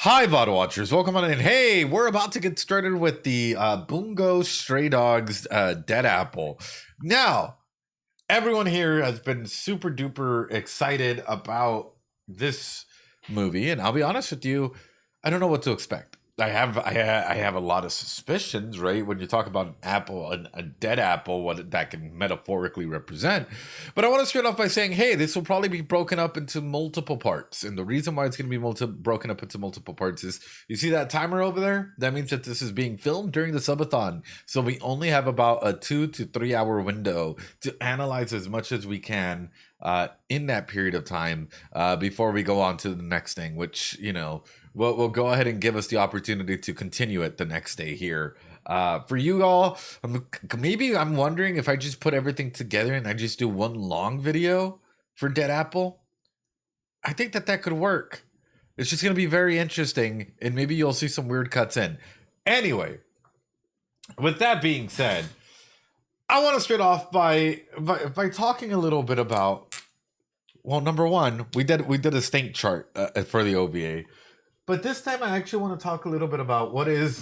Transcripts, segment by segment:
Hi, VOD watchers. Welcome on in. Hey, we're about to get started with the Bungo Stray Dogs Dead Apple. Now, everyone here has been super duper excited about this movie, and I'll be honest with you, I don't know what to expect. I have a lot of suspicions, right? When you talk about an apple, a dead apple, what that can metaphorically represent. But I want to start off by saying, hey, this will probably be broken up into multiple parts, and the reason why it's going to be broken up into multiple parts is you see that timer over there. That means that this is being filmed during the subathon, so we only have about a 2 to 3 hour window to analyze as much as we can in that period of time before we go on to the next thing, which will go ahead and give us the opportunity to continue it the next day here. For you all, maybe I'm wondering if I just put everything together and I just do one long video for Dead Apple. I think that could work. It's just going to be very interesting, and maybe you'll see some weird cuts in. Anyway, with that being said, I want to start off by talking a little bit about, well, number one, we did a stink chart for the OVA. But this time I actually want to talk a little bit about what is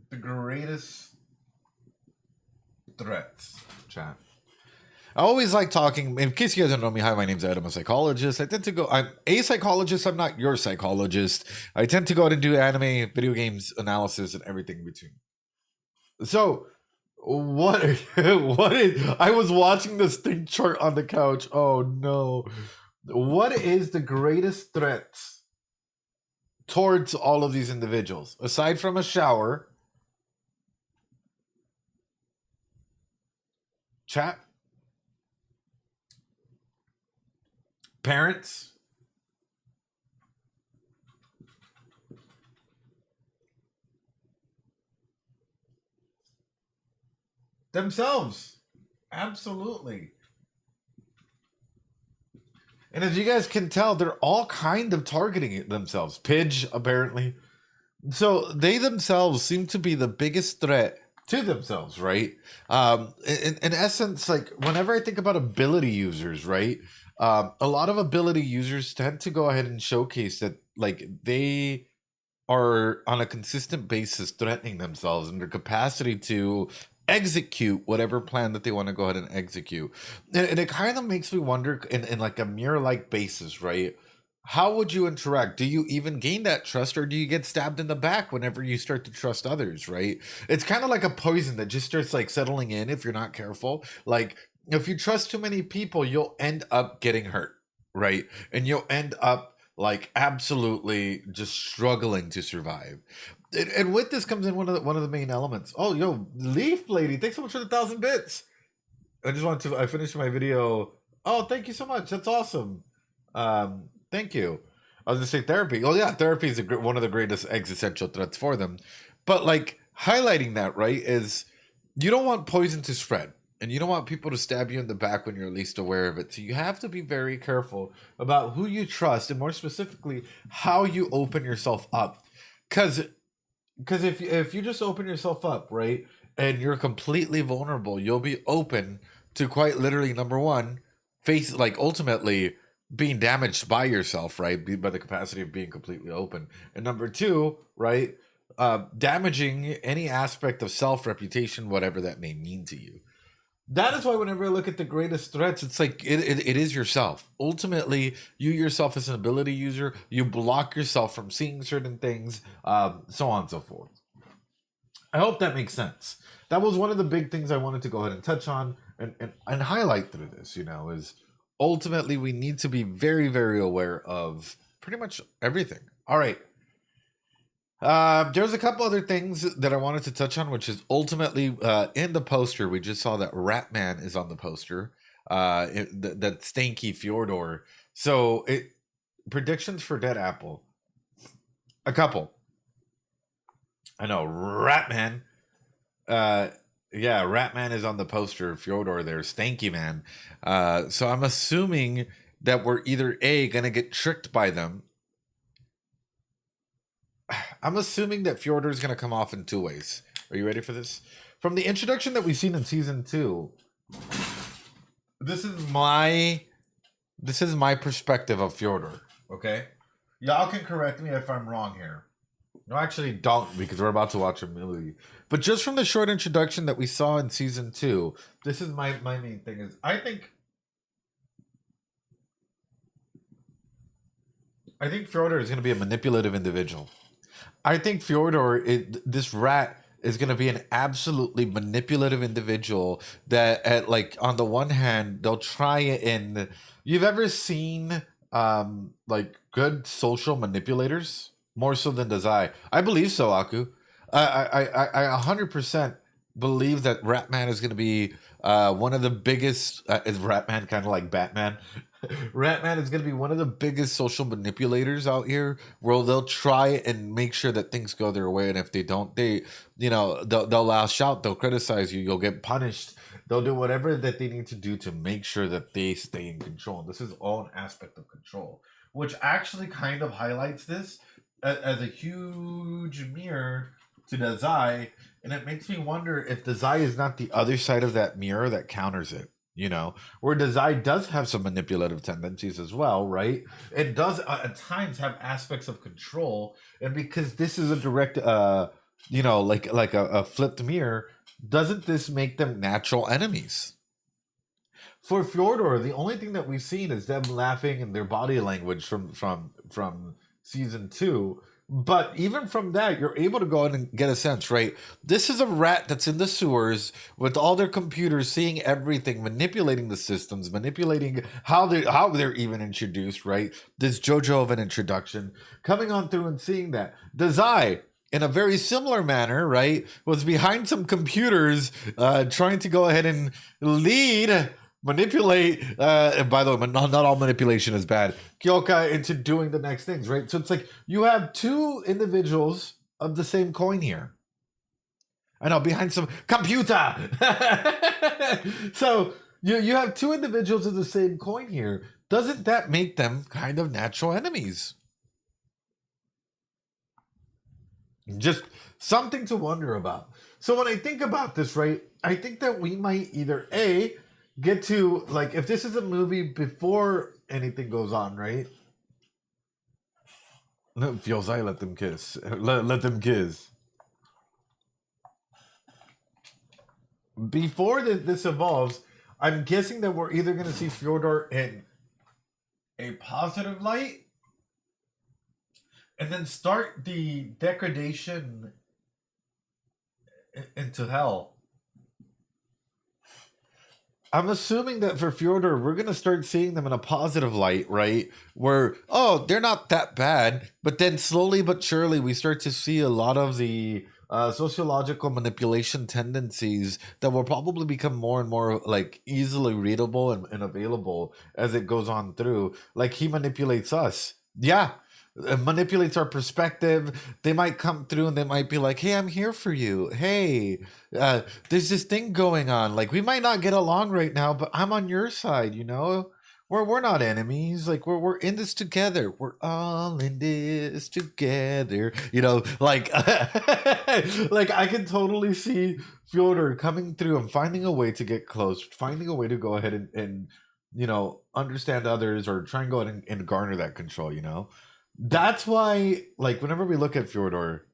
the greatest threats, chat. I always like talking, in case you guys don't know me, hi, my name's Adam, I'm a psychologist. I'm a psychologist, I'm not your psychologist. I tend to go out and do anime, video games, analysis, and everything in between. So, what is, I was watching this thing chart on the couch. Oh no. What is the greatest threat towards all of these individuals aside from a shower? Chat. Parents. Themselves. Absolutely. And as you guys can tell, they're all kind of targeting themselves. Pidge, apparently. So they themselves seem to be the biggest threat to themselves, right? In essence, like whenever I think about ability users, right? A lot of ability users tend to go ahead and showcase that like they are on a consistent basis threatening themselves and their capacity to execute whatever plan that they want to go ahead and execute. And it kind of makes me wonder in like a mirror like basis, right? How would you interact? Do you even gain that trust, or do you get stabbed in the back whenever you start to trust others, right? It's kind of like a poison that just starts like settling in if you're not careful. Like if you trust too many people, you'll end up getting hurt, right? And you'll end up like absolutely just struggling to survive. And with this comes in one of the main elements. Oh, yo, Leaf Lady, thanks so much for the 1,000 bits. I finished my video. Oh, thank you so much. That's awesome. Thank you. I was gonna say therapy. Oh yeah, therapy is one of the greatest existential threats for them. But like highlighting that, right, is you don't want poison to spread. And you don't want people to stab you in the back when you're least aware of it. So you have to be very careful about who you trust, and more specifically, how you open yourself up. Because if you just open yourself up, right, and you're completely vulnerable, you'll be open to quite literally, number one, face like ultimately being damaged by yourself, right, by the capacity of being completely open, and number two, right, damaging any aspect of self, reputation, whatever that may mean to you. That is why whenever I look at the greatest threats, it's like it is yourself. Ultimately, you yourself as an ability user, you block yourself from seeing certain things, so on and so forth. I hope that makes sense. That was one of the big things I wanted to go ahead and touch on and highlight through this, is ultimately we need to be very, very aware of pretty much everything. All right. There's a couple other things that I wanted to touch on, which is ultimately in the poster. We just saw that Ratman is on the poster. That stanky Fjordor. So predictions for Dead Apple. A couple. I know Ratman. Yeah, Ratman is on the poster. Fjordor there, stanky man. So I'm assuming that we're either gonna get tricked by them. I'm assuming that Fjordor is going to come off in two ways. Are you ready for this? From the introduction that we've seen in season 2, this is my this is my perspective of Fyodor. Okay, y'all can correct me if I'm wrong here. No, actually, don't because we're about to watch a movie. But just from the short introduction that we saw in season two, this is my main thing is I think Fyodor is going to be a manipulative individual. I think this rat is going to be an absolutely manipulative individual that, like, on the one hand, they'll try and. You've ever seen, like, good social manipulators? More so than does I. I believe so, Aku. I 100% believe that Ratman is going to be one of the biggest. Is Ratman kind of like Batman? Ratman is going to be one of the biggest social manipulators out here, where they'll try and make sure that things go their way, and if they don't, they'll lash out, they'll criticize you, you'll get punished, they'll do whatever that they need to do to make sure that they stay in control. This is all an aspect of control, which actually kind of highlights this as a huge mirror to Dazai, and it makes me wonder if Dazai is not the other side of that mirror that counters it. Where Dazai does have some manipulative tendencies as well, right? It does at times have aspects of control, and because this is a direct, like a flipped mirror, doesn't this make them natural enemies? For Fyodor, the only thing that we've seen is them laughing and their body language from season two. But even from that, you're able to go in and get a sense, right? This is a rat that's in the sewers with all their computers, seeing everything, manipulating the systems, manipulating how they're even introduced, right? This JoJo of an introduction, coming on through and seeing that. Dazai, in a very similar manner, right, was behind some computers, trying to go ahead and manipulate, and by the way, not all manipulation is bad, Kyoka into doing the next things, right? So it's like you have two individuals of the same coin here. I know, behind some computer. So you have two individuals of the same coin here. Doesn't that make them kind of natural enemies? Just something to wonder about. So when I think about this, right, I think that we might either get to, like, if this is a movie before anything goes on, right? No, feels I let them kiss. Let them kiss. Before this evolves, I'm guessing that we're either going to see Fyodor in a positive light and then start the degradation into hell. I'm assuming that for Fyodor, we're going to start seeing them in a positive light, right? Where, oh, they're not that bad. But then slowly but surely, we start to see a lot of the sociological manipulation tendencies that will probably become more and more, like, easily readable and available as it goes on through. Like, he manipulates us. Yeah, manipulates our perspective. They might come through and they might be like, hey, I'm here for you. Hey, there's this thing going on. Like, we might not get along right now, but I'm on your side, we're not enemies. Like, we're in this together. We're all in this together. Like, like, I can totally see Fyodor coming through and finding a way to get close, finding a way to go ahead and understand others, or try and go ahead and garner that control. That's why, like, whenever we look at Fyodor,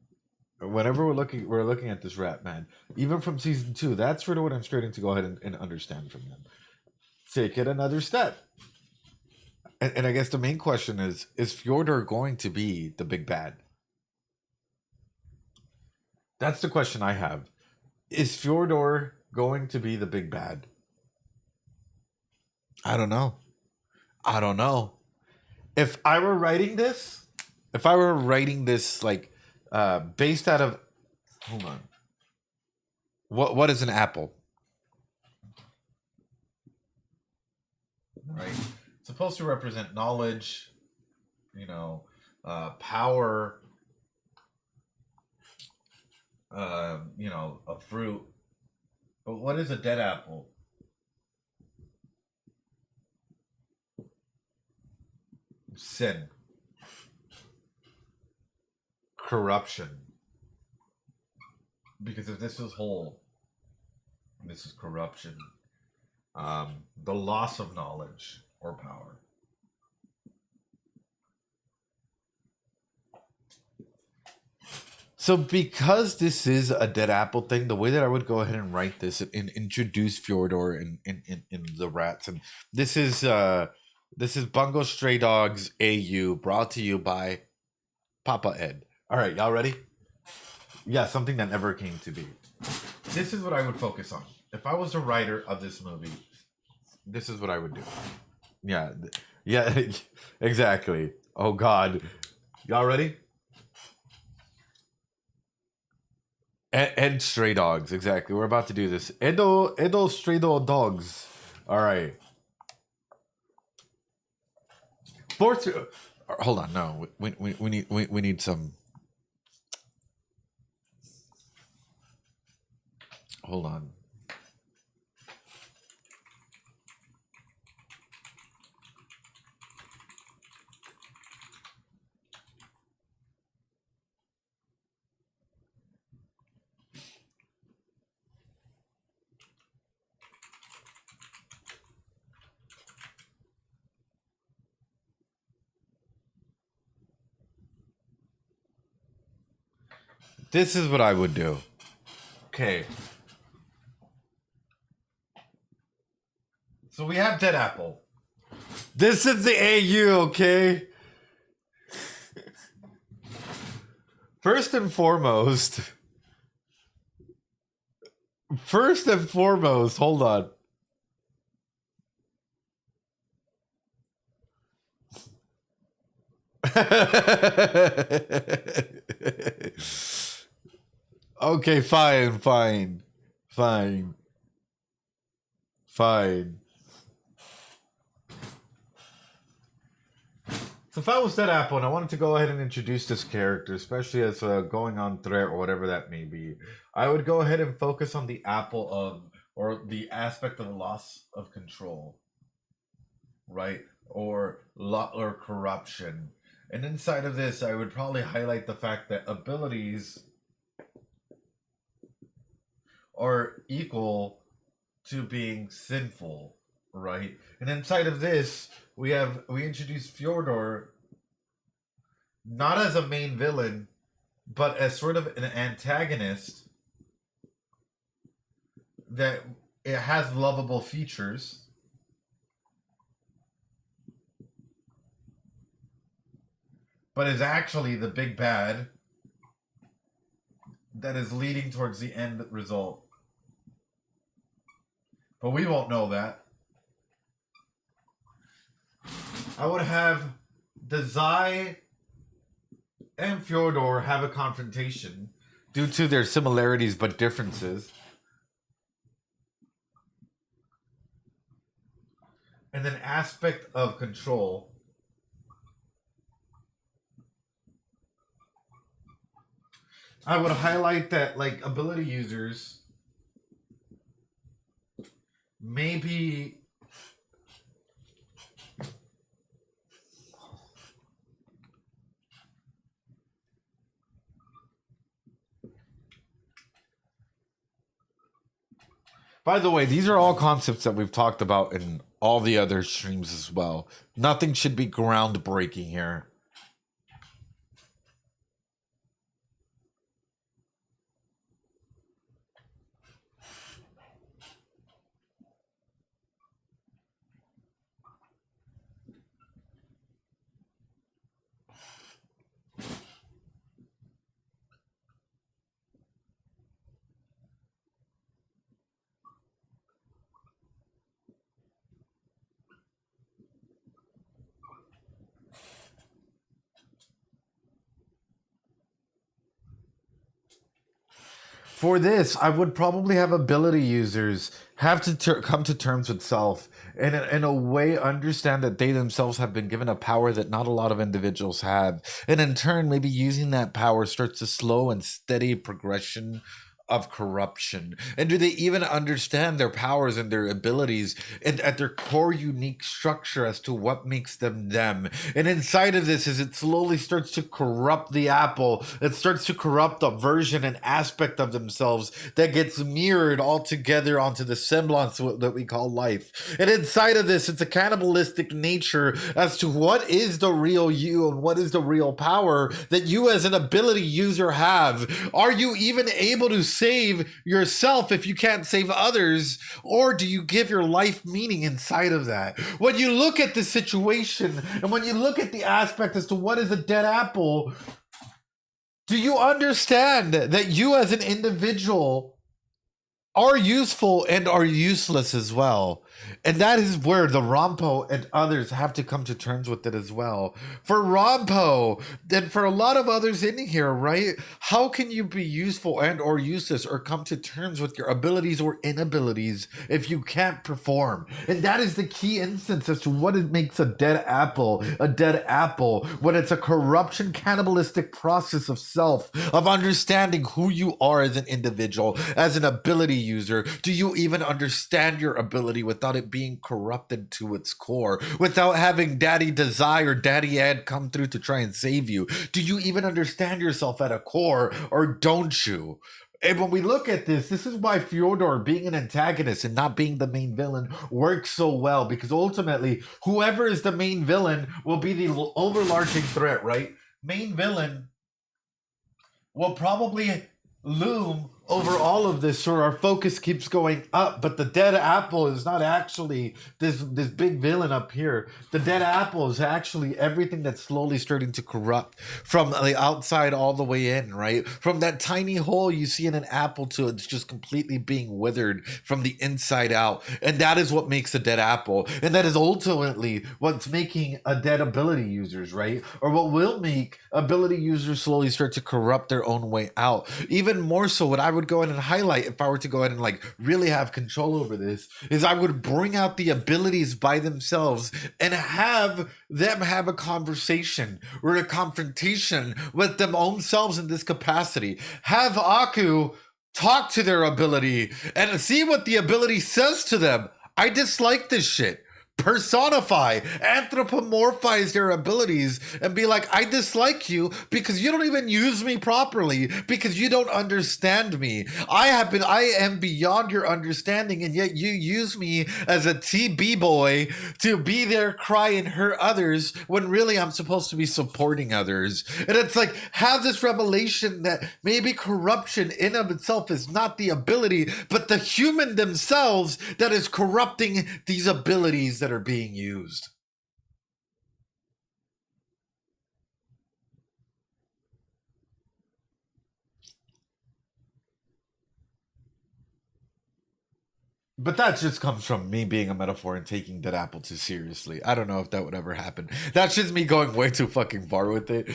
whenever we're looking at this rat man, even from season two, that's really what I'm starting to go ahead and understand from them. Take it another step. And I guess the main question is Fyodor going to be the big bad? That's the question I have. Is Fyodor going to be the big bad? I don't know. I don't know. If I were writing this, like, based out of, hold on. What is an apple? Right. It's supposed to represent knowledge, power, a fruit. But what is a dead apple? Sin. Corruption. Because if this is whole, this is corruption. the loss of knowledge or power. So because this is a dead apple thing, the way that I would go ahead and write this and introduce Fjordor in the rats, and this is Bungo Stray Dogs AU, brought to you by Papa Ed. All right, y'all ready? Yeah, something that never came to be. This is what I would focus on. If I was the writer of this movie, this is what I would do. Yeah, yeah, exactly. Oh God, y'all ready? And Stray Dogs, exactly. We're about to do this. Edo Stray Dogs. All right. Fourth. Hold on. No, we need some. Hold on. This is what I would do. Okay. So we have Dead Apple. This is the AU, okay? First and foremost, hold on. Okay, fine. So if I was Dead Apple and I wanted to go ahead and introduce this character, especially as a going on threat or whatever that may be, I would go ahead and focus on the apple of, or the aspect of loss of control, right? Or corruption. And inside of this, I would probably highlight the fact that abilities are equal to being sinful, right? And inside of this, we introduce Fjordor not as a main villain, but as sort of an antagonist that it has lovable features. But is actually the big bad that is leading towards the end result. But we won't know that. I would have Dazai and Fjordor have a confrontation due to their similarities but differences. And an aspect of control. I would highlight that, like, ability users maybe by the way, these are all concepts that we've talked about in all the other streams as well. Nothing should be groundbreaking here. For this, I would probably have ability users have to come to terms with self and in a way understand that they themselves have been given a power that not a lot of individuals have. And in turn, maybe using that power starts to slow and steady progression of corruption? And do they even understand their powers and their abilities and at their core unique structure as to what makes them them? And inside of this, as it slowly starts to corrupt the apple, it starts to corrupt a version and aspect of themselves that gets mirrored all together onto the semblance that we call life. And inside of this, it's a cannibalistic nature as to what is the real you and what is the real power that you as an ability user have. Are you even able to save yourself if you can't save others? Or do you give your life meaning inside of that? When you look at the situation and when you look at the aspect as to what is a dead apple, do you understand that you as an individual are useful and are useless as well? And that is where the Rompo and others have to come to terms with it as well. For Rompo, and for a lot of others in here, right? How can you be useful and or useless or come to terms with your abilities or inabilities if you can't perform? And that is the key instance as to what it makes a dead apple, when it's a corruption, cannibalistic process of self, of understanding who you are as an individual, as an ability user. Do you even understand your ability without it being corrupted to its core, without having Daddy Desire, Daddy Ed come through to try and save you? Do you even understand yourself at a core, or don't you? And when we look at this is why Fyodor being an antagonist and not being the main villain works so well, because ultimately, whoever is the main villain will be the overarching threat, right? Main villain will probably loom over all of this, so our focus keeps going up. But the dead apple is not actually this big villain up here. The dead apple is actually everything that's slowly starting to corrupt from the outside all the way in, right? From that tiny hole you see in an apple to it's just completely being withered from the inside out. And that is what makes a dead apple. And that is ultimately what's making a dead ability users, right? Or what will make ability users slowly start to corrupt their own way out. Even more so, what I would go ahead and highlight, if I were to go ahead and like really have control over this, is I would bring out the abilities by themselves and have them have a conversation or a confrontation with them own selves in this capacity. Have Aku talk to their ability and see what the ability says to them. I dislike this shit. Personify, anthropomorphize their abilities and be like, I dislike you because you don't even use me properly, because you don't understand me. I am beyond your understanding, and yet you use me as a TB boy to be there, cry and hurt others when really I'm supposed to be supporting others. And it's like, have this revelation that maybe corruption in of itself is not the ability, but the human themselves that is corrupting these abilities that are being used. But that just comes from me being a metaphor and taking that apple too seriously. I don't know if that would ever happen. That's just me going way too fucking far with it.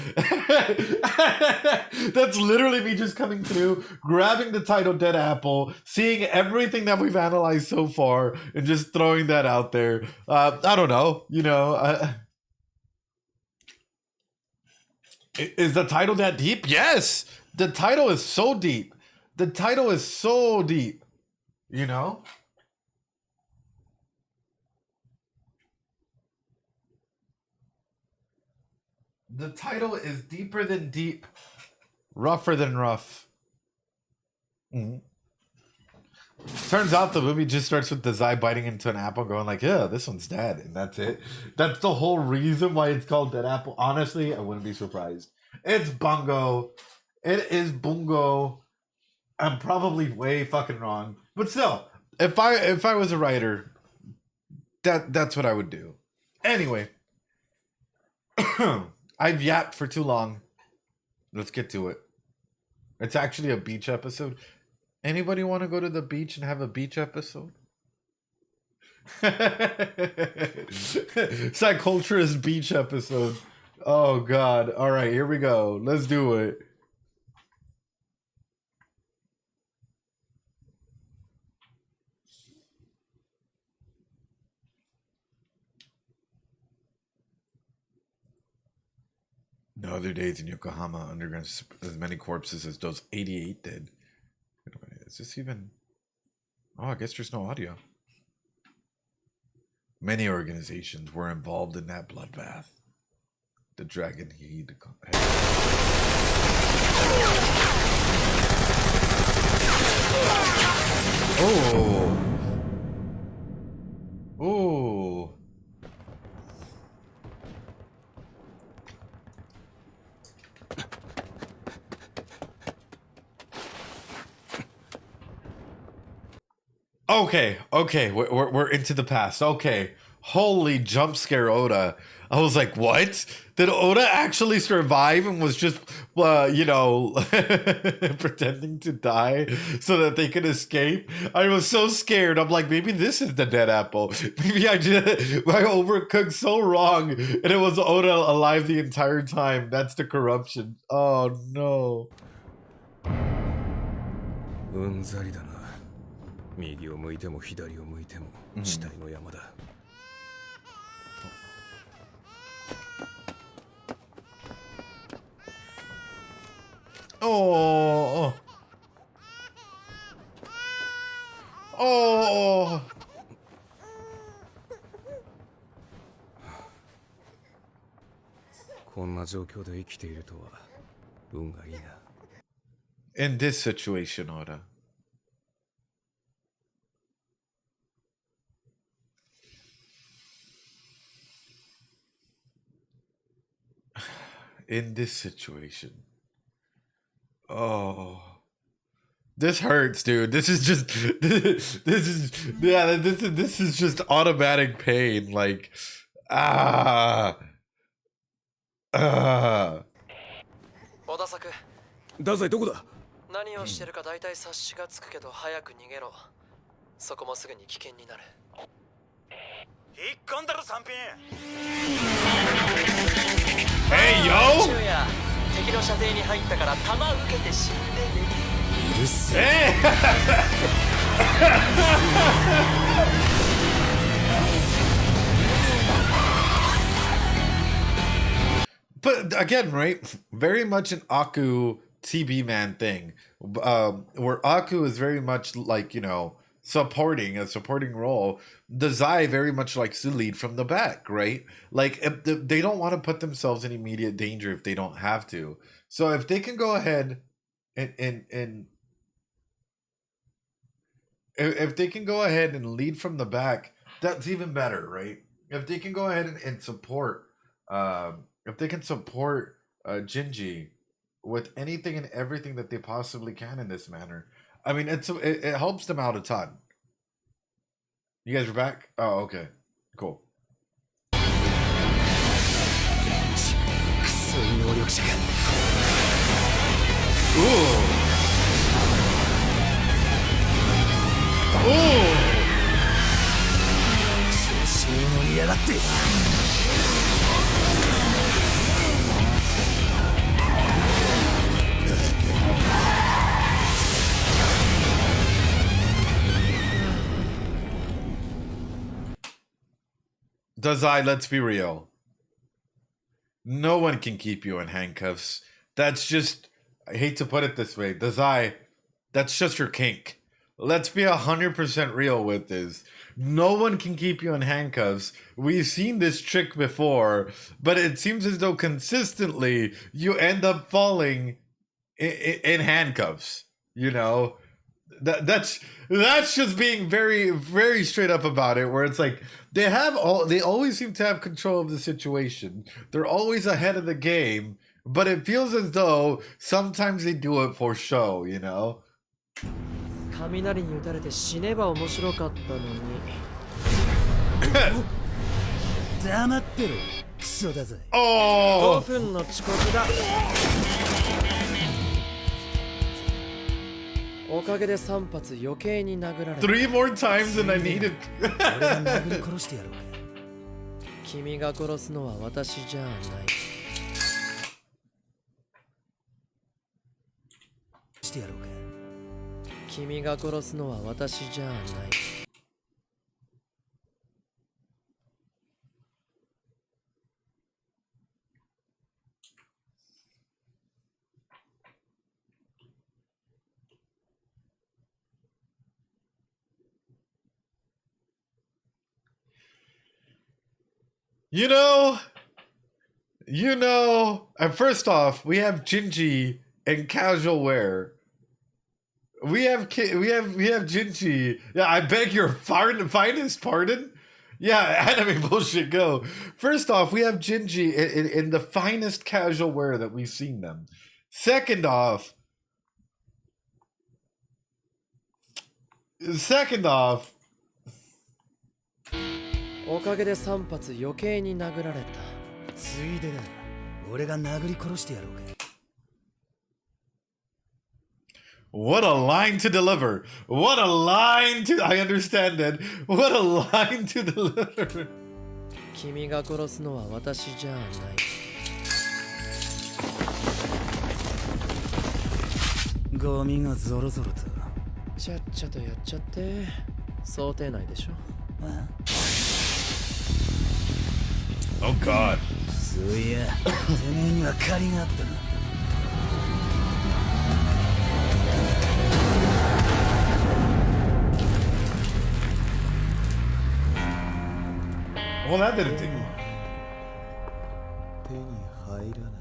That's literally me just coming through, grabbing the title Dead Apple, seeing everything that we've analyzed so far, and just throwing that out there. I don't know. Is the title that deep? Yes! The title is so deep. The title is so deep. You know? The title is deeper than deep, rougher than rough. Mm-hmm. Turns out the movie just starts with Desai biting into an apple, going like, "Yeah, this one's dead," and that's it. That's the whole reason why it's called Dead Apple. Honestly, I wouldn't be surprised. It's Bungo. It is Bungo. I'm probably way fucking wrong, but still, if I was a writer, that's what I would do. Anyway, I've yapped for too long. Let's get to it. It's actually a beach episode. Anybody want to go to the beach and have a beach episode? Psyculturist beach episode. Oh god. All right, here we go. Let's do it. No other days in Yokohama underground as many corpses as those 88 did. Is this even... Oh, I guess there's no audio. Many organizations were involved in that bloodbath. The dragon heed. Oh. Oh. Okay, we're into the past. Okay, holy jump scare Oda. I was like, what? Did Oda actually survive and was just, pretending to die so that they could escape? I was so scared. I'm like, maybe this is the dead apple. Maybe I overcooked so wrong and it was Oda alive the entire time. That's the corruption. Oh no. うんざりだな。右を向いても左を向いても死体の山だ。Oh. Oh. こんな状況で生きているとは運がいいな。In this situation, Oda. In this situation. Oh. This hurts, dude. This is just this is just automatic pain. Like ah. 小田作太宰どこだ？何をしてるか大体察しがつくけど早く逃げろ。そこもすぐに危険になる。引っ込んだろ三品。Hey yo! 敵の射程に入ったから弾受けて死んでね。うるせえ。But again, right? Very much an Aku TB man thing, where Aku is very much like, supporting a supporting role. The Zai very much likes to lead from the back, right? Like if they don't want to put themselves in immediate danger if they don't have to. So if they can go ahead and if they can go ahead and lead from the back, that's even better, right? If they can go ahead and support, if they can support Jinji with anything and everything that they possibly can in this manner, I mean, it helps them out a ton. You guys are back? Oh, okay. Cool. Ooh. Ooh. Dazai, let's be real. No one can keep you in handcuffs. That's just, I hate to put it this way, Dazai, that's just your kink. Let's be 100% real with this. No one can keep you in handcuffs. We've seen this trick before, but it seems as though consistently you end up falling in handcuffs. That's just being very, very straight up about it, where it's like they always seem to have control of the situation. They're always ahead of the game, but it feels as though sometimes they do it for show, 雷に打たれて死ねば面白かったのに。黙ってる。クソだぜ。Oh! 5分の遅刻だ。おかげで3発余計に殴られた。3 more times than I needed. 俺が殴り殺してやろうか。君が殺すのは私じゃない。してやろうか。君が殺すのは私じゃない。You know, and first off, we have Jinji in casual wear. We have Jinji. Yeah, I beg your finest pardon. Yeah, anime bullshit go. First off, we have Jinji in the finest casual wear that we've seen them. Second off,おかげで3発余計に殴られた。ついでだ。俺が殴り殺してやろうか。what a line to deliver. What a line to... I understand that. What a line to deliver. 君が殺すのは私じゃない。ゴミがゾロゾロと。ちゃっちゃとやっちゃって。想定内でしょ。Oh God. そういや、てめえには借りがあったな。Well, that didn't take... 手に入らない。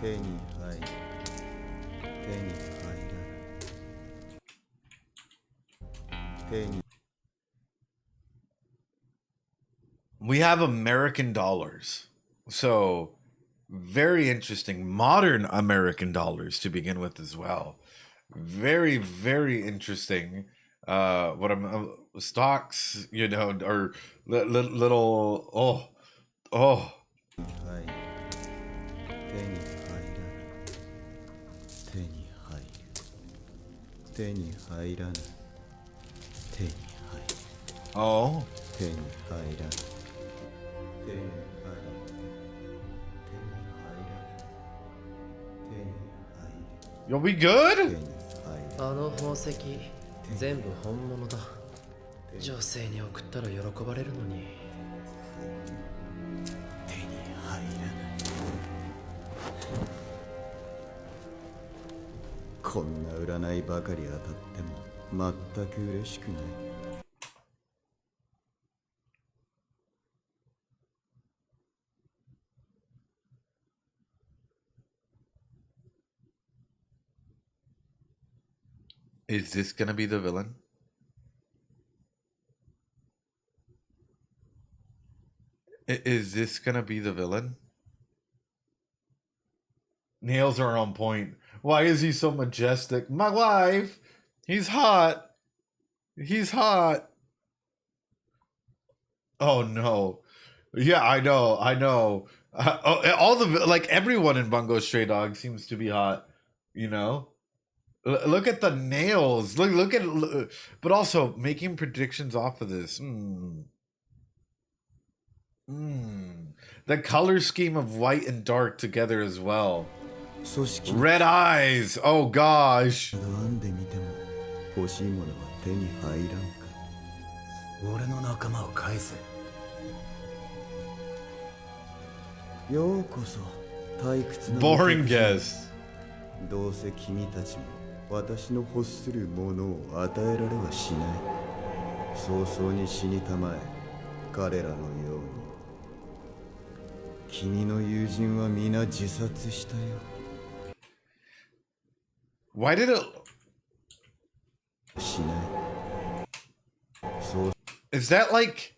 手に入る。手に入らない。手に We have American dollars. So, very interesting. Modern American dollars to begin with as well. Very, very interesting. What I'm... stocks, you know, or little... Oh. 入る。手に入らない。手に入る。手に入らない。手に入る。Oh. 手に入らない。手に入る。手に入らない。手に入る。 Yo, we 手 good? に入る。あの宝石全部本物だ。女性に送ったら喜ばれるのに。手に入らない。こんな占いばかり当たっても全く嬉しくない。Is this gonna be the villain? Is this gonna be the villain? Nails are on point. Why is he so majestic? My wife! He's hot! He's hot! Oh no. Yeah, I know. All the... like, everyone in Bungo Stray Dog seems to be hot. You know? Look at the nails. Look at... but also, making predictions off of this. The color scheme of white and dark together as well. Red eyes. Oh gosh. なんで見ても欲しいものは手に入らんか。俺の仲間を返せ。ようこそ退屈な Boring guess. どうせ君たちも私の欲するものを与えられはしない。早々に死にたまえ。彼らのように。君の友人は皆自殺したよ。Why did it... しない。そう。 Is that like...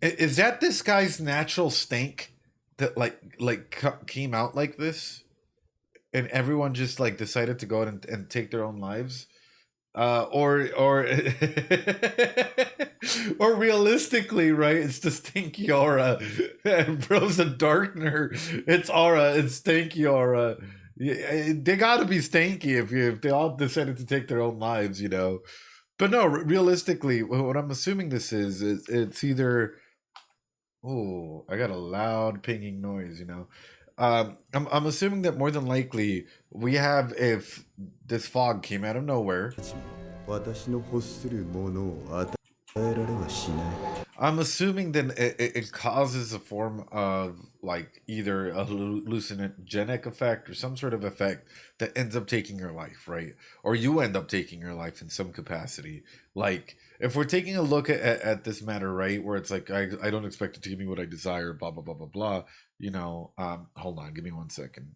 is that this guy's natural stank that came out like this? And everyone just like decided to go out and take their own lives? Or or realistically, right? It's the stinky aura. Bro's a darkener. It's aura. It's stanky aura. They gotta be stanky if they all decided to take their own lives, you know. But no, realistically, what I'm assuming this is it's either... Oh, I got a loud pinging noise, you know. I'm assuming that more than likely we have, if this fog came out of nowhere, 私の欲するものを与えられはしない。 I'm assuming then it causes a form of like either a hallucinogenic effect or some sort of effect that ends up taking your life, right? Or you end up taking your life in some capacity. Like if we're taking a look at this matter, right, where it's like I don't expect it to give me what I desire, blah blah blah blah blah. You know, hold on, give me 1 second.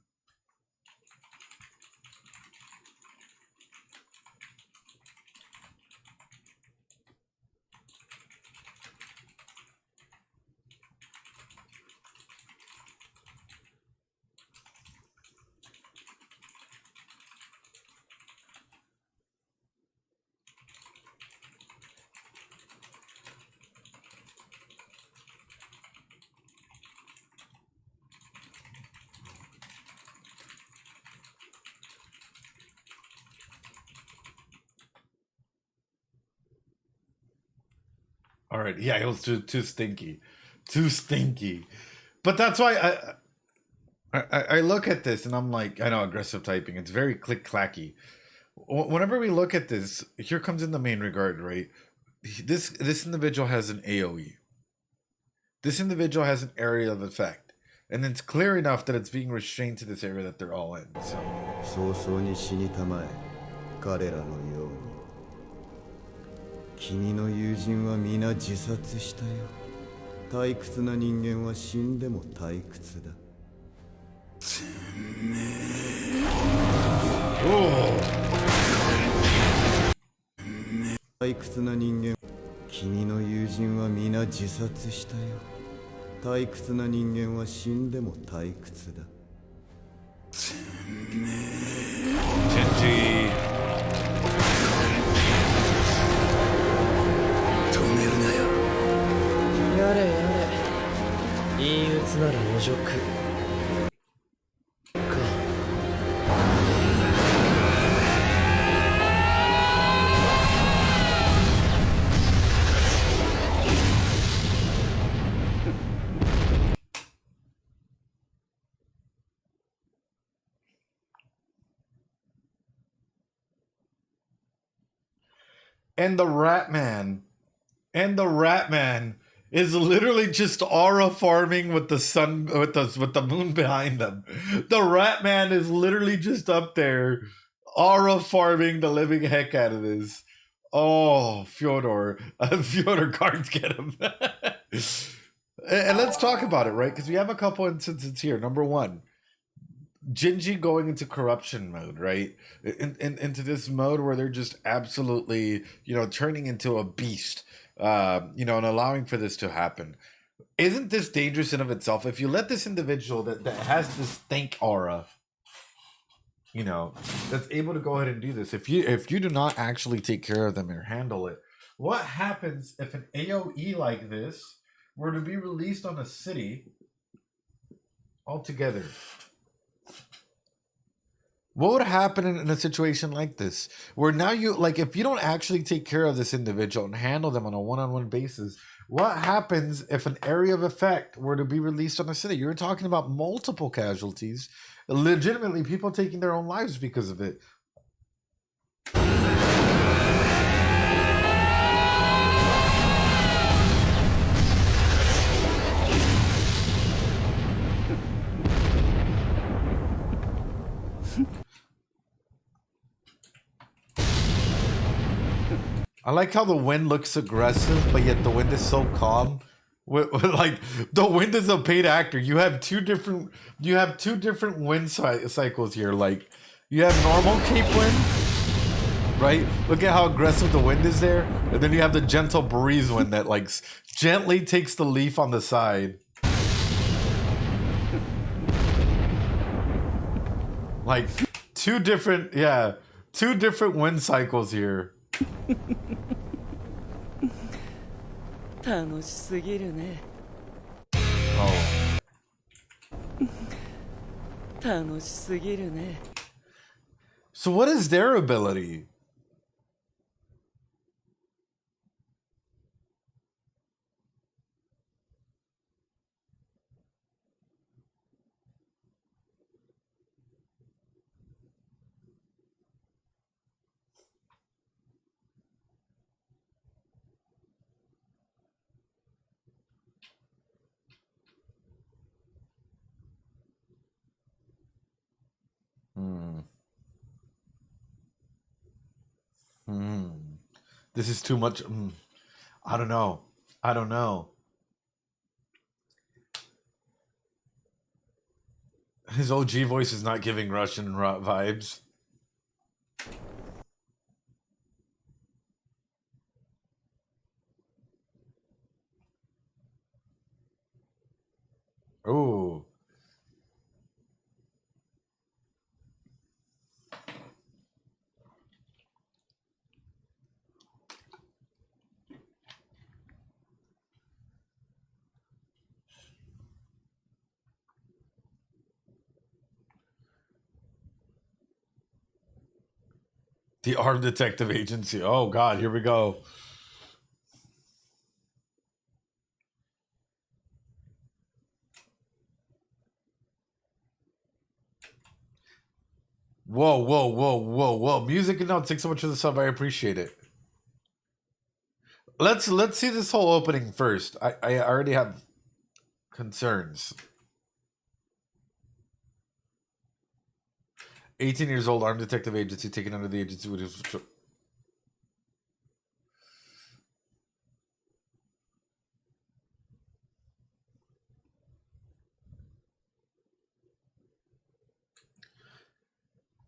All right, yeah, it was too stinky, too stinky. But that's why I look at this and I'm like, I know aggressive typing. It's very click clacky. Whenever we look at this, here comes in the main regard, right? This individual has an AOE. This individual has an area of effect, and it's clear enough that it's being restrained to this area that they're all in. So. 早々に死にたまえ彼らのように君の友人は皆自殺したよ退屈な人間は死んでも退屈だ退屈な人間君の友人は皆自殺したよ退屈な人間は死んでも退屈だ Genji. 止めるなよやれやれ陰鬱なる侮辱か And the Rat Man is literally just aura farming with the sun, with the moon behind them. The Rat Man is literally just up there aura farming the living heck out of this. Oh, Fyodor cards get him. And let's talk about it, right? Because we have a couple instances here. Number one, Gingy going into corruption mode, right? Into this mode where they're just absolutely, turning into a beast, and allowing for this to happen. Isn't this dangerous in of itself? If you let this individual that has this stank aura, that's able to go ahead and do this, if you do not actually take care of them or handle it, what happens if an AOE like this were to be released on a city altogether? What would happen in a situation like this? Where now if you don't actually take care of this individual and handle them on a one-on-one basis, what happens if an area of effect were to be released on a city? You're talking about multiple casualties, legitimately people taking their own lives because of it. I like how the wind looks aggressive, but yet the wind is so calm. Like the wind is a paid actor. You have two different wind cycles here. Like you have normal Cape wind, right? Look at how aggressive the wind is there, and then you have the gentle breeze wind that gently takes the leaf on the side. Like two different wind cycles here. 楽しすぎるね。楽しすぎるね。 So what is their ability? This is too much. I don't know. I don't know. His OG voice is not giving Russian vibes. Ooh. The Armed Detective Agency. Oh, God, here we go. Whoa, whoa, whoa, whoa, whoa. Music and notes. Thanks so much for the sub. I appreciate it. Let's see this whole opening first. I already have concerns. 18 years old, Armed Detective Agency taken under the agency with his...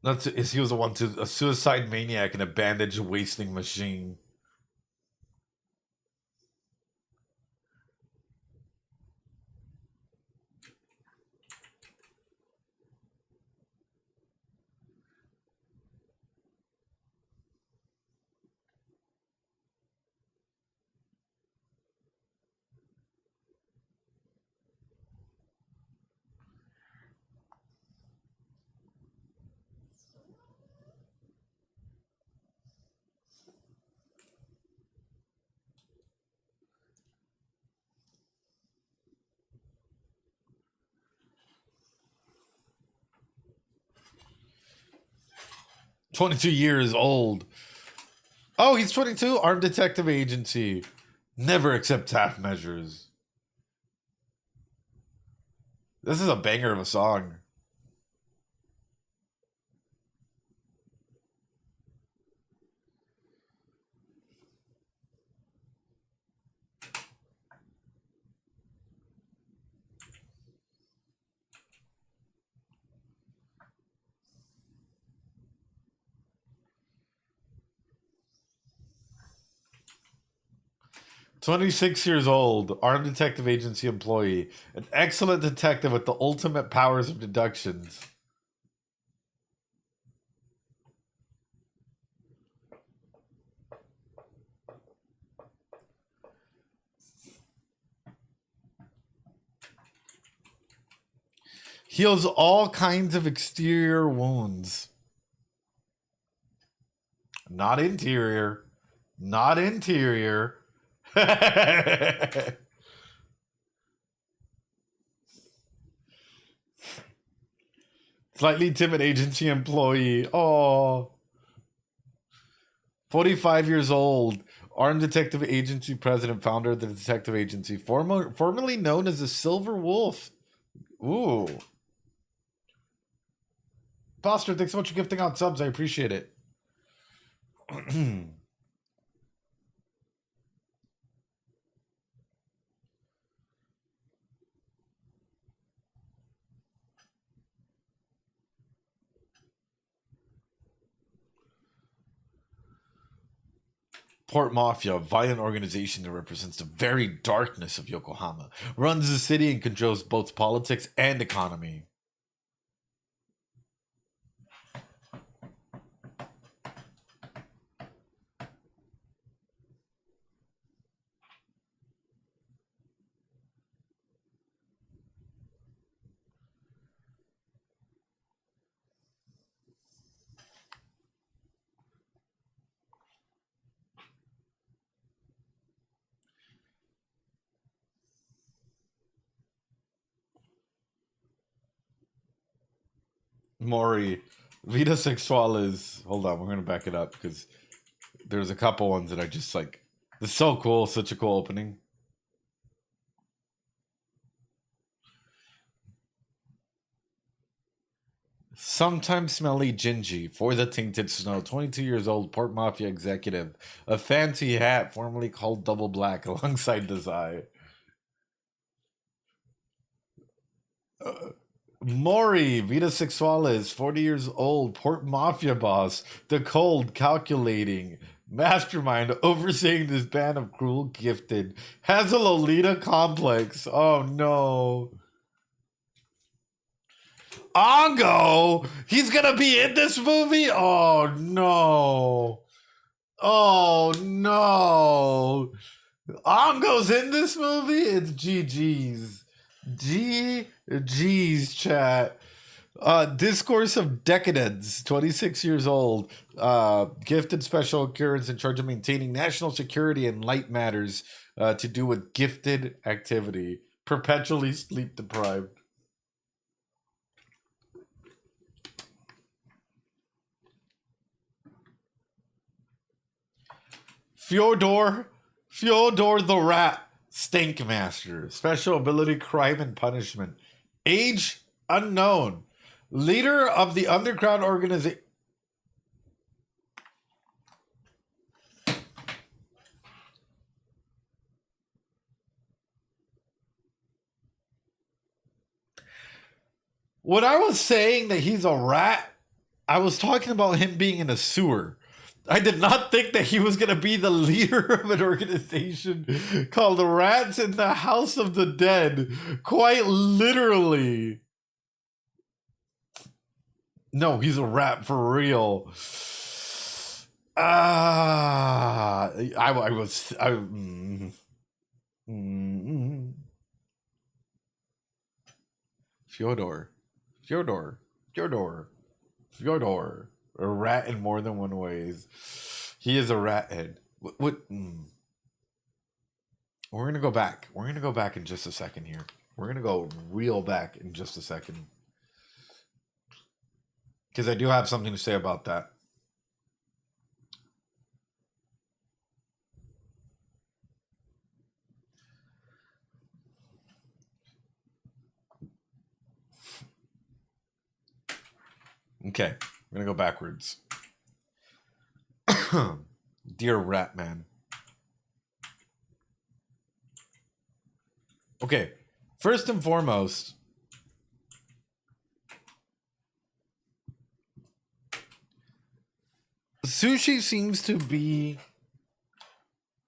Not to, he was the one to a suicide maniac and a bandage wasting machine. "22 years old. Oh, he's 22. Armed Detective Agency. Never accept half measures." This is a banger of a song. "26 years old, Armed Detective Agency employee, an excellent detective with the ultimate powers of deductions." Heals all kinds of exterior wounds. Not interior. Not interior. Slightly timid agency employee. Oh. 45 years old. Armed Detective Agency president, founder of the detective agency, formerly known as the Silver Wolf. Ooh. Foster, thanks so much for gifting out subs. I appreciate it. Port Mafia, a violent organization that represents the very darkness of Yokohama, runs the city and controls both politics and economy. Maury, Vida Sexuales. Hold on, we're going to back it up because there's a couple ones that I just like. It's so cool. Such a cool opening. Sometimes smelly Gingy for the Tainted Snow, 22 years old, Port Mafia executive. A fancy hat, formerly called Double Black, alongside Desai. Maury, Vita Sexualis, 40 years old, Port Mafia boss, the cold, calculating, mastermind, overseeing this band of cruel gifted, has a Lolita complex. Oh no. Ongo? He's gonna be in this movie? Oh no. Oh no. Ongo's in this movie? It's GG's. GG's, chat. Discourse of Decadence, 26 years old. Gifted special occurrence in charge of maintaining national security and light matters to do with gifted activity. Perpetually sleep deprived. Fyodor the Rat, Stink Master. Special ability, crime and punishment. Age unknown. Leader of the underground organization. When I was saying that he's a rat, I was talking about him being in a sewer. I did not think that he was going to be the leader of an organization called the Rats in the House of the Dead. Quite literally. No, he's a rat for real. Fyodor. A rat in more than one ways. He is a rat head. We're going to go back. We're going to go back in just a second here. We're going to go real back in just a second. Because I do have something to say about that. Okay, we're going to go backwards. Dear Ratman. Okay, first and foremost, Sushi seems to be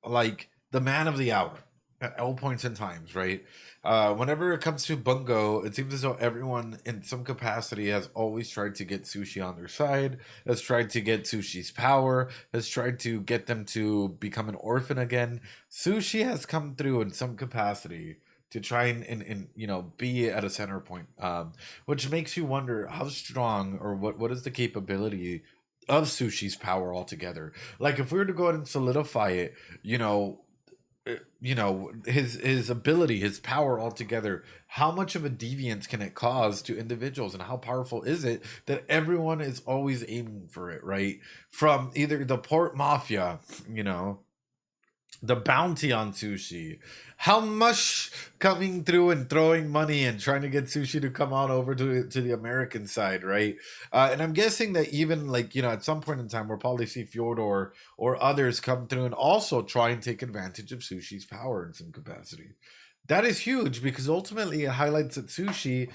like the man of the hour at all points in times, right? Whenever it comes to Bungo, it seems as though everyone in some capacity has always tried to get Sushi on their side, has tried to get Sushi's power, has tried to get them to become an orphan again. Sushi has come through in some capacity to try and you know, be at a center point, which makes you wonder how strong or what is the capability of Sushi's power altogether. Like if we were to go ahead and solidify it, you know, his ability, his power altogether, how much of a deviance can it cause to individuals, and how powerful is it that everyone is always aiming for it, right? From either the Port Mafia, you know, the bounty on Sushi, how much coming through and throwing money and trying to get Sushi to come on over to the American side, right? And I'm guessing that even like, you know, at some point in time we'll probably see Fyodor or others come through and also try and take advantage of Sushi's power in some capacity. That is huge because ultimately it highlights that Sushi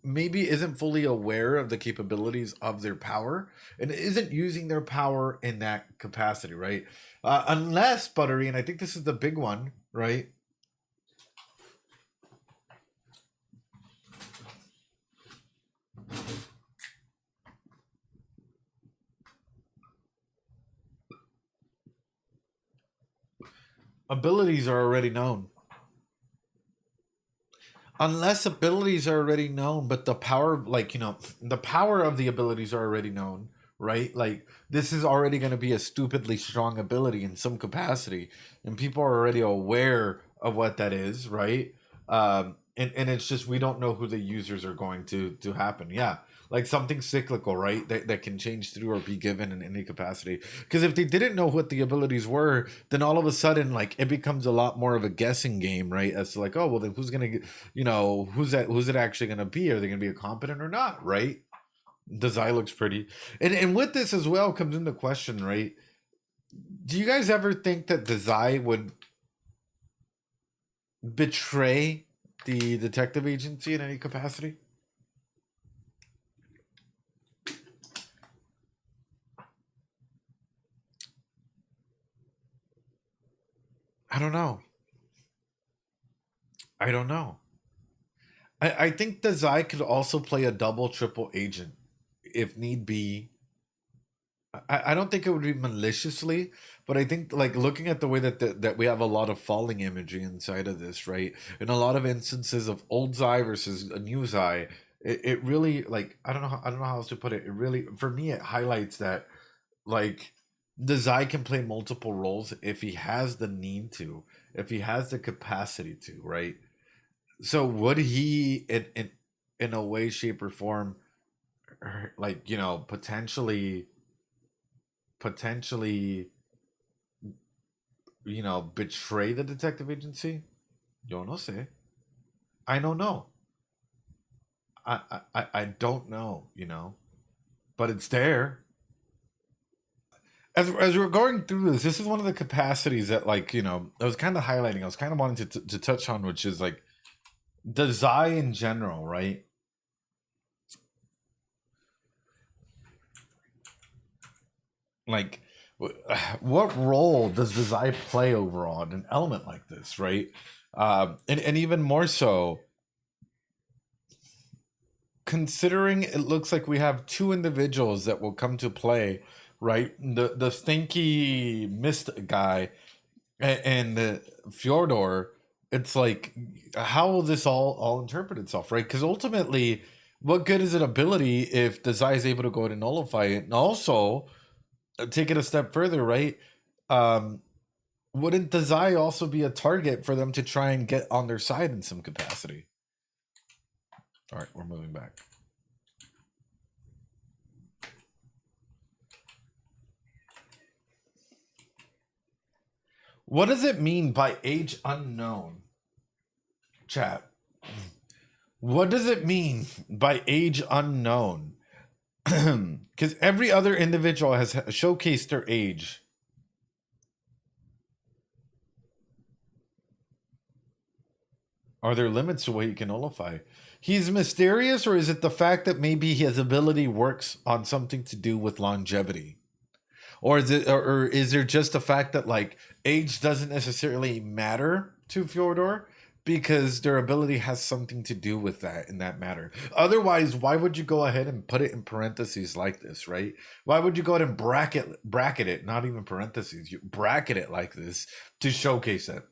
maybe isn't fully aware of the capabilities of their power and isn't using their power in that capacity, right? Unless, Buttery, and I think this is the big one, right? Abilities are already known. Unless abilities are already known, but the power, like, you know, the power of the abilities are already known, right? Like, this is already going to be a stupidly strong ability in some capacity, and people are already aware of what that is, right? And it's just we don't know who the users are going to happen. Yeah, like something cyclical, right? That can change through or be given in any capacity. Because if they didn't know what the abilities were, then all of a sudden, like, it becomes a lot more of a guessing game, right? As to like, oh, well, then who's gonna get, you know, who's it actually gonna be? Are they gonna be a competent or not, right? Dazai looks pretty. And with this as well comes into question, right? Do you guys ever think that Dazai would betray the detective agency in any capacity? I don't know. I don't know. I think Dazai could also play a double, triple agent if need be. I don't think it would be maliciously, but I think like looking at the way that we have a lot of falling imagery inside of this, right? In a lot of instances of old Zai versus a new Zai, it really like I don't know how else to put it. It really for me it highlights that like the Zai can play multiple roles if he has the need to, if he has the capacity to, right? So would he in a way, shape, or form, like potentially, betray the detective agency? Yo no sé. I don't know. I don't know. But it's there. As we're going through this is one of the capacities that I was kind of highlighting. I was kind of wanting to touch on, which is like the Zai in general, right? Like, what role does the Zai play overall in an element like this, right? And even more so, considering it looks like we have two individuals that will come to play, right? The stinky mist guy and Fyodor. It's like, how will this all interpret itself, right? Because ultimately, what good is an ability if the Zai is able to go ahead and nullify it, and also take it a step further, right? Um, wouldn't the Zai also be a target for them to try and get on their side in some capacity? All right, we're moving back. What does it mean by age unknown? Chat. What does it mean by age unknown? Because every other individual has showcased their age. Are there limits to what he can nullify? He's mysterious, or is it the fact that maybe his ability works on something to do with longevity? Or is there just the fact that like age doesn't necessarily matter to Fyodor because their ability has something to do with that in that matter? Otherwise, why would you go ahead and put it in parentheses like this, right? Why would you go ahead and bracket it, not even parentheses, you bracket it like this to showcase it?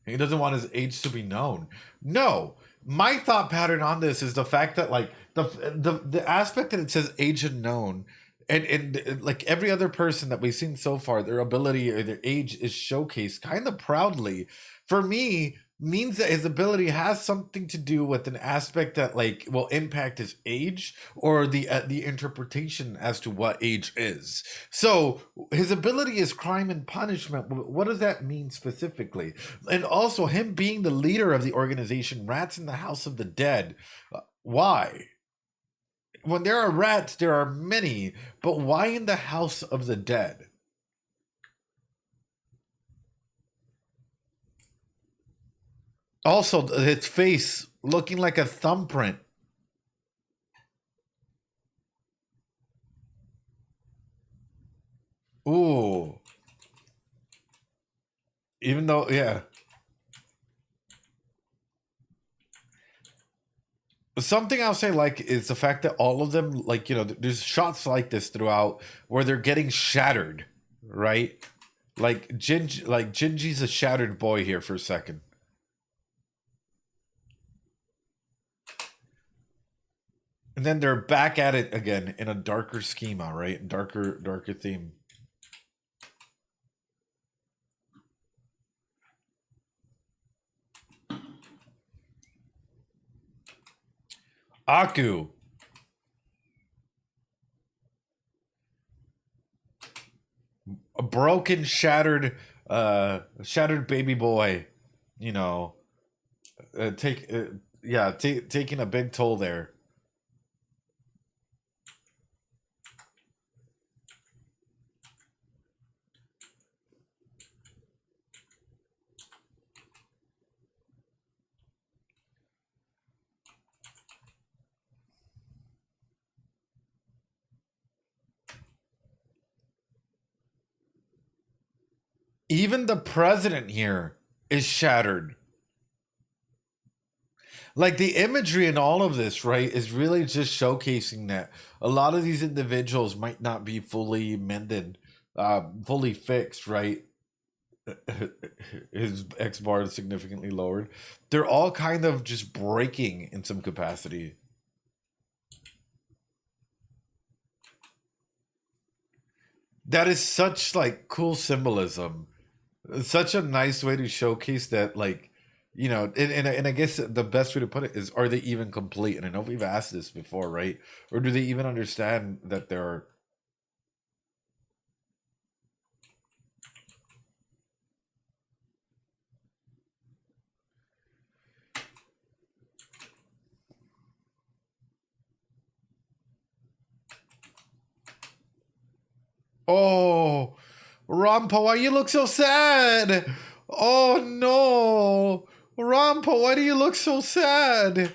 He doesn't want his age to be known. No, my thought pattern on this is the fact that like the aspect that it says age unknown, and like every other person that we've seen so far, their ability or their age is showcased kind of proudly. For me, means that his ability has something to do with an aspect that like will impact his age or the interpretation as to what age is. So his ability is crime and punishment. What does that mean specifically? And also him being the leader of the organization Rats in the House of the Dead. Why? When there are rats, there are many, but why in the House of the Dead? Also, his face looking like a thumbprint. Ooh. Even though, yeah. Something I'll say like is the fact that all of them, like, there's shots like this throughout where they're getting shattered, right? Like Gingy's a shattered boy here for a second. And then they're back at it again in a darker schema, right? Darker theme. Aku. A broken, shattered baby boy, taking a big toll there. Even the president here is shattered. Like the imagery in all of this, right, is really just showcasing that a lot of these individuals might not be fully mended, fully fixed, right? His X bar is significantly lowered. They're all kind of just breaking in some capacity. That is such like cool symbolism. Such a nice way to showcase that, like, you know, and I guess the best way to put it is, are they even complete? And I know we've asked this before, right? Or do they even understand that they're oh, Rampo, why you look so sad? Oh no, Rampo, why do you look so sad?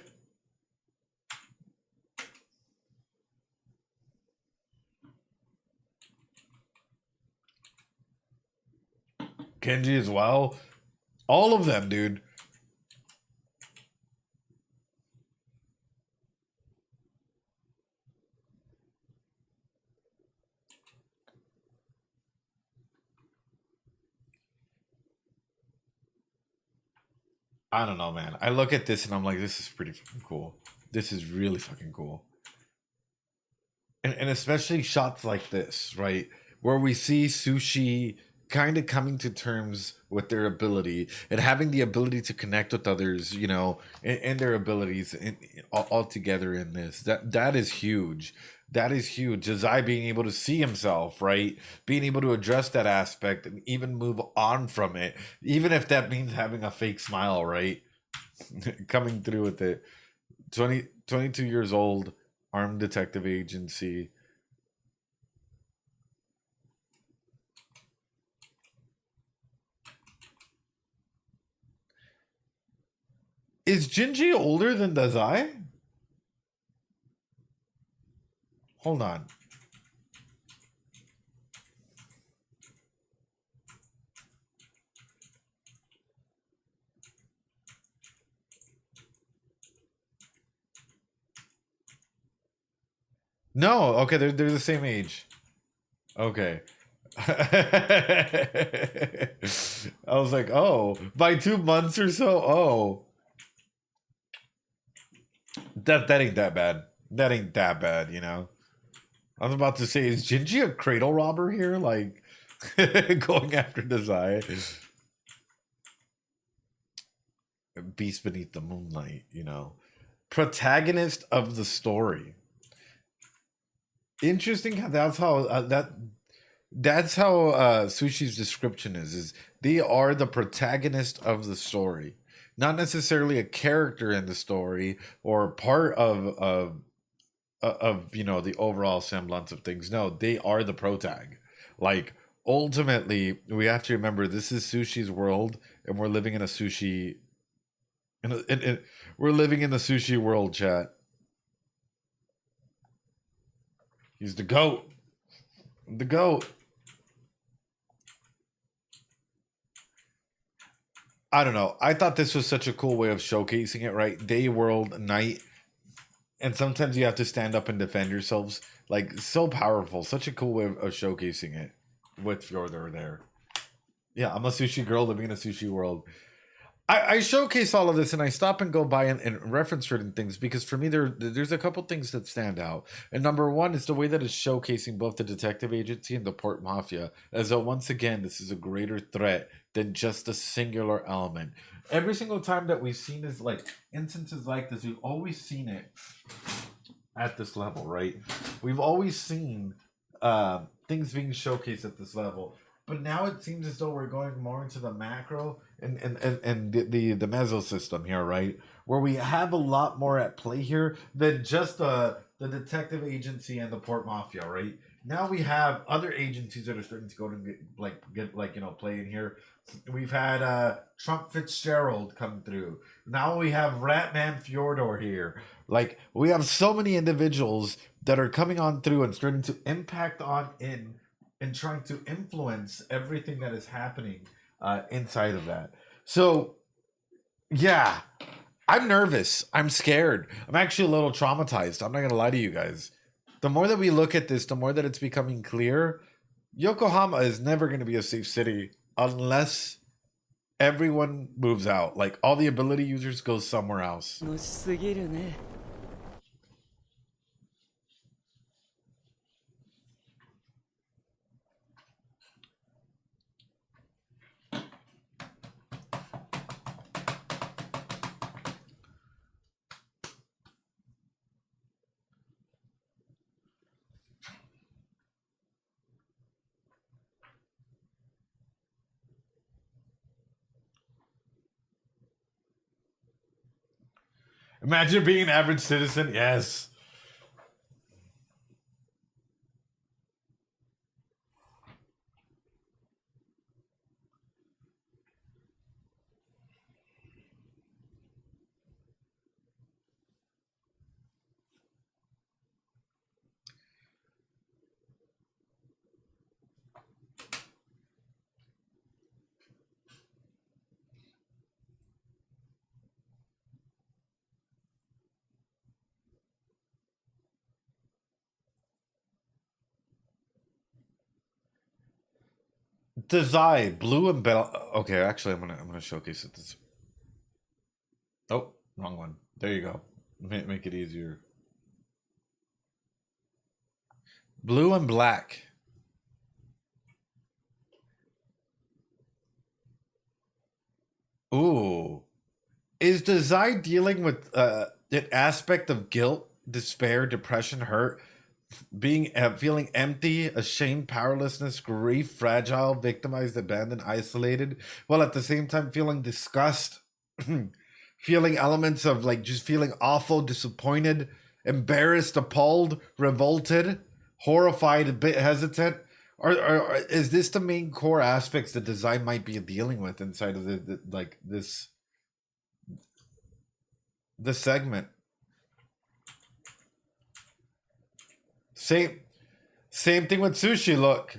Kenji as well. All of them, dude. I don't know, man. I look at this and I'm like, this is pretty fucking cool. This is really fucking cool. And especially shots like this, right? Where we see Sushi kind of coming to terms with their ability and having the ability to connect with others, you know, and their abilities all together in this. That is huge. That is huge. Jazai being able to see himself, right? Being able to address that aspect and even move on from it, even if that means having a fake smile, right? Coming through with it. 22 years old, armed detective agency. Is Jinji older than Dazai? Hold on. No, okay, they're the same age. Okay. I was like, oh, by 2 months or so. Oh, that ain't that bad. That ain't that bad, you know. I was about to say, is Jinji a cradle robber here? Like going after Dazai? Beast beneath the moonlight, you know. Protagonist of the story. Interesting how that's how that's how Sushi's description is they are the protagonist of the story, not necessarily a character in the story or part of you know the overall semblance of things. No, they are the protag. Like ultimately, we have to remember this is Sushi's world, and we're living in a sushi. We're living in the sushi world, chat. He's the goat. The goat. I don't know. I thought this was such a cool way of showcasing it, right? Day, world, night. And sometimes you have to stand up and defend yourselves. Like, so powerful. Such a cool way of showcasing it with Fjordor there. Yeah, I'm a sushi girl living in a sushi world. I showcase all of this and I stop and go by and reference certain things because for me there's a couple things that stand out. And number one is the way that it's showcasing both the detective agency and the port mafia, as though once again this is a greater threat than just a singular element. Every single time that we've seen this, like instances like this, we've always seen it at this level, right? We've always seen things being showcased at this level. But now it seems as though we're going more into the macro and the meso system here, right? Where we have a lot more at play here than just the detective agency and the port mafia, right? Now we have other agencies that are starting to go to get like you know play in here. We've had Trump Fitzgerald come through. Now we have Ratman Fjordor here. Like we have so many individuals that are coming on through and starting to impact on and trying to influence everything that is happening inside of that. So, yeah, I'm nervous. I'm scared. I'm actually a little traumatized. I'm not going to lie to you guys. The more that we look at this, the more that it's becoming clear, Yokohama is never going to be a safe city unless everyone moves out. Like, all the ability users go somewhere else. 楽しすぎるね Imagine being an average citizen. Yes. Dazai, blue and bell. Okay, actually, I'm gonna showcase it. This. Oh, wrong one. There you go. Make it easier. Blue and black. Ooh, is Dazai dealing with an aspect of guilt, despair, depression, hurt, being feeling empty, ashamed, powerlessness, grief, fragile, victimized, abandoned, isolated, while at the same time feeling disgust, feeling elements of like just feeling awful, disappointed, embarrassed, appalled, revolted, horrified, a bit hesitant? Or is this the main core aspects that design might be dealing with inside of the like this segment? Same thing with sushi. Look,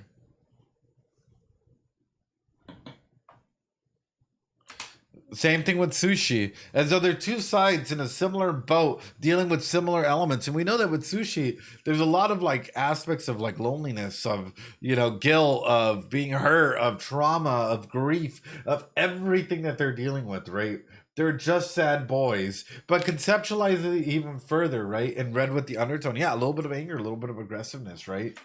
same thing with sushi. As though they're two sides in a similar boat dealing with similar elements. And we know that with sushi, there's a lot of like aspects of like loneliness, of, you know, guilt, of being hurt, of trauma, of grief, of everything that they're dealing with, right? They're just sad boys. But conceptualize it even further, right? And read with the undertone. Yeah, a little bit of anger, a little bit of aggressiveness, right?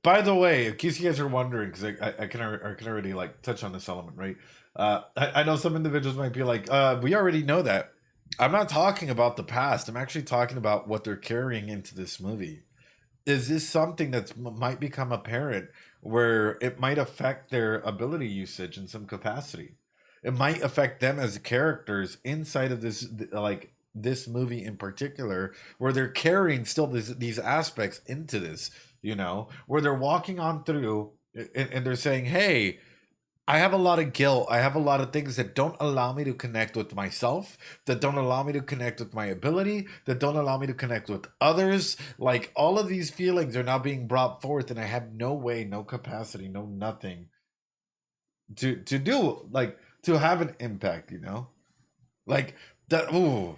By the way, in case you guys are wondering, because I can already like touch on this element, right? I know some individuals might be like, we already know that. I'm not talking about the past. I'm actually talking about what they're carrying into this movie. Is this something that might become apparent where it might affect their ability usage in some capacity? It might affect them as characters inside of this, like this movie in particular, where they're carrying still these aspects into this, you know, where they're walking on through and they're saying, hey, I have a lot of guilt. I have a lot of things that don't allow me to connect with myself, that don't allow me to connect with my ability, that don't allow me to connect with others. Like, all of these feelings are now being brought forth, and I have no way, no capacity, no nothing to do, like, to have an impact, you know? Like, that, ooh.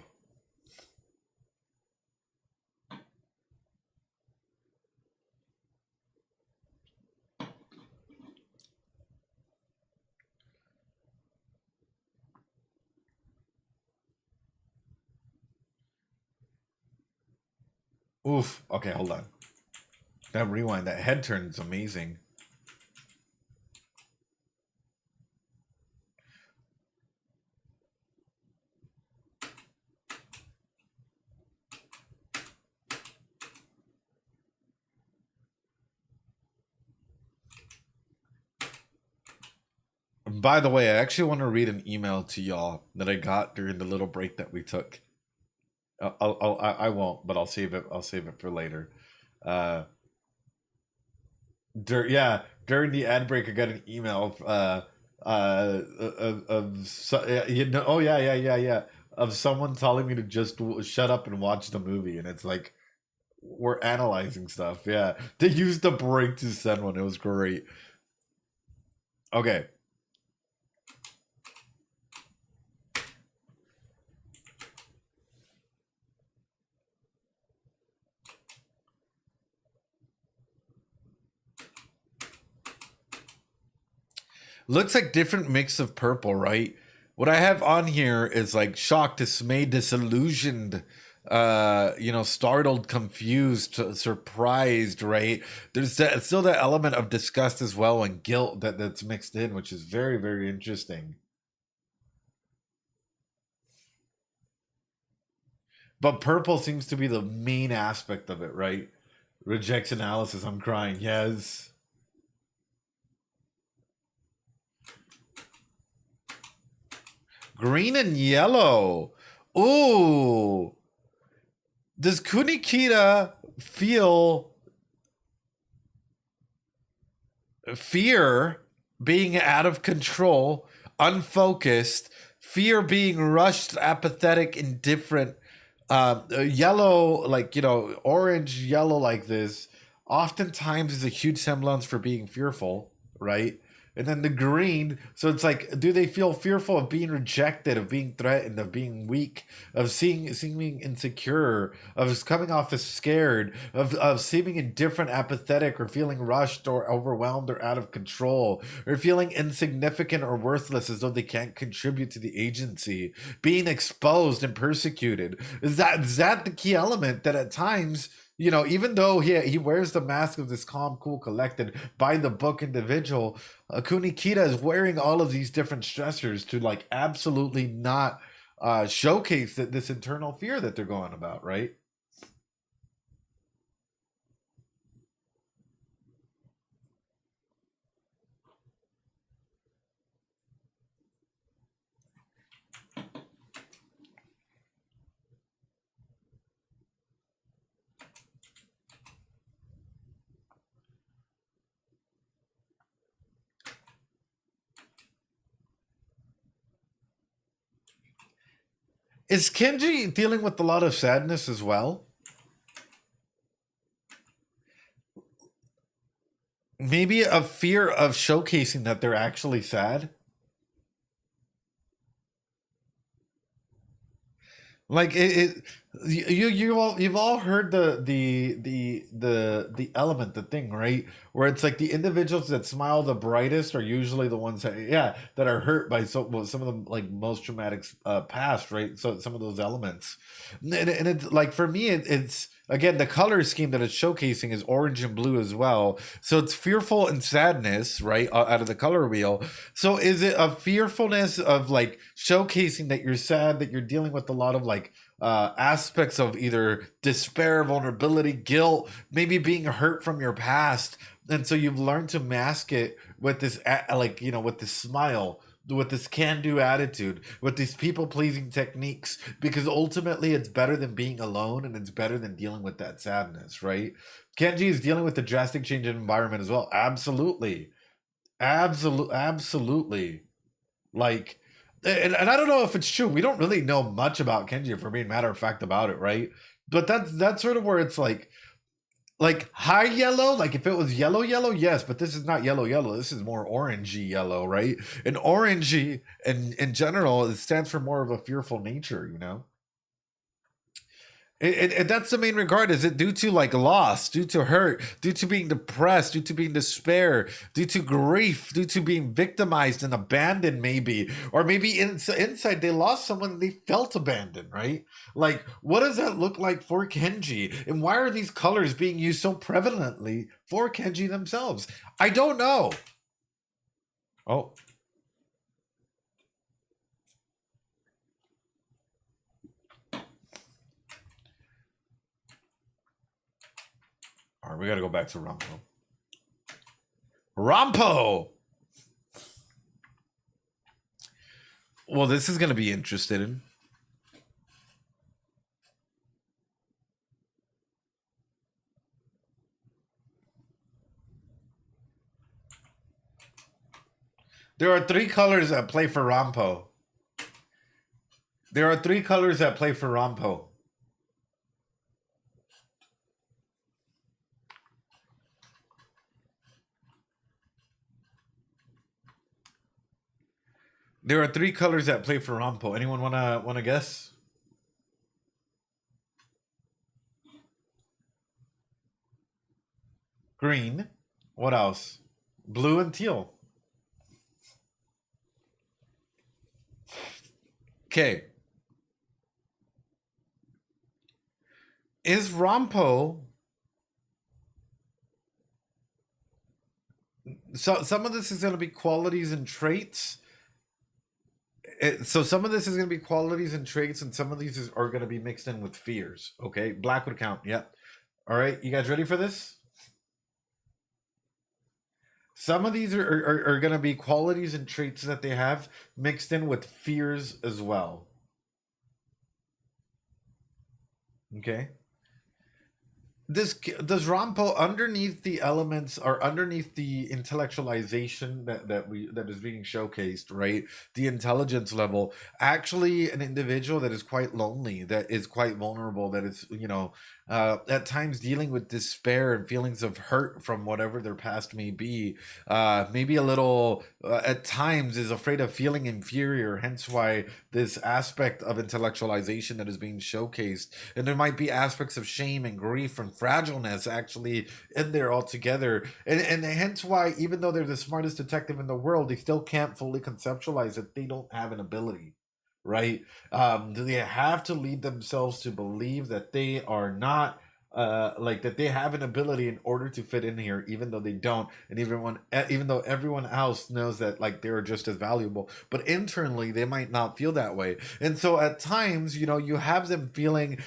Oof. Okay, hold on. That rewind, that head turn is amazing. By the way, I actually want to read an email to y'all that I got during the little break that we took. I won't, but I'll save it. I'll save it for later. Uh, During the ad break, I got an email oh yeah, of someone telling me to just shut up and watch the movie, and it's like we're analyzing stuff. Yeah, they used the break to send one. It was great. Okay. Looks like different mix of purple, right? What I have on here is like shocked, dismayed, disillusioned, startled, confused, surprised, right? There's still that element of disgust as well and guilt that's mixed in, which is very, very interesting. But purple seems to be the main aspect of it, right? Rejects analysis. I'm crying. Yes. Green and yellow. Ooh. Does Kunikita feel fear being out of control, unfocused, fear being rushed, apathetic, indifferent? Yellow, orange, yellow like this, oftentimes is a huge semblance for being fearful, right? And then the green, so it's like, do they feel fearful of being rejected, of being threatened, of being weak, of seeming insecure, of coming off as scared, of seeming indifferent, apathetic, or feeling rushed or overwhelmed or out of control, or feeling insignificant or worthless as though they can't contribute to the agency, being exposed and persecuted? Is that the key element that at times, even though he wears the mask of this calm, cool, collected, by the book individual, Kunikita is wearing all of these different stressors to like absolutely not showcase this internal fear that they're going about, right? Is Kenji dealing with a lot of sadness as well? Maybe a fear of showcasing that they're actually sad? Like you've all heard the element, the thing, right, where it's like the individuals that smile the brightest are usually the ones that are hurt by some of the like most traumatic past, right? So some of those elements, and it's like for me it's again the color scheme that it's showcasing is orange and blue as well, so it's fearful and sadness, right, out of the color wheel. So is it a fearfulness of like showcasing that you're sad, that you're dealing with a lot of like aspects of either despair, vulnerability, guilt, maybe being hurt from your past, and so you've learned to mask it with this with this smile, with this can-do attitude, with these people-pleasing techniques, because ultimately it's better than being alone and it's better than dealing with that sadness, right? Kenji is dealing with the drastic change in environment as well. Absolutely. Absolutely. Like, and I don't know if it's true. We don't really know much about Kenji, if we're being matter of fact about it, right? But that's sort of where it's like high yellow, like if it was yellow, yes, but this is not yellow. This is more orangey yellow, right? And orangey, in general, it stands for more of a fearful nature, And that's the main regard. Is it due to like loss, due to hurt, due to being depressed, due to being despair, due to grief, due to being victimized and abandoned, maybe, or maybe inside they lost someone, they felt abandoned, right? Like, what does that look like for Kenji, and why are these colors being used so prevalently for Kenji themselves? I don't know. Oh. All right, we got to go back to Rampo. Rampo! Well, this is going to be interesting. There are three colors that play for Rampo. There are three colors that play for Rampo. There are three colors that play for Rampo. Anyone wanna guess? Green. What else? Blue and teal. Okay. Is Rampo... So some of this is going to be qualities and traits. So some of this is going to be qualities and traits, and some of these are going to be mixed in with fears. Okay, black would count. Yep. All right, you guys ready for this? Some of these are going to be qualities and traits that they have mixed in with fears as well. Okay. Does Rampo, underneath the elements or underneath the intellectualization that is being showcased, right? The intelligence level, actually an individual that is quite lonely, that is quite vulnerable, that is, at times dealing with despair and feelings of hurt from whatever their past may be, maybe a little, at times is afraid of feeling inferior, hence why this aspect of intellectualization that is being showcased. And there might be aspects of shame and grief and fragileness actually in there altogether. And hence why, even though they're the smartest detective in the world, they still can't fully conceptualize that they don't have an ability. Right? They have to lead themselves to believe that they are not that they have an ability in order to fit in here, even though they don't, and even though everyone else knows that like they're just as valuable, but internally they might not feel that way. And so at times, you have them feeling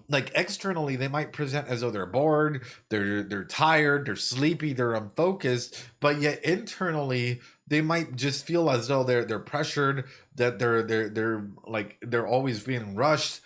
like externally they might present as though they're bored, they're tired, they're sleepy, they're unfocused, but yet internally they might just feel as though they're pressured, that they're always being rushed.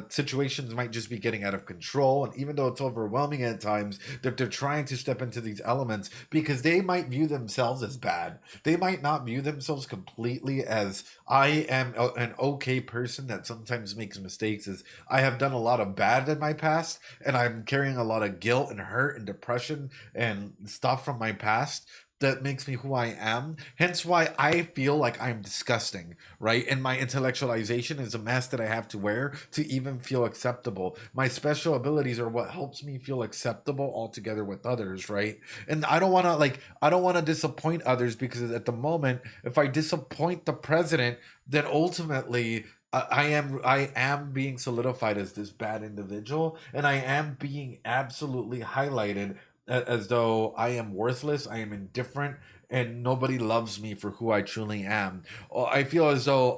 Situations might just be getting out of control, and even though it's overwhelming at times, that they're trying to step into these elements because they might view themselves as bad. They might not view themselves completely as I am an okay person that sometimes makes mistakes. As I have done a lot of bad in my past, and I'm carrying a lot of guilt and hurt and depression and stuff from my past that makes me who I am. Hence why I feel like I'm disgusting, right? And my intellectualization is a mask that I have to wear to even feel acceptable. My special abilities are what helps me feel acceptable altogether with others, right? And I don't want to disappoint others, because at the moment, if I disappoint the president, then ultimately I am being solidified as this bad individual, and I am being absolutely highlighted as though I am worthless, I am indifferent, and nobody loves me for who I truly am. I feel as though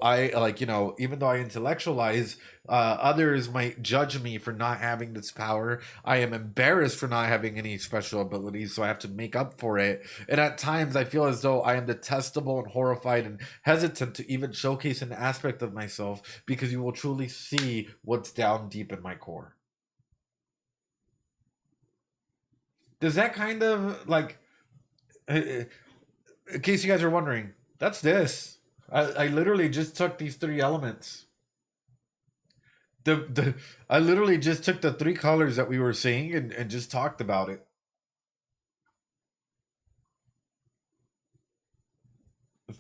even though I intellectualize, others might judge me for not having this power. I am embarrassed for not having any special abilities, so I have to make up for it. And at times, I feel as though I am detestable and horrified and hesitant to even showcase an aspect of myself, because you will truly see what's down deep in my core. Does that kind of in case you guys are wondering, that's this. I literally just took these three elements. I literally just took the three colors that we were seeing and just talked about it.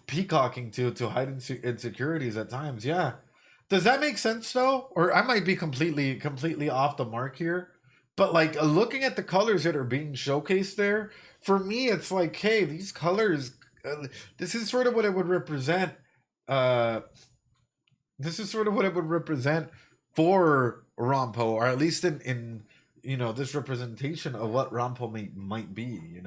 Peacocking to hide insecurities at times, yeah. Does that make sense though? Or I might be completely off the mark here. But looking at the colors that are being showcased there, for me, it's like, hey, these colors, this is sort of what it would represent. This is sort of what it would represent for Rampo, or at least in this representation of what Rampo might be.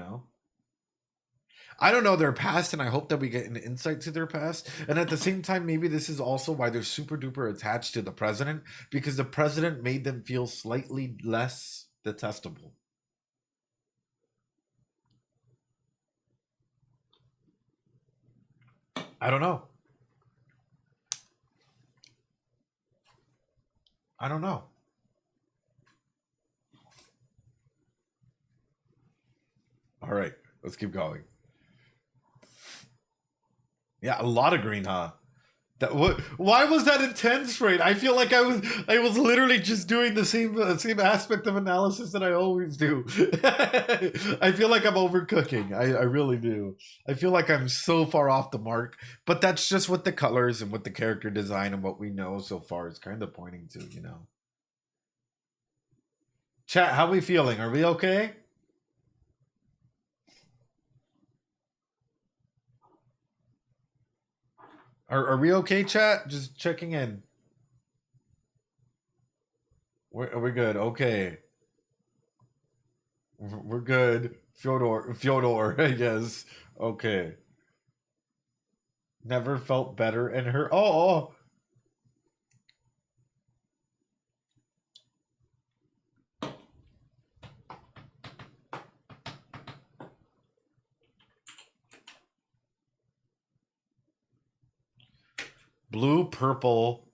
I don't know their past, and I hope that we get an insight to their past. And at the same time, maybe this is also why they're super duper attached to the president, because the president made them feel slightly less detestable. I don't know. I don't know. All right, let's keep going. Yeah, a lot of green, huh? That what? Why was that intense, right? I feel like I was literally just doing the same aspect of analysis that I always do. I feel like I'm overcooking. I really do. I feel like I'm so far off the mark, but that's just what the colors and what the character design and what we know so far is kind of pointing to, you know. Chat, how we feeling? Are we okay? Are we okay, chat? Just checking in. Are we good? Okay. We're good. Fyodor, I guess. Okay. Never felt better in her. Oh. Blue, purple,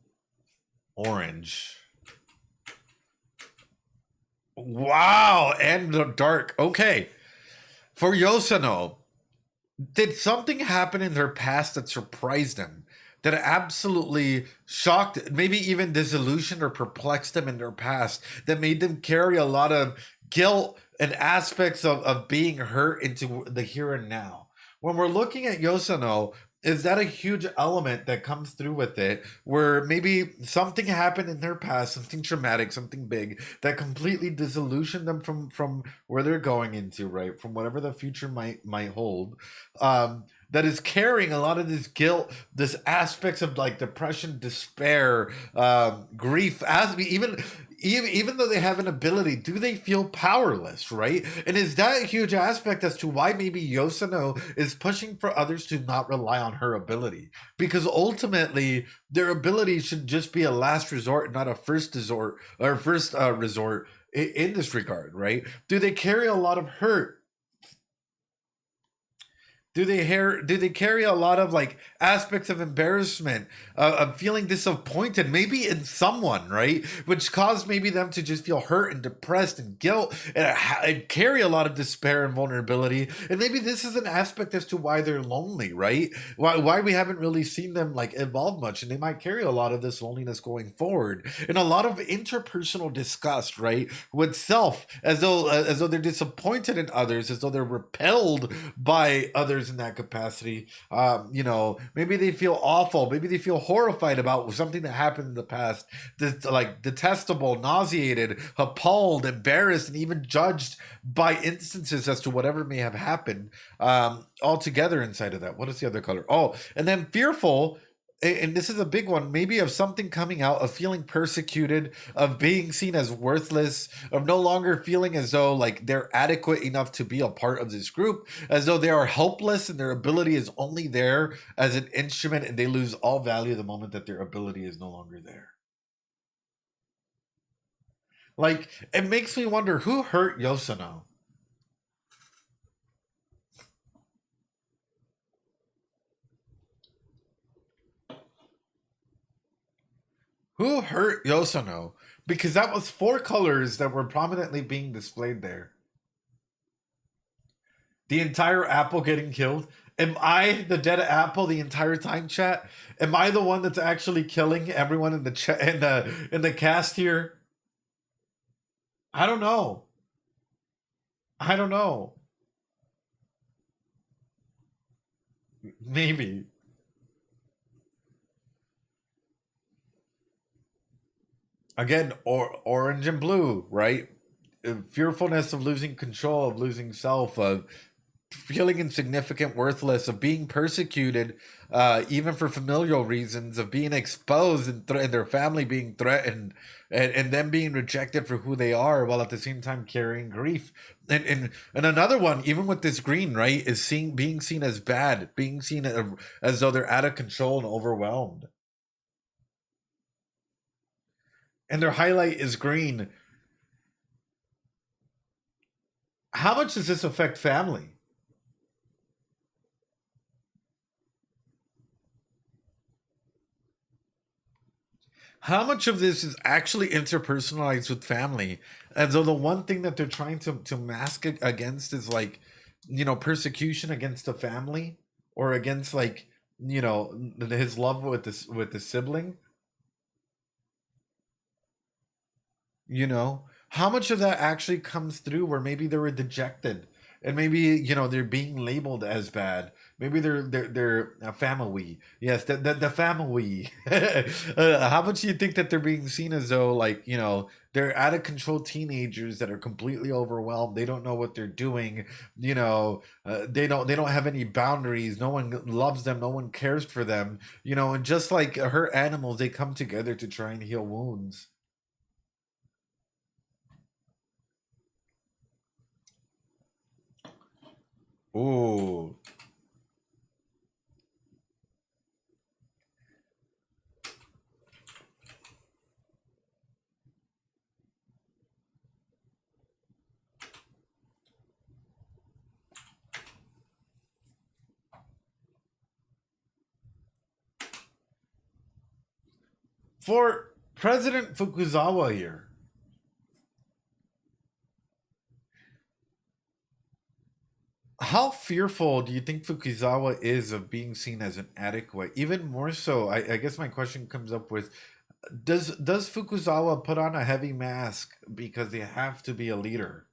orange. Wow, and the dark. Okay. For Yosono, did something happen in their past that surprised them? That absolutely shocked, maybe even disillusioned or perplexed them in their past, that made them carry a lot of guilt and aspects of being hurt into the here and now? When we're looking at Yosono, is that a huge element that comes through with it, where maybe something happened in their past, something traumatic, something big, that completely disillusioned them from where they're going into, right, from whatever the future might hold, that is carrying a lot of this guilt, this aspects of like depression, despair, grief, as we even though they have an ability, do they feel powerless, right? And is that a huge aspect as to why maybe Yosono is pushing for others to not rely on her ability? Because ultimately, their ability should just be a last resort, not a first resort or first resort in this regard, right? Do they carry a lot of hurt? Do they carry a lot of like aspects of embarrassment, of feeling disappointed, maybe in someone, right? Which caused maybe them to just feel hurt and depressed and guilt and carry a lot of despair and vulnerability. And maybe this is an aspect as to why they're lonely, right? Why we haven't really seen them like evolve much, and they might carry a lot of this loneliness going forward, and a lot of interpersonal disgust, right, with self, as though they're disappointed in others, as though they're repelled by others in that capacity. You know, maybe they feel awful, maybe they feel horrified about something that happened in the past, like detestable, nauseated, appalled, embarrassed, and even judged by instances as to whatever may have happened, all together inside of that. What is the other color? Oh, and then fearful, and this is a big one, maybe of something coming out, of feeling persecuted, of being seen as worthless, of no longer feeling as though like they're adequate enough to be a part of this group, as though they are helpless and their ability is only there as an instrument, and they lose all value the moment that their ability is no longer there. Like, it makes me wonder, who hurt Yosono? Who hurt Yosono? Because that was 4 colors that were prominently being displayed there. The entire apple getting killed. Am I the dead apple the entire time, chat? Am I the one that's actually killing everyone in the chat in the cast here? I don't know. I don't know. Maybe. Again, orange and blue, right? Fearfulness of losing control, of losing self, of feeling insignificant, worthless, of being persecuted, even for familial reasons, of being exposed and their family being threatened, and them being rejected for who they are, while at the same time carrying grief. And another one, even with this green, right, is being seen as bad, being seen as though they're out of control and overwhelmed. And their highlight is green. How much does this affect family? How much of this is actually interpersonalized with family? As though the one thing that they're trying to mask against is like, you know, persecution against a family, or against like, you know, his love with the sibling, you know, how much of that actually comes through where maybe they were dejected and maybe, you know, they're being labeled as bad. Maybe they're a family. Yes, the family. How much do you think that they're being seen as though, like, you know, they're out of control teenagers that are completely overwhelmed. They don't know what they're doing. You know, they don't have any boundaries. No one loves them. No one cares for them. You know, and just like hurt animals, they come together to try and heal wounds. Ooh. For President Fukuzawa here, how fearful do you think Fukuzawa is of being seen as an adequate? Even more so, I guess my question comes up with, does Fukuzawa put on a heavy mask because they have to be a leader?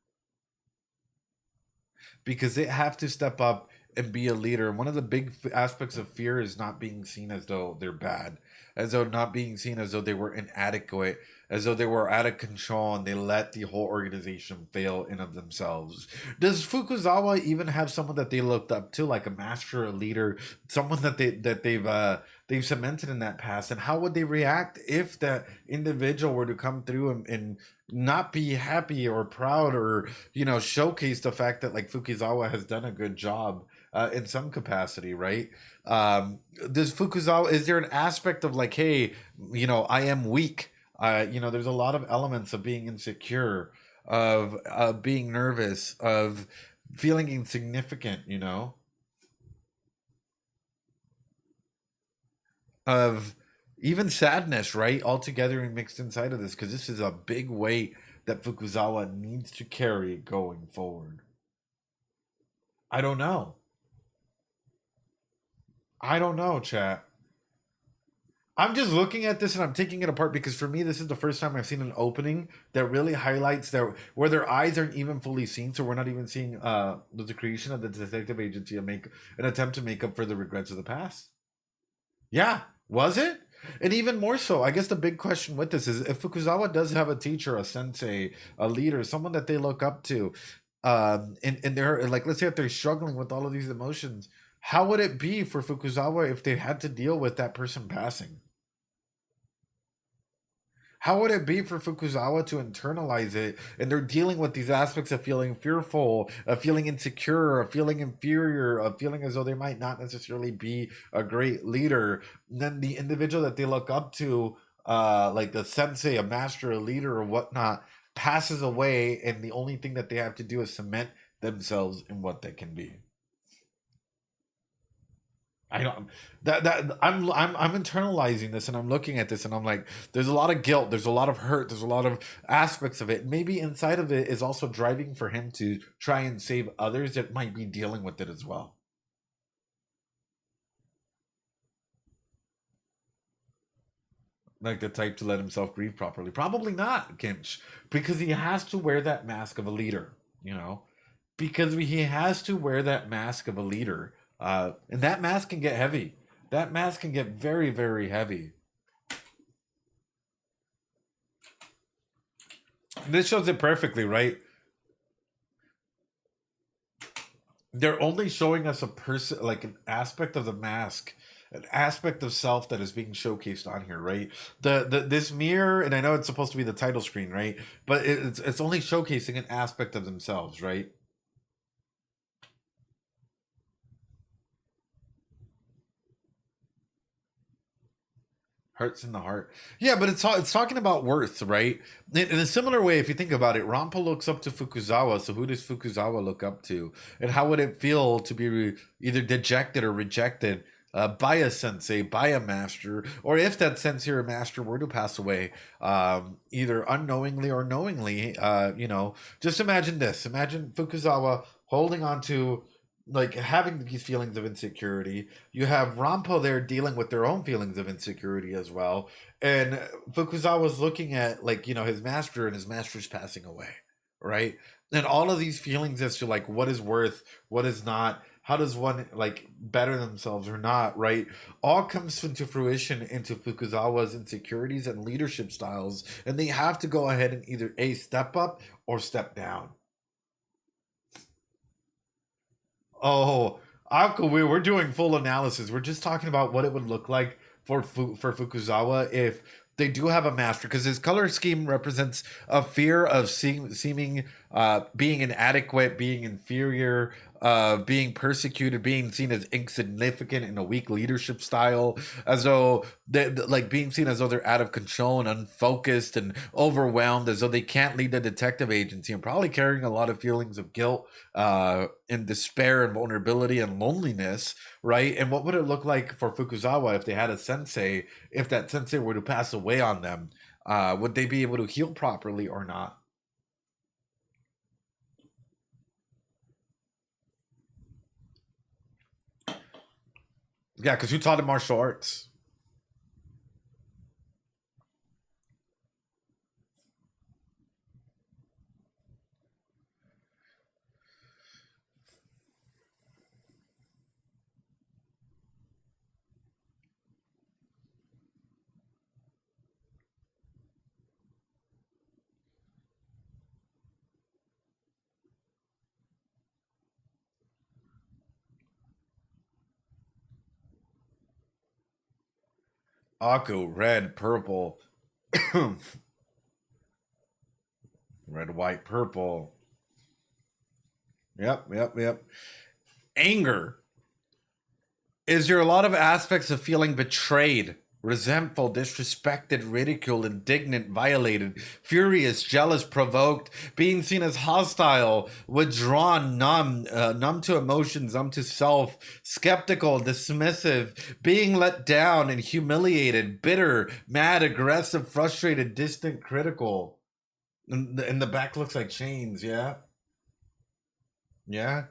Because they have to step up and be a leader. One of the big aspects of fear is not being seen as though they're bad, as though not being seen as though they were inadequate, as though they were out of control and they let the whole organization fail in of themselves. Does Fukuzawa even have someone that they looked up to, like a master, a leader, someone that they've cemented in that past? And how would they react if that individual were to come through and not be happy or proud, or, you know, showcase the fact that like Fukuzawa has done a good job in some capacity, right? Does Fukuzawa, is there an aspect of like, hey, you know, I am weak? You know, there's a lot of elements of being insecure, of being nervous, of feeling insignificant, you know, of even sadness, right? All together and mixed inside of this, because this is a big weight that Fukuzawa needs to carry going forward. I don't know. I don't know, chat. I'm just looking at this and I'm taking it apart because for me, this is the first time I've seen an opening that really highlights that where their eyes aren't even fully seen. So we're not even seeing the creation of the detective agency and make an attempt to make up for the regrets of the past. Yeah, was it? And even more so, I guess the big question with this is if Fukuzawa does have a teacher, a sensei, a leader, someone that they look up to, and they're like, let's say if they're struggling with all of these emotions, how would it be for Fukuzawa if they had to deal with that person passing? How would it be for Fukuzawa to internalize it and they're dealing with these aspects of feeling fearful, of feeling insecure, of feeling inferior, of feeling as though they might not necessarily be a great leader? And then the individual that they look up to, like a sensei, a master, a leader, or whatnot, passes away, and the only thing that they have to do is cement themselves in what they can be. I don't that I'm internalizing this and I'm looking at this and I'm like, there's a lot of guilt, there's a lot of hurt, there's a lot of aspects of it. Maybe inside of it is also driving for him to try and save others that might be dealing with it as well. Like the type to let himself grieve properly. Probably not, Kinch, because he has to wear that mask of a leader, you know? Because he has to wear that mask of a leader. And that mask can get heavy. That mask can get very, very heavy. This shows it perfectly, right? They're only showing us a person, like an aspect of the mask, an aspect of self that is being showcased on here, right? The this mirror, and I know it's supposed to be the title screen, right? But it's only showcasing an aspect of themselves, right? Hurts in the heart. Yeah, but it's talking about worth, right? In a similar way, if you think about it, Rampa looks up to Fukuzawa. So who does Fukuzawa look up to? And how would it feel to be either dejected or rejected by a sensei, by a master, or if that sensei or master were to pass away, either unknowingly or knowingly? You know, just imagine this. Imagine Fukuzawa holding on to like having these feelings of insecurity. You have Rampo there dealing with their own feelings of insecurity as well. And Fukuzawa's looking at, like, you know, his master, and his master's passing away, right? And all of these feelings as to like what is worth, what is not, how does one like better themselves or not, right? All comes into fruition into Fukuzawa's insecurities and leadership styles, and they have to go ahead and either A, step up or step down. Oh, Aku, we're doing full analysis. We're just talking about what it would look like for Fukuzawa if they do have a master, because his color scheme represents a fear of seeming being inadequate, being inferior, being persecuted, being seen as insignificant in a weak leadership style, as though like being seen as though they're out of control and unfocused and overwhelmed, as though they can't lead the detective agency, and probably carrying a lot of feelings of guilt and despair and vulnerability and loneliness, right? And what would it look like for Fukuzawa if they had a sensei, if that sensei were to pass away on them? Would they be able to heal properly or not? Yeah, because who taught him martial arts? Aku, red, purple. Red, white, purple. Yep. Anger. Is there a lot of aspects of feeling betrayed, resentful, disrespected, ridiculed, indignant, violated, furious, jealous, provoked, being seen as hostile, withdrawn, numb to emotions, numb to self, skeptical, dismissive, being let down and humiliated, bitter, mad, aggressive, frustrated, distant, critical? And the back looks like chains, yeah? Yeah.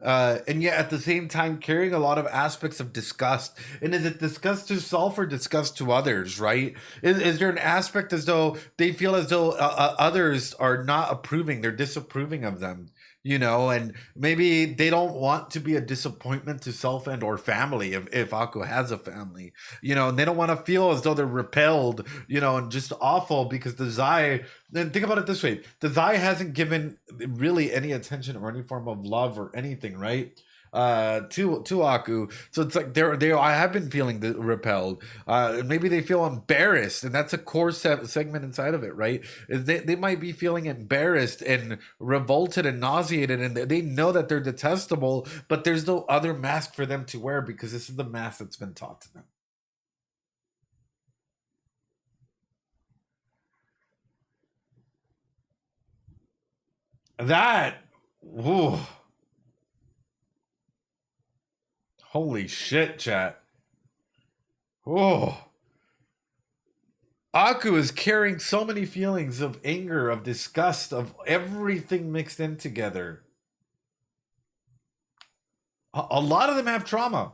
And yet at the same time carrying a lot of aspects of disgust. And is it disgust to self or disgust to others, right? Is there an aspect as though they feel as though others are not approving, they're disapproving of them, you know, and maybe they don't want to be a disappointment to self and or family if Aku has a family, you know, and they don't want to feel as though they're repelled, you know, and just awful because the Zai. Then think about it this way: the Zai hasn't given really any attention or any form of love or anything, right? To Aku. So it's like they I have been feeling repelled. Maybe they feel embarrassed, and that's a core segment inside of it, right? Is they might be feeling embarrassed and revolted and nauseated, and they know that they're detestable, but there's no other mask for them to wear because this is the mask that's been taught to them. That, ooh, holy shit, chat. Oh, Aku is carrying so many feelings of anger, of disgust, of everything mixed in together. A lot of them have trauma.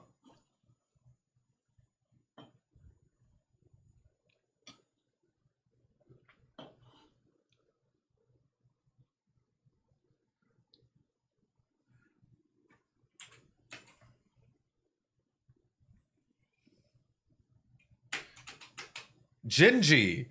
Jinji.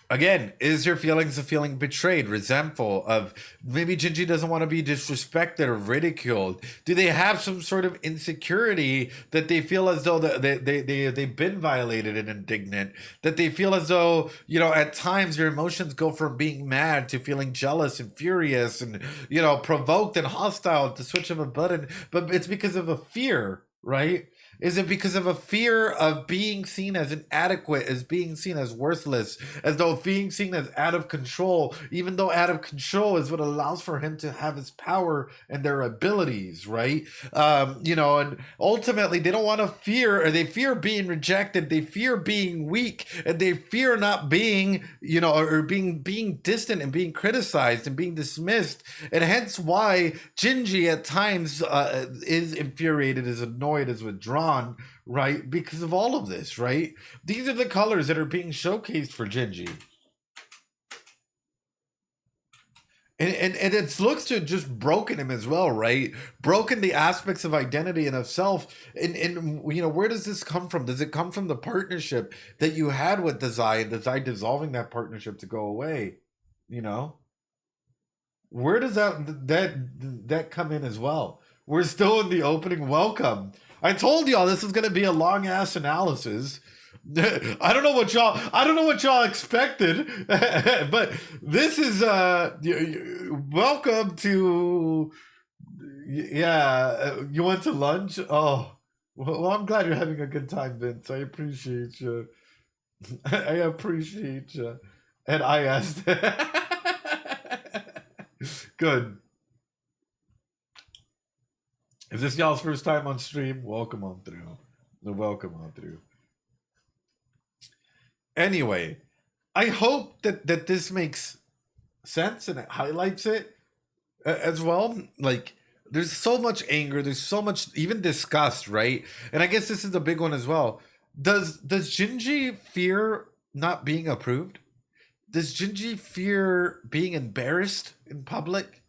Again, is your feelings of feeling betrayed, resentful, of maybe Jinji doesn't want to be disrespected or ridiculed? Do they have some sort of insecurity that they feel as though they've been violated and indignant? That they feel as though, you know, at times your emotions go from being mad to feeling jealous and furious and, you know, provoked and hostile at the switch of a button, but it's because of a fear, right? Is it because of a fear of being seen as inadequate, as being seen as worthless, as though being seen as out of control, even though out of control is what allows for him to have his power and their abilities, right? And ultimately they don't want to fear, or they fear being rejected, they fear being weak, and they fear not being, or being distant and being criticized and being dismissed. And hence why Gingy at times is infuriated, is annoyed, is withdrawn, right? Because of all of this, right? These are the colors that are being showcased for Gingy. And it looks to have just broken him as well, right? Broken the aspects of identity and of self. And where does this come from? Does it come from the partnership that you had with Dazai, and Dazai dissolving that partnership to go away? Where does that come in as well? We're still in the opening welcome. I told y'all this is going to be a long ass analysis. I don't know what y'all expected, but this is welcome to. Yeah, you went to lunch? Oh, well, I'm glad you're having a good time, Vince. I appreciate you. I appreciate you. And I asked. Good. If this y'all's first time on stream, welcome on through. Welcome on through. Anyway, I hope that this makes sense and it highlights it as well. Like, there's so much anger, there's so much even disgust, right? And I guess this is the big one as well. Does Gingy fear not being approved? Does Gingy fear being embarrassed in public?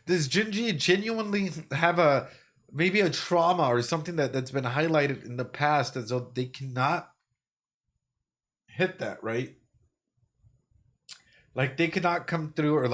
Does Gingy genuinely have maybe a trauma or something that's been highlighted in the past, as though they cannot hit that, right? Like they cannot come through, or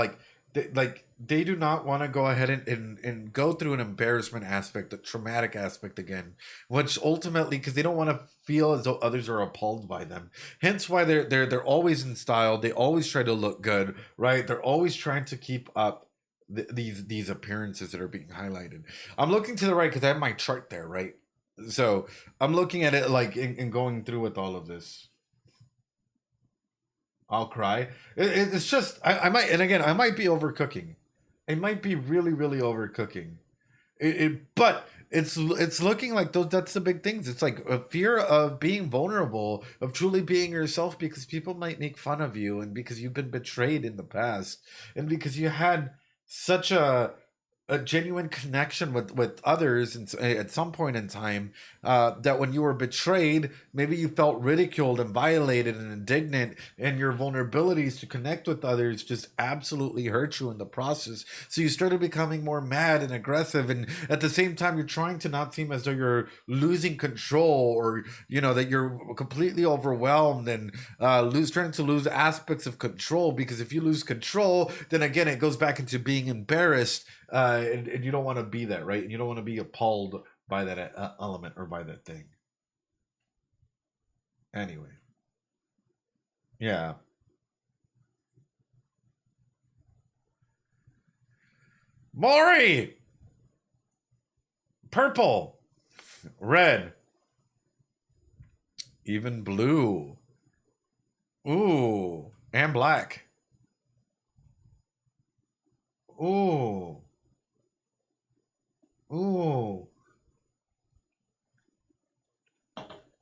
they do not want to go ahead and go through an embarrassment aspect, a traumatic aspect again, which ultimately, because they don't want to feel as though others are appalled by them. Hence why they're always in style. They always try to look good, right? They're always trying to keep up these appearances that are being highlighted. I'm looking to the right because I have my chart there, right? So I'm looking at it like and going through with all of this. I'll cry. It's just I might, and again, I might be overcooking. It might be really, really overcooking. But it's looking like that's the big things. It's like a fear of being vulnerable, of truly being yourself, because people might make fun of you, and because you've been betrayed in the past, and because you had such a genuine connection with others at some point in time, that when you were betrayed, maybe you felt ridiculed and violated and indignant, and your vulnerabilities to connect with others just absolutely hurt you in the process. So you started becoming more mad and aggressive, and at the same time you're trying to not seem as though you're losing control, or that you're completely overwhelmed, and trying to lose aspects of control, because if you lose control, then again it goes back into being embarrassed, and you don't want to be that, right? And you don't want to be appalled by that element or by that thing. Anyway. Yeah. Maury! Purple. Red. Even blue. Ooh. And black. Ooh. Ooh.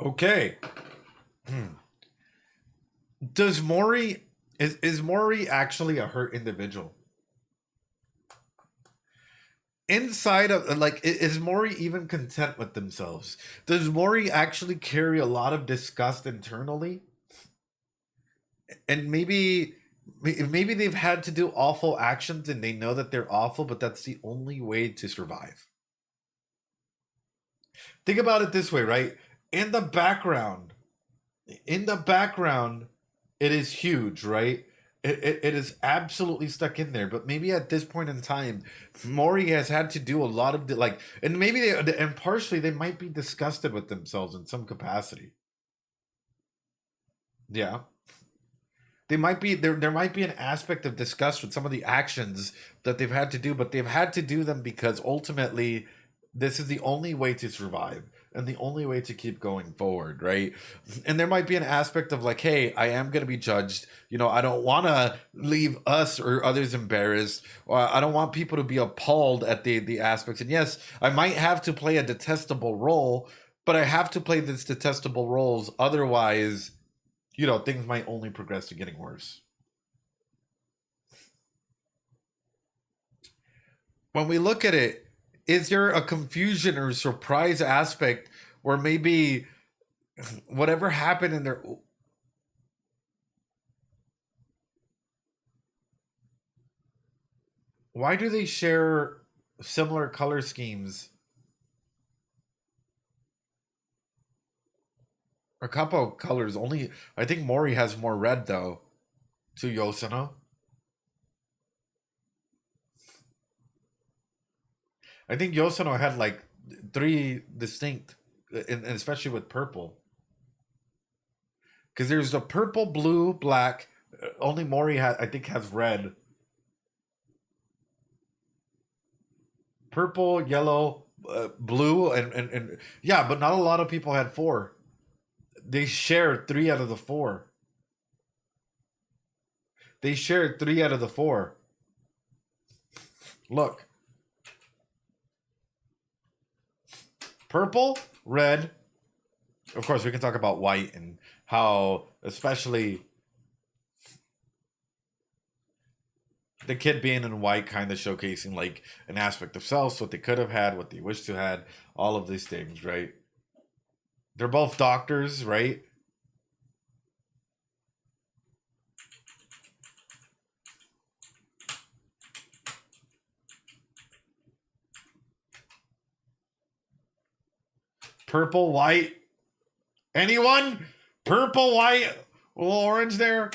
Okay. Does Maury is Maury actually a hurt individual? Inside of, like, is Maury even content with themselves? Does Maury actually carry a lot of disgust internally? And maybe they've had to do awful actions and they know that they're awful, but that's the only way to survive. Think about it this way, right? In the background, it is huge, right? It is absolutely stuck in there. But maybe at this point in time, Maury has had to do a lot of and maybe and partially they might be disgusted with themselves in some capacity. Yeah. They might be there might be an aspect of disgust with some of the actions that they've had to do, but they've had to do them because ultimately this is the only way to survive. and the only way to keep going forward, right? And there might be an aspect of like, hey, I am going to be judged. You know, I don't want to leave us or others embarrassed. Or I don't want people to be appalled at the aspects. And yes, I might have to play a detestable role, but I have to play these detestable roles. Otherwise, you know, things might only progress to getting worse. When we look at it, is there a confusion or surprise aspect where maybe whatever happened in their... Why do they share similar color schemes? A couple of colors. Only, I think Mori has more red though to Yosono. I think Yosono had like 3 distinct, and especially with purple. Because there's the purple, blue, black. Only Mori I think has red. Purple, yellow, blue, and yeah, but not a lot of people had 4. They shared 3 out of the 4. They shared 3 out of the 4. Look. Purple, red. Of course, we can talk about white and how, especially the kid being in white, kind of showcasing like an aspect of self, what they could have had, what they wish to had, all of these things, right? They're both doctors, right? Purple, white. Anyone? Purple, white, a little orange there.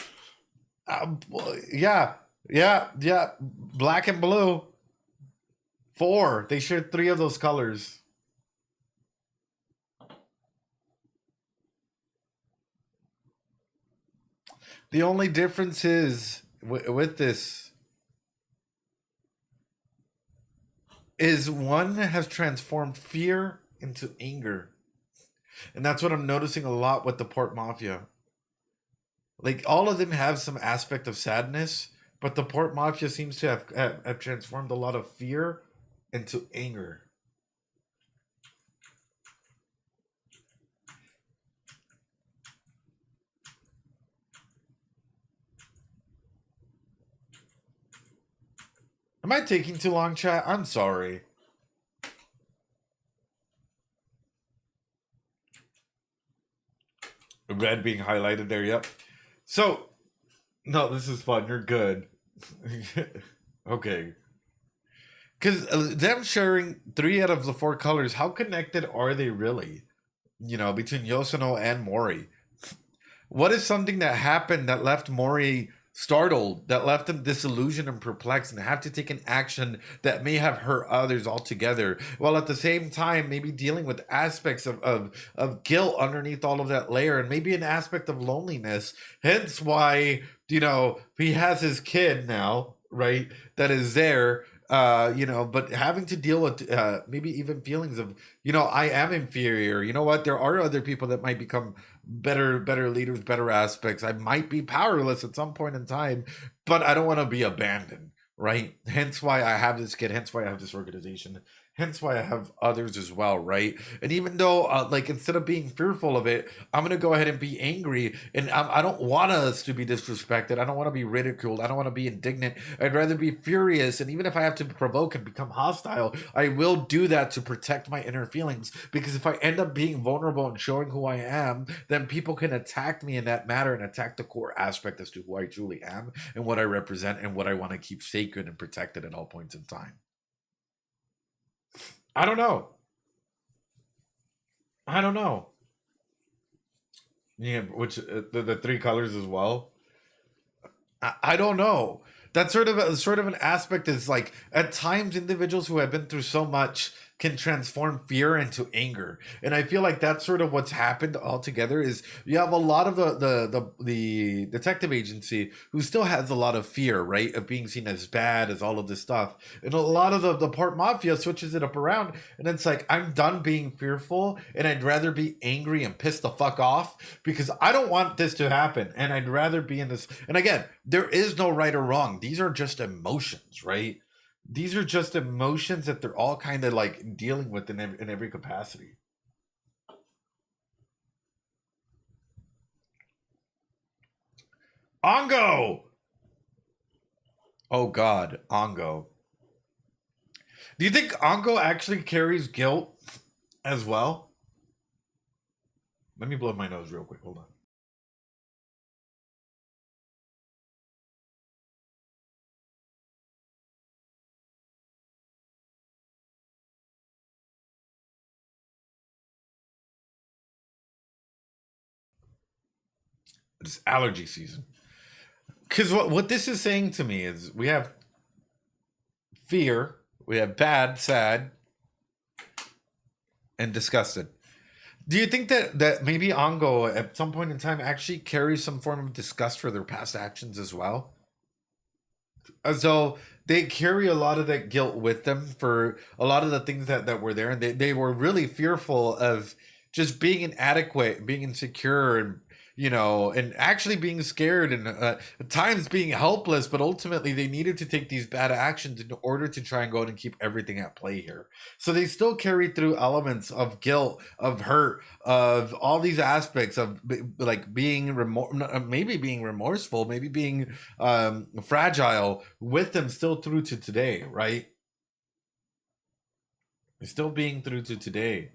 Yeah. Black and blue. 4. They shared 3 of those colors. The only difference is with this is one has transformed fear into anger. And that's what I'm noticing a lot with the Port Mafia. Like, all of them have some aspect of sadness, but the Port Mafia seems to have transformed a lot of fear into anger. Am I taking too long, chat? I'm sorry. Red being highlighted there, yep. So, no, this is fun. You're good. Okay. Because them sharing 3 out of the 4 colors, how connected are they really? You know, between Yosono and Mori. What is something that happened that left Mori startled, that left him disillusioned and perplexed, and have to take an action that may have hurt others altogether, while at the same time maybe dealing with aspects of guilt underneath all of that layer, and maybe an aspect of loneliness. Hence why, you know, he has his kid now, right, that is there, you know, but having to deal with maybe even feelings of, you know, I am inferior. You know what? There are other people that might become better leaders, better aspects. I might be powerless at some point in time, but I don't want to be abandoned, right? Hence why I have this kid. Hence why I have this organization. Hence why I have others as well, right? And even though, like, instead of being fearful of it, I'm going to go ahead and be angry. And I don't want us to be disrespected. I don't want to be ridiculed. I don't want to be indignant. I'd rather be furious. And even if I have to provoke and become hostile, I will do that to protect my inner feelings. Because if I end up being vulnerable and showing who I am, then people can attack me in that matter and attack the core aspect as to who I truly am and what I represent and what I want to keep sacred and protected at all points in time. I don't know. Yeah, which the 3 colors as well. I don't know. That's sort of an aspect is like at times individuals who have been through so much can transform fear into anger. And I feel like that's sort of what's happened altogether is you have a lot of the detective agency who still has a lot of fear, right, of being seen as bad, as all of this stuff. And a lot of the part mafia switches it up around, and it's like, I'm done being fearful and I'd rather be angry and pissed the fuck off because I don't want this to happen, and I'd rather be in this. And again, there is no right or wrong. These are just emotions, right? These are just emotions that they're all kind of like dealing with in every capacity. Ongo! Oh God, Ongo. Do you think Ongo actually carries guilt as well? Let me blow my nose real quick. Hold on. It's allergy season. Because what this is saying to me is we have fear, we have bad, sad, and disgusted. Do you think that maybe Ongo at some point in time actually carries some form of disgust for their past actions as well? As though they carry a lot of that guilt with them for a lot of the things that were there, and they were really fearful of just being inadequate, being insecure, and and actually being scared, and at times being helpless, but ultimately they needed to take these bad actions in order to try and go out and keep everything at play here. So they still carry through elements of guilt, of hurt, of all these aspects of like being maybe being remorseful, maybe being fragile with them still through to today, right? Still being through to today.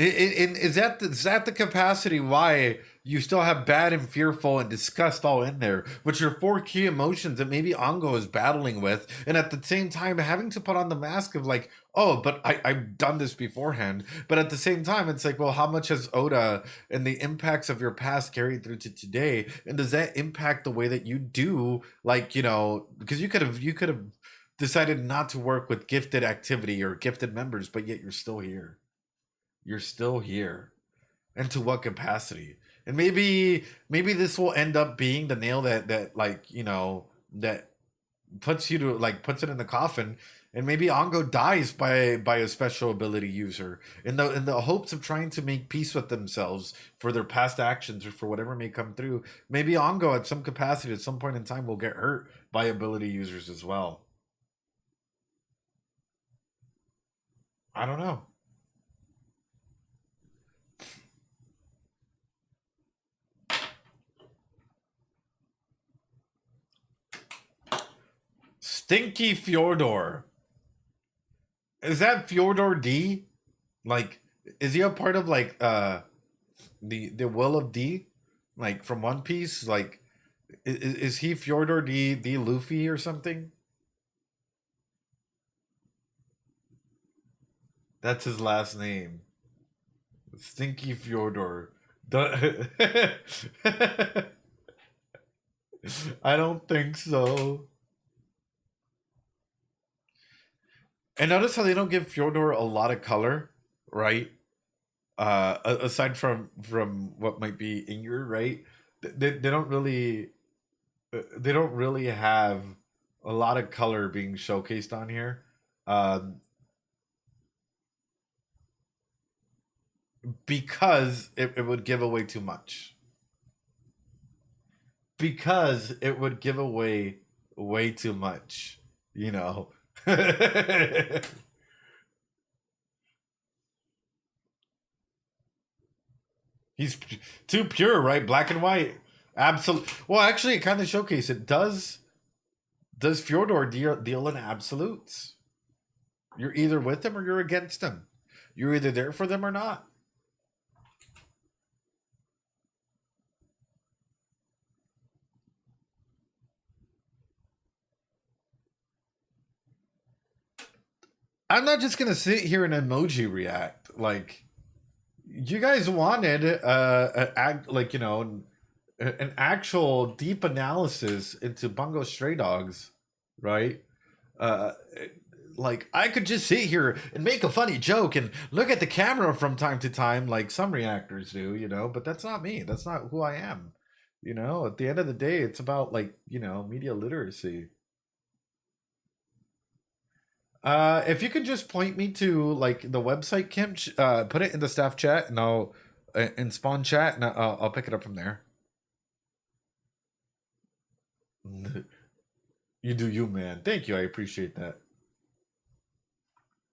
Is that the capacity why you still have bad and fearful and disgust all in there, which are four key emotions that maybe Ongo is battling with, and at the same time having to put on the mask of like, oh, but I've done this beforehand. But at the same time, it's like, well, how much has Oda and the impacts of your past carried through to today, and does that impact the way that you do, like, because you could have decided not to work with gifted activity or gifted members, but yet you're still here. You're still here. And to what capacity? And maybe this will end up being the nail that like, that puts you to like puts it in the coffin, and maybe Ongo dies by a special ability user in the hopes of trying to make peace with themselves for their past actions or for whatever may come through. Maybe Ongo at some capacity at some point in time will get hurt by ability users as well. I don't know. Stinky Fjordor. Is that Fjordor D? Like, is he a part of like the will of D? Like from One Piece? Like, is he Fjordor D Luffy or something? That's his last name. Stinky Fjordor. I don't think so. And notice how they don't give Fyodor a lot of color, right? Aside from what might be Inger, right? They don't really have a lot of color being showcased on here, because it would give away too much. Because it would give away way too much, He's too pure, right? Black and white. Absolute. Well, actually, it kind of showcases it. Does Fjordor deal in absolutes? You're either with them or you're against them. You're either there for them or not. I'm not just gonna sit here and emoji react. Like, you guys wanted act like an actual deep analysis into Bungo Stray Dogs, right? Uh, like I could just sit here and make a funny joke and look at the camera from time to time, like some reactors do, you know. But that's not me. That's not who I am. You know, at the end of the day, it's about like media literacy. If you could just point me to like the website, Kim, put it in the staff chat, and I'll in spawn chat, and I'll pick it up from there. You do you, man. Thank you. I appreciate that.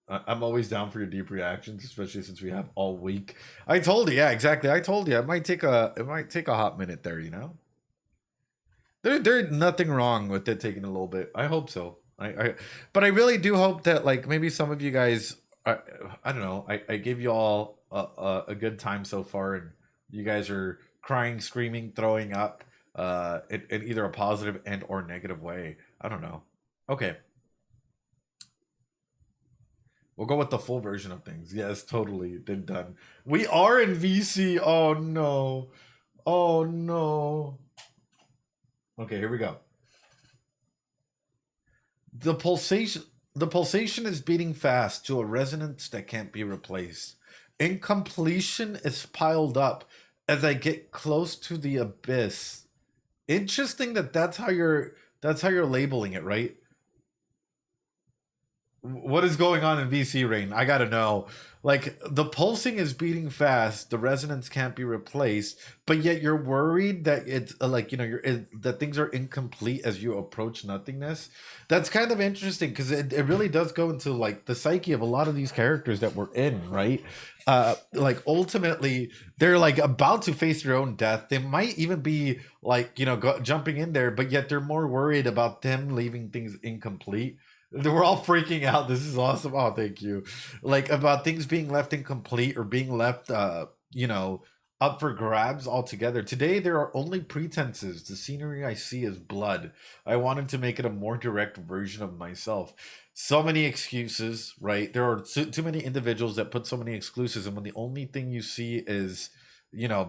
I'm always down for your deep reactions, especially since we have all week. I told you, yeah, exactly. I told you it might take a hot minute there, you know. There's nothing wrong with it taking a little bit. I hope so. But I really do hope that like maybe some of you guys, I don't know. I gave you all a good time so far, and you guys are crying, screaming, throwing up, in either a positive and or negative way. I don't know. Okay. We'll go with the full version of things. Yes, totally. Then done. We are in VC. Oh no. Oh no. Okay, here we go. The pulsation is beating fast to a resonance that can't be replaced. Incompletion is piled up as I get close to the abyss. Interesting that that's how you're labeling it, right? What is going on in VC Rain? I gotta know. Like the pulsing is beating fast, the resonance can't be replaced, but yet you're worried that it's like that things are incomplete as you approach nothingness. That's kind of interesting because it really does go into like the psyche of a lot of these characters that we're in, right? Like ultimately they're like about to face their own death. They might even be like jumping in there, but yet they're more worried about them leaving things incomplete. We're all freaking out. This is awesome. Oh, thank you. Like about things being left incomplete or being left, up for grabs altogether. Today, there are only pretenses. The scenery I see is blood. I wanted to make it a more direct version of myself. So many excuses, right? There are too many individuals that put so many excuses, and when the only thing you see is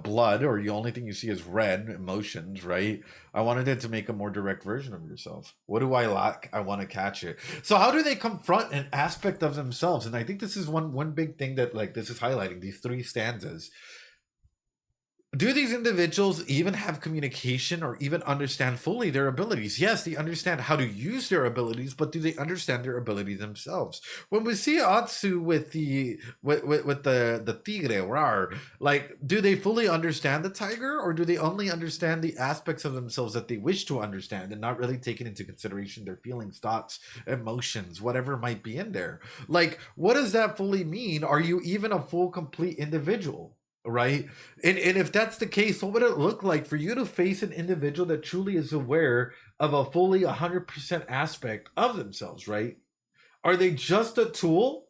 blood, or the only thing you see is red emotions, right? I wanted it to make a more direct version of yourself. What do I lack? I want to catch it. So how do they confront an aspect of themselves? And I think this is one big thing that like this is highlighting these three stanzas. Do these individuals even have communication or even understand fully their abilities? Yes, they understand how to use their abilities, but do they understand their abilities themselves? When we see Atsu with the tigre, rar, like, do they fully understand the tiger, or do they only understand the aspects of themselves that they wish to understand and not really taking into consideration their feelings, thoughts, emotions, whatever might be in there? Like, what does that fully mean? Are you even a full, complete individual? Right? And if that's the case, what would it look like for you to face an individual that truly is aware of a fully 100% aspect of themselves, right? Are they just a tool?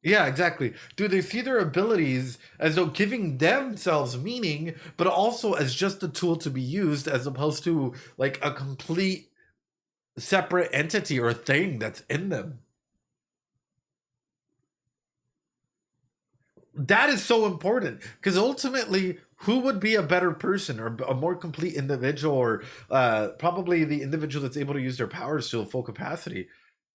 Yeah, exactly. Do they see their abilities as though giving themselves meaning, but also as just a tool to be used as opposed to like a complete separate entity or thing that's in them? That is so important because ultimately, who would be a better person or a more complete individual, or probably the individual that's able to use their powers to a full capacity?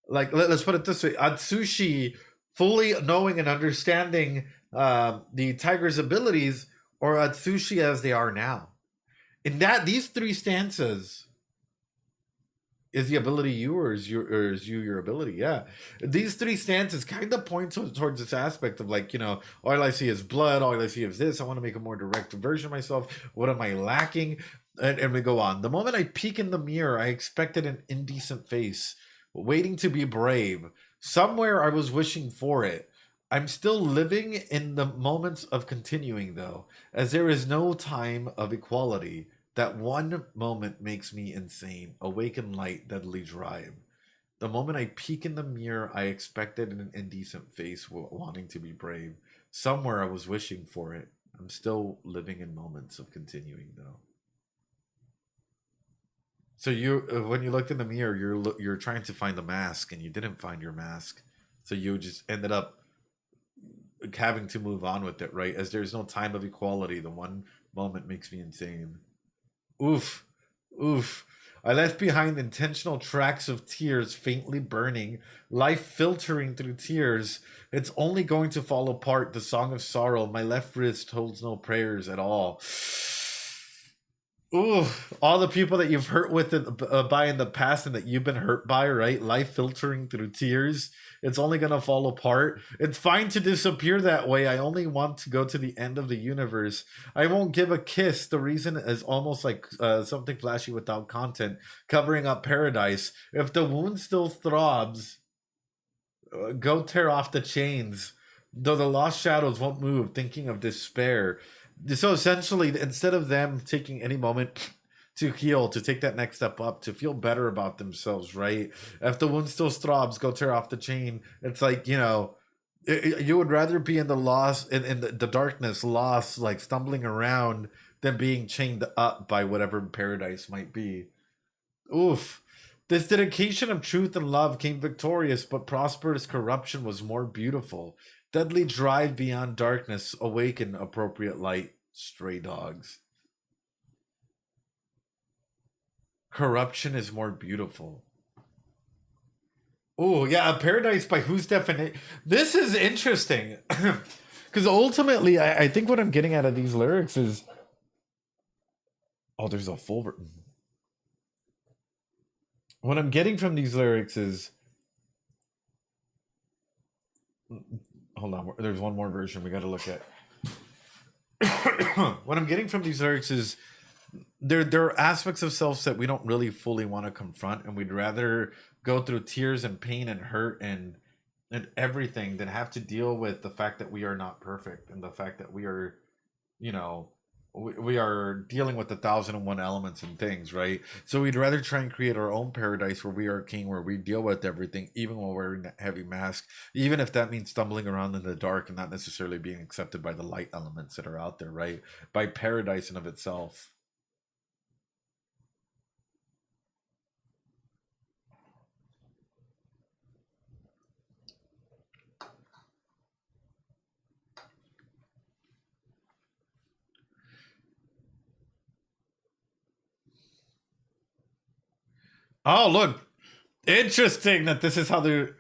Like, let's put it this way: Atsushi fully knowing and understanding the tiger's abilities, or Atsushi as they are now. In that, these three stanzas. Is the ability you, or is you your ability? Yeah, these three stances kind of point towards this aspect of like, all I see is blood, all I see is this. I want to make a more direct version of myself. What am I lacking? And we go on. The moment I peek in the mirror, I expected an indecent face, waiting to be brave. Somewhere I was wishing for it. I'm still living in the moments of continuing, though, as there is no time of equality. That one moment makes me insane. Awaken light, deadly drive. The moment I peek in the mirror, I expected an indecent face, wanting to be brave. Somewhere I was wishing for it. I'm still living in moments of continuing, though. So when you looked in the mirror, you're trying to find the mask, and you didn't find your mask. So you just ended up having to move on with it, right? As there's no time of equality. The one moment makes me insane. Oof. Oof. I left behind intentional tracks of tears faintly burning, life filtering through tears. It's only going to fall apart. The song of sorrow. My left wrist holds no prayers at all. Ooh, all the people that you've hurt with by in the past and that you've been hurt by, right? Life filtering through tears. It's only gonna fall apart. It's fine to disappear that way. I only want to go to the end of the universe. I won't give a kiss. The reason is almost like something flashy without content, covering up paradise. If the wound still throbs, go tear off the chains. Though the lost shadows won't move, thinking of despair. So essentially, instead of them taking any moment to heal, to take that next step up, to feel better about themselves, right? If the wound still throbs, go tear off the chain. It's like, you would rather be in the loss, in the darkness, lost, like stumbling around, than being chained up by whatever paradise might be. Oof. This dedication of truth and love came victorious, but prosperous corruption was more beautiful. Deadly drive beyond darkness, awaken appropriate light, stray dogs. Corruption is more beautiful. Oh, yeah, a paradise by whose definition? This is interesting. Because ultimately, I think what I'm getting out of these lyrics is. Oh, there's a full. What I'm getting from these lyrics is. Hold on, there's one more version we got to look at. What I'm getting from these lyrics is there are aspects of self that we don't really fully want to confront, and we'd rather go through tears and pain and hurt and everything than have to deal with the fact that we are not perfect and the fact that we are, you know, we are dealing with 1,001 elements and things, right? So we'd rather try and create our own paradise where we are king, where we deal with everything, even while wearing a heavy mask, even if that means stumbling around in the dark and not necessarily being accepted by the light elements that are out there, right? By paradise in of itself. Oh, look. Interesting that this is how they're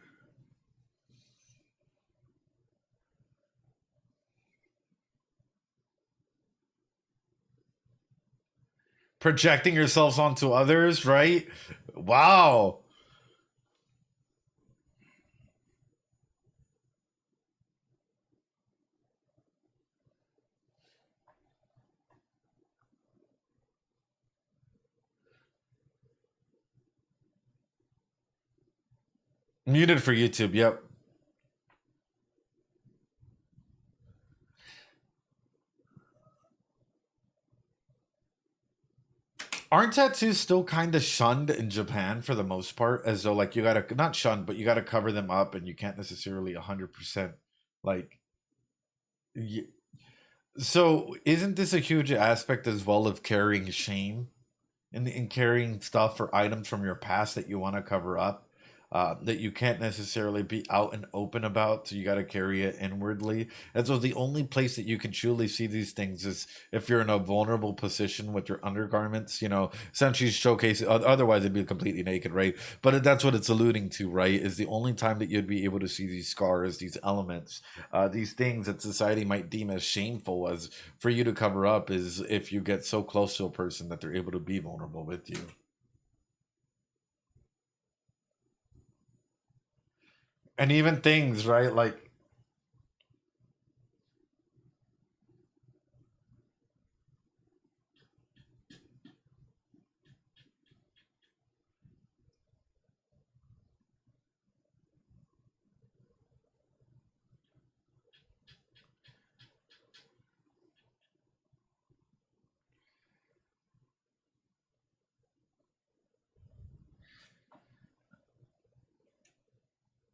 projecting yourselves onto others, right? Wow. Muted for YouTube, yep. Aren't tattoos still kind of shunned in Japan for the most part? As though, like, you gotta, not shunned, but you gotta cover them up and you can't necessarily 100%, like, so isn't this a huge aspect as well of carrying shame and carrying stuff or items from your past that you want to cover up? That you can't necessarily be out and open about, so you got to carry it inwardly. And so the only place that you can truly see these things is if you're in a vulnerable position with your undergarments, essentially showcase. Otherwise, it'd be completely naked, right? But that's what it's alluding to, right? Is the only time that you'd be able to see these scars, these elements, these things that society might deem as shameful as for you to cover up, is if you get so close to a person that they're able to be vulnerable with you. And even things, right? Like,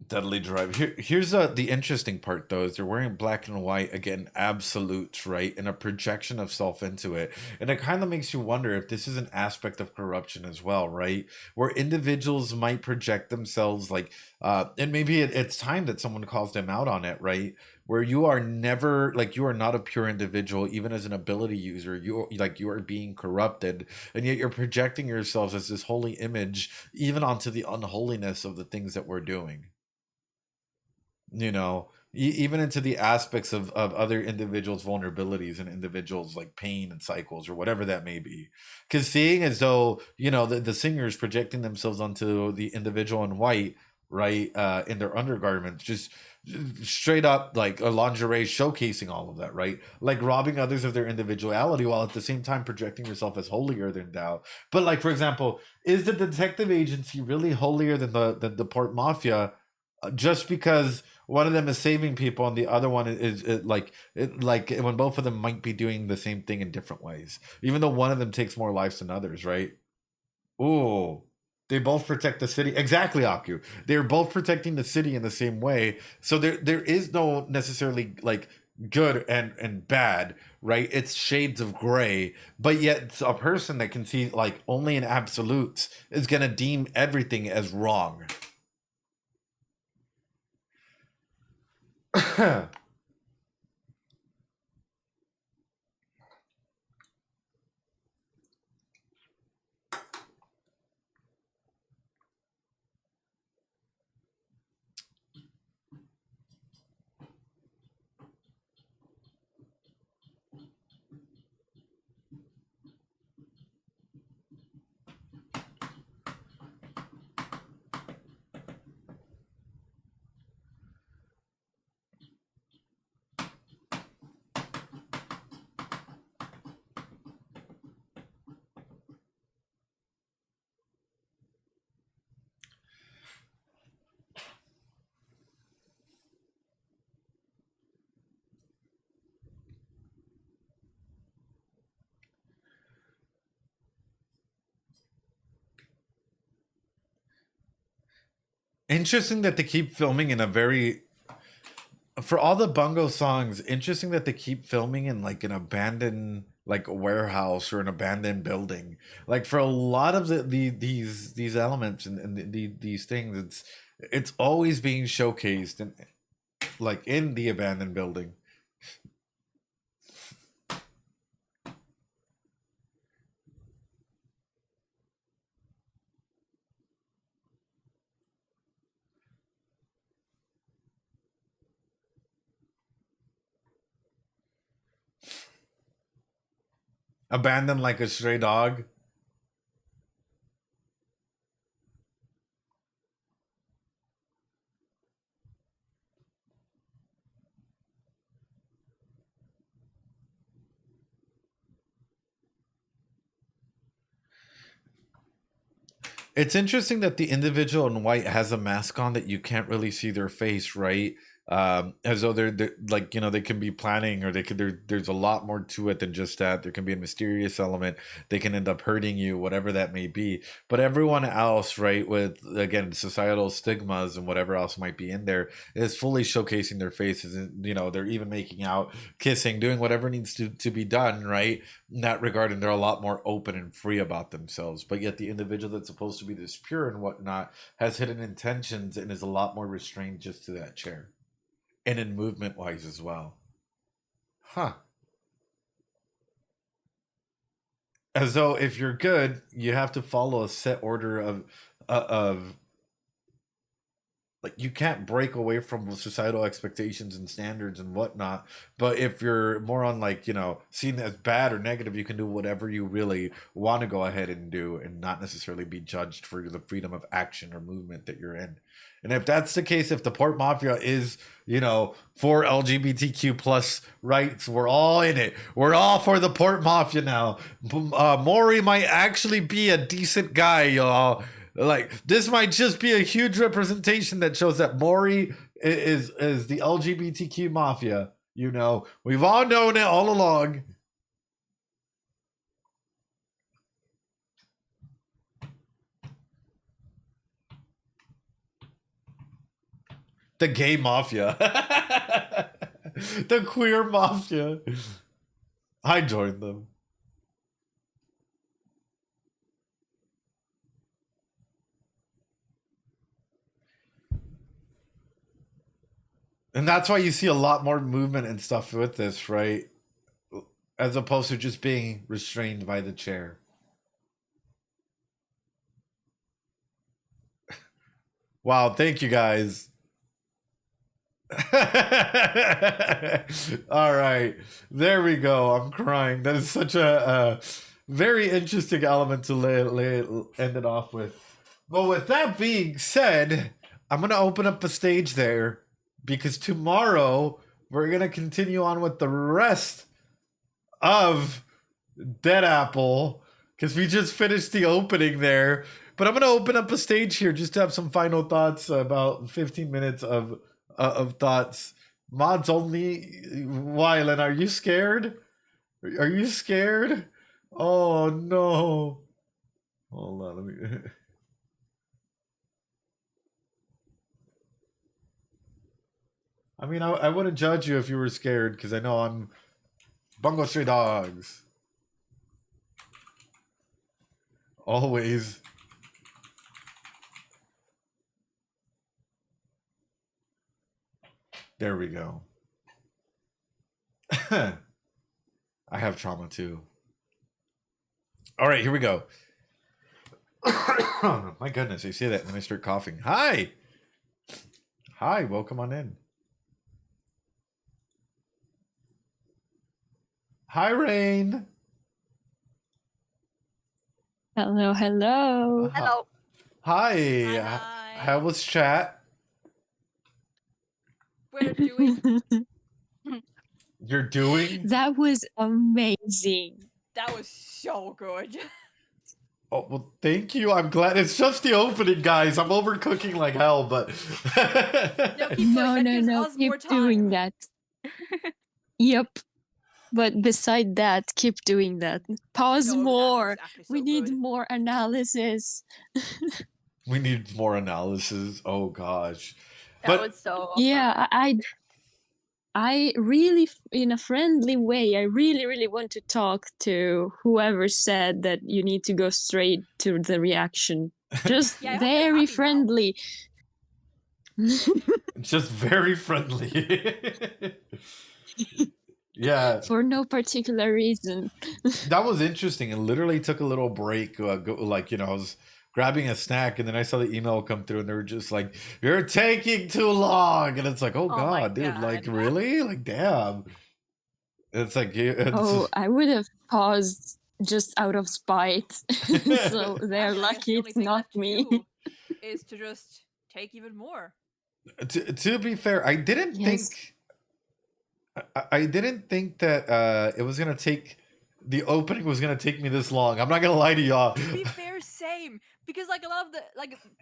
Deadly drive. Here's the interesting part, though, is they're wearing black and white, again, absolutes, right? And a projection of self into it. And it kind of makes you wonder if this is an aspect of corruption as well, right? Where individuals might project themselves like, and maybe it's time that someone calls them out on it, right? Where you are never, like, you are not a pure individual, even as an ability user. You are being corrupted, and yet you're projecting yourselves as this holy image, even onto the unholiness of the things that we're doing. You know, even into the aspects of other individuals' vulnerabilities and individuals like pain and cycles or whatever that may be. Because seeing as though, you know, the singers projecting themselves onto the individual in white, right, in their undergarments, just straight up like a lingerie showcasing all of that, right? Like robbing others of their individuality while at the same time projecting yourself as holier than thou. But like, for example, is the detective agency really holier than the port mafia, just because one of them is saving people and the other one is like when both of them might be doing the same thing in different ways, even though one of them takes more lives than others, right? Ooh, they both protect the city. Exactly, Aku. They're both protecting the city in the same way. So there is no necessarily like good and bad, right? It's shades of gray. But yet a person that can see like only in absolutes is gonna deem everything as wrong. Interesting that they keep filming in a very, for all the Bungo songs, interesting that they keep filming in like an abandoned like warehouse or an abandoned building. Like for a lot of these elements and these things, it's always being showcased and like in the abandoned building. Abandoned like a stray dog. It's interesting that the individual in white has a mask on that you can't really see their face, right? As though they're like, you know, they can be planning, or they could there's a lot more to it than just that. There can be a mysterious element. They can end up hurting you, whatever that may be. But everyone else, right, with again societal stigmas and whatever else might be in there, is fully showcasing their faces, and you know, they're even making out, kissing, doing whatever needs to be done, right? In that regard, and they're a lot more open and free about themselves. But yet the individual that's supposed to be this pure and whatnot has hidden intentions and is a lot more restrained just to that chair, and in movement wise as well. Huh. As though if you're good, you have to follow a set order of like, you can't break away from societal expectations and standards and whatnot. But if you're more on like, you know, seen as bad or negative, you can do whatever you really want to go ahead and do and not necessarily be judged for the freedom of action or movement that you're in. And if that's the case, if the port mafia is, you know, for LGBTQ plus rights, we're all in it. We're all for the port mafia now. Maury might actually be a decent guy, y'all. Like, this might just be a huge representation that shows that Maury is the LGBTQ mafia. You know, we've all known it all along. The gay mafia. The queer mafia. I joined them. And that's why you see a lot more movement and stuff with this, right? As opposed to just being restrained by the chair. Wow, thank you guys. All right, there we go. I'm crying. That is such a very interesting element to end it off with. But with that being said, I'm going to open up the stage there because tomorrow we're going to continue on with the rest of Dead Apple because we just finished the opening there. But I'm going to open up a stage here just to have some final thoughts, about 15 minutes of thoughts. Mods only. Wylan, are you scared? Are you scared? Oh no. Hold on, let me. I mean, I wouldn't judge you if you were scared because I know I'm Bungo Stray Dogs. Always. There we go. I have trauma too. All right, here we go. My goodness, you see that and then I start coughing. Hi. Hi, welcome on in. Hi, Rain. Hello, hello. Hello. Hi. Hi. How was chat? We're doing. You're doing? That was amazing. That was so good. Oh, well, thank you. I'm glad. It's just the opening, guys. I'm overcooking like hell, but... No, keep going. That gives us more keep time. doing that. Yep. But beside that, keep doing that. Pause No, that was more. actually so We need good. more analysis. We need more analysis. Oh, gosh. That was so. Yeah, I really, in a friendly way, I really, really want to talk to whoever said that you need to go straight to the reaction. Just Yeah, I hope they're very happy now. friendly. Just very friendly. Yeah. For no particular reason. That was interesting. It literally took a little break. Like, I was grabbing a snack and then I saw the email come through and they were just like, "You're taking too long." And it's like, oh, my God, dude, God. like, really? Like, damn. It's like, I would have paused just out of spite. So they're lucky it's not me. Is to just take even more. To be fair, I didn't think that it was gonna take the opening was gonna take me this long. I'm not gonna lie to y'all. To be fair, same. Because like a lot of the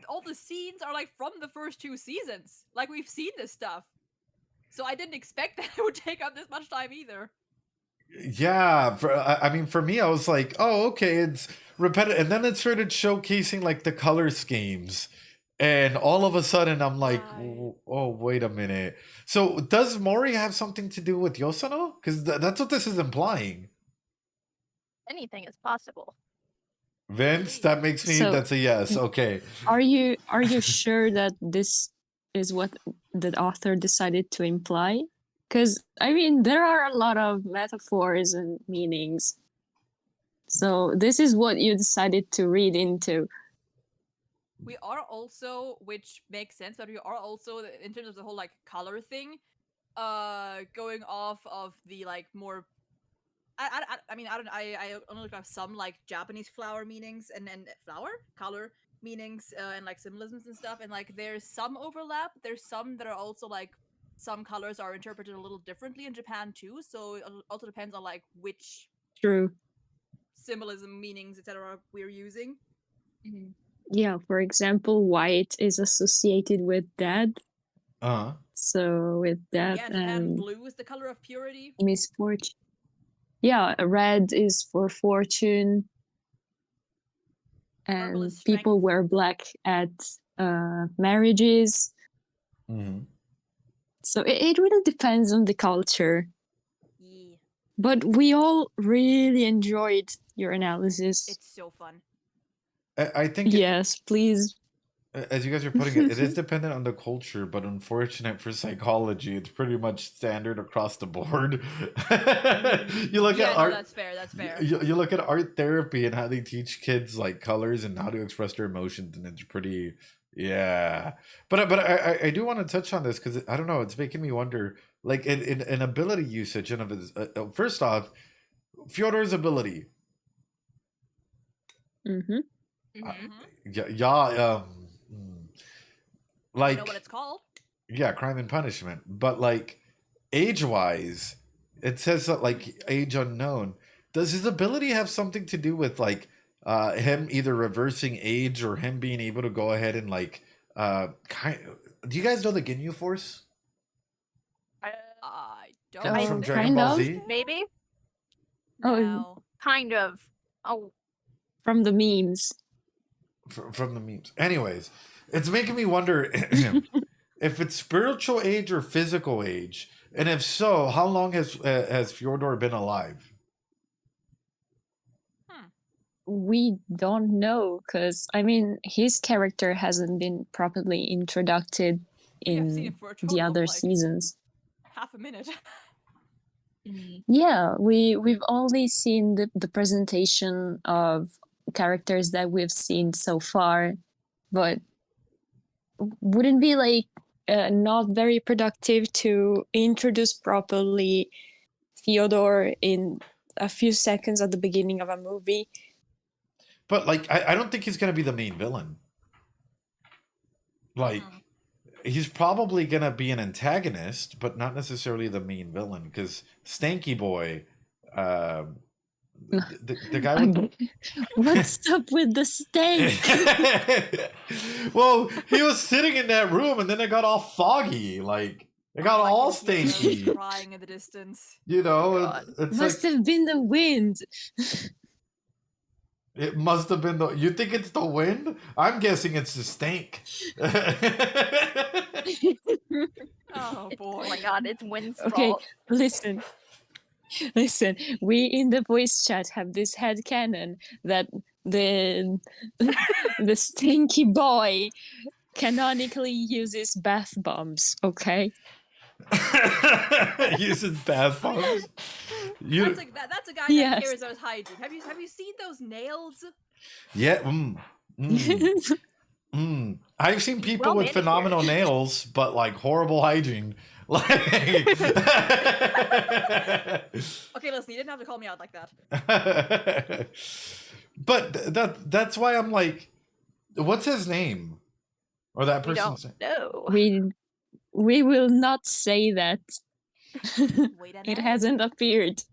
all the scenes are like from the first 2 seasons. Like we've seen this stuff. So I didn't expect that it would take up this much time either. Yeah, I mean, for me, I was like, oh, okay, it's repetitive, and then it started showcasing like the color schemes, and all of a sudden, I'm like, oh, wait a minute. So, does Mori have something to do with Yosano? Because that's what this is implying. Anything is possible. Vince, that makes me. So- That's a yes. Okay. Are you sure that this is what the author decided to imply? Because, I mean, there are a lot of metaphors and meanings. So this is what you decided to read into. We are also, which makes sense, but we are also, in terms of the whole, like, color thing, going off of the, like, more... I mean, I only look up some, like, Japanese flower meanings and color meanings, and, like, symbolisms and stuff, and, like, there's some overlap. There's some that are also, like, some colors are interpreted a little differently in Japan too, so it also depends on like which True symbolism, meanings, etc. we're using. Mm-hmm. Yeah, for example, white is associated with death. So with death and blue is the color of purity, misfortune. Yeah, red is for fortune, and people wear black at marriages. Mm-hmm. So it really depends on the culture. Yeah, But we all really enjoyed your analysis. it's so fun. I think Yes, please. as you guys are putting it, it is dependent on the culture, but unfortunate for psychology, it's pretty much standard across the board. You look Yeah, at no, art. that's fair. That's fair. You look at art therapy and how they teach kids like colors and how to express their emotions, and it's pretty, yeah. But I do want to touch on this because I don't know, it's making me wonder, like in ability usage and of his. First off, Fyodor's ability. Mm-hmm. Mhm. Yeah, I like know what it's called. yeah, crime and punishment, but like age wise, it says that like age unknown. Does his ability have something to do with like him either reversing age or him being able to go ahead and like kind? Do you guys know the Ginyu Force I don't. Oh, from think Dragon kind Ball of. Z? Maybe. Oh, No. Kind of. Oh, from the memes. From the memes. Anyways, it's making me wonder if it's spiritual age or physical age, and if so, how long has Fyodor been alive? We don't know because I mean his character hasn't been properly introduced We have seen in it for a the total of other like seasons. half a minute. Yeah, we've only seen the presentation of characters that we've seen so far, but wouldn't be like not very productive to introduce properly Fyodor in a few seconds at the beginning of a movie. But like, I don't think he's gonna be the main villain. Like, he's probably gonna be an antagonist, but not necessarily the main villain. Because Stanky Boy, the guy with What's up with the steak? well, he was sitting in that room, and then it got all foggy. Like, it got I all can hear Roze stanky. crying in the distance. You know, God. it's Must like have been the wind. it must have been the. You think it's the wind? I'm guessing it's the stank. Oh oh boy. my God! It's Wynn's Okay, fault. listen. We in the voice chat have this headcanon that the the stinky boy canonically uses bath bombs, okay? Uses bath bombs. That's a guy that Yes. cares about his hygiene. Have you seen those nails? Yeah. I've seen people Well with manicured. phenomenal nails, but like horrible hygiene. Like, Okay, listen, you didn't have to call me out like that. but that's why I'm like, what's his name? Or that We person's don't name? know. We will not say that. Wait a It minute. hasn't appeared.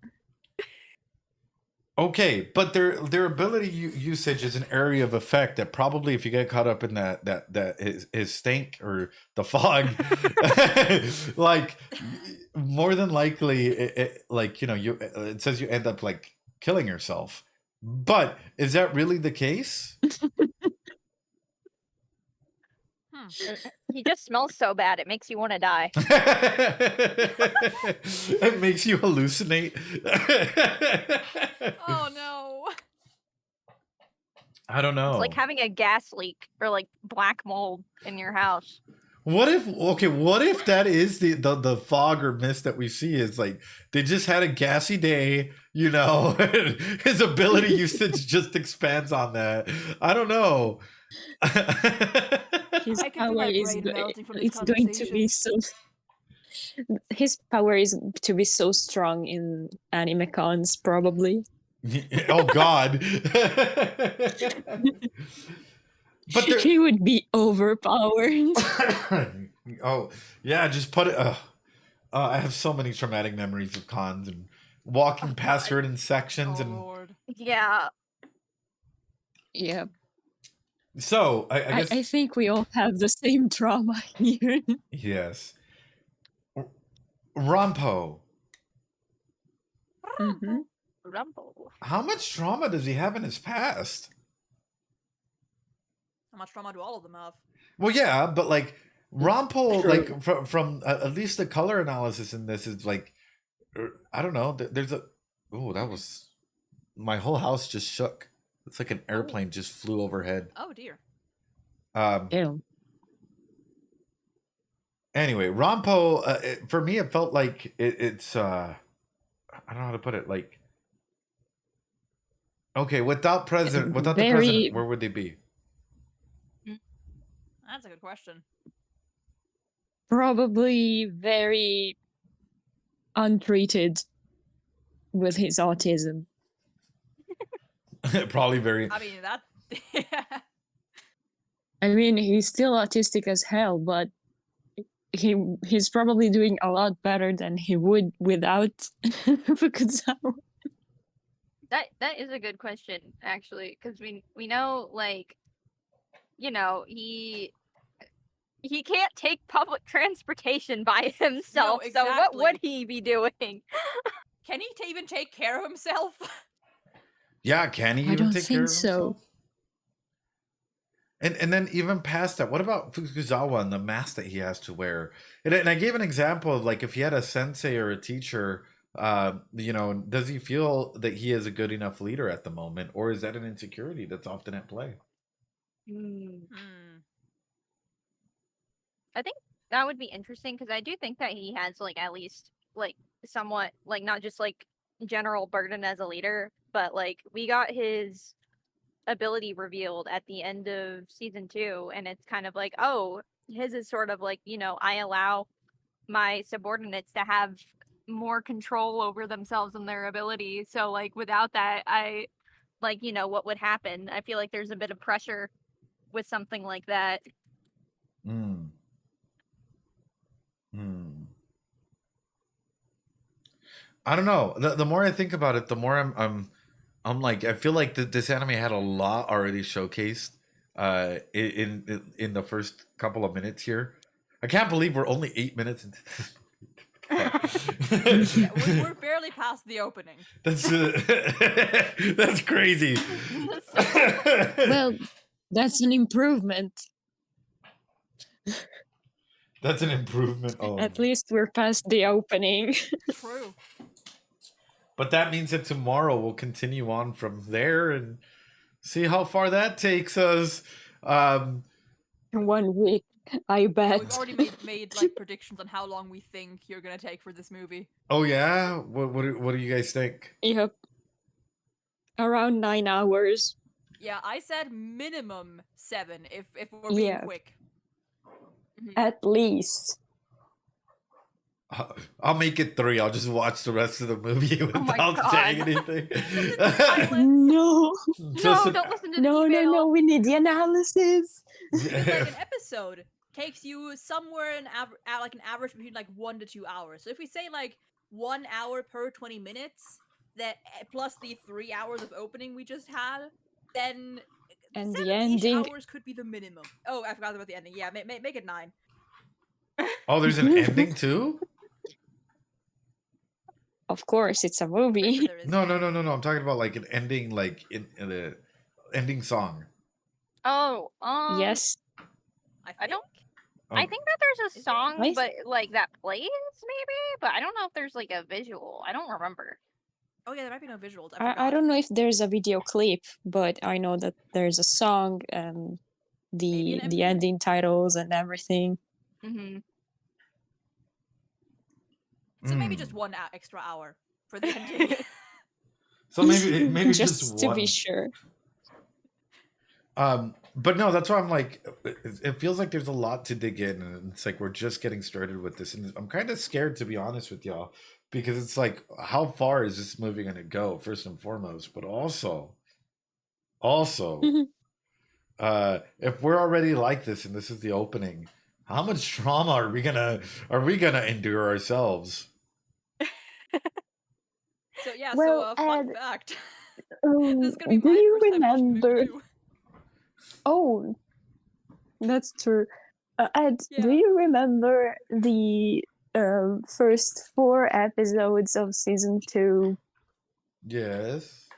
Okay, but their ability usage is an area of effect that probably, if you get caught up in that his stink or the fog, like more than likely, like it says you end up like killing yourself. But is that really the case? He just smells so bad; it makes you want to die. It makes you hallucinate. Oh no. I don't know. It's like having a gas leak or like black mold in your house. What if that is the fog or mist that we see is like they just had a gassy day, his ability usage just expands on that. I don't know. His I can feel power my is brain melting from this it's going to be so his power is to be so strong in anime cons probably. Oh God. But he would be overpowered. Oh yeah, just put it. I have so many traumatic memories of cons and walking past certain sections, Oh and lord. Yeah. Yeah. so I guess I think we all have the same trauma here. yes. Rampo, Mhm. Rumble. how much trauma does he have in his past? How much trauma do all of them have? Well, yeah, but like Rompo, like from at least the color analysis in this is like, I don't know. There's a that was my whole house just shook. It's like an airplane just flew overhead. Oh dear. Ew. Anyway, Rompo, for me, it felt like it's I don't know how to put it. Like, okay, without the president, where would they be? That's a good question. Probably very untreated with his autism. Probably very. I mean that. I mean, he's still autistic as hell, but he's probably doing a lot better than he would without Fukuzawa. That is a good question, actually, because we know, like, you know, he can't take public transportation by himself. No, So what would exactly. he be doing? Can he even take care of himself? Yeah, can he I even don't take care of think so. himself? And then even past that, what about Fukuzawa and the mask that he has to wear? And I gave an example of like if he had a sensei or a teacher, does he feel that he is a good enough leader at the moment, or is that an insecurity that's often at play? I think that would be interesting because I do think that he has like at least like somewhat like not just like general burden as a leader, but like we got his ability revealed at the end of season 2, and it's kind of like, oh, his is sort of like, you know, I allow my subordinates to have more control over themselves and their abilities. So like without that, I like, you know, what would happen? I feel like there's a bit of pressure with something like that. I don't know. The more I think about it, the more I'm like, I feel like this anime had a lot already showcased in the first couple of minutes here. I can't believe we're only 8 minutes into this. Yeah, we're barely past the opening. That's crazy. Well, that's an improvement. That's an improvement. Oh, At least we're past the opening. True. But that means that tomorrow we'll continue on from there and see how far that takes us. 1 week, I bet. We've already made like predictions on how long we think you're gonna take for this movie. Oh yeah, what do you guys think? Yep, around 9 hours. Yeah, I said minimum 7 if we're being quick. At least. I'll make it 3. I'll just watch the rest of the movie without saying anything. No. No, don't listen to the No, email. we need the analysis. Because like an episode takes you somewhere like an average between like 1 to 2 hours. So if we say like 1 hour per 20 minutes, that plus the 3 hours of opening we just had, then and 7 the ending hours could be the minimum. Oh, I forgot about the ending. Yeah, make it 9. Oh, there's an ending too? Of course, it's a movie. No. I'm talking about like an ending, like in the ending song. Oh, yes. I don't. I think that there's a song, but like that plays maybe, but I don't know if there's like a visual. I don't remember. Oh yeah, there might be no visuals. I don't know if there's a video clip, but I know that there's a song and the ending titles and everything. So maybe just 1 extra hour for the ending. So maybe just to one. be sure. But no, that's why I'm like, it feels like there's a lot to dig in, and it's like we're just getting started with this, and I'm kind of scared, to be honest with y'all, because it's like, how far is this movie going to go, first and foremost, but also, if we're already like this and this is the opening, how much trauma are we gonna endure ourselves? So yeah, Well, fun fact. This is gonna be my first time watching the movie too. Oh, that's true. Ed, do you remember the first 4 episodes of season 2? Yes.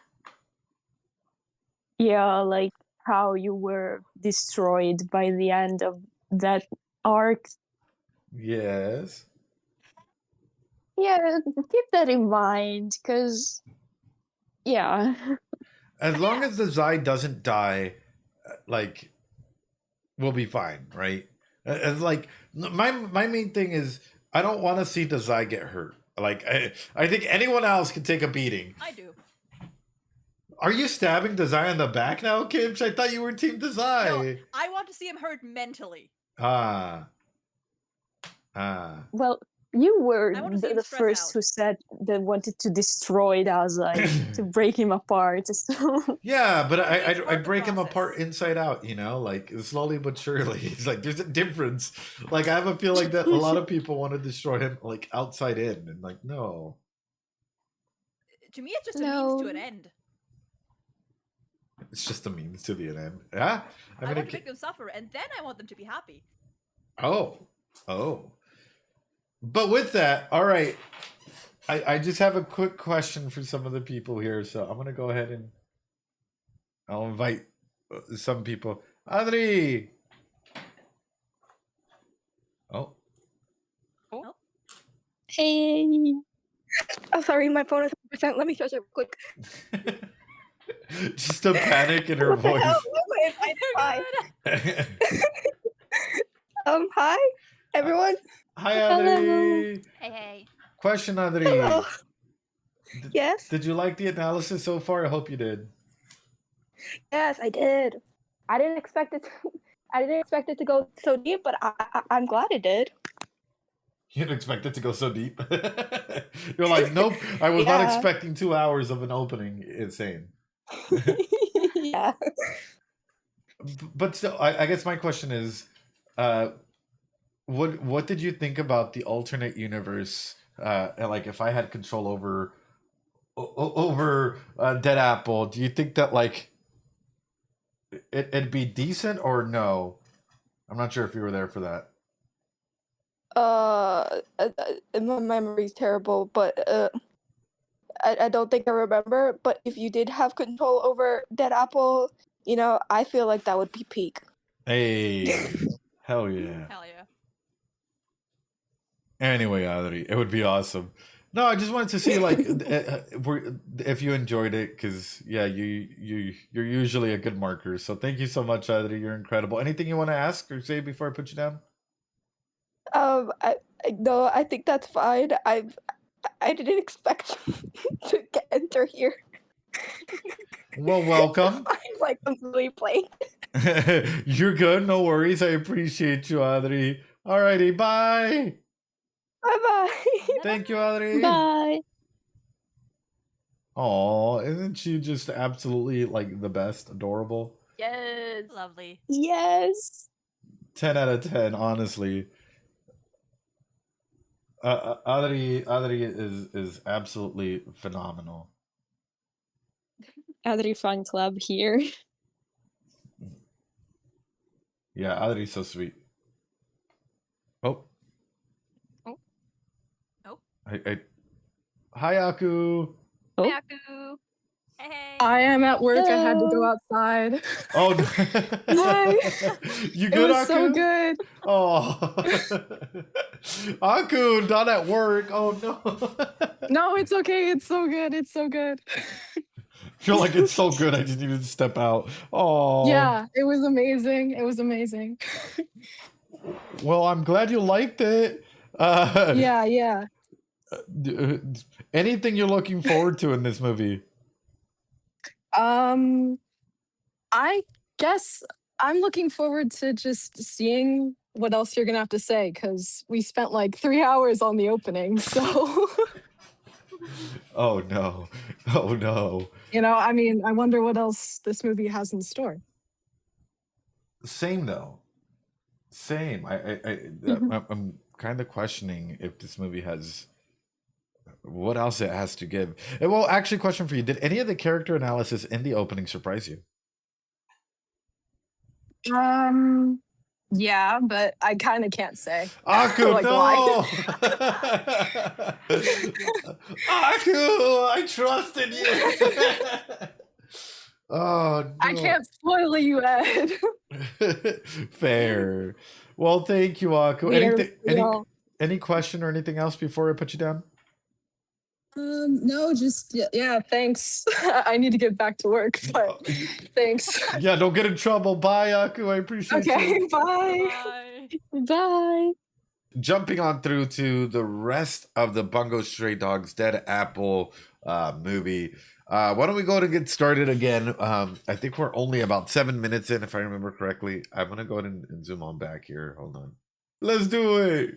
Yeah, like how you were destroyed by the end of that arc. Yes. Yeah, keep that in mind, because yeah. As long as the Zai doesn't die, like, we'll be fine, right? As like my main thing is I don't want to see the Zai get hurt. Like I think anyone else can take a beating. I do. Are you stabbing Dazai in the back now, Kimch? I thought you were Team Dazai. No, I want to see him hurt mentally. Ah. Well, you were I want to see him the stress first out. who said they wanted to destroy Dazai, to break him apart. So Yeah, but It's I part of the break him process. apart inside out, you know, like slowly but surely. It's like there's a difference. Like I have a feel like that a lot of people want to destroy him like outside in, and like no. To me, it's just a means to an No. end. It's just a means to the end. Yeah, I want to make them suffer, and then I want them to be happy. Oh. But with that, all right. I just have a quick question for some of the people here, so I'm gonna go ahead and I'll invite some people. Adri. Oh. Hey. Oh, sorry, my phone is 100%. Let me charge it real quick. Just a panic in her What the voice. hell? Wait, it's fine. Hi, everyone. Hi, Adri. Hey. Question, Adri. Hello. Yes. Did you like the analysis so far? I hope you did. Yes, I did. I didn't expect it. I didn't expect it to go so deep, but I'm glad it did. You didn't expect it to go so deep. You're like, nope. I was not Yeah. expecting 2 hours of an opening. Insane. Yeah. But still, I guess my question is, what did you think about the alternate universe? And like, if I had control over Dead Apple, do you think that like it'd be decent or no? I'm not sure if you were there for that. My memory's terrible, but I don't think I remember. But if you did have control over Dead Apple, you know, I feel like that would be peak. Hey, hell yeah. Hell yeah. Anyway, Adri, it would be awesome. No, I just wanted to see like if you enjoyed it, because yeah, you're usually a good marker. So thank you so much, Adri. You're incredible. Anything you want to ask or say before I put you down? No, I think that's fine. I didn't expect to enter here. Well, welcome. I'm like completely blank. You're good. No worries. I appreciate you, Adri. Alrighty, bye. Bye bye. Thank you, Adri. Bye. Aw, isn't she just absolutely like the best, adorable? Yes. Lovely. Yes. 10 out of 10, honestly. Adri is absolutely phenomenal. Adri fan club here. Yeah, Adri's so sweet. Oh. Hi, Aku. Oh. Hey, Aku. Hey. I am at work. I had to go Hello. outside. Oh, Hi. you It good, was Aku? so good. Oh, Aku, not at work. Oh no. No, it's okay. It's so good. It's so good. Feel like it's so good. I just needed to step out. Oh. Yeah, it was amazing. It was amazing. Well, I'm glad you liked it. Yeah. Anything you're looking forward to in this movie? I guess I'm looking forward to just seeing what else you're gonna have to say, because we spent like 3 hours on the opening. So, Oh no. Oh no. you know, I mean, I wonder what else this movie has in store. Same though. Same. I'm kind of questioning if this movie has what else it has to give. And, well, actually, question for you: did any of the character analysis in the opening surprise you? Yeah, but I kind of can't say. Aku, Like, no! why? Aku, I trusted you. Oh no. I can't spoil you, Ed. Fair. Well, thank you, Aku. We are we all Any question or anything else before I put you down? No, just yeah, thanks. I need to get back to work, but thanks. Yeah, don't get in trouble. Bye, Aku. I appreciate Okay, you. bye. Bye. bye. Jumping on through to the rest of the Bungo Stray Dogs Dead Apple movie. Why don't we go ahead and get started again? I think we're only about 7 minutes in, if I remember correctly. I'm gonna go ahead and zoom on back here. Hold on. Let's do it.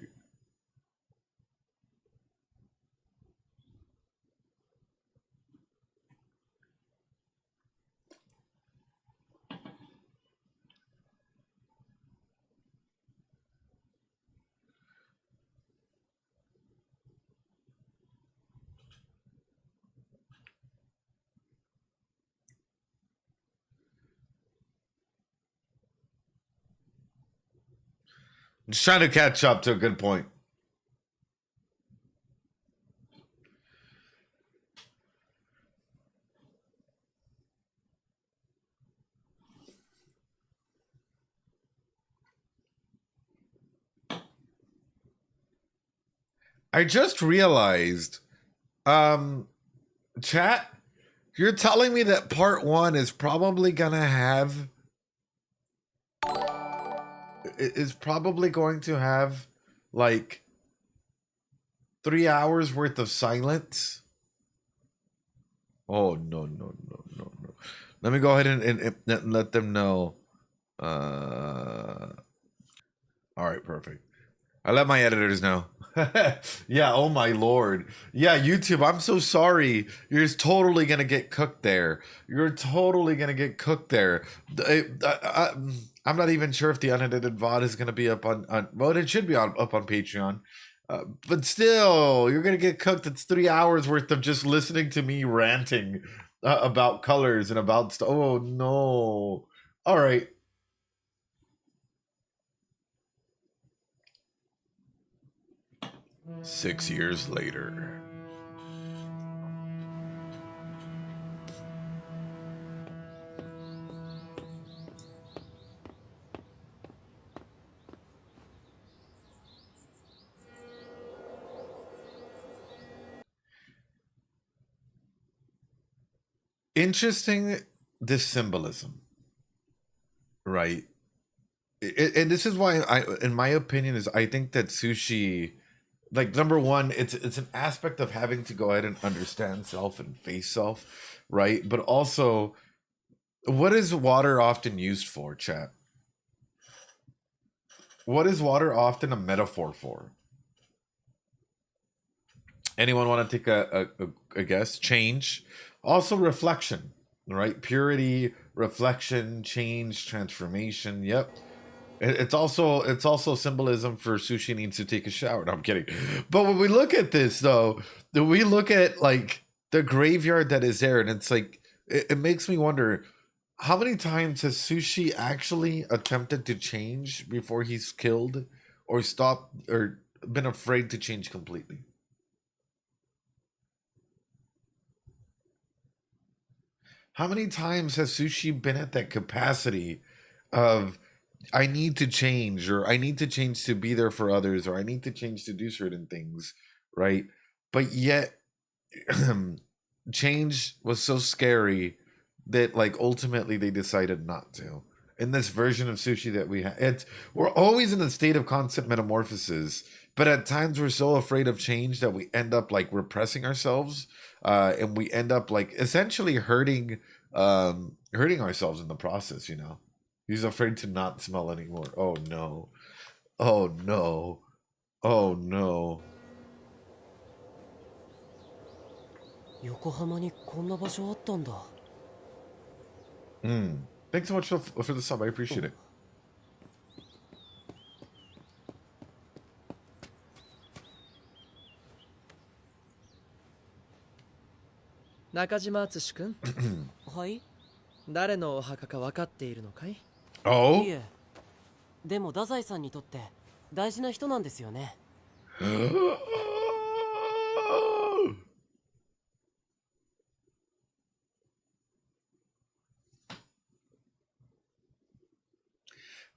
Just trying to catch up to a good point. I just realized, chat, you're telling me that part 1 is probably gonna have like 3 hours worth of silence. Oh no. Let me go ahead and let them know. All right, perfect. I let my editors know. Yeah, oh my lord. Yeah, YouTube, I'm so sorry. You're just totally gonna get cooked there. You're totally gonna get cooked there. I'm not even sure if the unedited VOD is gonna be up on well, it should be up on Patreon. But still, you're gonna get cooked. It's 3 hours worth of just listening to me ranting about colors and about stuff. Oh no. All right. Six years later. Interesting, this symbolism, right? And this is why in my opinion, is I think that sushi, like, number one, it's an aspect of having to go ahead and understand self and face self, right? But also, what is water often used for, chat? What is water often a metaphor for? Anyone want to take a guess? Change, also reflection, right? Purity, reflection, change, transformation. Yep. It's also symbolism for sushi needs to take a shower. No, I'm kidding. But when we look at this, though, we look at like the graveyard that is there, and it's like it makes me wonder, how many times has sushi actually attempted to change before he's killed, or stopped, or been afraid to change completely? How many times has sushi been at that capacity of, I need to change, or I need to change to be there for others, or I need to change to do certain things, right? But yet, change was so scary that, like, ultimately they decided not to. In this version of sushi that we have, we're always in a state of constant metamorphosis, but at times we're so afraid of change that we end up like repressing ourselves, and we end up like essentially hurting ourselves in the process. He's afraid to not smell anymore. Oh no. Oh no. Oh no. 横浜にこんな場所あったんだ。Thanks so much for the sub. I appreciate it. 中島敦君。はい。誰のお墓か分かっているのかい？ Oh? いえ。でも太宰さんにとって大事な人なんですよね。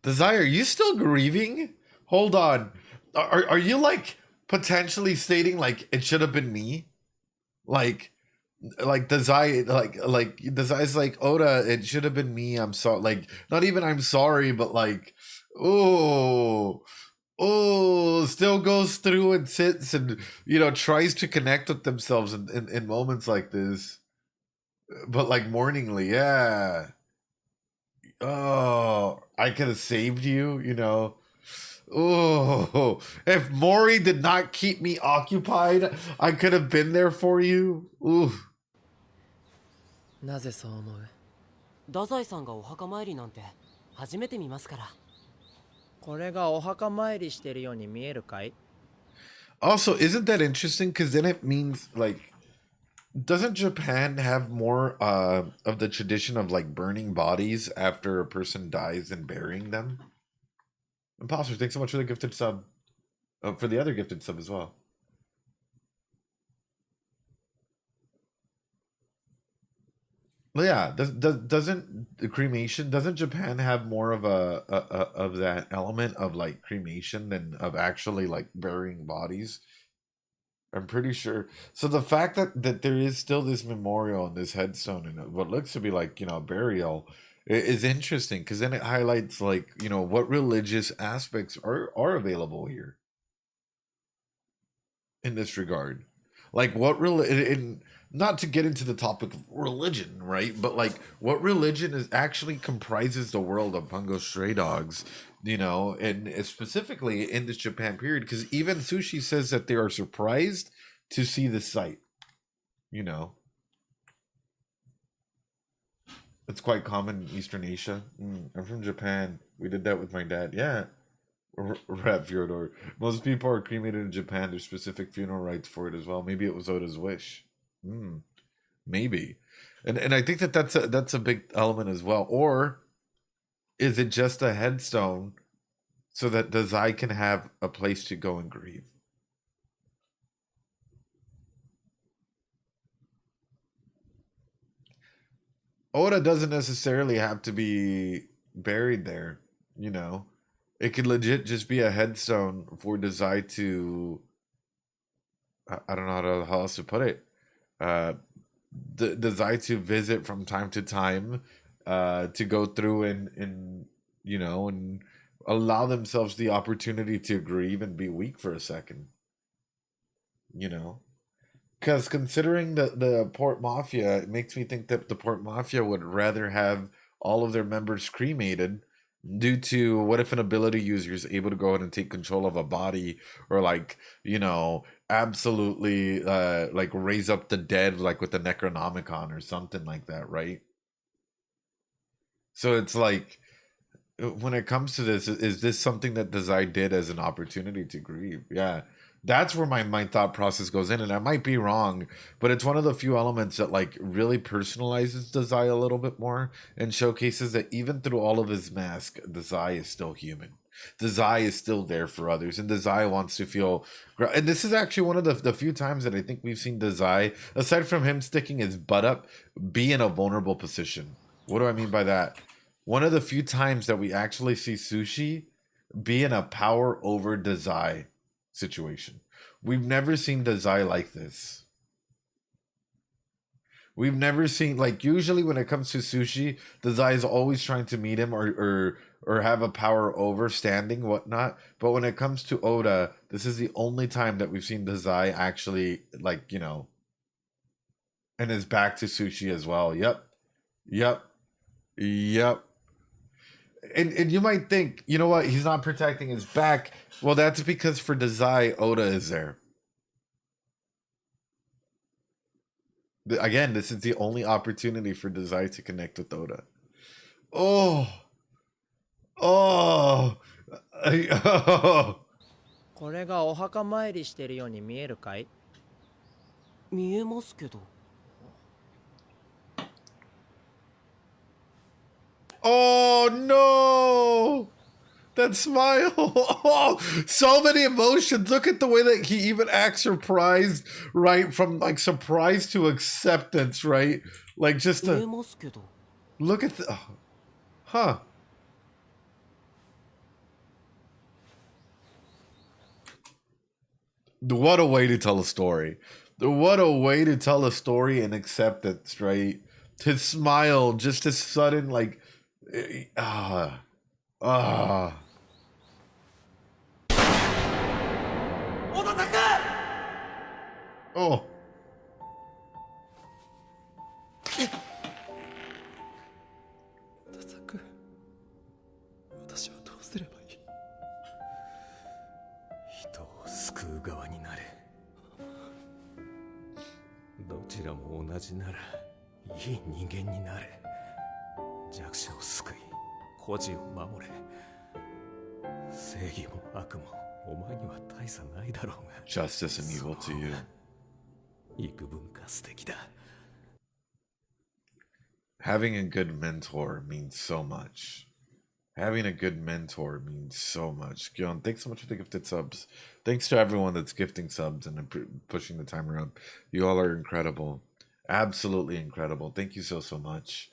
Desire, are you still grieving? Hold on. Are you like potentially stating like it should have been me? Like Desire, like Desire's like Oda, it should have been me. I'm sorry. Like not even I'm sorry, but like, oh, still goes through and sits and tries to connect with themselves in moments like this, but like mourningly, yeah. Oh, I could have saved you. Oh, if Mori did not keep me occupied, I could have been there for you. Ooh. なぜそう思う？太宰さんがお墓参りなんて初めて見ますから。これがお墓参りしてるように見えるかい？ Also, isn't that interesting? Because then it means like, doesn't Japan have more of the tradition of like burning bodies after a person dies and burying them? Imposter, thanks so much for the gifted sub. For the other gifted sub as well. Well, yeah, doesn't Japan have more of of that element of like cremation than of actually like burying bodies? I'm pretty sure. So the fact that there is still this memorial and this headstone and what looks to be like a burial is interesting, because then it highlights like what religious aspects are available here in this regard. Like what not to get into the topic of religion, right? But like what religion is actually comprises the world of Bungo Stray Dogs, and specifically in this Japan period, because even Sushi says that they are surprised to see the site. It's quite common in Eastern Asia. I'm from Japan. We did that with my dad. Yeah. Rap Fyodor. Most people are cremated in Japan. There's specific funeral rites for it as well. Maybe it was Oda's wish. Maybe, and I think that's a big element as well. Or is it just a headstone so that Dazai can have a place to go and grieve? Oda doesn't necessarily have to be buried there. It could legit just be a headstone for Dazai to. I don't know how else to put it. Desire to visit from time to time, to go through and and allow themselves the opportunity to grieve and be weak for a second. Because considering the Port Mafia, it makes me think that the Port Mafia would rather have all of their members cremated, due to what if an ability user is able to go ahead and take control of a body, or like absolutely like raise up the dead, like with the Necronomicon or something like that, right? So it's like, when it comes to this, is this something that Dazai did as an opportunity to grieve? Yeah, that's where my thought process goes in, and I might be wrong, but it's one of the few elements that like really personalizes Dazai a little bit more and showcases that even through all of his mask, Dazai is still human. Dazai is still there for others, and Dazai wants to feel. And this is actually one of the few times that I think we've seen Dazai, aside from him sticking his butt up, be in a vulnerable position. What do I mean by that? One of the few times that we actually see Sushi be in a power over Dazai situation. We've never seen Dazai like this. We've never seen, like, usually when it comes to Sushi, Dazai is always trying to meet him or have a power over, standing, whatnot. But when it comes to Oda, this is the only time that we've seen Dazai actually, like, and his back to Sushi as well. Yep. And you might think, you know what, he's not protecting his back. Well, that's because for Dazai, Oda is there. Again, this is the only opportunity for Dazai to connect with Oda. Oh. これがお墓参りしてるように見えるかい？見えますけど。Oh no! That smile! Oh, so many emotions. Look at the way that he even acts surprised, right? From like surprise to acceptance, right? Like just to look at the. Huh. What a way to tell a story. What a way to tell a story and acceptance, right? To smile, just a sudden, like, ah. Oh. 叩く。私はどうすればいい？人を救う側になれ。どちらも同じならいい人間になれ。弱者を救い、孤児を守れ。正義も悪もお前には大差ないだろうが。Justice and evil to you. 幾分か素敵だ。Having a good mentor means so much. Having a good mentor means so much. Gyon, thanks so much for the gifted subs. Thanks to everyone that's gifting subs and pushing the timer up. You all are incredible. Absolutely incredible. Thank you so much.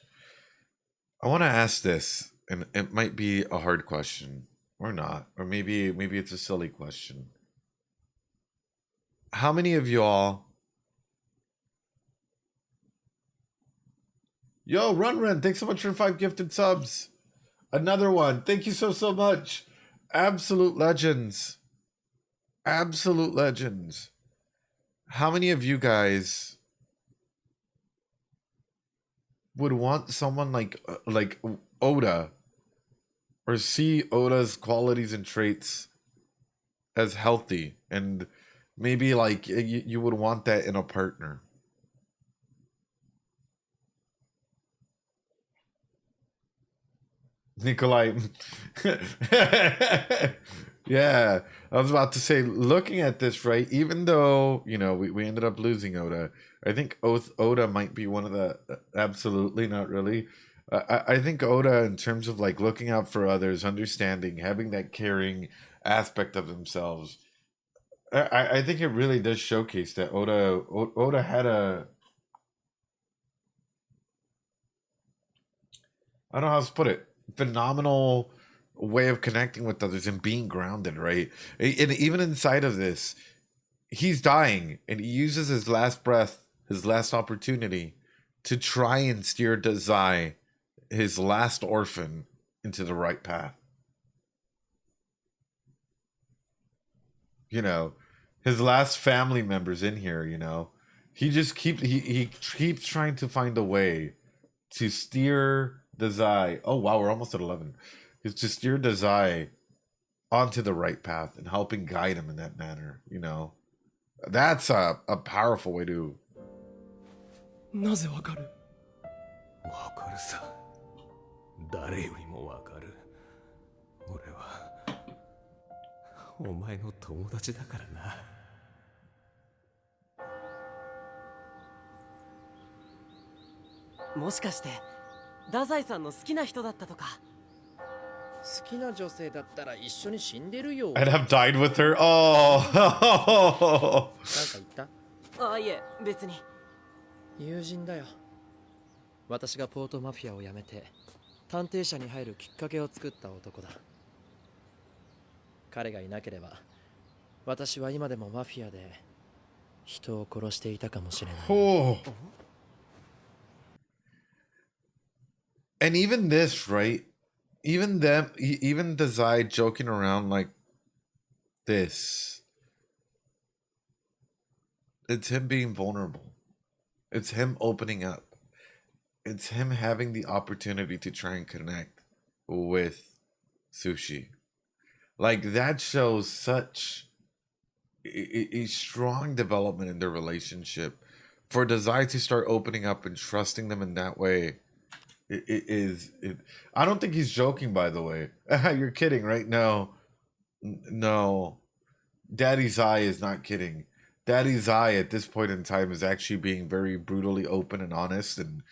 I want to ask this, and it might be a hard question, or not, or maybe it's a silly question. How many of y'all... Yo, Run, thanks so much for 5 gifted subs. Another one. Thank you so much. Absolute legends. Absolute legends. How many of you guys would want someone like Oda, or see Oda's qualities and traits as healthy, and maybe like you would want that in a partner? Nikolai. Yeah, I was about to say, looking at this, right, even though, you know, we ended up losing Oda, I think Oda might be one of the... Absolutely, not really. I think Oda, in terms of like looking out for others, understanding, having that caring aspect of themselves, I think it really does showcase that Oda had a... I don't know how to put it. Phenomenal way of connecting with others and being grounded, right? And even inside of this, he's dying and he uses his last breath, his last opportunity, to try and steer Dazai, his last orphan, into the right path. You know, his last family members in here, you know. He just keeps trying to find a way to steer Dazai. Oh wow, we're almost at 11. Is to steer Dazai onto the right path and helping guide him in that manner, you know. That's a powerful way to... なぜわかる？わかるさ。誰よりもわかる。俺はお前の友達だからな。もしかして太宰さんの好きな人だったとか。好きな女性だったら一緒に死んでるよ。 I'd have died with her. Oh. なんか言った？あ、いえ、別に。友人だよ。私がポートマフィアを辞めて探偵社に入るきっかけを作った男だ。彼がいなければ私は今でもマフィアで人を殺していたかもしれない。Oh. And even this, right? Even Dazai joking around like this. It's him being vulnerable. It's him opening up. It's him having the opportunity to try and connect with Sushi. Like, that shows such a strong development in their relationship. For Dazai to start opening up and trusting them in that way, I don't think he's joking, by the way. You're kidding, right? No. Daddy Zai is not kidding. Daddy Zai at this point in time is actually being very brutally open and honest, and,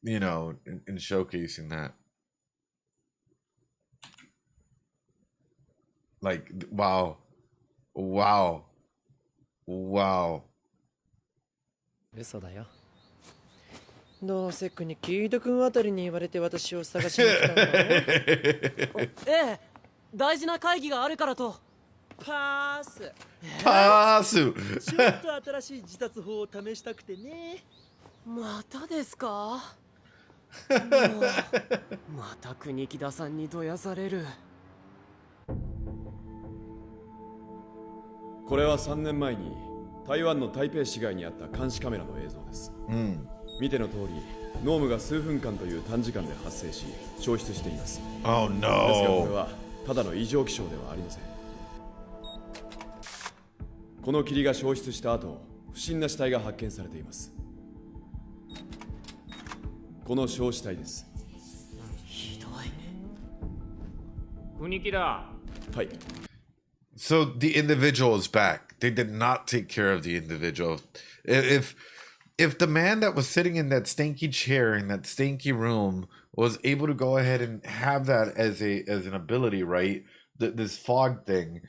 you know, in showcasing that. Like, wow.嘘だよ。どうせ国キード君あたりに言われて私を探しに来たんだろ。ええ、大事な会議があるからと。パース Pasu. ちょっと新しい自殺法を試したくてね。またですか？もうまた国木田さんにどやされる。これは3年前に台湾の台北市街にあった監視カメラの映像です、見ての通り濃霧が数分間という短時間で発生し消失しています。 Oh ですがこれ no. はただの異常気象ではありません。この霧が消失した後、不審な死体が発見されています。この焼死体です。ひどい。国木田。はい。 So the individual is back. They did not take care of the individual. If the man that was sitting in that stanky chair in that stanky room was able to go ahead and have that as an ability, right? This fog thing,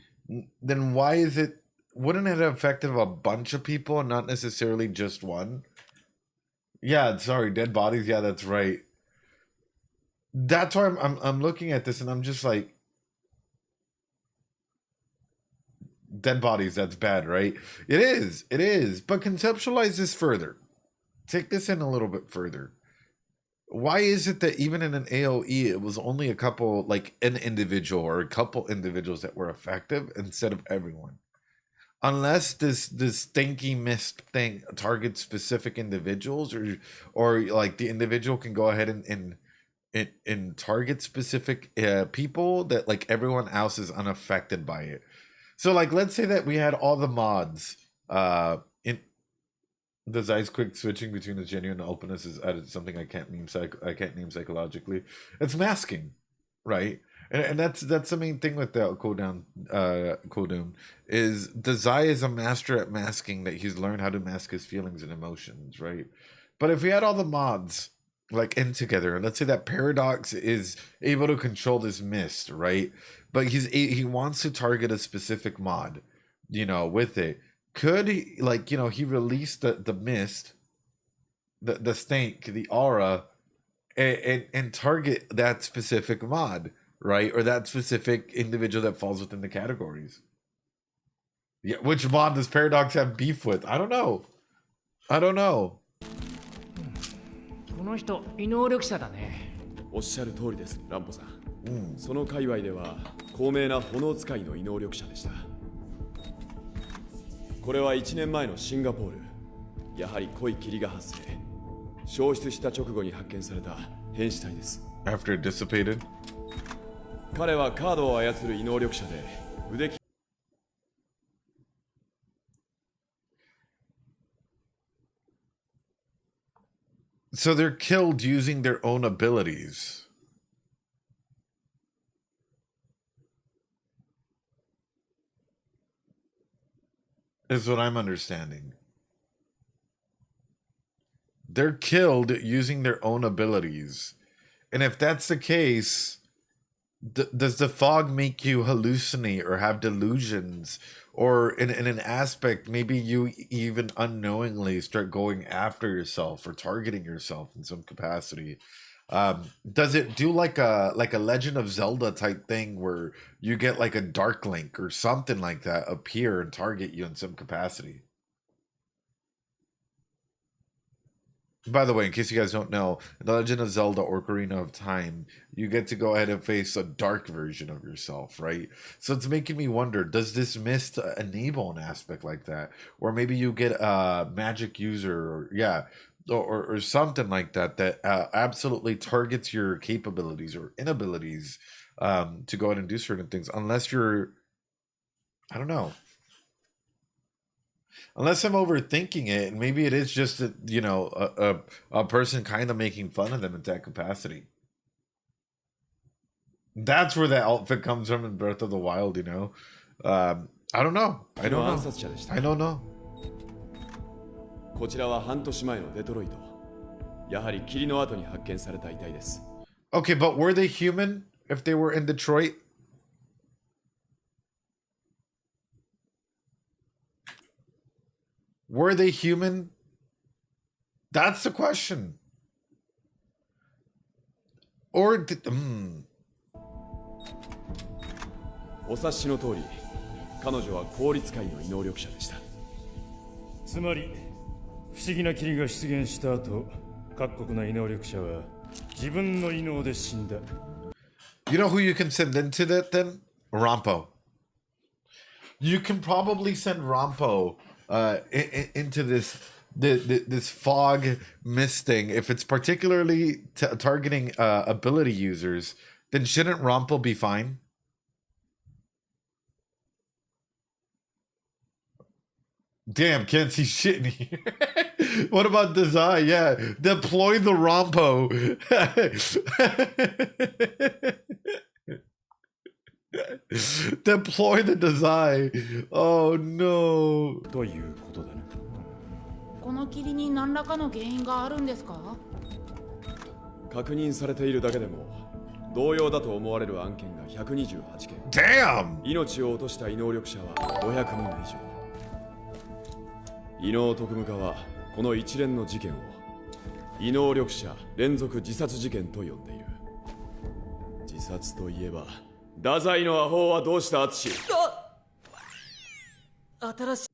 then why is it? Wouldn't it have affected a bunch of people and not necessarily just one? Yeah, sorry, dead bodies. Yeah, that's right. That's why I'm looking at this and I'm just like, dead bodies, that's bad, right? It is. But conceptualize this further. Take this in a little bit further. Why is it that even in an AoE, it was only a couple, like an individual or a couple individuals that were effective instead of everyone? Unless this stinky mist thing targets specific individuals, or like the individual can go ahead and target specific people that like everyone else is unaffected by it. So like let's say that we had all the mods in the Zeiss quick switching between the genuine and openness is added something I can't name psychologically. It's masking, right? And that's the main thing with the cooldown is the Zai is a master at masking, that he's learned how to mask his feelings and emotions, right? But if we had all the mods like in together, and let's say that Paradox is able to control this mist, right? But he wants to target a specific mod, with it. Could he, like, he released the mist, the stank, the aura, and target that specific mod, right? Or that specific individual that falls within the categories. Yeah, which mod does Paradox have beef with? I don't know. この人異能力者だね。おっしゃる通りです、ランポさん。その界隈では高名な炎使いの異能力者でした。これは1年前のシンガポール。やはり濃い霧が発生。消失した直後に発見された変死体です。After it dissipated? 彼はカードを操る異能力者で腕利き。So they're killed using their own abilities. Is what I'm understanding. They're killed using their own abilities. And if that's the case, does the fog make you hallucinate or have delusions? Or in an aspect, maybe you even unknowingly start going after yourself or targeting yourself in some capacity. Does it do like a Legend of Zelda type thing where you get like a Dark Link or something like that appear and target you in some capacity? By the way, in case you guys don't know, in The Legend of Zelda Ocarina of Time, you get to go ahead and face a dark version of yourself, right? So it's making me wonder, does this mist enable an aspect like that? Or maybe you get a magic user, or something like that absolutely targets your capabilities or inabilities to go ahead and do certain things, unless you're, I don't know. Unless I'm overthinking it, and maybe it is just a person kind of making fun of them in that capacity. That's where that outfit comes from in Breath of the Wild, I don't know. I don't know. こちらは半年前のデトロイト。やはり霧の後に発見された遺体です。Okay, but were they human if they were in Detroit? Were they human? That's the question. Or did... お察しの通り、彼女は効率界の異能力者でした。つまり不思議な霧が出現した後、各国の異能力者は自分の異能で死んだ。 You know who you can send into that then? Rompo. You can probably send Rompo into this fog mist thing. If it's particularly targeting ability users, then shouldn't Rompo be fine? Damn, can't see shit in here. What about design? Yeah, deploy the Rompo. Deploy the design. Oh no. ということだね。この霧に何らかの原因があるんですか？確認されているだけでも同様だと思われる案件が128件。Damn! 命を落とした異能力者は500人以上。異能特務課はこの一連の事件を異能力者連続自殺事件と呼んでいる。自殺といえば太宰のアホはどうした淳？新しい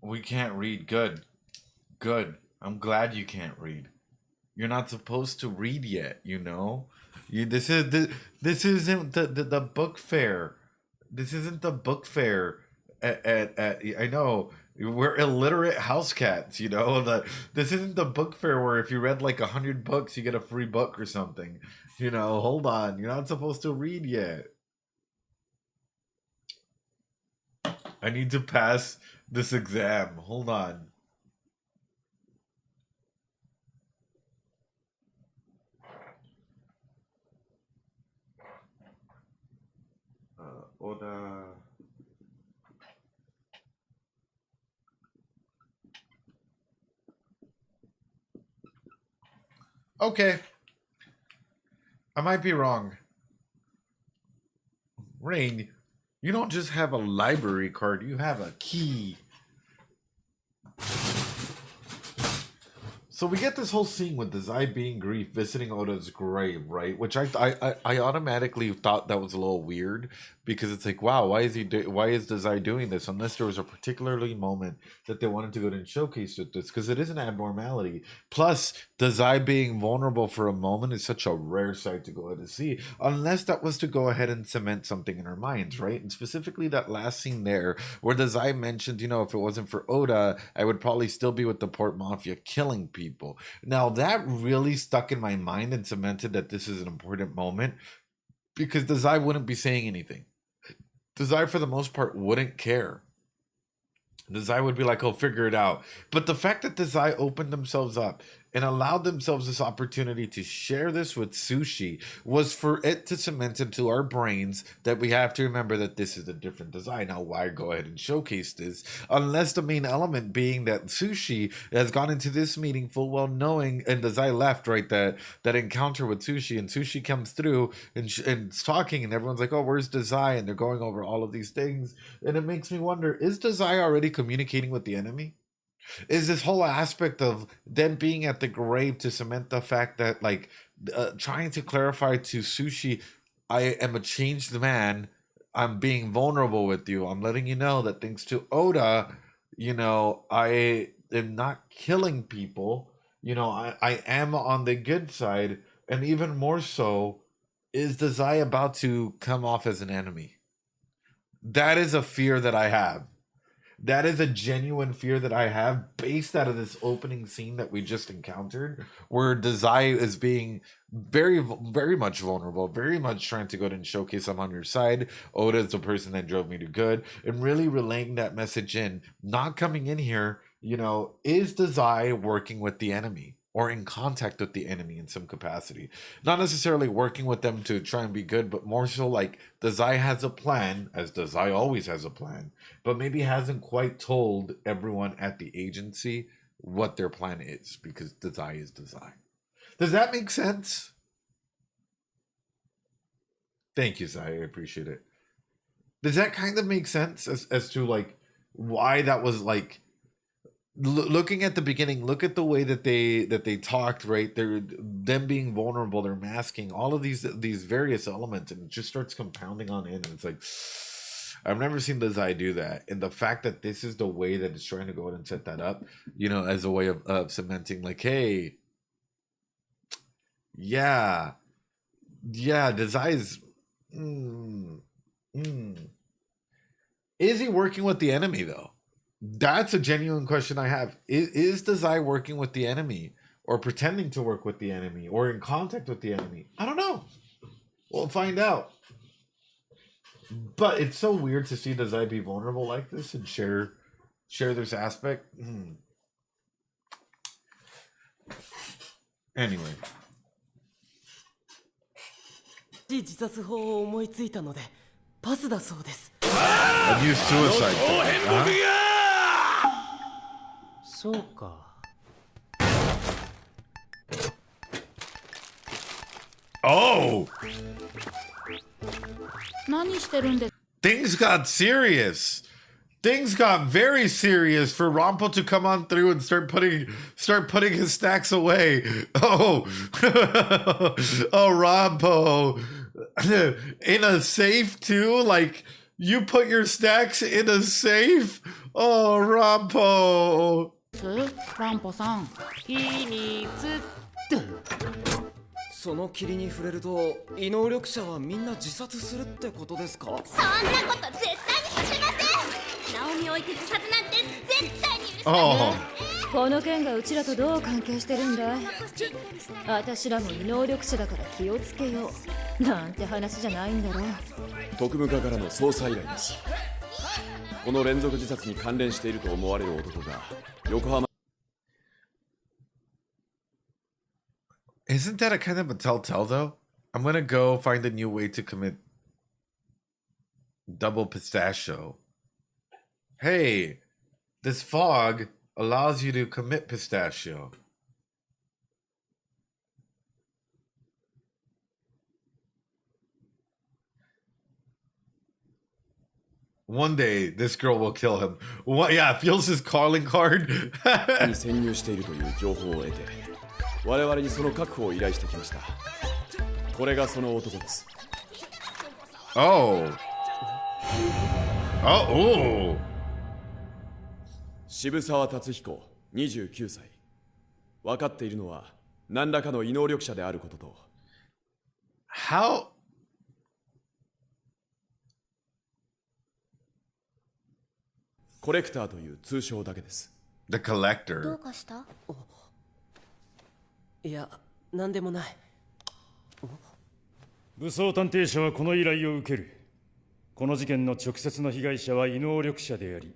We can't read. Good. Good. I'm glad you can't read. You're not supposed to read yet, you know? This isn't the book fair. This isn't the book fair at I know. We're illiterate house cats, you know? This isn't the book fair where if you read like 100 books, you get a free book or something. You know, hold on. You're not supposed to read yet. I need to pass this exam. Hold on. Oda. Okay. I might be wrong. Rain, you don't just have a library card, you have a key. So we get this whole scene with Dazai being grief visiting Oda's grave, right? Which I automatically thought that was a little weird because it's like, wow, why is Dazai doing this? Unless there was a particularly moment that they wanted to go and showcase with this, because it is an abnormality. Plus, Dazai being vulnerable for a moment is such a rare sight to go ahead and see, unless that was to go ahead and cement something in our minds, right? And specifically that last scene there where Dazai mentioned, you know, if it wasn't for Oda, I would probably still be with the Port Mafia killing people. Now that really stuck in my mind and cemented that this is an important moment, because Dazai wouldn't be saying anything. Dazai for the most part wouldn't care. Dazai would be like, oh, figure it out. But the fact that Dazai opened themselves up and allowed themselves this opportunity to share this with Sushi was for it to cement into our brains that we have to remember that this is a different Dazai. Now, why go ahead and showcase this? Unless the main element being that Sushi has gone into this meeting full well knowing, and Dazai left, right, that encounter with Sushi, and Sushi comes through and is talking, and everyone's like, oh, where's Dazai? And they're going over all of these things. And it makes me wonder, is Dazai already communicating with the enemy? Is this whole aspect of them being at the grave to cement the fact that, like, trying to clarify to Sushi, I am a changed man, I'm being vulnerable with you, I'm letting you know that thanks to Oda, you know, I am not killing people, you know, I am on the good side, and even more so, is Dazai about to come off as an enemy? That is a fear that I have. that is a genuine fear that I have based out of this opening scene that we just encountered, where Dazai is being very much vulnerable, very much trying to go ahead and showcase I'm on your side. Oda is the person that drove me to good, and really relaying that message in, not coming in here, you know, is Dazai working with the enemy or in contact with the enemy in some capacity? Not necessarily working with them to try and be good, but more so like Dazai has a plan, as Dazai always has a plan, but maybe hasn't quite told everyone at the agency what their plan is, because Dazai is Dazai. Does that make sense? Thank you, Zai. I appreciate it. Does that kind of make sense as to like why that was like looking at the beginning? Look at the way that they talked, right? They're them being vulnerable, they're masking all of these various elements, and it just starts compounding on in. And it's like, I've never seen Dazai do that. And the fact that this is the way that it's trying to go ahead and set that up, you know, as a way of cementing like, hey, yeah, Dazai's is he working with the enemy though? That's a genuine question I have. Is Dazai working with the enemy, or pretending to work with the enemy, or in contact with the enemy? I don't know. We'll find out. But it's so weird to see Dazai be vulnerable like this and share this aspect. Anyway. 自殺法を思いついたのでパスだそうです。 A new suicide thing, huh? そうか。Oh! 何してるんです Things got serious. Things got very serious for Rampo to come on through and start putting his stacks away. Oh, oh, Rampo, in a safe too. Like you put your stacks in a safe. Oh, Rampo. ランポさん。秘密。その霧に触れると異能力者はみんな自殺するってことですか？そんなこと絶対にさせません。ナオミを置いて自殺なんて絶対に許しません。この件がうちらとどう関係してるんだい？私らも異能力者だから気をつけようなんて話じゃないんだろう。特務課からの捜査依頼です。この連続自殺に関連していると思われる男が横浜。 Isn't that a kind of a telltale though? I'm gonna go find a new way to commit double pistachio. Hey, this fog allows you to commit pistachio. One day, this girl will kill him. What? Yeah, feels his calling card. に潜入しているという情報を得て、我々にその確保を依頼してきました。これがその男です。Oh. Oh. 渋沢達彦、29歳。分かっているのは何らかの異能力者であることと。How? コレクターという通称だけです。The collector. どうかした？いや、何でもない。武装探偵社はこの依頼を受ける。この事件の直接の被害者は異能力者であり、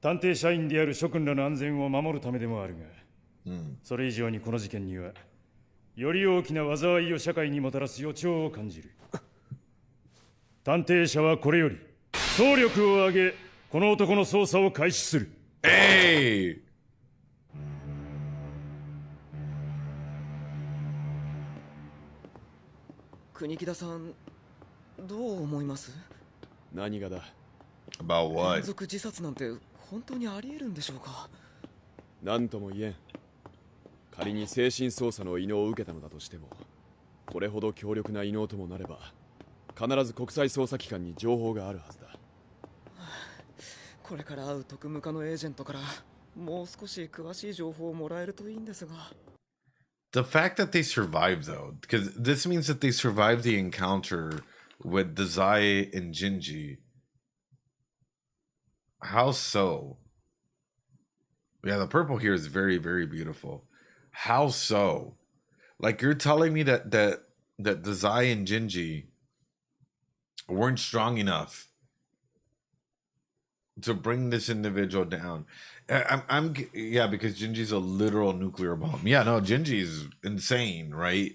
探偵社員である諸君らの安全を守るためでもあるが、それ以上にこの事件にはより大きな災いを社会にもたらす予兆を感じる。探偵社はこれより総力を挙げ、この男の捜査を開始する。国木田さん、どう思います？何がだ？ About what? 連続自殺なんて本当にあり得るんでしょうか？何とも言えん。仮に精神操作の異能を受けたのだとしても、これほど強力な異能ともなれば、必ず国際捜査機関に情報があるはずだ。これから会う特務課のエージェントからもう少し詳しい情報をもらえるといいんですが。The fact that they survived, though, because this means that they survived the encounter with Dazai and Jinji. How so? Yeah, the purple here is very, very beautiful. How so? Like you're telling me that Dazai and Jinji weren't strong enough to bring this individual down. Yeah, because Jinji's a literal nuclear bomb. Yeah, no, Jinji's insane, right?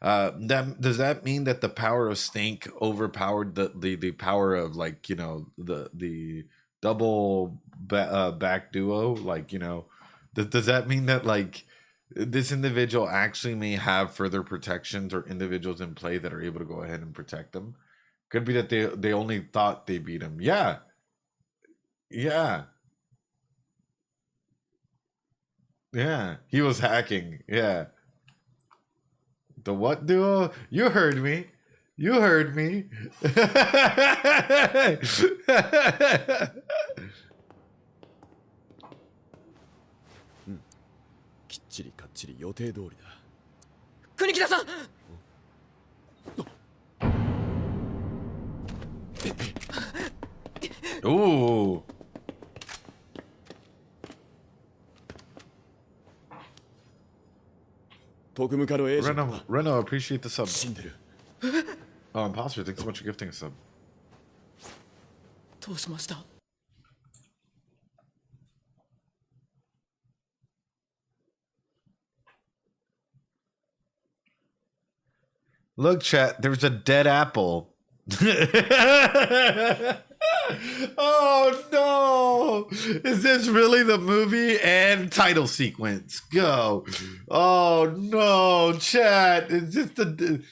Does that mean that the power of Stink overpowered the power of, like, you know, the double back duo? Like, you know, does that mean that, like, this individual actually may have further protections or individuals in play that are able to go ahead and protect them? Could be that they only thought they beat him. Yeah. Yeah. Yeah. He was hacking. Yeah. The what duo? You heard me. You heard me. きっちりかっちり予定通りだ。国木田さん。Ooh. Reno, appreciate the sub. Oh, Imposter, thanks so much for gifting a sub. どうしました? Look, chat, there's a dead apple. Oh no! Is this really the movie and title sequence? Go! Oh no, chat! Is this the?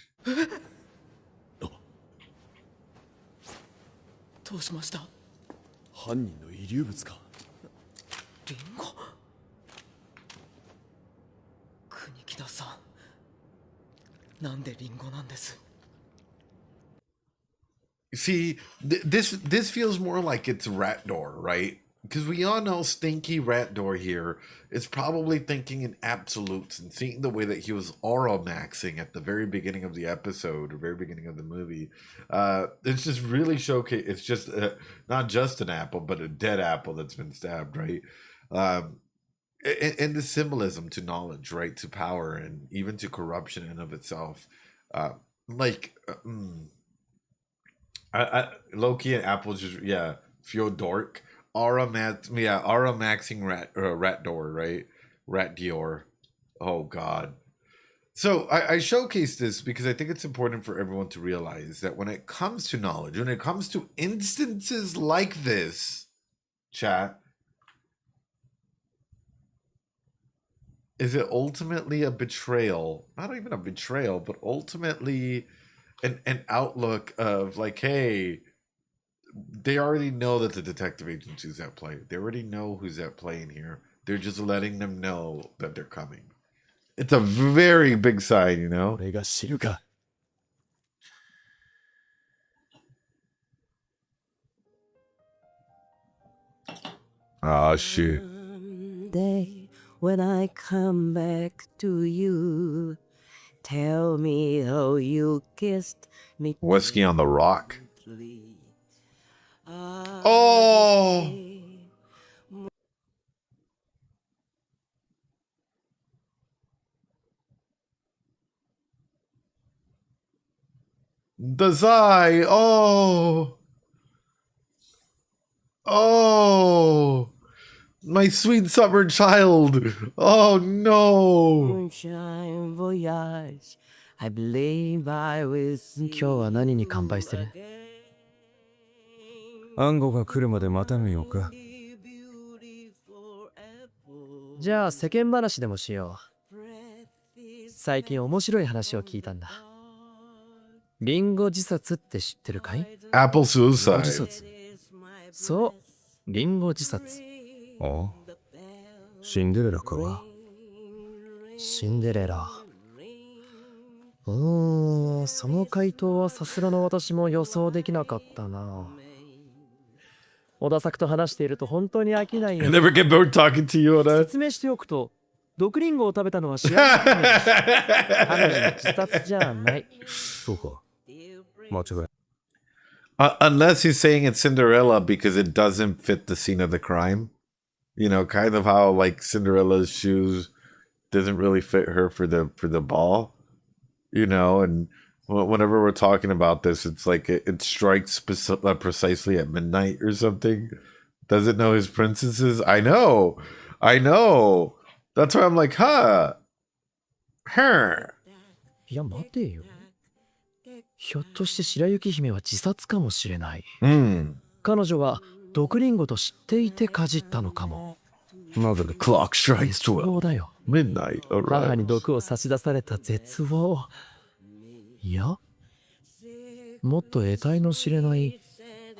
どうしました? 犯人の遺留物か。リンゴ。国木田さん。なんでリンゴなんです? See, this feels more like it's Rat Door, right? Because we all know Stinky Rat Door here is probably thinking in absolutes and seeing the way that he was aura maxing at the very beginning of the episode or very beginning of the movie. It's just really showcase. It's just not just an apple, but a dead apple that's been stabbed, right? And the symbolism to knowledge, right? To power and even to corruption in of itself. Loki and Apple just, yeah, Fyodork, aura maxing rat door, right? Rat Dior. Oh god. So I showcase this because I think it's important for everyone to realize that when it comes to knowledge, when it comes to instances like this, chat, is it ultimately a betrayal? Not even a betrayal, but ultimately an outlook of like, hey, they already know that the detective agency's at play. They already know who's at play in here. They're just letting them know that they're coming. It's a very big sign, you know? Ah, shit. Day when I come back to you, tell me how you kissed me. Whiskey on the Rock. Oh! Dazai! Oh! Oh! My sweet summer child! Oh no! Moonshine voyage, I believe I will. 今日は何に乾杯する? 暗号が来るまで待たぬようか。じゃあ世間話でもしよう。最近面白い話を聞いたんだ。リンゴ自殺って知ってるかい? Apple suicide. 自殺。そう、リンゴ自殺。ああ。シンデレラか。シンデレラ。その回答はさすがの私も予想できなかったな。小田作と話していると本当に飽きないよ。I never get bored talking to you, Oda. 説明しておくと、毒リンゴを食べたのは幸せのためです。彼女の自殺じゃない。そうか。間違い。Unless he's saying it's Cinderella because it doesn't fit the scene of the crime. You know, kind of how like Cinderella's shoes doesn't really fit her for the ball. You know, and whenever we're talking about this, it's like it strikes precisely at midnight or something. Doesn't know his princesses. I know. That's why I'm like, huh. Her. いや待てよ。ひょっとして白雪姫は自殺かもしれない。彼女は毒リンゴと知っていてかじったのかも。Mother, the clock strikes そうだよ。 midnight. 母に毒を差し出された絶望。いや、もっと得体の知れない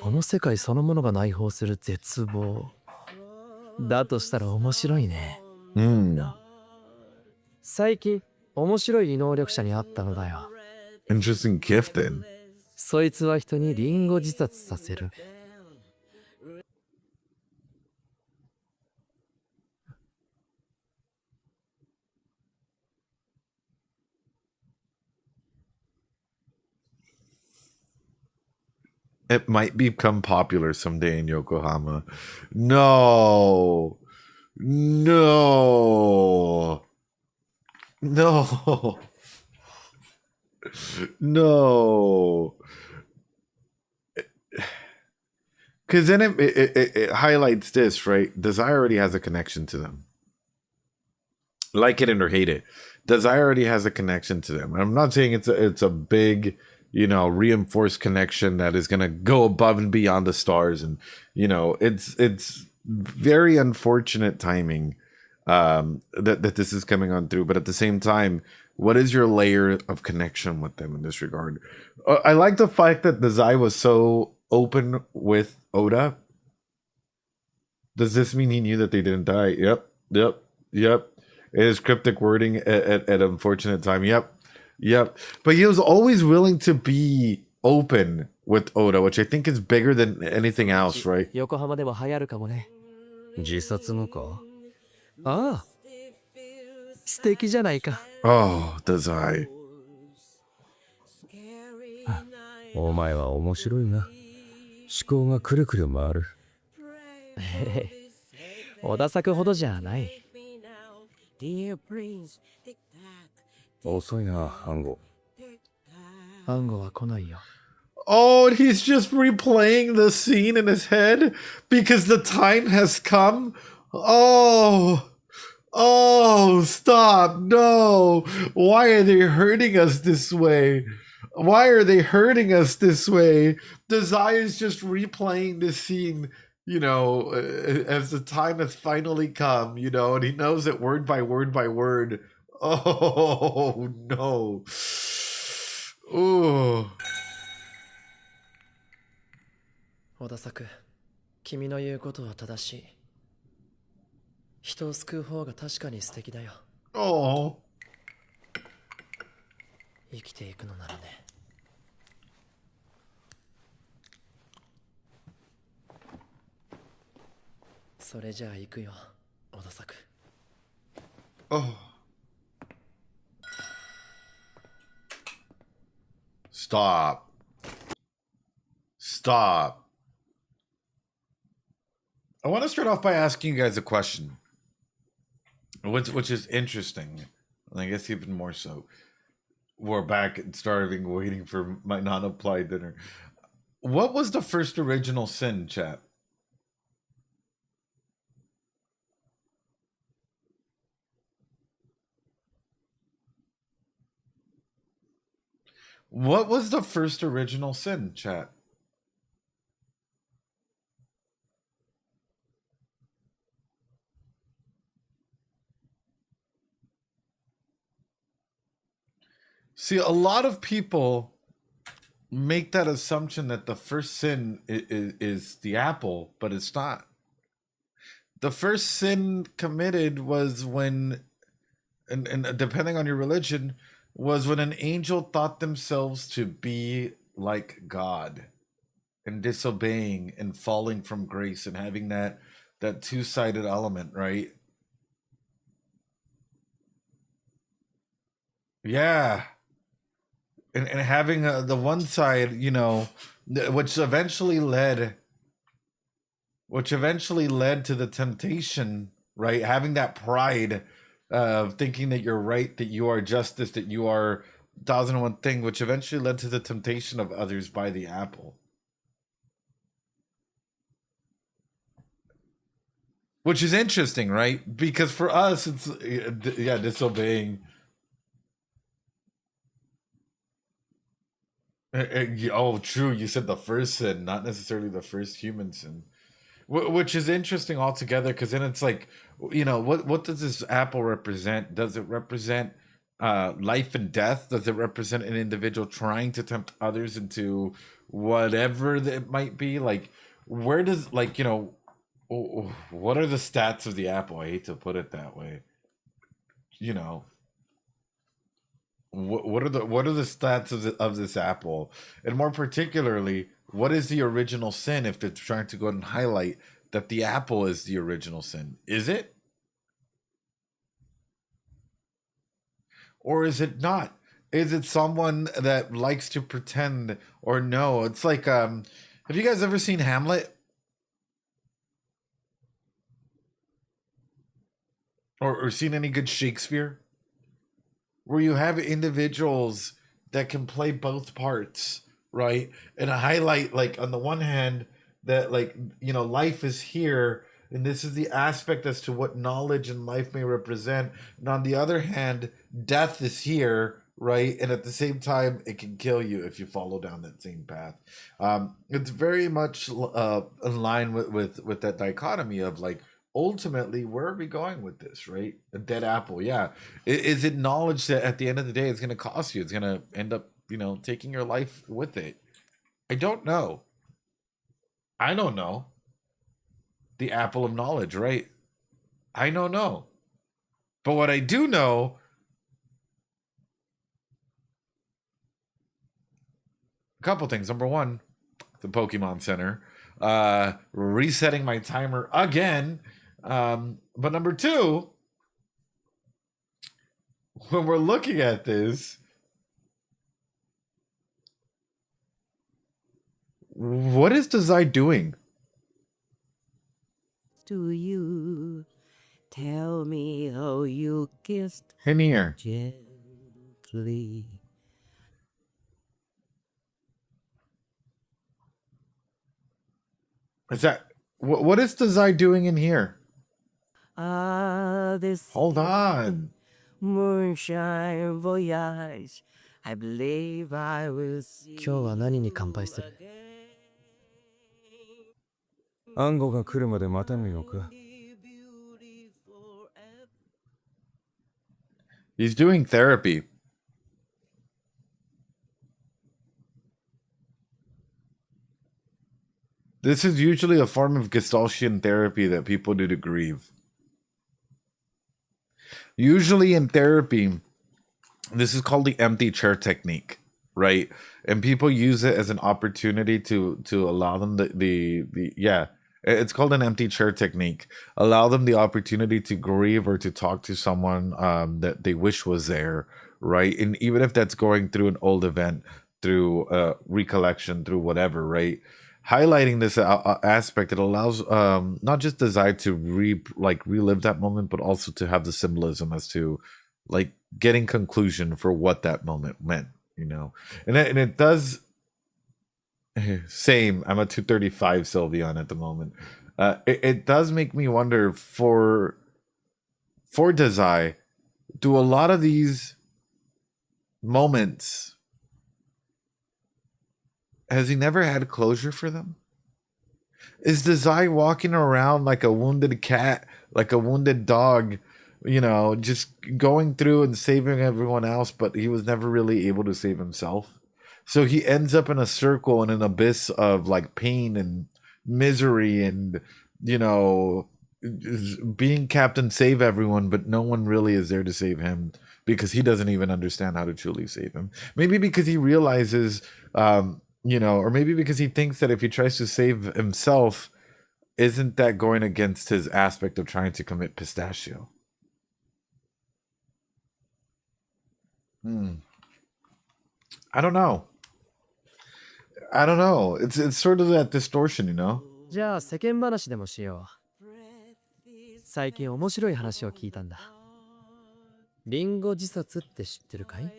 この世界そのものが内包する絶望。だとしたら面白いね。最近面白い異能力者に会ったのだよ。Interesting gift then. そいつは人にリンゴ自殺させる。It might become popular someday in Yokohama. No. No. No. No. Because then it highlights this, right? Desire already has a connection to them. Like it or hate it. Desire already has a connection to them. I'm not saying it's a big, you know, reinforced connection that is going to go above and beyond the stars. And, you know, it's very unfortunate timing that this is coming on through. But at the same time, what is your layer of connection with them in this regard? I like the fact that Dazai was so open with Oda. Does this mean he knew that they didn't die? Yep. It is cryptic wording at unfortunate time. Yep. But he was always willing to be open with Oda, which I think is bigger than anything else, right? 横浜でも流行るかもね。自殺のか？ああ。素敵じゃないか。Oh, Dazai. お前は面白いな。思考がくるくる回る。小田作ほどじゃない。遅いな、暗号。暗号は来ないよ。Oh, and he's just replaying the scene in his head because the time has come. Oh, stop. No. Why are they hurting us this way? Desire is just replaying this scene, you know, as the time has finally come, you know, and he knows it word by word by word. Oh, no. Ooh. 小田作、君の言うことは正しい。人を救う方が確かに素敵だよ。Oh. 生きていくのならね。それじゃあ行くよ、小田作。Oh. Stop. I want to start off by asking you guys a question, which is interesting, and I guess even more so. We're back and starving, waiting for my non-applied dinner. What was the first original sin, chat? What was the first original sin, chat? See, a lot of people make that assumption that the first sin is the apple, but it's not. The first sin committed was when, and depending on your religion, was when an angel thought themselves to be like God and disobeying and falling from grace and having that two-sided element, right? Yeah. and having the one side, you know, which eventually led to the temptation, right? Having that pride of thinking that you're right, that you are justice, that you are 1001 thing, which eventually led to the temptation of others by the apple. Which is interesting, right? Because for us, it's disobeying. Oh, true. You said the first sin, not necessarily the first human sin, which is interesting altogether. Because then it's like, you know, what does this apple represent? Does it represent life and death? Does it represent an individual trying to tempt others into whatever it might be? Like, where does, like, you know, what are the stats of the apple? I hate to put it that way. You know, what are the stats of this apple, and more particularly, what is the original sin? If they're trying to go ahead and highlight that the apple is the original sin, is it, or is it not? Is it someone that likes to pretend or know? It's like, have you guys ever seen Hamlet? Or seen any good Shakespeare? Where you have individuals that can play both parts, right? And highlight, like, on the one hand, that, like, you know, life is here, and this is the aspect as to what knowledge and life may represent. And on the other hand, death is here, right? And at the same time, it can kill you if you follow down that same path. It's very much in line with that dichotomy of, like, ultimately, where are we going with this, right? A dead apple, yeah. Is it knowledge that at the end of the day it's going to cost you? It's going to end up, you know, taking your life with it. I don't know. I don't know. The apple of knowledge, right? I don't know. But what I do know, a couple things. Number one, the Pokemon Center. Resetting my timer again. But number two, when we're looking at this, what is Dazai doing? To you, tell me how you kissed in here gently. Is that what is Dazai doing in here? This Hold on. moonshine voyage. I believe I will see 今日は何に乾杯する？暗号が来るまで待たぬのか。 He's doing therapy. This is usually a form of Gestaltian therapy that people do to grieve. Usually in therapy, this is called the empty chair technique, right? And people use it as an opportunity to allow them it's called an empty chair technique. Allow them the opportunity to grieve or to talk to someone that they wish was there, right? And even if that's going through an old event, through recollection, through whatever, right? Highlighting this aspect, it allows not just Dazai to relive that moment, but also to have the symbolism as to, like, getting conclusion for what that moment meant, you know. And it does. Same. I'm a 235 Sylveon at the moment. It does make me wonder for Dazai, do a lot of these moments, has he never had closure for them? Is Dazai walking around like a wounded cat, like a wounded dog, you know, just going through and saving everyone else, but he was never really able to save himself? So he ends up in a circle and an abyss of, like, pain and misery and, you know, being Captain Save Everyone, but no one really is there to save him because he doesn't even understand how to truly save him. Maybe because he realizes, you know, or maybe because he thinks that if he tries to save himself, isn't that going against his aspect of trying to commit pistachio? I don't know. I don't know. It's sort of that distortion, you know? じゃあ世間話でもしよう。最近面白い話を聞いたんだ。リンゴ自殺って知ってるかい？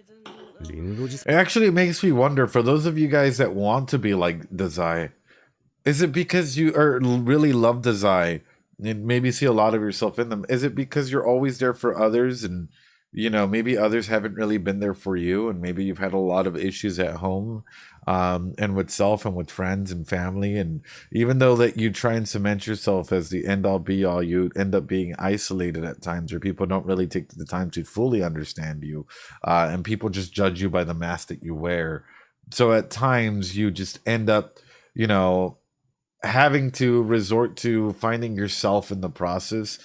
It actually makes me wonder, for those of you guys that want to be like Dazai, is it because you really love Dazai and maybe see a lot of yourself in them? Is it because you're always there for others and, you know, maybe others haven't really been there for you and maybe you've had a lot of issues at home and with self and with friends and family, and even though that you try and cement yourself as the end all be all, you end up being isolated at times, or people don't really take the time to fully understand you, and people just judge you by the mask that you wear. So at times you just end up, you know, having to resort to finding yourself in the process,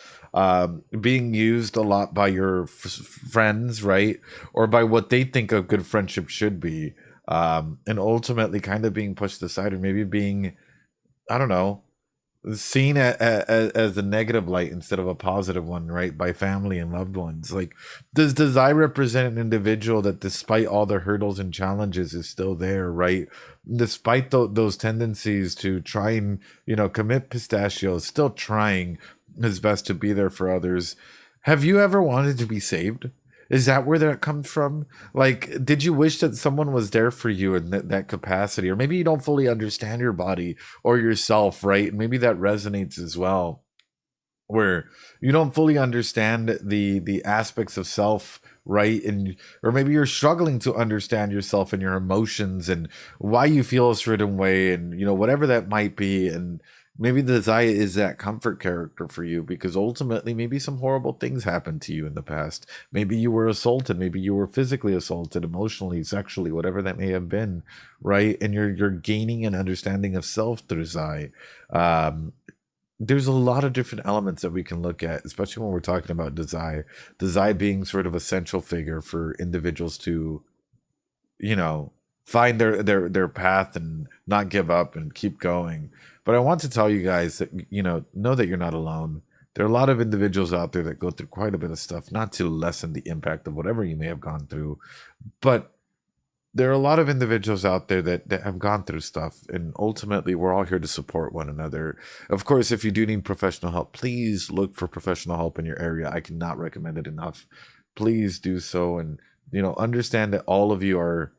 being used a lot by your friends, right? Or by what they think a good friendship should be. And ultimately kind of being pushed aside, or maybe being, I don't know, seen as a negative light instead of a positive one, right? By family and loved ones. Like, does I represent an individual that despite all the hurdles and challenges is still there, right? Despite those tendencies to try and, you know, commit pistachios, still trying his best to be there for others. Have you ever wanted to be saved? Is that where that comes from? Like, did you wish that someone was there for you in that capacity? Or maybe you don't fully understand your body or yourself, right? And maybe that resonates as well, where you don't fully understand the aspects of self, right? And or maybe you're struggling to understand yourself and your emotions and why you feel a certain way, and, you know, whatever that might be. And maybe the Zaya is that comfort character for you because ultimately maybe some horrible things happened to you in the past. Maybe you were assaulted, maybe you were physically assaulted, emotionally, sexually, whatever that may have been, right? And you're gaining an understanding of self through Zai. There's a lot of different elements that we can look at, especially when we're talking about Dazai being sort of a central figure for individuals to, you know, find their path and not give up and keep going. But I want to tell you guys that, you know that you're not alone. There are a lot of individuals out there that go through quite a bit of stuff, not to lessen the impact of whatever you may have gone through, but there are a lot of individuals out there that have gone through stuff, and ultimately we're all here to support one another. Of course, if you do need professional help, please look for professional help in your area. I cannot recommend it enough. Please do so, and, you know, understand that all of you are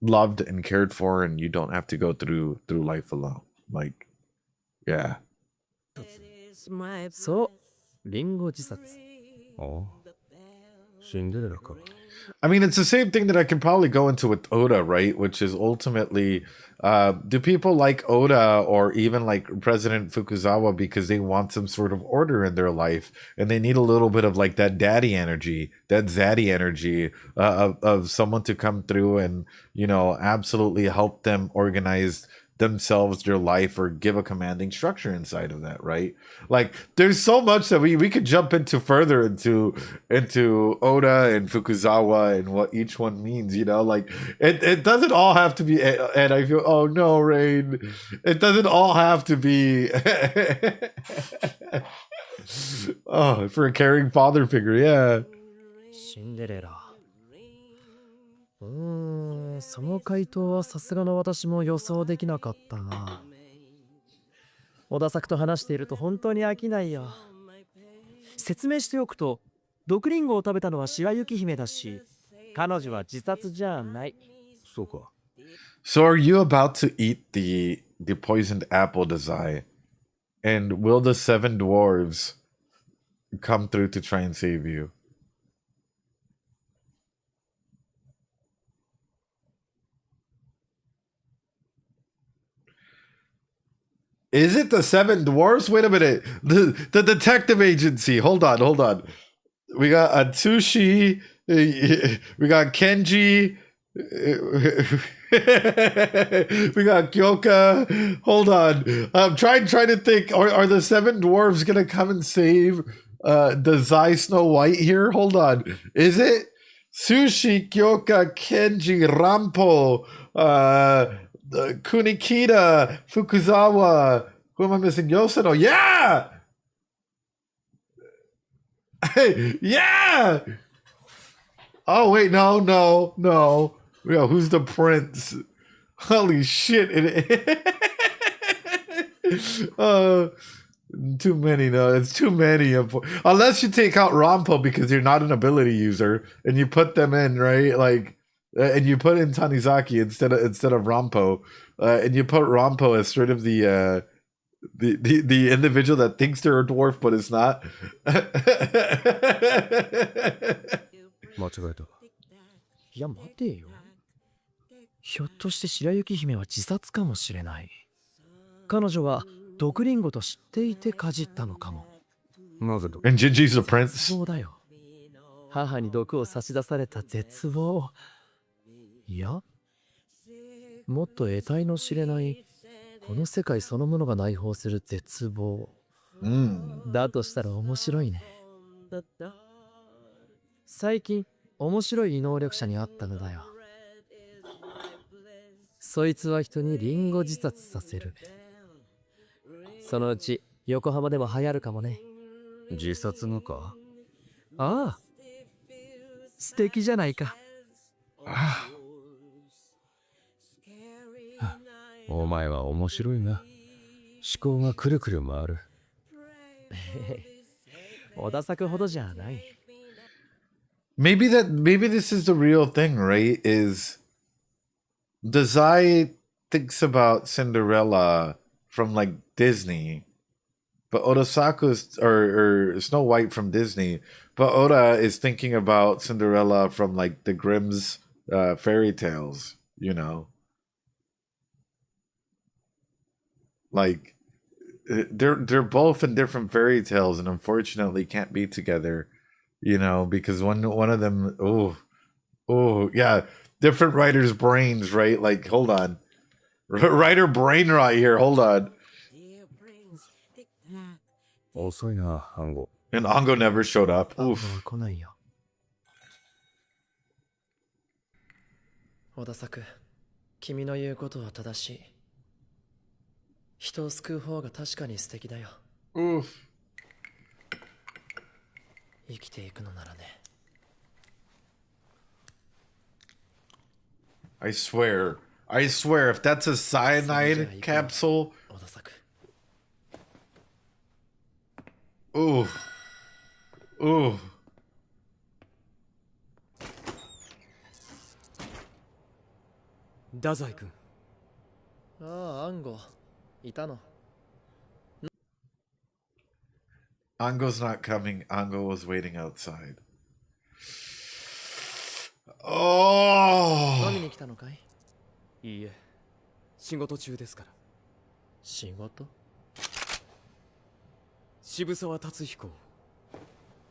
loved and cared for, and you don't have to go through life alone. Like, yeah. そう、リンゴ自殺。ああ、シンデレラか。I mean, it's the same thing that I can probably go into with Oda, right? Which is ultimately, do people like Oda or even like President Fukuzawa because they want some sort of order in their life and they need a little bit of like that daddy energy, that zaddy energy of someone to come through and, you know, absolutely help them organize themselves, their life, or give a commanding structure inside of that, right? Like, there's so much that we could jump into further into Oda and Fukuzawa and what each one means, you know? Like, it doesn't all have to be, and I feel, oh no, Rain, it doesn't all have to be oh, for a caring father figure, yeah. シンデレラ。その回答はさすがの私も予想できなかったな。小田作と話していると本当に飽きないよ。説明しておくと、毒リンゴを食べたのはシワユキ姫だし、彼女は自殺じゃない。そうか。So are you about to eat the poisoned apple, Dazai? And will the 7 dwarves come through to try and save you? Is it the 7 dwarves? Wait a minute. The detective agency. Hold on. We got Atsushi. We got Kenji. We got Kyoka. Hold on. I'm trying to think. Are the 7 dwarves gonna come and save the Zai Snow White here? Hold on. Is it Sushi, Kyoka, Kenji, Rampo, Kunikita, Fukuzawa? Who am I missing? Yosono. Yeah! Yeah! Oh, wait, no. Yo, who's the prince? Holy shit! Too many. No, it's too many. Unless you take out Rampo because you're not an ability user, and you put them in right, like, and you put in Tanizaki instead of Rampo, and you put Rampo as sort of the individual that thinks they're a dwarf but is not. 間違えた。いや待てよ。ひょっとして白雪姫は自殺かもしれない。彼女は毒リンゴと知っていてかじったのかも。なぜだ And Gingy's the prince. そうだよ。母に毒を差し出された絶望。いや、もっと得体の知れないこの世界そのものが内包する絶望。だとしたら面白いね。最近面白い異能力者に会ったのだよ。そいつは人にリンゴ自殺させる。そのうち横浜でも流行るかもね。自殺がか？ああ、素敵じゃないか。お前は面白いな。思考がくるくる回る。小田作ほどじゃない。Maybe this is the real thing, right? Is Dazai thinks about Cinderella from like Disney, but Odasaku's or Snow White from Disney, but Oda is thinking about Cinderella from like the Grimm's fairy tales, you know? Like they're both in different fairy tales and unfortunately can't be together, you know, because one of them oh yeah, different writers' brains, right? Like hold on. Writer brain rot here, hold on. 遅いな、アンゴ。 And Ango never showed up. Oof. 来ないよ。小田作、君の言うことは正しい。人を救う方が確かに素敵だよ。Oof. 生きていくのならね。I swear, if that's a cyanide capsule. Ooh. Ooh. 太宰君。ああ、アンゴ。いたの。Ango's not coming. Ango was waiting outside. Oh. 飲みに来たのかい？いいえ、仕事中ですから。仕事？渋沢達彦を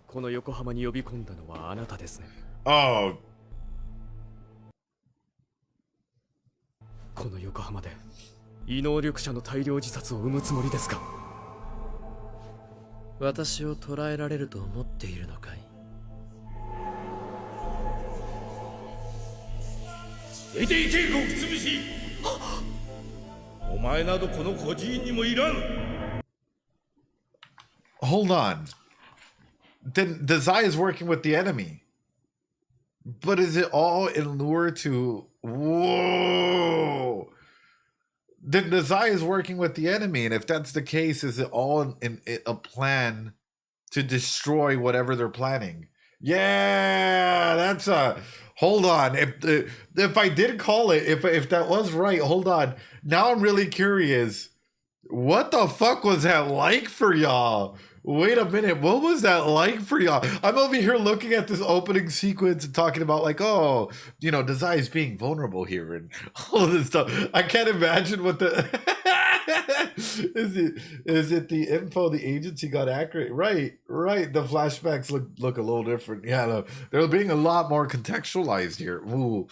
この横浜に呼び込んだのはあなたですね。Oh. この横浜で異能力者の大量自殺を生むつもりですか？私を捕らえられると思っているのかい？出て行け、ごくつぶし。お前などこの孤児院にもいらん。 Hold on. Then Dazai is working with the enemy. But is it all in lure to... Whoa! Then Dazai is working with the enemy, and if that's the case, is it all in a plan to destroy whatever they're planning? Yeah, that's a... Hold on. If I did call it, if that was right, hold on. Now I'm really curious. What the fuck was that like for y'all? Wait a minute, what was that like for y'all? I'm over here looking at this opening sequence and talking about like, oh, you know, Dazai is being vulnerable here and all of this stuff. I can't imagine what the... Is it the info the agency got accurate? Right. The flashbacks look a little different. Yeah, no, they're being a lot more contextualized here. Ooh.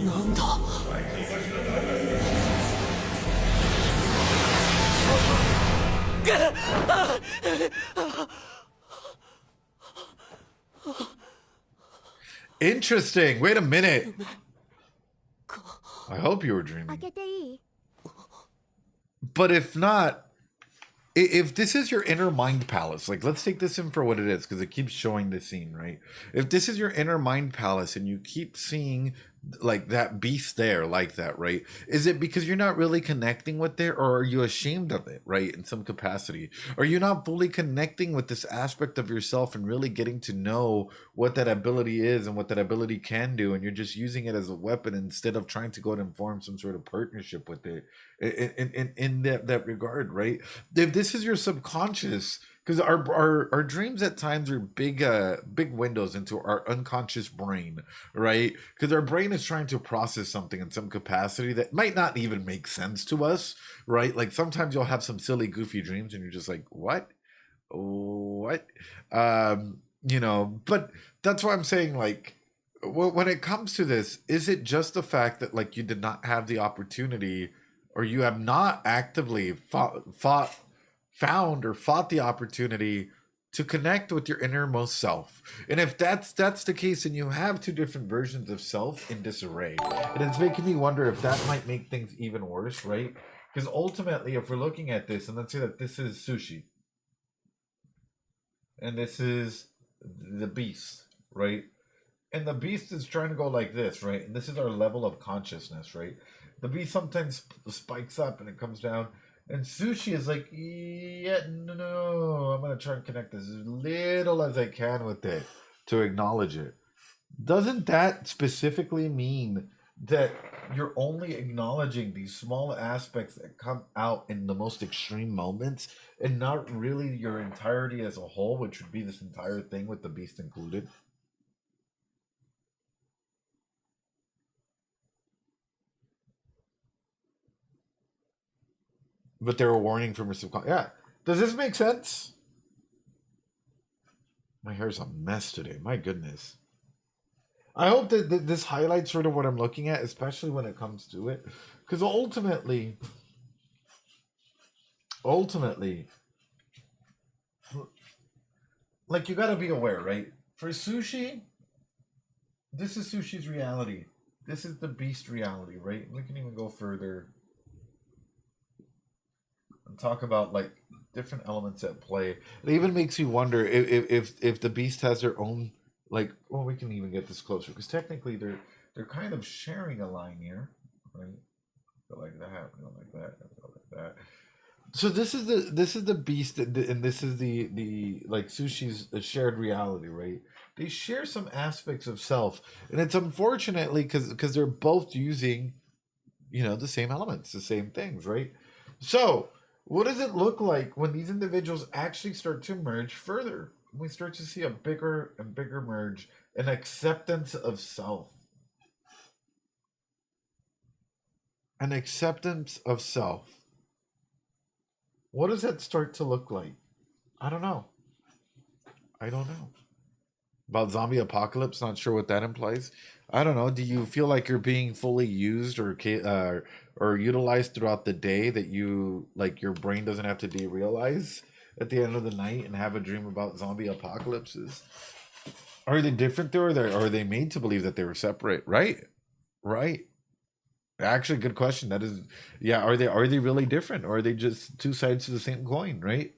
なんだ。Interesting. Wait a minute. I hope you were dreaming. But if not, if this is your inner mind palace, like let's take this in for what it is, because it keeps showing the scene, right? If this is your inner mind palace and you keep seeing like that beast there like that, right? Is it because you're not really connecting with it, or are you ashamed of it, right? In some capacity, are you not fully connecting with this aspect of yourself and really getting to know what that ability is and what that ability can do, and you're just using it as a weapon instead of trying to go and form some sort of partnership with it in that regard, right? If this is your subconscious, because our dreams at times are big windows into our unconscious brain, right? Because our brain is trying to process something in some capacity that might not even make sense to us, right? Like sometimes you'll have some silly goofy dreams and you're just like, what but that's why I'm saying, like, when it comes to this, is it just the fact that like you did not have the opportunity, or you have not actively found or fought the opportunity to connect with your innermost self? And if that's the case, then you have two different versions of self in disarray, and it's making me wonder if that might make things even worse, right? Because ultimately, if we're looking at this, and let's say that this is Sushi and this is the beast, right? And the beast is trying to go like this, right? And this is our level of consciousness, right? The beast sometimes spikes up and it comes down. And Sushi is like, yeah, no, I'm going to try and connect this as little as I can with it to acknowledge it. Doesn't that specifically mean that you're only acknowledging these small aspects that come out in the most extreme moments and not really your entirety as a whole, which would be this entire thing with the beast included? But they were warning from her subconscious. Yeah. Does this make sense? My hair's a mess today. My goodness. I hope that this highlights sort of what I'm looking at, especially when it comes to it. Because ultimately, like, you got to be aware, right? For Sushi, this is Sushi's reality. This is the beast reality, right? We can even go further and talk about like different elements at play. It even makes you wonder if the beast has their own, like, well, we can even get this closer, because technically they're kind of sharing a line here, right? Go like that, go like that, go like that. So this is the beast, and this is the like Sushi's shared reality, right? They share some aspects of self, and it's unfortunately because they're both using, the same elements, the same things, right? So what does it look like when these individuals actually start to merge further? We start to see a bigger and bigger merge, an acceptance of self. An acceptance of self. What does that start to look like? I don't know. About zombie apocalypse, not sure what that implies. I don't know. Do you feel like you're being fully used or utilized throughout the day, that you, like, your brain doesn't have to derealize at the end of the night and have a dream about zombie apocalypses? Are they different though, or are they made to believe that they were separate? Right. Actually, good question. That is, yeah. Are they really different, or are they just two sides to the same coin? Right.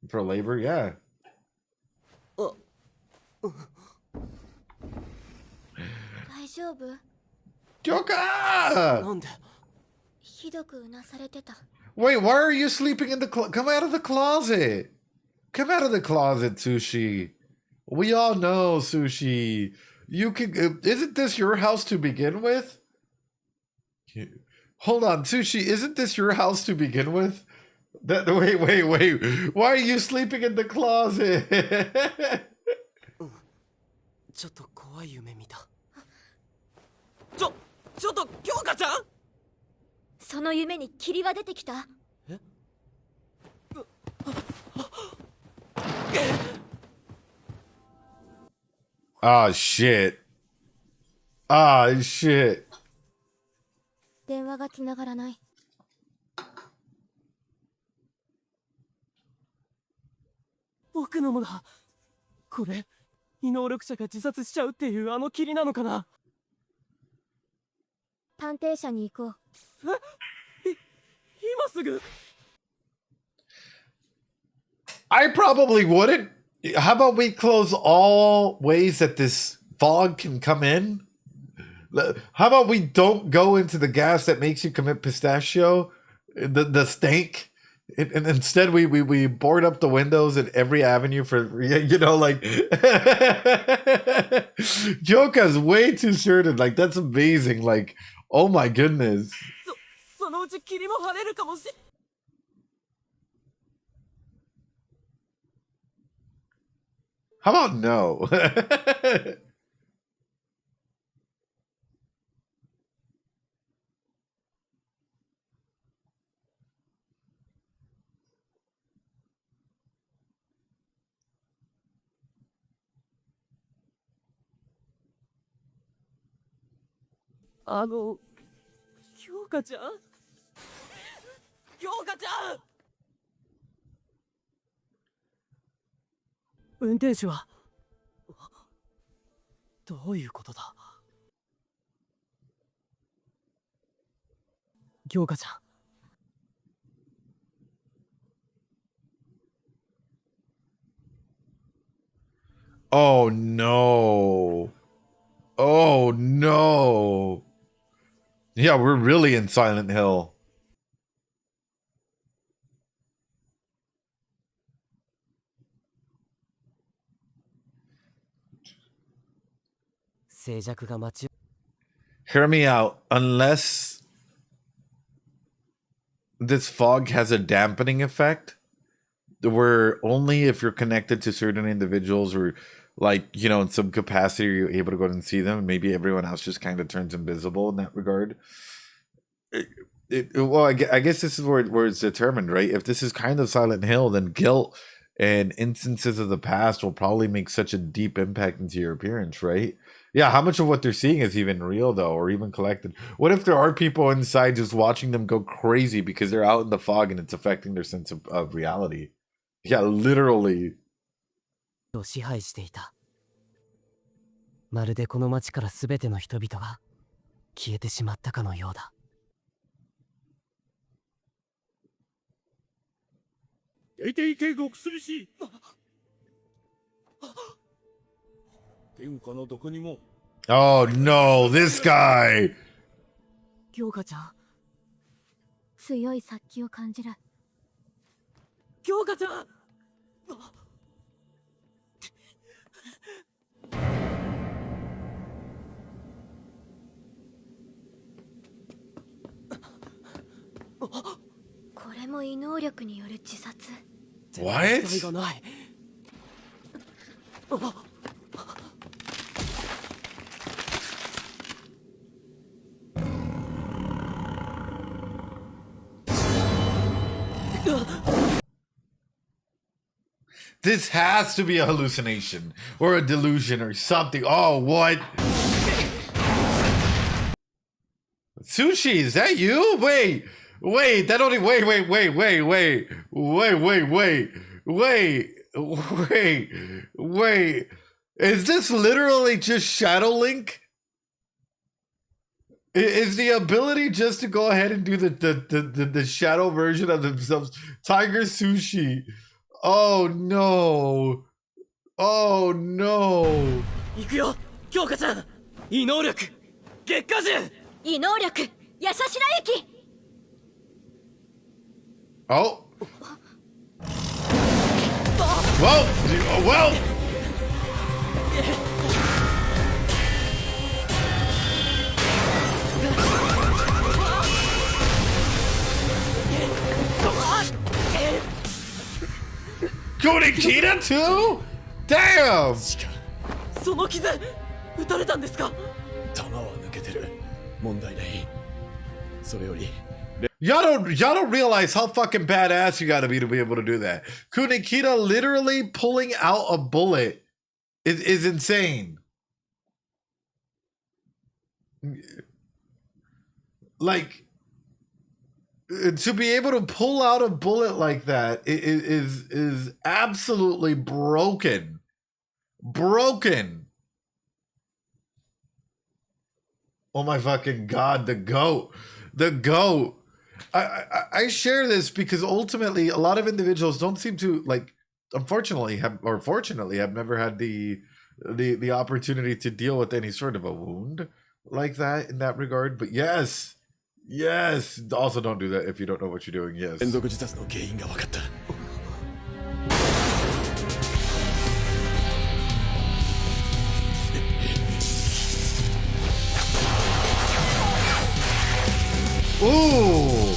For labor, yeah. Joker! Wait, why are you sleeping in the closet? Come out of the closet. Come out of the closet, Sushi. We all know, Sushi. You can. Isn't this your house to begin with? Hold on, Sushi. Isn't this your house to begin with? Wait. Why are you sleeping in the closet? ちょっと怖い夢見た。ちょっと京香ちゃん。その夢に霧は出てきた。え？Ah, shit. 電話がつながらない。僕のもだ。これ異能力者が自殺しちゃうっていうあの霧なのかな。探偵社に行こう。今すぐ。I probably wouldn't. How about we close all ways that this fog can come in? How about we don't go into the gas that makes you commit pistachio, the stank, and instead we board up the windows in every avenue for, you know, like Joka's way too certain. Like, that's amazing. Like, oh my goodness. そのうち霧も晴れるかもしれ How about no? Kyoちゃん京香ちゃん運転手はどういうことだ京香ちゃん Oh no. Oh no. Yeah, we're really in Silent Hill. Hear me out. Unless this fog has a dampening effect, where only if you're connected to certain individuals or, like, you know, in some capacity you're able to go and see them, maybe everyone else just kind of turns invisible in that regard. Well, I guess this is where it's determined, right? If this is kind of Silent Hill, then guilt and instances of the past will probably make such a deep impact into your appearance, right? Yeah, how much of what they're seeing is even real, though, or even collected? What if there are people inside just watching them go crazy because they're out in the fog and it's affecting their sense of reality? Yeah, literally. を支配していた。まるでこの町からすべての人々が消えてしまったかのようだ。出ていけ極潰し。天下のどこにも。Oh no, this guy. 京香ちゃん。強い殺気を感じる。京香ちゃん。これも異能力による自殺。What? This has to be a hallucination or a delusion or something. Oh, what? Sushi, is that you? Wait, that only, wait. Is this literally just Shadow Link? Is the ability just to go ahead and do the shadow version of themselves? Tiger Sushi. Oh no. Oh no. 行くよ、京香ちゃん。異能力、月下獣。異能力、ヤシャシラ駅。Oh. Well. Kunikita too? Damn! その傷、撃たれたんですか？弾は抜けてる。問題ない。それより。Y'all don't realize how fucking badass you gotta be able to do that. Kunikita literally pulling out a bullet is insane. Like, to be able to pull out a bullet like that is absolutely broken. Oh my fucking god, the goat. I share this because ultimately a lot of individuals don't seem to, like, unfortunately fortunately I've never had the opportunity to deal with any sort of a wound like that in that regard. But yes, also don't do that if you don't know what you're doing. Yes. Ooh.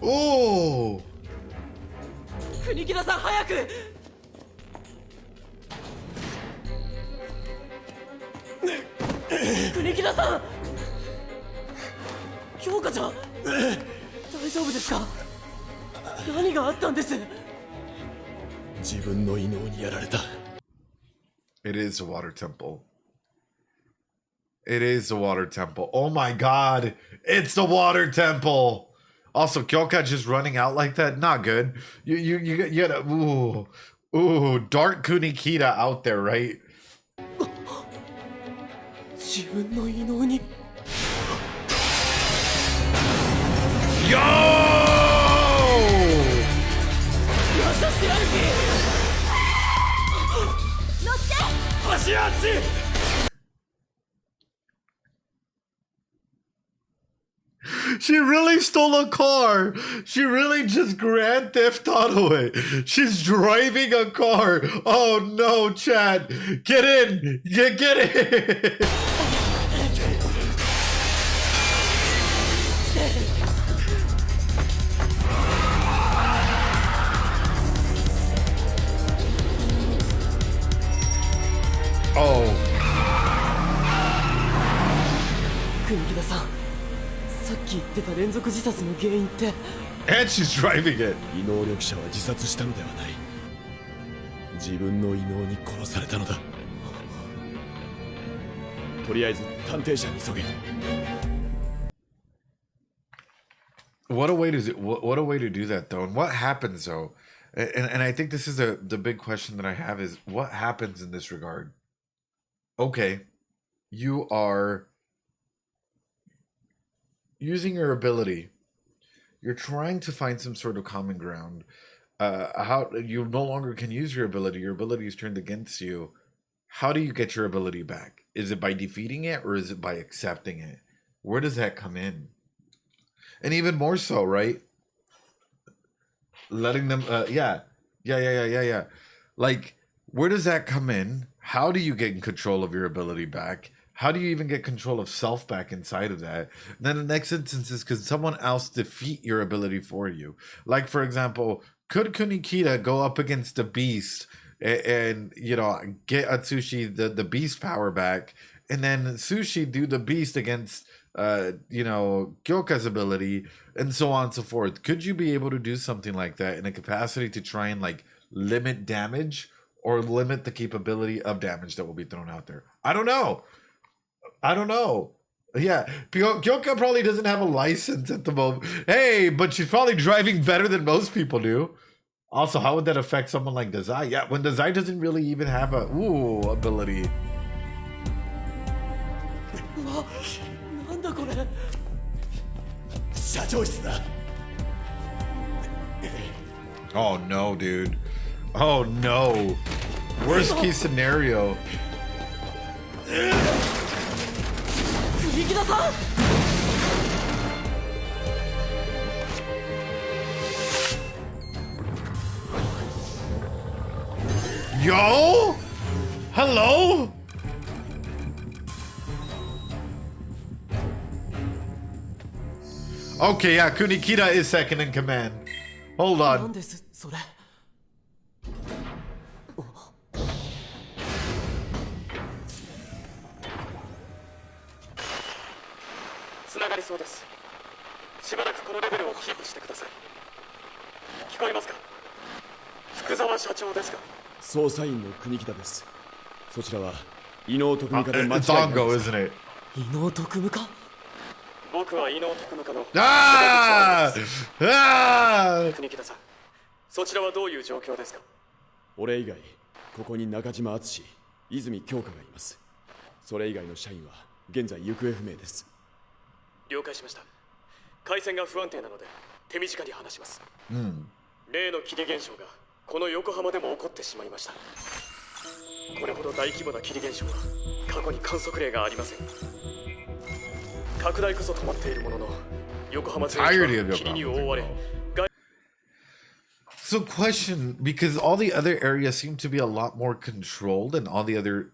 Oh! 国木田さん早く国木田さん京香ちゃん大丈夫ですか何があったんです自分の異能にやられた It is the water temple. It is the water temple. Oh my god. It's the water temple. Also, Kyoka just running out like that, not good. You gotta, ooh, Dark Kunikita out there, right? 自分の異能に Yo! 優しい歩き She really stole a car. She really just Grand Theft Auto it. She's driving a car. Oh no, Chad. Get in. Get in. Oh. 国木田さんさっき言ってた連続自殺の原因って And she's driving it. 異能力者は自殺したのではない自分の異能に殺されたのだとりあえず探偵社に急げ What a way to do that though. And what happens though? And I think this is the big question that I have is what happens in this regard? Okay, you are using your ability. You're trying to find some sort of common ground. How you no longer can use your ability. Your ability is turned against you. How do you get your ability back? Is it by defeating it or is it by accepting it? Where does that come in? And even more so, right? Letting them, yeah. Like, where does that come in? How do you get in control of your ability back? How do you even get control of self back inside of that? And then the next instance is, could someone else defeat your ability for you? Like, for example, could Kunikita go up against the beast and you know, get Atsushi the beast power back, and then Sushi do the beast against you know, Kyoka's ability, and so on and so forth? Could you be able to do something like that in a capacity to try and like limit damage or limit the capability of damage that will be thrown out there? I don't know. Yeah, Kyoka probably doesn't have a license at the moment. Hey, but she's probably driving better than most people do. Also, how would that affect someone like Dazai? Yeah, when Dazai doesn't really even have a ability. Oh no, dude. Oh no. Worst case scenario. Yo? Hello? Okay, yeah, Kunikita is second in command. Hold on. つながりそうです。しばらくこのレベルをキープしてください。聞こえますか？福沢社長ですか？捜査員の国木田です。そちらは異能特務課で間違いないですか？ Bungo, isn't it? 異能特務課？僕は異能特務課の国木田さん。そちらはどういう状況ですか？俺以外、ここに中島敦、泉京香がいます。それ以外の社員は現在行方不明です。了解しました。回線が不安定なので手短に話します。 Hmm. 例の霧現象がこの横浜でも起こってしまいました。これほど大規模な霧現象は過去に観測例がありません。拡大こそ止まっているものの横浜全域は霧に覆われ。 So question, because all the other areas seem to be a lot more controlled and all the other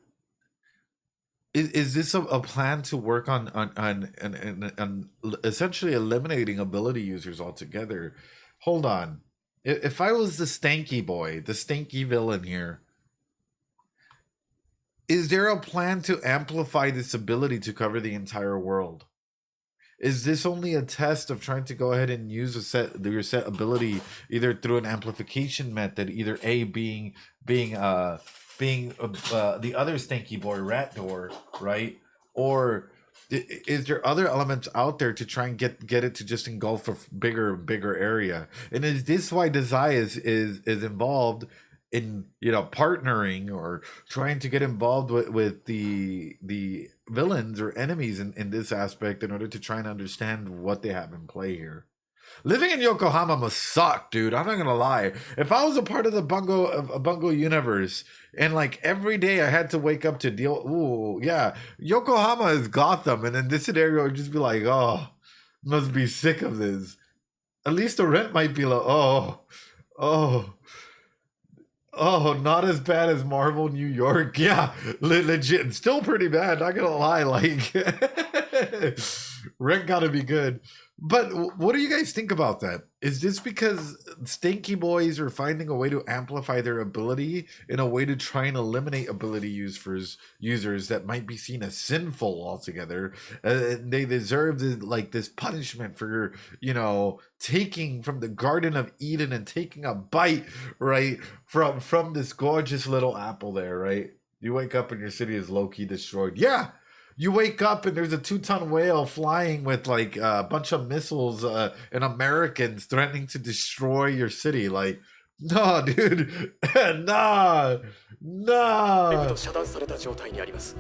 is this a plan to work on essentially eliminating ability users altogether? Hold on. If I was the stanky boy, the stanky villain here, is there a plan to amplify this ability to cover the entire world? Is this only a test of trying to go ahead and use your set ability either through an amplification method, either A being the other stanky boy rat door, right? Or is there other elements out there to try and get it to just engulf a bigger area? And is this why Desai is involved in, you know, partnering or trying to get involved with the villains or enemies in this aspect in order to try and understand what they have in play here? Living in Yokohama must suck, dude. I'm not gonna lie. If I was a part of the Bungo universe and like every day I had to wake up to deal, ooh, yeah, Yokohama is Gotham, and in this scenario I'd just be like, oh, must be sick of this. At least the rent might be like, oh, not as bad as Marvel New York. Yeah, legit. Still pretty bad, not gonna lie. Like, rent gotta be good. But what do you guys think about that? Is this because Stinky Boys are finding a way to amplify their ability in a way to try and eliminate ability users that might be seen as sinful altogether? They deserve this punishment for, you know, taking from the Garden of Eden and taking a bite, right, from this gorgeous little apple there, right? You wake up and your city is low-key destroyed. Yeah! You wake up and there's a 2-ton whale flying with like a bunch of missiles and Americans threatening to destroy your city. Like, no, dude. nah. 遮断された状態にあります。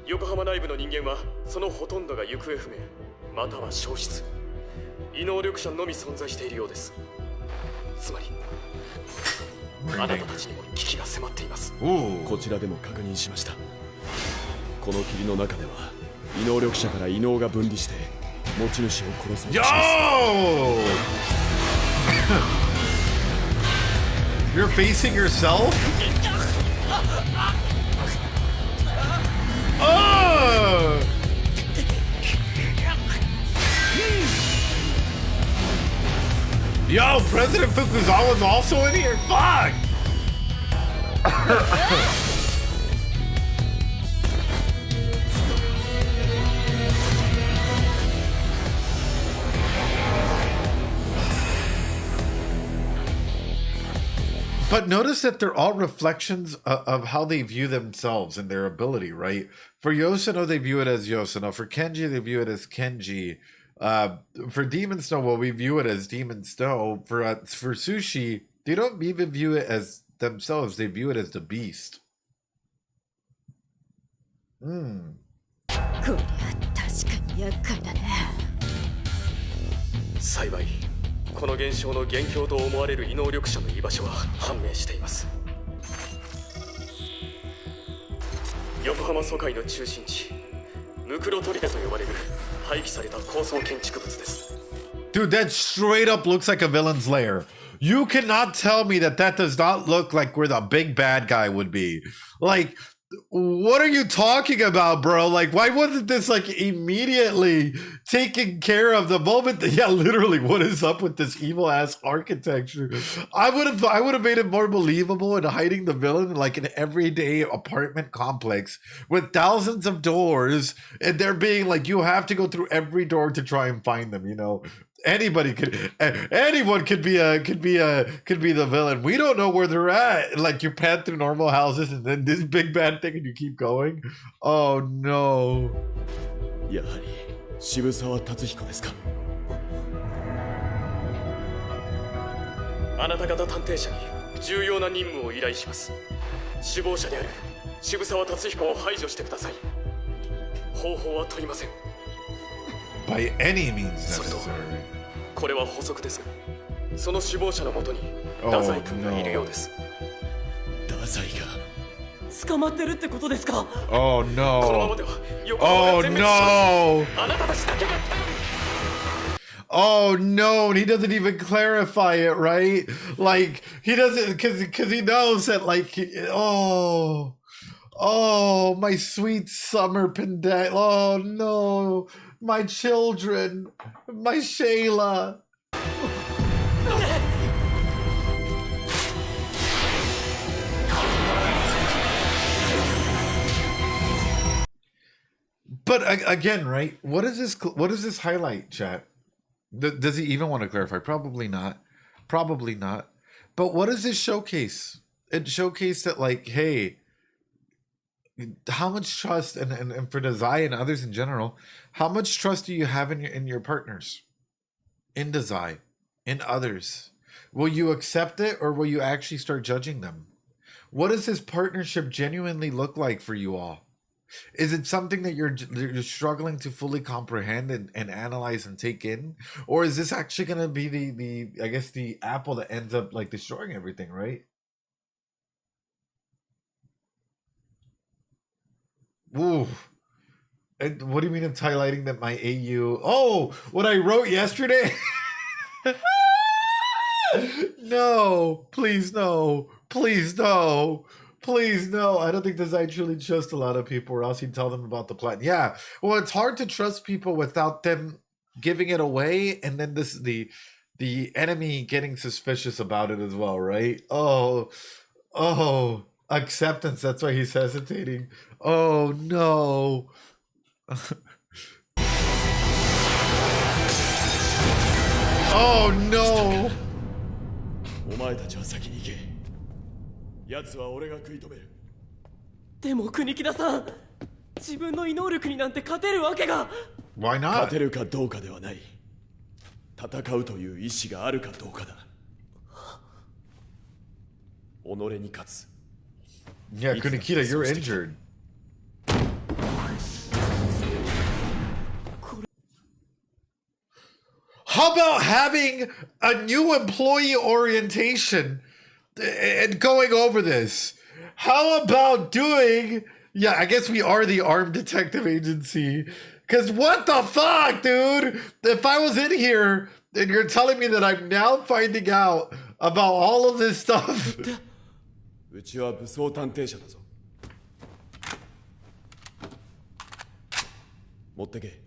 横浜内部の人間はそのほとんどが行方不明、または消失。異能力者のみ存在しているようです。つまり、あなたたちにも危機が迫っています。こちらでも確認しました。この霧の中では異能力者から異能が分離して持ち主を殺そうとします。You're facing yourself? Oh! Yo, President Fukuzawa's also in here? Fuck! But notice that they're all reflections of how they view themselves and their ability, right? For Yoshino, they view it as Yoshino. For Kenji, they view it as Kenji. For Demon Snow, well, we view it as Demon Snow. For Sushi, they don't even view it as themselves. They view it as the beast. こりゃ確かに厄介だね。幸い、この現象の元凶と思われる異能力者の居場所は判明しています。横浜疎開の中心地、ムクロ砦と呼ばれる廃棄された高層建築物です。Dude, that straight up looks like a villain's lair. You cannot tell me that does not look like where the big bad guy would be. Like, what are you talking about, bro? Like, why wasn't this like immediately taken care of the moment that, yeah, literally, what is up with this evil ass architecture? I would have made it more believable in hiding the villain like an everyday apartment complex with thousands of doors and there being like, you have to go through every door to try and find them, you know? Anyone could be the villain. We don't know where they're at. Like, you pan through normal houses and then this big bad thing and you keep going. Oh no. やはり渋沢達彦ですか。あなた方探偵者に重要な任務を依頼します。首謀者である渋沢達彦を排除してください。方法は問いません。by any means それと necessary. これは補足ですが、その首謀者のもとに Oh, 太宰君がいるようです。太宰が捕まってるってことですか？ Oh このまま no. では横浜 Oh が全滅します。 no. あなたたちだけが Oh no, and he doesn't even clarify it, right? Like he doesn't, because he knows that, like, oh, my sweet summer pendant. Oh no, my children, my Shayla. But again, right? What is this? What does this highlight, chat? Does he even want to clarify? Probably not. Probably not. But what does this showcase? It showcased that, like, hey, how much trust, and for Dazai and others in general, how much trust do you have in your partners? In Dazai, in others? Will you accept it, or will you actually start judging them? What does this partnership genuinely look like for you all? Is it something that you're struggling to fully comprehend and analyze and take in? Or is this actually going to be the I guess the apple that ends up like destroying everything, right? Ooh. And what do you mean it's highlighting that my AU? Oh, what I wrote yesterday? No, please no. Please no. Please, no. I don't think Dazai truly trusts a lot of people, or else he'd tell them about the plan. Yeah. Well, it's hard to trust people without them giving it away, and then the enemy getting suspicious about it as well, right? Oh, acceptance. That's why he's hesitating. Oh no. Oh no. お前たちは先に行け。奴は俺が食い止める。でも国木田さん、自分の異能力になんて勝てるわけが。Why not? 勝てるかどうかではない。戦うという意志があるかどうかだ。己に勝つ。Yeah, Kunikita, you're injured. How about having a new employee orientation and going over this? How about doing... Yeah, I guess we are the armed detective agency. Because what the fuck, dude? If I was in here and you're telling me that I'm now finding out about all of this stuff... うちは武装探偵社だぞ。持ってけ。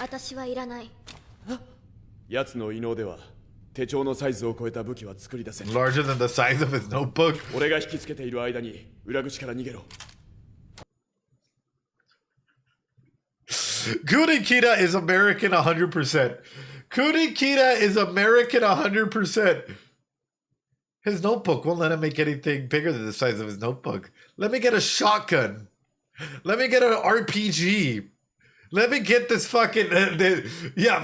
私はいらない。奴の異能では手帳のサイズを超えた武器は作り出せない。 Larger than the size of his notebook. 俺が引きつけている間に裏口から逃げろ。Kunikita is American 100%. Kunikita is American 100%. His notebook won't let him make anything bigger than the size of his notebook. Let me get a shotgun. Let me get an RPG. Let me get this fucking... yeah.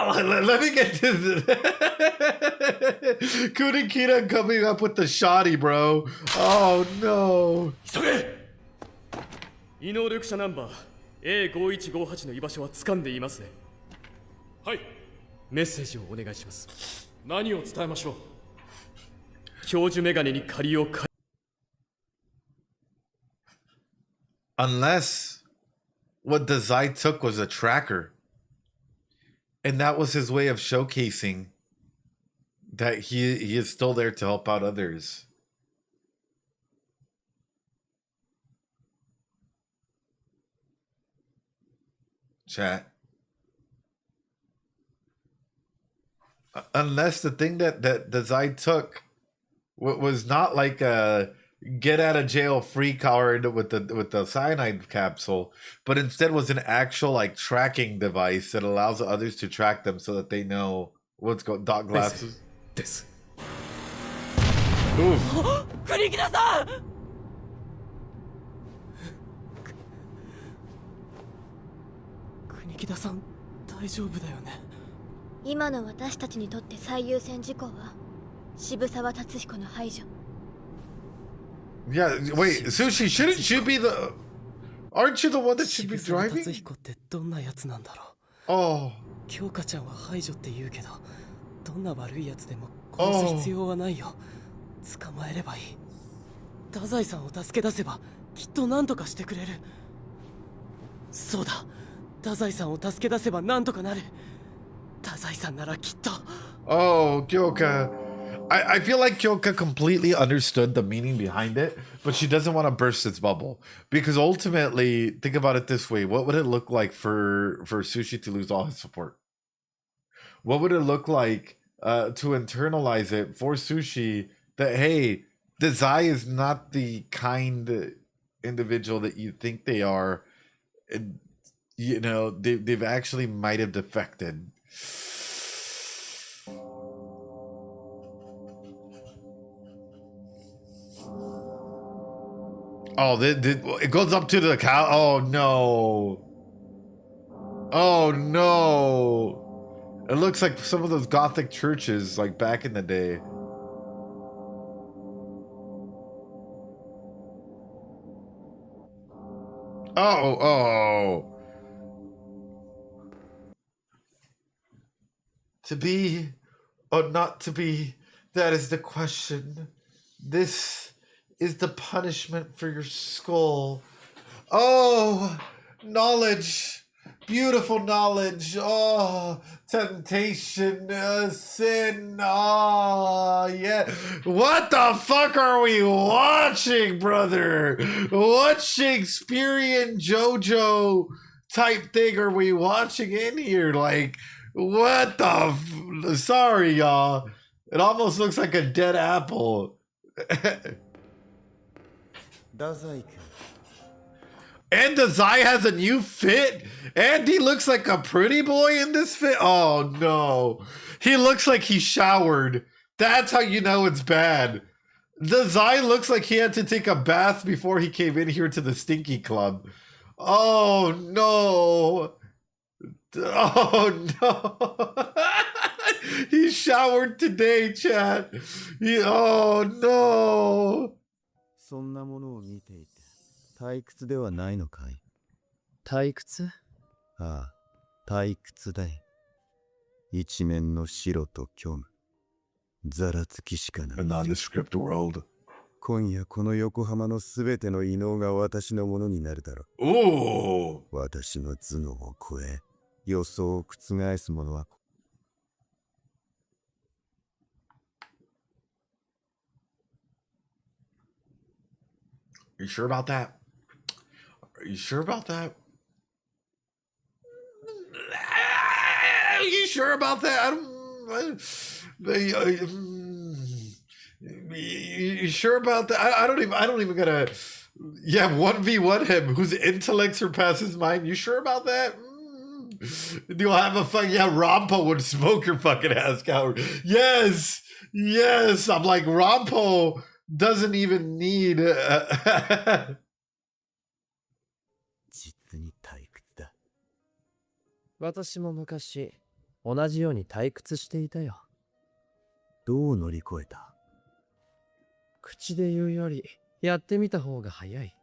Let me get this... Kunikita coming up with the shoddy, bro. Oh, no. 急げ！異能力者ナンバー A5158 の居場所は掴んでいますね。はい。メッセージをお願いします。何を伝えましょう？教授メガネに借りを借り Unless what Dazai took was a tracker. And that was his way of showcasing that he is still there to help out others. Chat. Unless the thing that Dazai took was not like a get out of jail free card with the cyanide capsule, but instead was an actual like tracking device that allows others to track them so that they know what's going. Dot glasses. This. Oof. Kunikida-san! 国木田さん、大丈夫だよね。今の私たちにとって最優先事項は渋沢達彦の排除。 Yeah, wait, Sushi, shouldn't you be the... Aren't you the one that should be 渋沢 driving? 達彦ってどんなやつなんだろう。 Oh. 京香ちゃんは排除って言うけど、どんな悪いやつでも殺す必要はないよ。捕まえればいい。太宰さんを助け出せばきっと何とかしてくれる。そうだ、太宰さんを助け出せば何とかなる。太宰さんならきっと。 Oh, Kyoka. I feel like Kyoka completely understood the meaning behind it, but she doesn't want to burst its bubble. Because ultimately, think about it this way. What would it look like for Sushi to lose all his support? What would it look like to internalize it for Sushi that, hey, Dazai is not the kind individual that you think they are. And, you know, they've actually might have defected. Oh, it goes up to the cow. Oh, no. Oh, no. It looks like some of those Gothic churches, like back in the day. Oh. To be or not to be, that is the question. This is the punishment for your skull. Oh, knowledge. Beautiful knowledge. Oh, temptation, sin. Oh, yeah. What the fuck are we watching, brother? What Shakespearean JoJo type thing are we watching in here? Like, what the sorry, y'all. It almost looks like a dead apple. And Dazai has a new fit, and he looks like a pretty boy in this fit. Oh no, he looks like he showered. That's how you know it's bad. Dazai looks like he had to take a bath before he came in here to the Stinky Club. Oh no. Oh no. He showered today, chat. Oh no. そんなものを見ていて退屈ではないのかい？退屈？ああ、退屈だい。一面の白と虚無。ざらつきしかない。A nondescript world. 今夜この横浜のすべての異能が私のものになるだろう。おお。私の頭脳を超え、予想を覆すものは。Are you sure about that? Are you sure about that? Are you sure about that? You sure about that? I don't even gonna. Yeah, 1v1 him, whose intellect surpasses mine. You sure about that? You'll have a fuck. Yeah, Rompo would smoke your fucking ass, coward. Yes. I'm like, Rompo doesn't even need. 実に退屈だ。私も昔同じように退屈していたよ。どう乗り越えた？口で言うよりやってみた方が早い。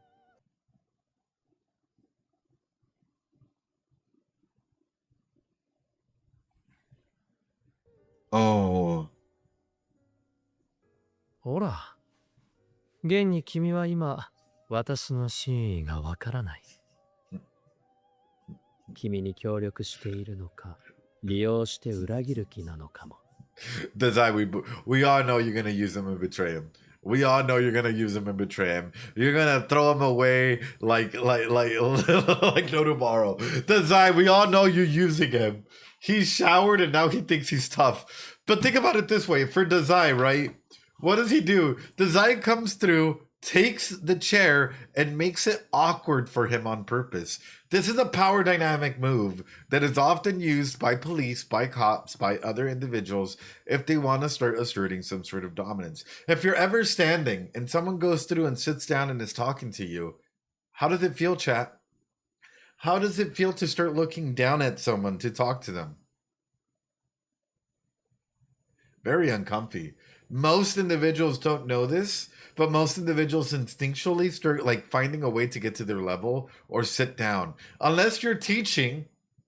おー。ほら、現に君は今私の真意がわからない。君に協力しているのか、利用して裏切る気なのかも。Dazai, we all know you're gonna use him and betray him. We all know you're gonna use him and betray him. You're gonna throw him away like no tomorrow. Dazai, we all know you're using him. He's showered and now he thinks he's tough. But think about it this way, for Dazai, right? What does he do? Dazai comes through, takes the chair, and makes it awkward for him on purpose. This is a power dynamic move that is often used by police, by cops, by other individuals if they want to start asserting some sort of dominance. If you're ever standing and someone goes through and sits down and is talking to you, how does it feel, chat? How does it feel to start looking down at someone to talk to them? Very uncomfy. most individuals don't know this, but most individuals instinctually start like finding a way to get to their level or sit down. Unless you're teaching,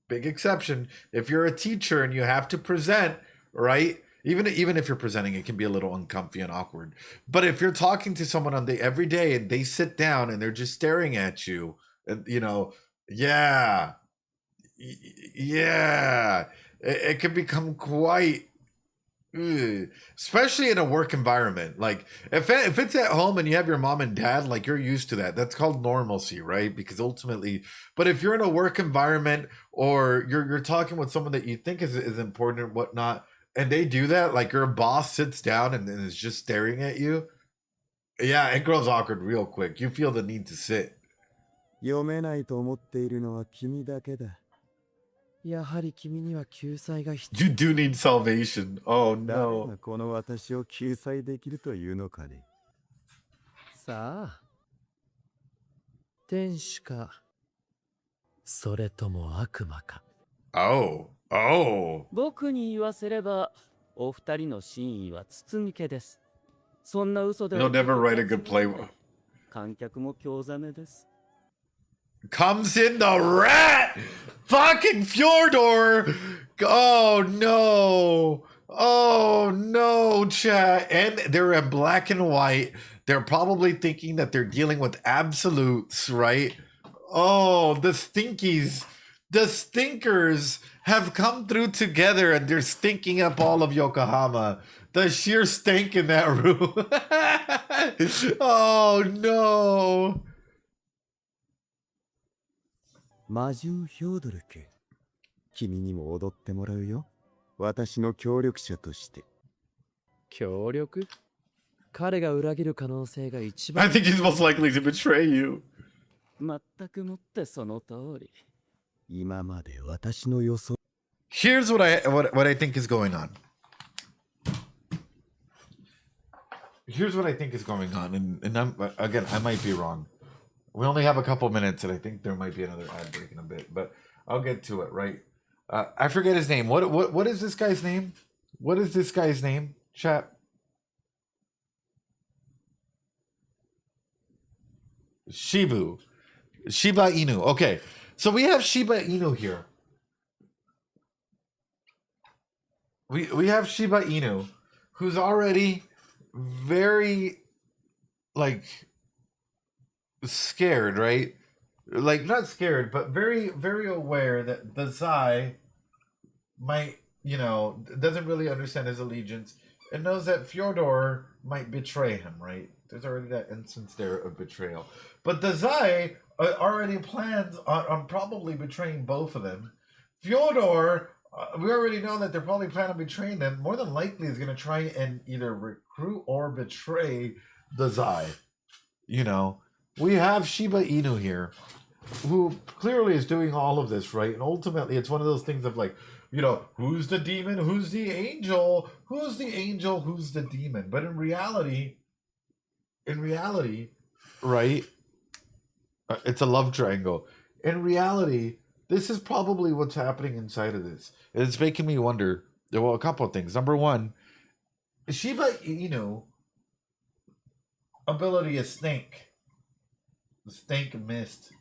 big exception, if you're a teacher and you have to present, right? Even if you're presenting, it can be a little uncomfy and awkward. But if you're talking to someone on the every day and they sit down and they're just staring at you, and yeah, yeah, it can become quite, especially in a work environment. Like if it's at home and you have your mom and dad, like you're used to that. That's called normalcy, right? Because ultimately, but if you're in a work environment or you're talking with someone that you think is important or whatnot, and they do that, like your boss sits down and is just staring at you, yeah, it grows awkward real quick. You feel the need to sit. 読めないと思っているのは君だけだ。やはり君には救済が必 You do need salvation. Oh 要。誰 no. がこの私を救済できるというのかね。さあ、天使か、それとも悪魔か。Oh. 僕に言わせれば、お二人の真意は筒抜けです。そんな嘘では You'll never write a good play. 観客も興ざめです。Comes in the rat! Fucking Fjordor! Oh no! Oh no, chat. And they're in black and white. They're probably thinking that they're dealing with absolutes, right? Oh, the stinkies. The stinkers have come through together and they're stinking up all of Yokohama. The sheer stink in that room. Oh no. 魔獣ヒョードル家。君にも踊ってもらうよ。私の協力者として。協力？彼が裏切る可能性が一番。 I think he's most likely to betray you. 全くもってその通り。今まで私の予想。Here's what I think is going on. Here's what I think is going on, and again, I might be wrong. We only have a couple minutes, and I think there might be another ad break in a bit, but I'll get to it, right? I forget his name. What is this guy's name? What is this guy's name, chat? Shiba Inu. Okay, so we have Shiba Inu here. We have Shiba Inu, who's already very, like, scared, right? Like, not scared, but very, very aware that the Zai might, doesn't really understand his allegiance and knows that Fjordor might betray him, right? There's already that instance there of betrayal. But the Zai already plans on probably betraying both of them. Fjordor, we already know that they're probably planning on betraying them. More than likely is going to try and either recruit or betray the Zai. We have Shiba Inu here, who clearly is doing all of this, right? And ultimately, it's one of those things of like, who's the demon? Who's the angel? Who's the angel? Who's the demon? But in reality, right? It's a love triangle. In reality, this is probably what's happening inside of this. And it's making me wonder, well, a couple of things. Number one, Shiba Inu ability is Stink Mist,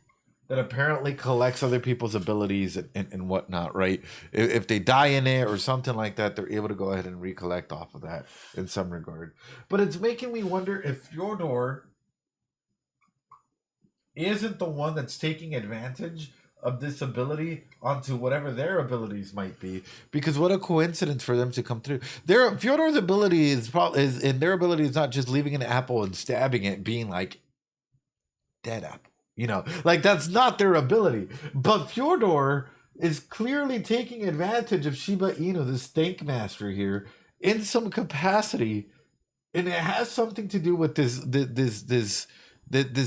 that apparently collects other people's abilities and whatnot, right? If they die in it or something like that, they're able to go ahead and recollect off of that in some regard. But it's making me wonder if Fjordor isn't the one that's taking advantage of this ability onto whatever their abilities might be, because what a coincidence for them to come through. Fjordor's ability is not just leaving an apple and stabbing it, being like dead apple, like that's not their ability. But Fjordor is clearly taking advantage of Shiba Inu, the Stank Master here, in some capacity, and it has something to do with this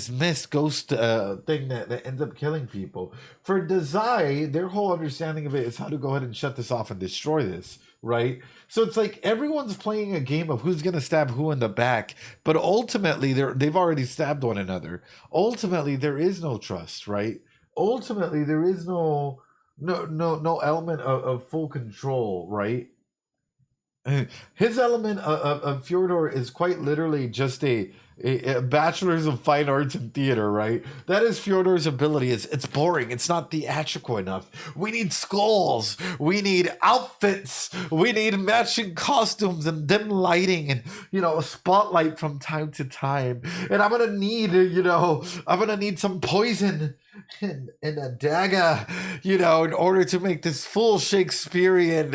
mist ghost thing that ends up killing people. For Dazai, their whole understanding of it is how to go ahead and shut this off and destroy this, right? So it's like everyone's playing a game of who's going to stab who in the back, but ultimately they've already stabbed one another. Ultimately, there is no trust, right? Ultimately, there is no element of full control, right? His element of Fyodor is quite literally just a bachelor's of fine arts in theater, right? That is Fyodor's ability. It's boring. It's not theatrical enough. We need skulls. We need outfits. We need matching costumes and dim lighting and, a spotlight from time to time. And I'm going to need some poison and a dagger, in order to make this full Shakespearean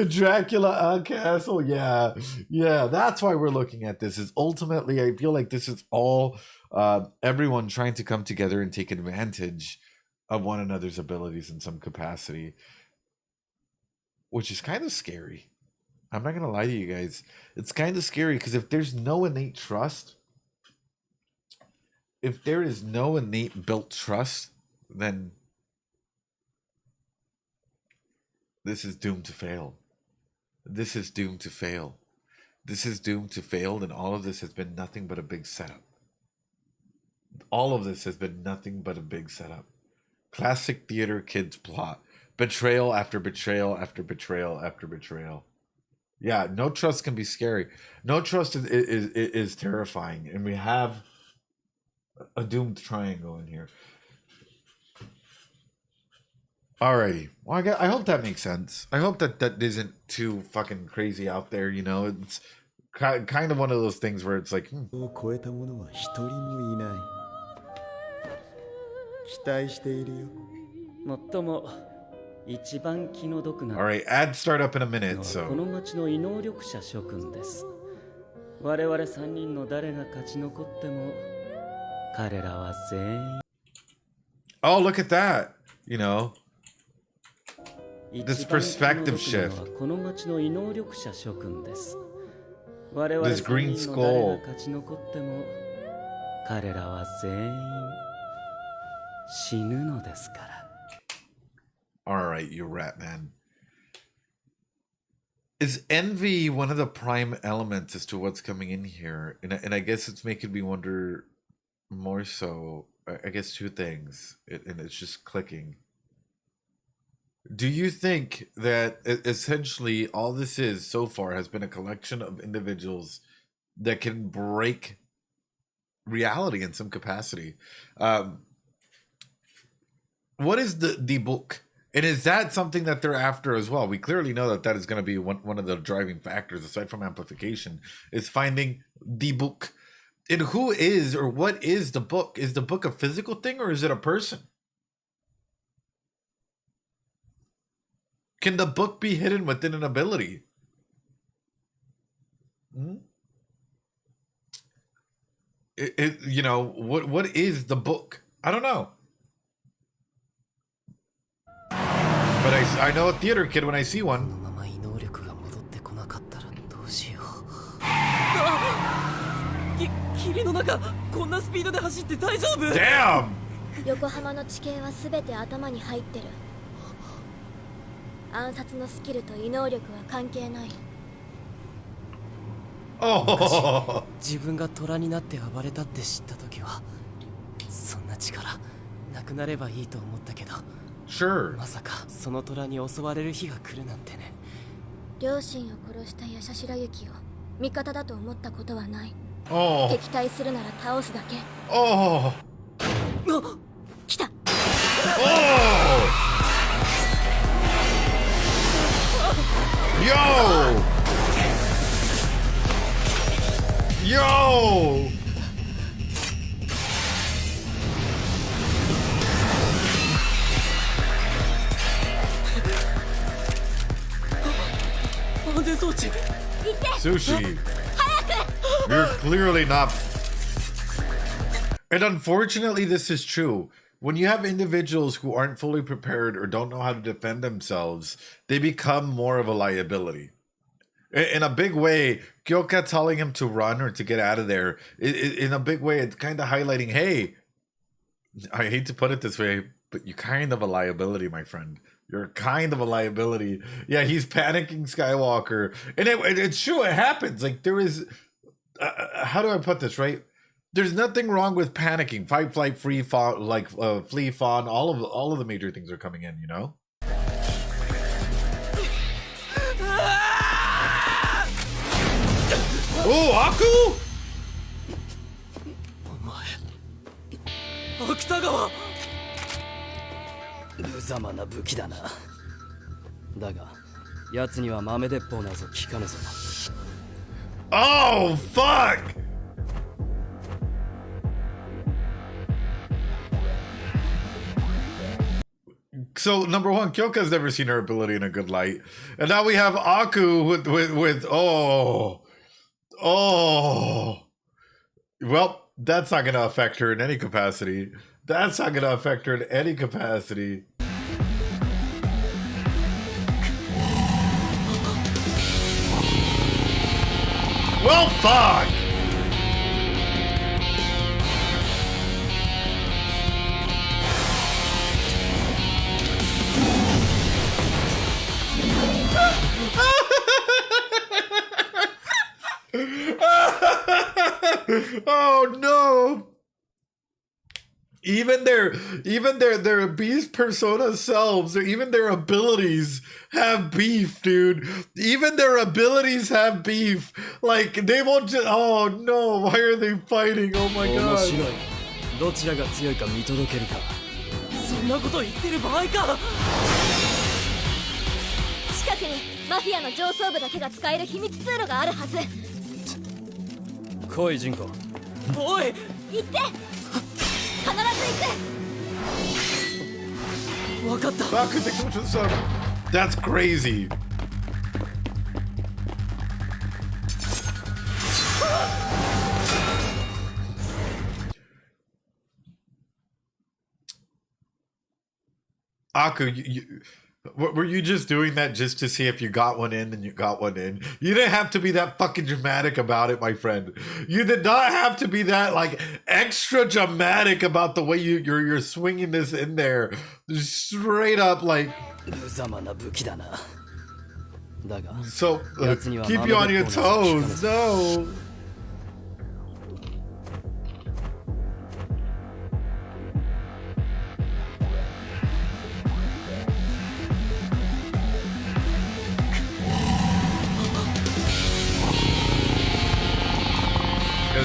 Dracula castle. Yeah, that's why we're looking at this. Is ultimately, I feel like this is all everyone trying to come together and take advantage of one another's abilities in some capacity, which is kind of scary. I'm not gonna lie to you guys. It's kind of scary because if there's no innate trust, if there is no innate built trust, then this is doomed to fail. This is doomed to fail. This is doomed to fail, and all of this has been nothing but a big setup. All of this has been nothing but a big setup. Classic theater kids plot. Betrayal after betrayal after betrayal after betrayal. Yeah, no trust can be scary. No trust is terrifying, and we have a doomed triangle in here. Alrighty. Well, I hope that makes sense. I hope that isn't too fucking crazy out there. It's kind of one of those things where it's like, 超えた者は一人もいない。期待しているよ。最も一番気の毒な。Alright, ad start up in a minute, こ so. の町の異能力者諸君です。我々三人の誰が勝ち残っても、彼らは全員。Oh, look at that! This perspective shift. この町の異能力者諸君です。我々 This 三 green 人の誰 skull. が勝ち残っても、彼らは全員死ぬのですから。Alright, you rat man. Is envy one of the prime elements as to what's coming in here? And I guess it's making me wonder more so, I guess two things, and it's just clicking. Do you think that essentially all this is so far has been a collection of individuals that can break reality in some capacity? What is the book? And is that something that they're after as well? We clearly know that is going to be one of the driving factors, aside from amplification, is finding the book. And who is or what is the book? Is the book a physical thing or is it a person? Can the book be hidden within an ability? What is the book? I don't know. But I know a theater kid when I see one. Damn! 横浜の地形はすべて頭に入ってる。暗殺のスキルと異能力は関係ない。自分が虎になって暴れたって知った時は、そんな力なくなればいいと思ったけど。Sure. まさかその虎に襲われる日が来るなんてね。両親を殺したヤシャシラユキを味方だと思ったことはない。敵対するなら倒すだけ。来た。Yo! 安全装置。 Sushi. You're clearly not. And unfortunately, this is true. When you have individuals who aren't fully prepared or don't know how to defend themselves, they become more of a liability. In a big way, Kyoka telling him to run or to get out of there, in a big way, it's kind of highlighting, hey, I hate to put it this way, but you're kind of a liability, my friend. You're kind of a liability. Yeah, he's panicking Skywalker. And it's true, it happens. Like, there is... how do I put this, right? There's nothing wrong with panicking. Fight, flight, free, fawn, flee, fawn. All of the major things are coming in, you know? Oh, Aku? 芥川無様な武器だな。だが奴には豆鉄砲なぞ効かぬぞ。 Oh, fuck! So number one, Kyoka's never seen her ability in a good light, and now we have Aku with well, that's not gonna affect her in any capacity. That's not gonna affect her in any capacity. Well, fuck! Oh no! Even their beast persona selves, or even their abilities have beef, dude. Even their abilities have beef. Like they won't just. Oh no! Why are they fighting? Oh my god! どちらが強いか見届けるか。そんなこと言ってる場合か。近くにマフィアの上層部だけが使える秘密通路があるはず。来いジンコ。おい、行って。 必ず行く。わかった。 That's crazy. Aku, were you just doing that just to see if you got one in and you got one in? You didn't have to be that fucking dramatic about it, my friend. You did not have to be that like extra dramatic about the way you're swinging this in there. Straight up like. So keep you on your toes. No.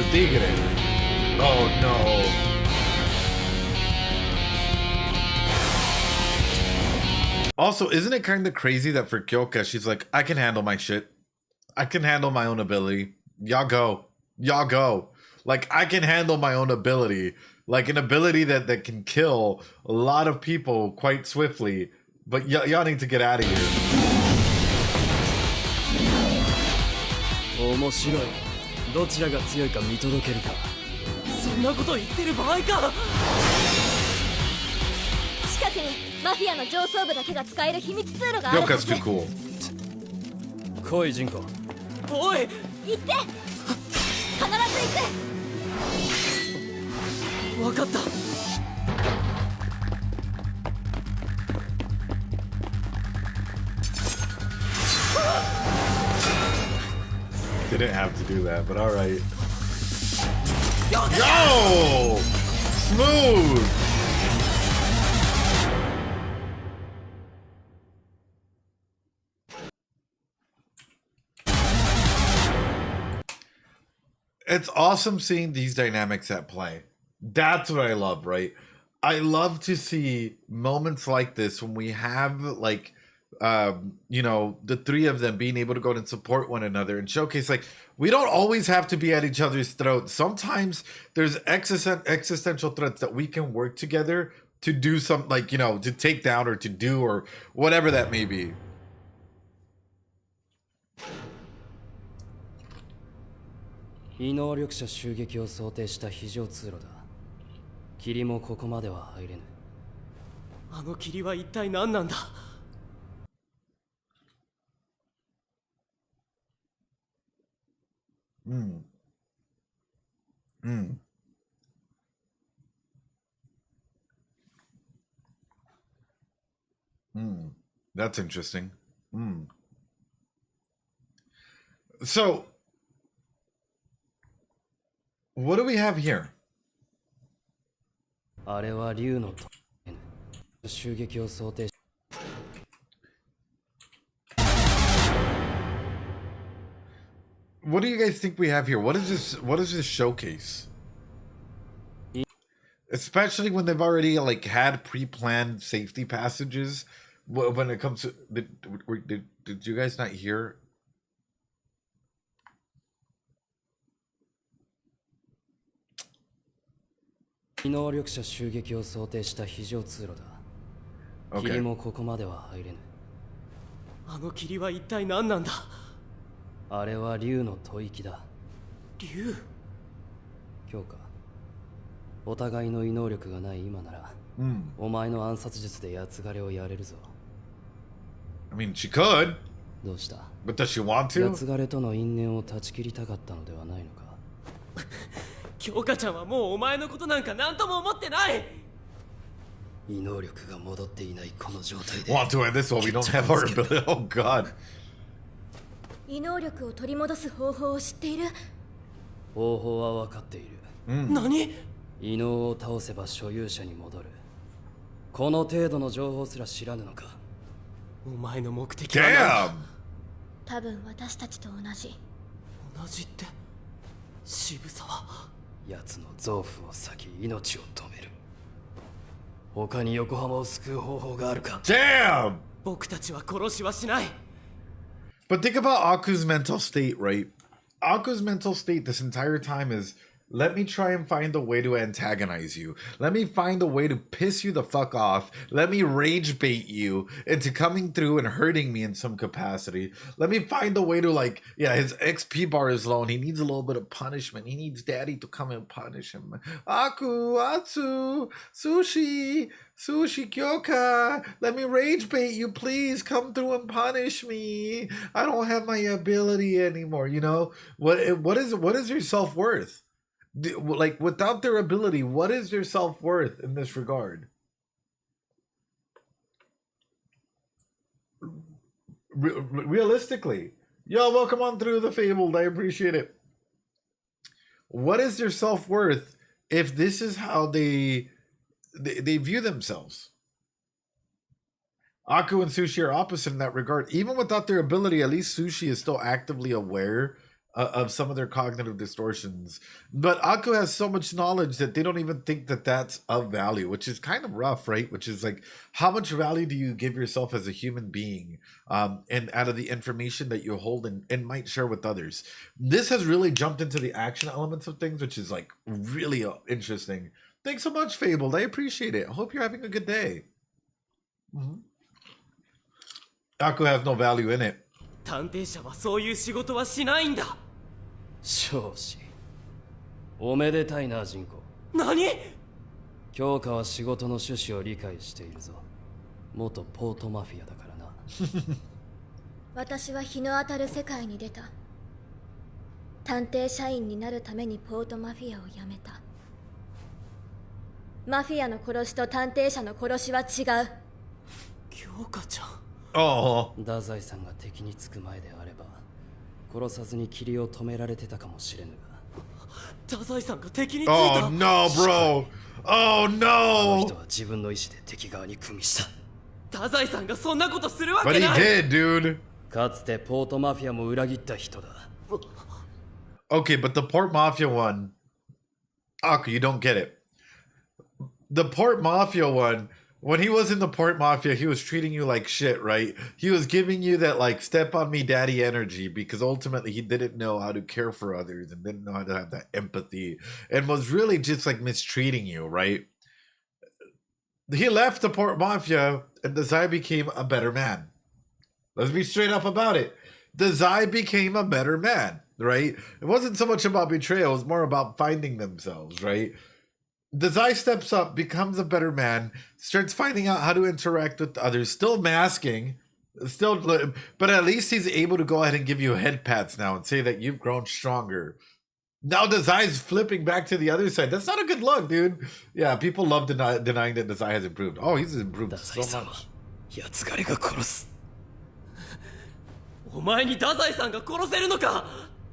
Tigre. Oh no. Also, isn't it kind of crazy that for Kyoka, she's like, I can handle my shit. I can handle my own ability. Y'all go. Y'all go. Like, I can handle my own ability. Like, an ability that can kill a lot of people quite swiftly. But y'all need to get out of here. 面白い。 どちらが強いか見届けるか。そんなこと言ってる場合か。近くにマフィアの上層部だけが使える秘密通路があるはず。Yoka's too cool. 来いジンコ。おい、行って。必ず行く。わかった。 Didn't have to do that, but all right. Yo! Smooth! It's awesome seeing these dynamics at play. That's what I love, right? I love to see moments like this when we have like you know, the three of them being able to go and support one another and showcase like we don't always have to be at each other's throats. Sometimes there's existential threats that we can work together to do something, like, you know, to take down or to do or whatever that may be. 異能力者襲撃を想定した非常通路だ。霧もここまでは入れぬ。あの霧は一体何なんだ。 That's interesting. So, what do we have here? あれは竜の襲撃を想定し What do you guys think we have here? What is this? What is this showcase? Especially when they've already like had pre-planned safety passages. When it comes to did you guys not hear?異能力者襲撃を想定した非常通路だ。Okay. 霧もここまでは入れぬ。あの霧は一体何なんだ。あれは竜の吐息だ。竜？強化。お互いの異能力がない今なら、お前の暗殺術でやつがれをやれるぞ。I mean, she could. どうした？ But does she want to? やつがれとの因縁を断ち切りたかったのではないのか。京香ちゃんはもうお前のことなんか何とも思ってない。異能力が戻っていないこの状態で。Want to end this while we don't have our ability? Oh God. 異能力を取り戻す方法を知っている？方法は分かっている。何？異能を倒せば所有者に戻る。この程度の情報すら知らぬのか。お前の目的は何だ？多分私たちと同じ。同じって渋沢。奴の臓腑を裂き命を止める。他に横浜を救う方法があるか。Damn! 僕たちは殺しはしない。 But think about Aku's mental state, right? Aku's mental state this entire time is, let me try and find a way to antagonize you. Let me find a way to piss you the fuck off. Let me rage bait you into coming through and hurting me in some capacity. Let me find a way to, like, yeah, his XP bar is low and he needs a little bit of punishment. He needs daddy to come and punish him. Aku, Atsu, Sushi, Kyoka, let me rage bait you, please. Come through and punish me. I don't have my ability anymore, you know? What is your self-worth? Like, without their ability, what is their self-worth in this regard? Realistically. Yo, welcome on through the Fabled. I appreciate it. What is their self-worth if this is how they view themselves? Aku and Sushi are opposite in that regard. Even without their ability, at least Sushi is still actively aware of some of their cognitive distortions, but Aku has so much knowledge that they don't even think that that's of value, which is kind of rough, right? Which is like, how much value do you give yourself as a human being, and out of the information that you hold and might share with others? This has really jumped into the action elements of things, which is like really interesting. Thanks so much, Fabled. I appreciate it. I hope you're having a good day. Aku has no value in it. 探偵者はそういう仕事はしないんだ。少子、おめでたいな、ジンコ。何？京香は仕事の趣旨を理解しているぞ。元ポートマフィアだからな。私は日の当たる世界に出た。探偵社員になるためにポートマフィアを辞めた。マフィアの殺しと探偵者の殺しは違う。京香ちゃん。太宰さんが敵につく前であれば殺さずに霧を止められてたかもしれぬが。太宰さんが敵についた。 Oh no, bro. Oh no. あの人は自分の意志で敵側に組みした。太宰さんがそんなことするわけない。 But he did, dude. かつてポートマフィアも裏切った人だ。Okay, but the Port Mafia one, Aku, you don't get it. The Port Mafia one, when he was in the Port Mafia, he was treating you like shit, right? He was giving you that, like, step on me daddy energy because ultimately he didn't know how to care for others and didn't know how to have that empathy and was really just, like, mistreating you, right? He left the Port Mafia and the Zai became a better man. Let's be straight up about it. The Zai became a better man, right? It wasn't so much about betrayal, it was more about finding themselves, right? The Zai steps up, becomes a better man, starts finding out how to interact with others, still masking, but at least he's able to go ahead and give you head pats now and say that you've grown stronger. Now the Zai's flipping back to the other side. That's not a good look, dude. Yeah, people love denying that the Zai has improved. Oh, he's improved so much. お前に太宰さんが殺せるのか。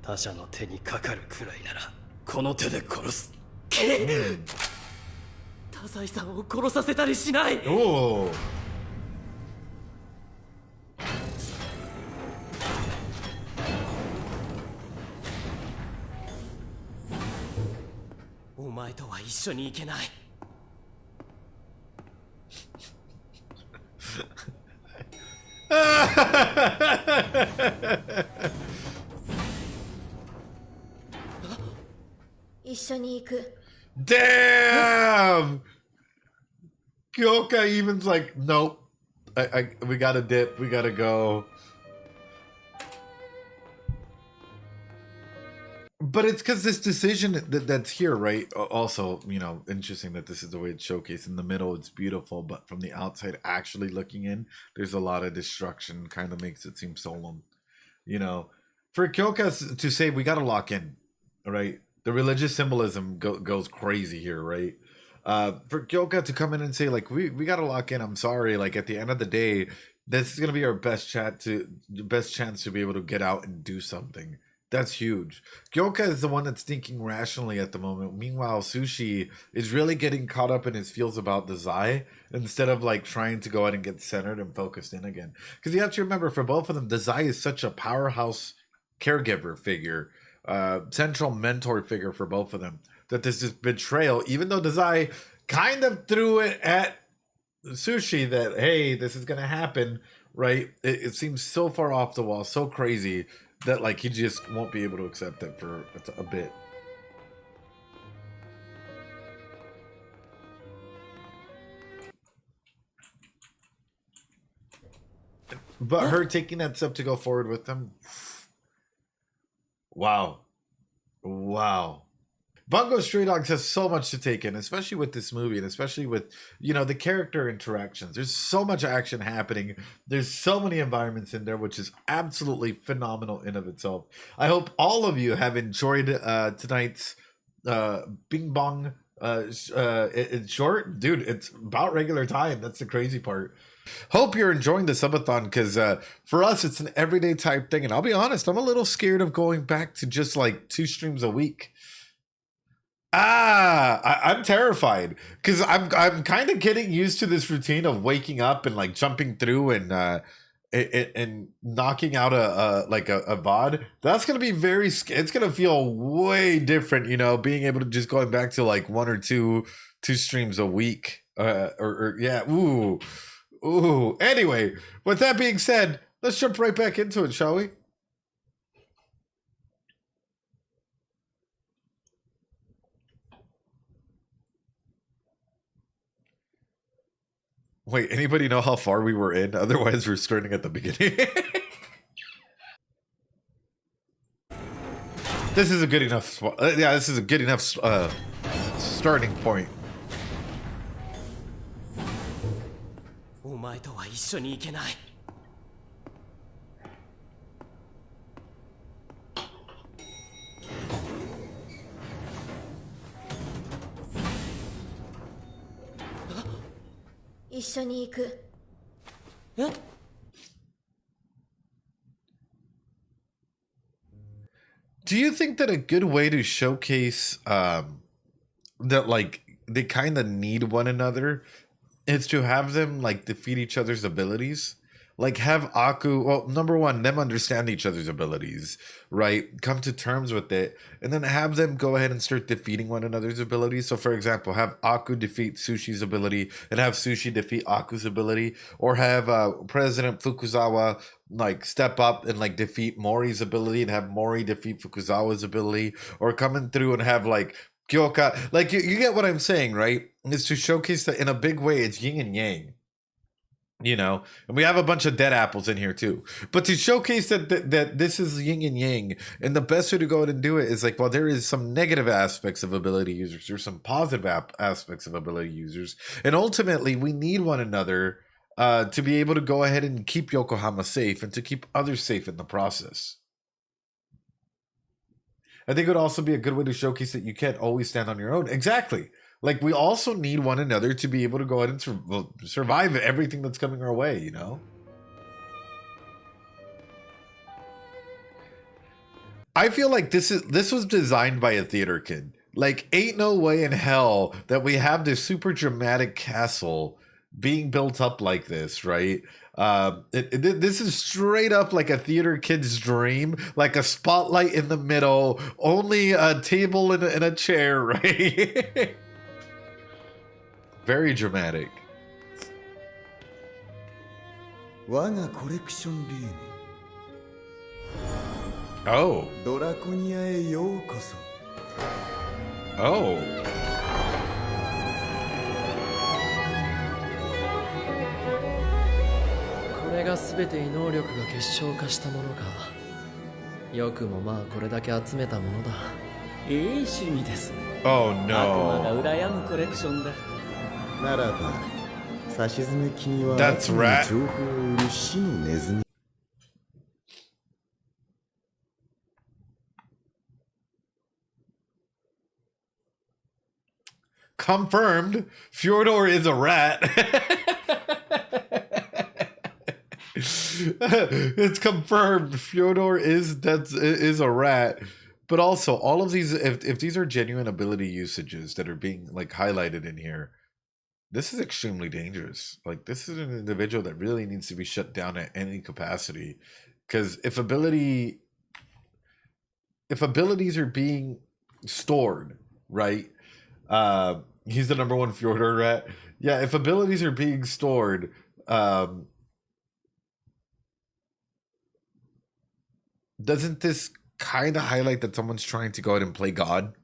他者の手にかかるくらいならこの手で殺す。太宰さんを殺させたりしない。おお。前とは一緒に行けない。一緒に行く。 Damn! Kyoka even's like, nope. We gotta dip. We gotta go. But it's because this decision that's here, right? Also, you know, interesting that this is the way it's showcased. In the middle, it's beautiful, but from the outside, actually looking in, there's a lot of destruction. Kind of makes it seem solemn. You know, for Kyoka to say, we got to lock in, right? The religious symbolism goes crazy here, right? For Kyoka to come in and say, like, we got to lock in. I'm sorry. Like, at the end of the day, this is going to be our best chance to be able to get out and do something. That's huge. Kyoka is the one that's thinking rationally at the moment. Meanwhile, Sushi is really getting caught up in his feels about the Zai instead of like trying to go out and get centered and focused in again. Because you have to remember, for both of them, the Zai is such a powerhouse caregiver figure, central mentor figure for both of them, that there's this betrayal, even though the Zai kind of threw it at Sushi that, hey, this is going to happen, right? It seems so far off the wall, so crazy, that like he just won't be able to accept it for a bit. But her taking that step to go forward with them, wow. Bungo Stray Dogs has so much to take in, especially with this movie, and especially with, you know, the character interactions. There's so much action happening. There's so many environments in there, which is absolutely phenomenal in of itself. I hope all of you have enjoyed tonight's Bing Bong it's short. Dude, it's about regular time. That's the crazy part. Hope you're enjoying the subathon, because for us, it's an everyday type thing. And I'll be honest, I'm a little scared of going back to just like 2 streams a week. I'm terrified because I'm kind of getting used to this routine of waking up and like jumping through and knocking out a VOD. That's gonna be it's gonna feel way different, you know, being able to just going back to like 1 or 2 streams a week. Yeah, ooh. Anyway, with that being said, let's jump right back into it, shall we? Wait, anybody know how far we were in? Otherwise, we're starting at the beginning. This is a good enough. Yeah, this is a good enough starting point. お前とは一緒に行けない。一緒に行く。え？ Do you think that a good way to showcase that like they kind of need one another is to have them like defeat each other's abilities? Like have Aku, well, number one, them understand each other's abilities, right? Come to terms with it, and then have them go ahead and start defeating one another's abilities. So for example, have Aku defeat Sushi's ability and have Sushi defeat Aku's ability, or have President Fukuzawa like step up and like defeat Mori's ability and have Mori defeat Fukuzawa's ability, or coming through and have like Kyoka, like you get what I'm saying, right? Is to showcase that in a big way, it's yin and yang. You know, and we have a bunch of dead apples in here too. But to showcase that this is yin and yang, and the best way to go ahead and do it is like, well, there is some negative aspects of ability users, there's some positive aspects of ability users, and ultimately we need one another to be able to go ahead and keep Yokohama safe and to keep others safe in the process. I think it would also be a good way to showcase that you can't always stand on your own. Exactly. Like, we also need one another to be able to go ahead and survive everything that's coming our way, you know? I feel like this was designed by a theater kid. Like, ain't no way in hell that we have this super dramatic castle being built up like this, right? This is straight up like a theater kid's dream, like a spotlight in the middle, only a table and a chair, right? Very dramatic. 我がコレクションルーム Oh. ドラコニアへようこそ Oh. これが全て異能力が結晶化したものか。よくもまあこれだけ集めたものだ。いい趣味ですね。 Oh 悪魔 no. が羨むコレクションだ。ならばさしずめ君は That's 悪魔 rat. に情報を売る死のネズミ Confirmed. Fyodor is a rat. It's confirmed. Fyodor is a rat. But also, all of these, if these are genuine ability usages that are being like highlighted in here, this is extremely dangerous. Like, this is an individual that really needs to be shut down at any capacity. Because if abilities are being stored, right? He's the number one Fjordor rat. Yeah, if abilities are being stored, doesn't this kind of highlight that someone's trying to go out and play God?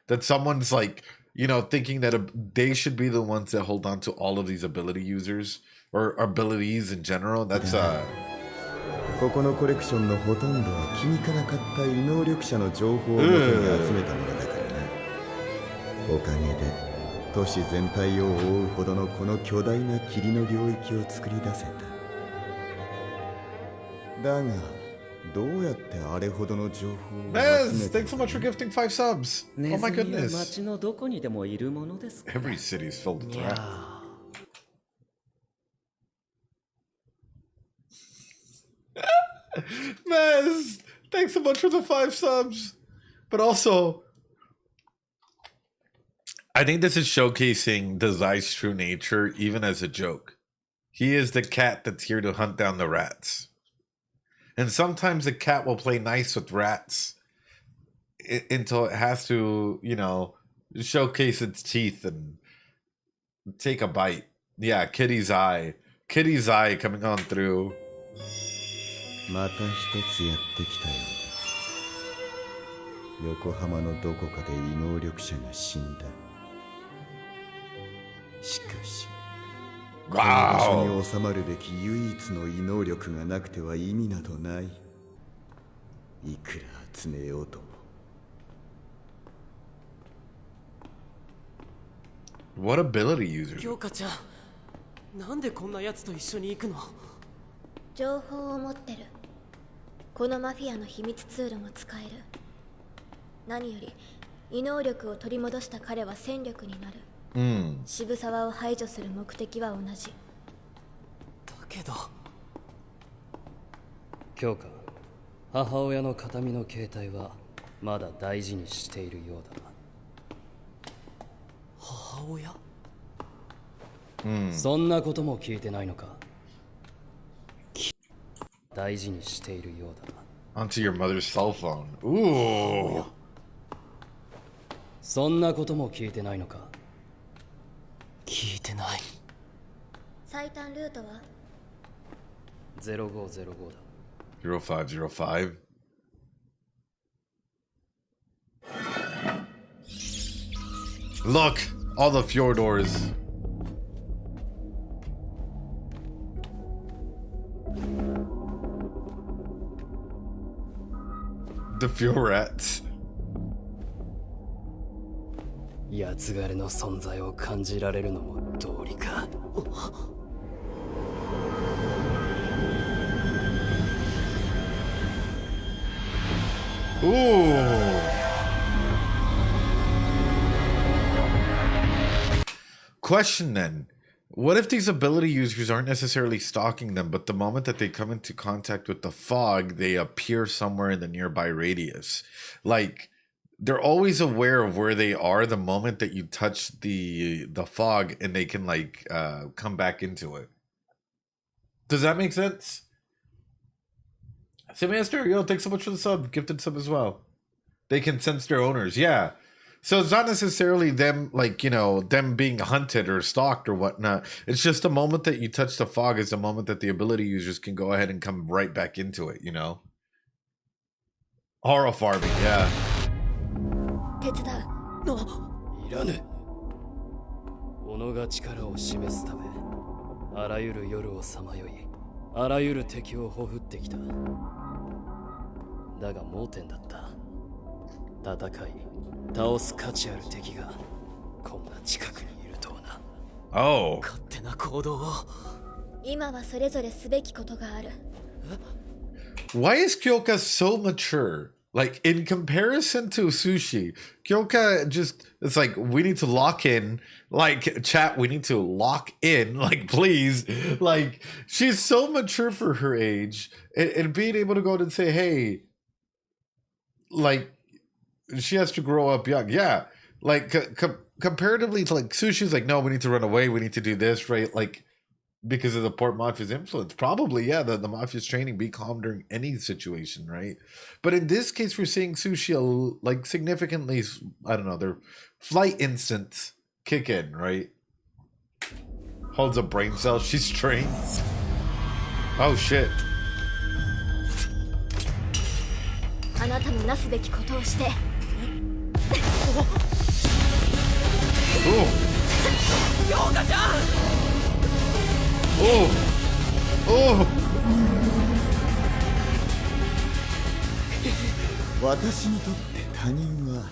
That someone's like, you know, thinking that they should be the ones that hold on to all of these ability users or abilities in general. That's ここのコレクションのほとんどは君から買った異能力者の情報を元に集めたものだからな。おかげで都市全体を覆うほどのこの巨大な霧の領域を作り出せた。だがどうやってあれほどの情報を集め Nez, thanks so much for gifting 5 subs. Oh my ネズミは goodness. 街のどこにでもいるものですから。 Every city is filled with rats. Nez, thanks so much for the 5 subs. But also, I think this is showcasing Dazai's true nature, even as a joke. He is the cat that's here to hunt down the rats. And sometimes the cat will play nice with rats until it has to, you know, showcase its teeth and take a bite. Yeah, Kitty's eye. Kitty's eye coming on through. また一つやってきたようだ。横浜のどこかで異能力者が死んだ。しかし、この場所に収まるべき唯一の異能力がなくては意味などない。いくら集めようとも。What ability user? 京香ちゃん、なんでこんな奴と一緒に行くの？情報を持ってる。このマフィアの秘密ツールも使える。何より異能力を取り戻した彼は戦力になる。渋沢を排除する目的は同じ。だけど京香、母親の形見の携帯はまだ大事にしているようだな。母親？そんなことも聞いてないのか。大事にしているようだな。 Onto your mother's cell phone. Ooh. そんなことも聞いてないのか。聞いてない。最短ルートは0505だ。0505. Look, all the Fjordors. The Fjorats. やつがれの存在を感じられるのも道理か。Ooh. Question then. What if these ability users aren't necessarily stalking them, but the moment that they come into contact with the fog, they appear somewhere in the nearby radius? Like, they're always aware of where they are the moment that you touch the fog, and they can like come back into it. Does that make sense? Master, yo, thanks so much for the sub. Gifted sub as well. They can sense their owners. Yeah. So it's not necessarily them, like, you know, them being hunted or stalked or whatnot. It's just the moment that you touch the fog is the moment that the ability users can go ahead and come right back into it, you know? Horror farming, yeah. 手伝う。いらぬ。己が力を示すため、あらゆる夜をさまよい、あらゆる敵をほふってきた。だが盲点だった。戦い、倒す価値ある敵がこんな近くにいるとはな。Oh. 勝手な行動を。今はそれぞれすべきことがある。Why is Kyoka so mature? Like, in comparison to Sushi, Kyoka just, it's like, we need to lock in. Like, chat, we need to lock in. Like, please. Like, she's so mature for her age. And being able to go out and say, hey, like, she has to grow up young. Yeah. Like, comparatively to, like, Sushi's like, no, we need to run away. We need to do this, right? Like, because of the Port Mafia's influence. Probably, yeah, the Mafia's training, be calm during any situation, right? But in this case, we're seeing Sushi, like, significantly, I don't know, their flight instincts kick in, right? Holds a brain cell, she's trained. Oh, shit. あなたのなすべきことをして。ヨーカちゃん。Oh! Oh! 私にとって他人は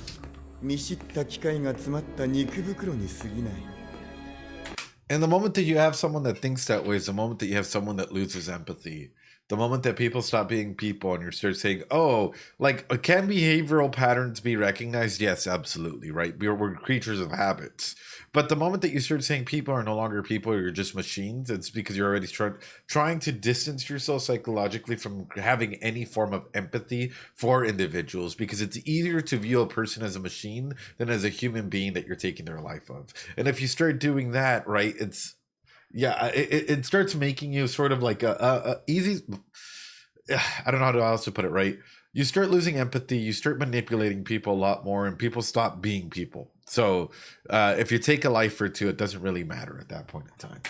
見知った機会が詰まった肉袋に過ぎない。 And the moment that you have someone that thinks that way is the moment that you have someone that loses empathy. The moment that people stop being people and you start saying, oh, like, can behavioral patterns be recognized? Yes, absolutely, right? We're creatures of habits. But the moment that you start saying people are no longer people, you're just machines, it's because you're already trying to distance yourself psychologically from having any form of empathy for individuals, because it's easier to view a person as a machine than as a human being that you're taking their life of. And if you start doing that, right, it's, yeah, it starts making you sort of like a easy, I don't know how else to put it, right? You start losing empathy, you start manipulating people a lot more, and people stop being people. So if you take a life or two, it doesn't really matter at that point in time.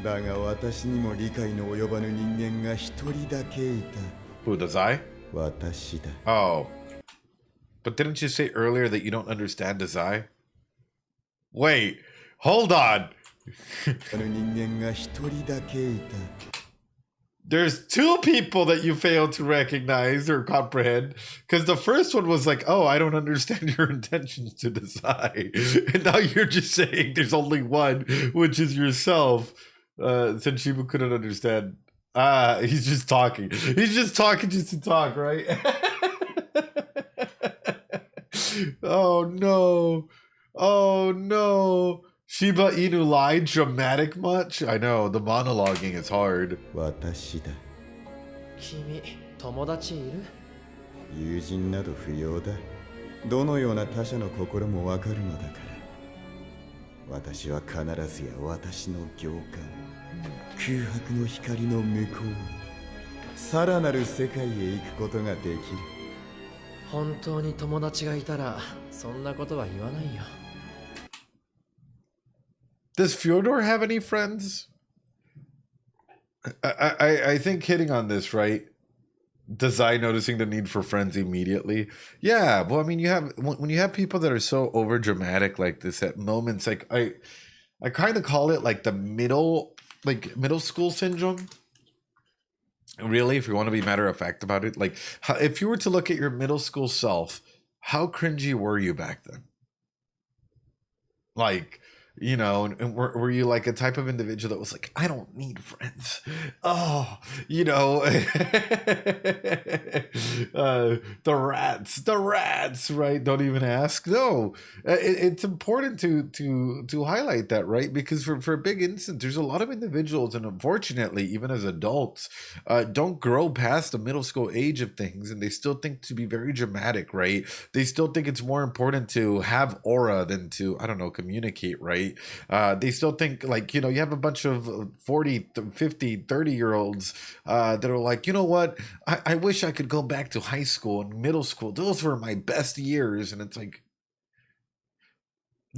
だが私にも理解の及ばぬ人間が一人だけいた。 Who, does I? 私だ。 Oh. But didn't you say earlier that you don't understand Dazai? Wait, hold on. There's two people that you failed to recognize or comprehend, because the first one was like, oh, I don't understand your intentions to decide. And now you're just saying there's only one, which is yourself. Senshibu couldn't understand. He's just talking. He's just talking just to talk, right? Oh no. Oh no. Shiba Inu lied dramatic much? I know, the monologuing is hard. 私だ。君、友達いる？友人など不要だ。どのような他者の心もわかるのだから。私は必ずや私の行間、空白の光の向こう、さらなる世界へ行くことができる。本当に友達がいたら、そんなことは言わないよ。Does Fyodor have any friends? I think hitting on this, right? Dazai noticing the need for friends immediately. Yeah, well, I mean, you have when you have people that are so over dramatic like this at moments, like I kind of call it like the middle school syndrome. Really, if you want to be matter of fact about it, like if you were to look at your middle school self, how cringy were you back then? Like, you know, and were you like a type of individual that was like, I don't need friends. Oh, you know, The rats, right? Don't even ask. No, it's important to highlight that, right? Because for a big instance, there's a lot of individuals, and unfortunately, even as adults, don't grow past the middle school age of things, and they still think to be very dramatic, right? They still think it's more important to have aura than to, I don't know, communicate, right? They still think, like, you have a bunch of 40, 50, 30-year-olds that are like, you know what? I wish I could go back to high school and middle school. Those were my best years. And it's like,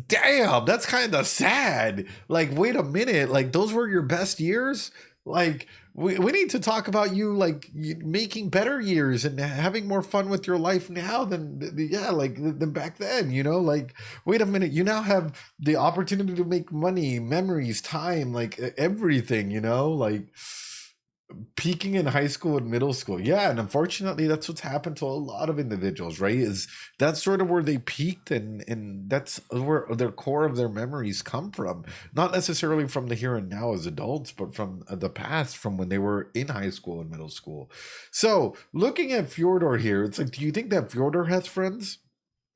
damn, that's kind of sad. Like, wait a minute. Like, those were your best years? Like, we need to talk about you, like, making better years and having more fun with your life now than back then, Like, wait a minute. You now have the opportunity to make money, memories, time, like everything, Like, peaking in high school and middle school. Yeah, and unfortunately that's what's happened to a lot of individuals, right? Is that's sort of where they peaked, and that's where their core of their memories come from. Not necessarily from the here and now as adults, but from the past, from when they were in high school and middle school. So looking at Fjordor here, it's like, do you think that Fjordor has friends?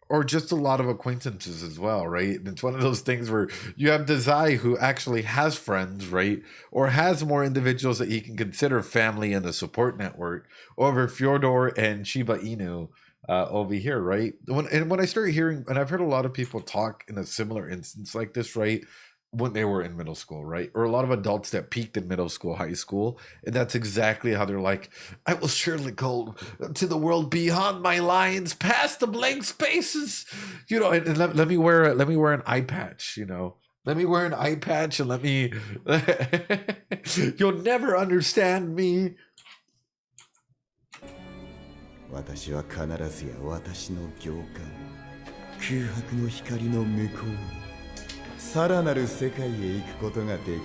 Or just a lot of acquaintances as well, right? And it's one of those things where you have Dazai, who actually has friends, right? Or has more individuals that he can consider family in the support network, over Fjordor and Shiba Inu over here, right? When I started hearing, and I've heard a lot of people talk in a similar instance like this, right? When they were in middle school, right? Or a lot of adults that peaked in middle school, high school. And that's exactly how they're like, I will surely go to the world beyond my lines, past the blank spaces, and let me wear an eye patch, Let me wear an eye patch and let me, you'll never understand me. 私は必ずや私の行間、空白の光の向こう、さらなる世界へ行くことができる。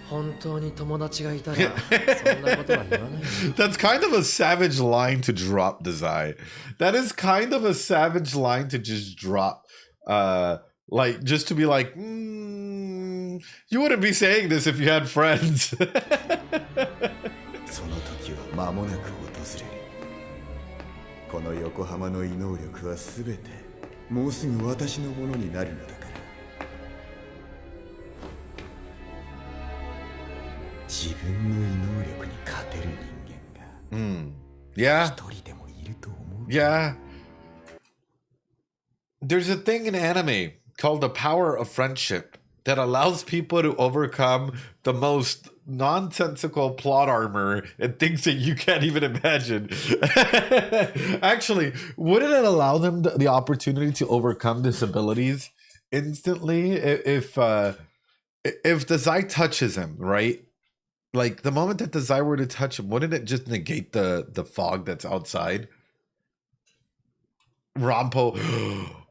本当に友達がいたらそんなことは言わないよ。That's kind of a savage line to drop, Dazai. That is kind of a savage line to just drop. Like, just to be like, you wouldn't be saying this if you had friends. その時は間もなく訪れる。この横浜の異能力はすべてもうすぐ私のものになるのだから。自分の異能力に勝てる人間が一人でもいると思う。Yeah. There's a thing in anime called the power of friendship that allows people to overcome the most nonsensical plot armor and things that you can't even imagine. Actually, wouldn't it allow them the opportunity to overcome disabilities instantly if the Zai touches him, right? Like, the moment that the Zai were to touch him, wouldn't it just negate the fog that's outside? Rampo.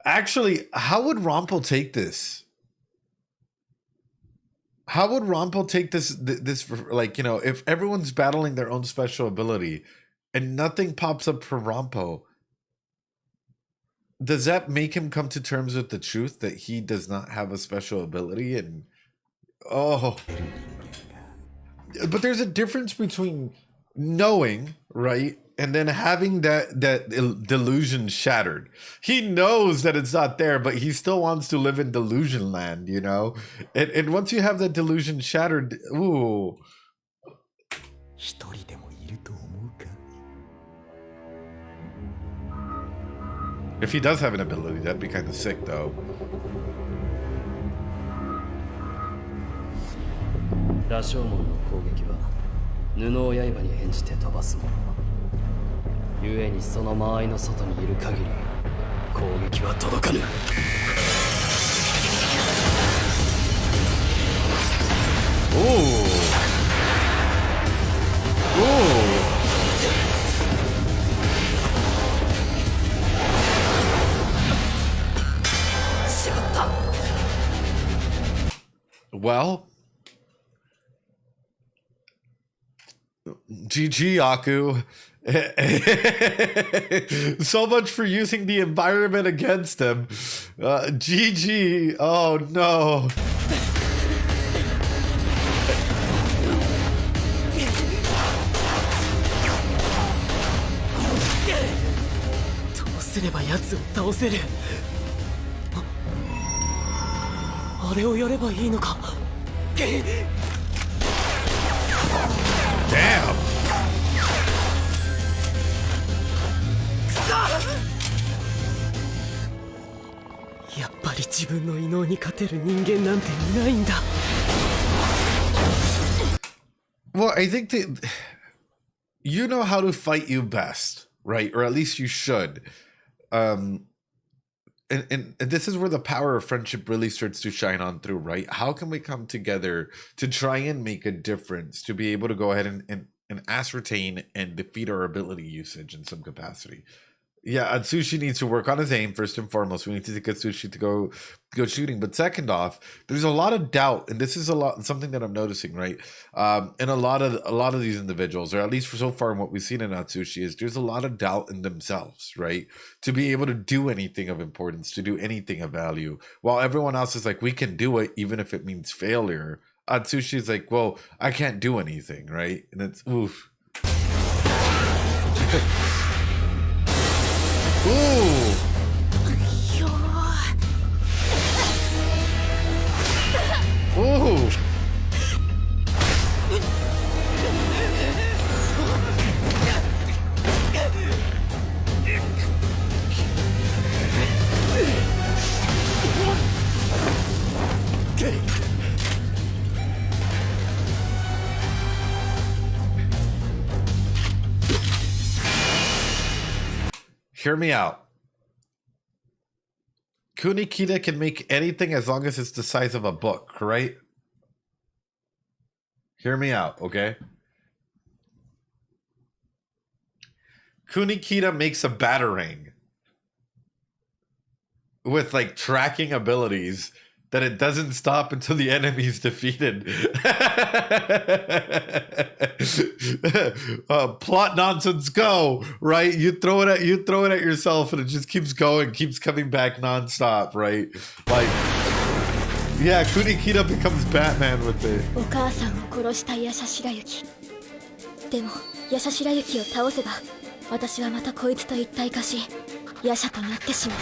Actually, how would Rampo take this? How would Rampo take this, like, if everyone's battling their own special ability and nothing pops up for Rampo, does that make him come to terms with the truth that he does not have a special ability? And but there's a difference between knowing, right, and then having that delusion shattered. He knows that it's not there, but he still wants to live in delusion land, And once you have that delusion shattered, ooh. If he does have an ability, that'd be kind of sick, though. 羅生門の攻撃は布を刃に変じて飛ばすもの。故にその間合いの外にいる限り攻撃は届かぬ。しまった。Well, GG, Aku. So much for using the environment against him. GG. Oh no. すれば奴を倒せる。あれをやればいいのか。Damn! やっぱり自分の異能に勝てる人間なんていないんだ。 Well, I think that you know how to fight you best, right? Or at least you should. And this is where the power of friendship really starts to shine on through, right? How can we come together to try and make a difference, to be able to go ahead and ascertain and defeat our ability usage in some capacity? Yeah, Atsushi needs to work on his aim first and foremost. We need to get Atsushi to go shooting. But second off, there's a lot of doubt, and this is something that I'm noticing, right? In a lot of these individuals, or at least for so far in what we've seen in Atsushi, is there's a lot of doubt in themselves, right? To be able to do anything of importance, to do anything of value, while everyone else is like, we can do it even if it means failure. Atsushi is like, well, I can't do anything, right? And it's oof. Ooh. Ooh. Hear me out. Kunikita can make anything as long as it's the size of a book, right? Hear me out, okay? Kunikita makes a batarang with like tracking abilities that it doesn't stop until the enemy's defeated. Plot nonsense, go, right? You throw it at yourself, and it just keeps going, keeps coming back nonstop, right? Like, yeah, Kunikita becomes Batman with it. お母さんを殺したヤシャシラユキ。でもヤシャシラユキを倒せば、私はまたこいつと一体化し、ヤシャとなってしまう。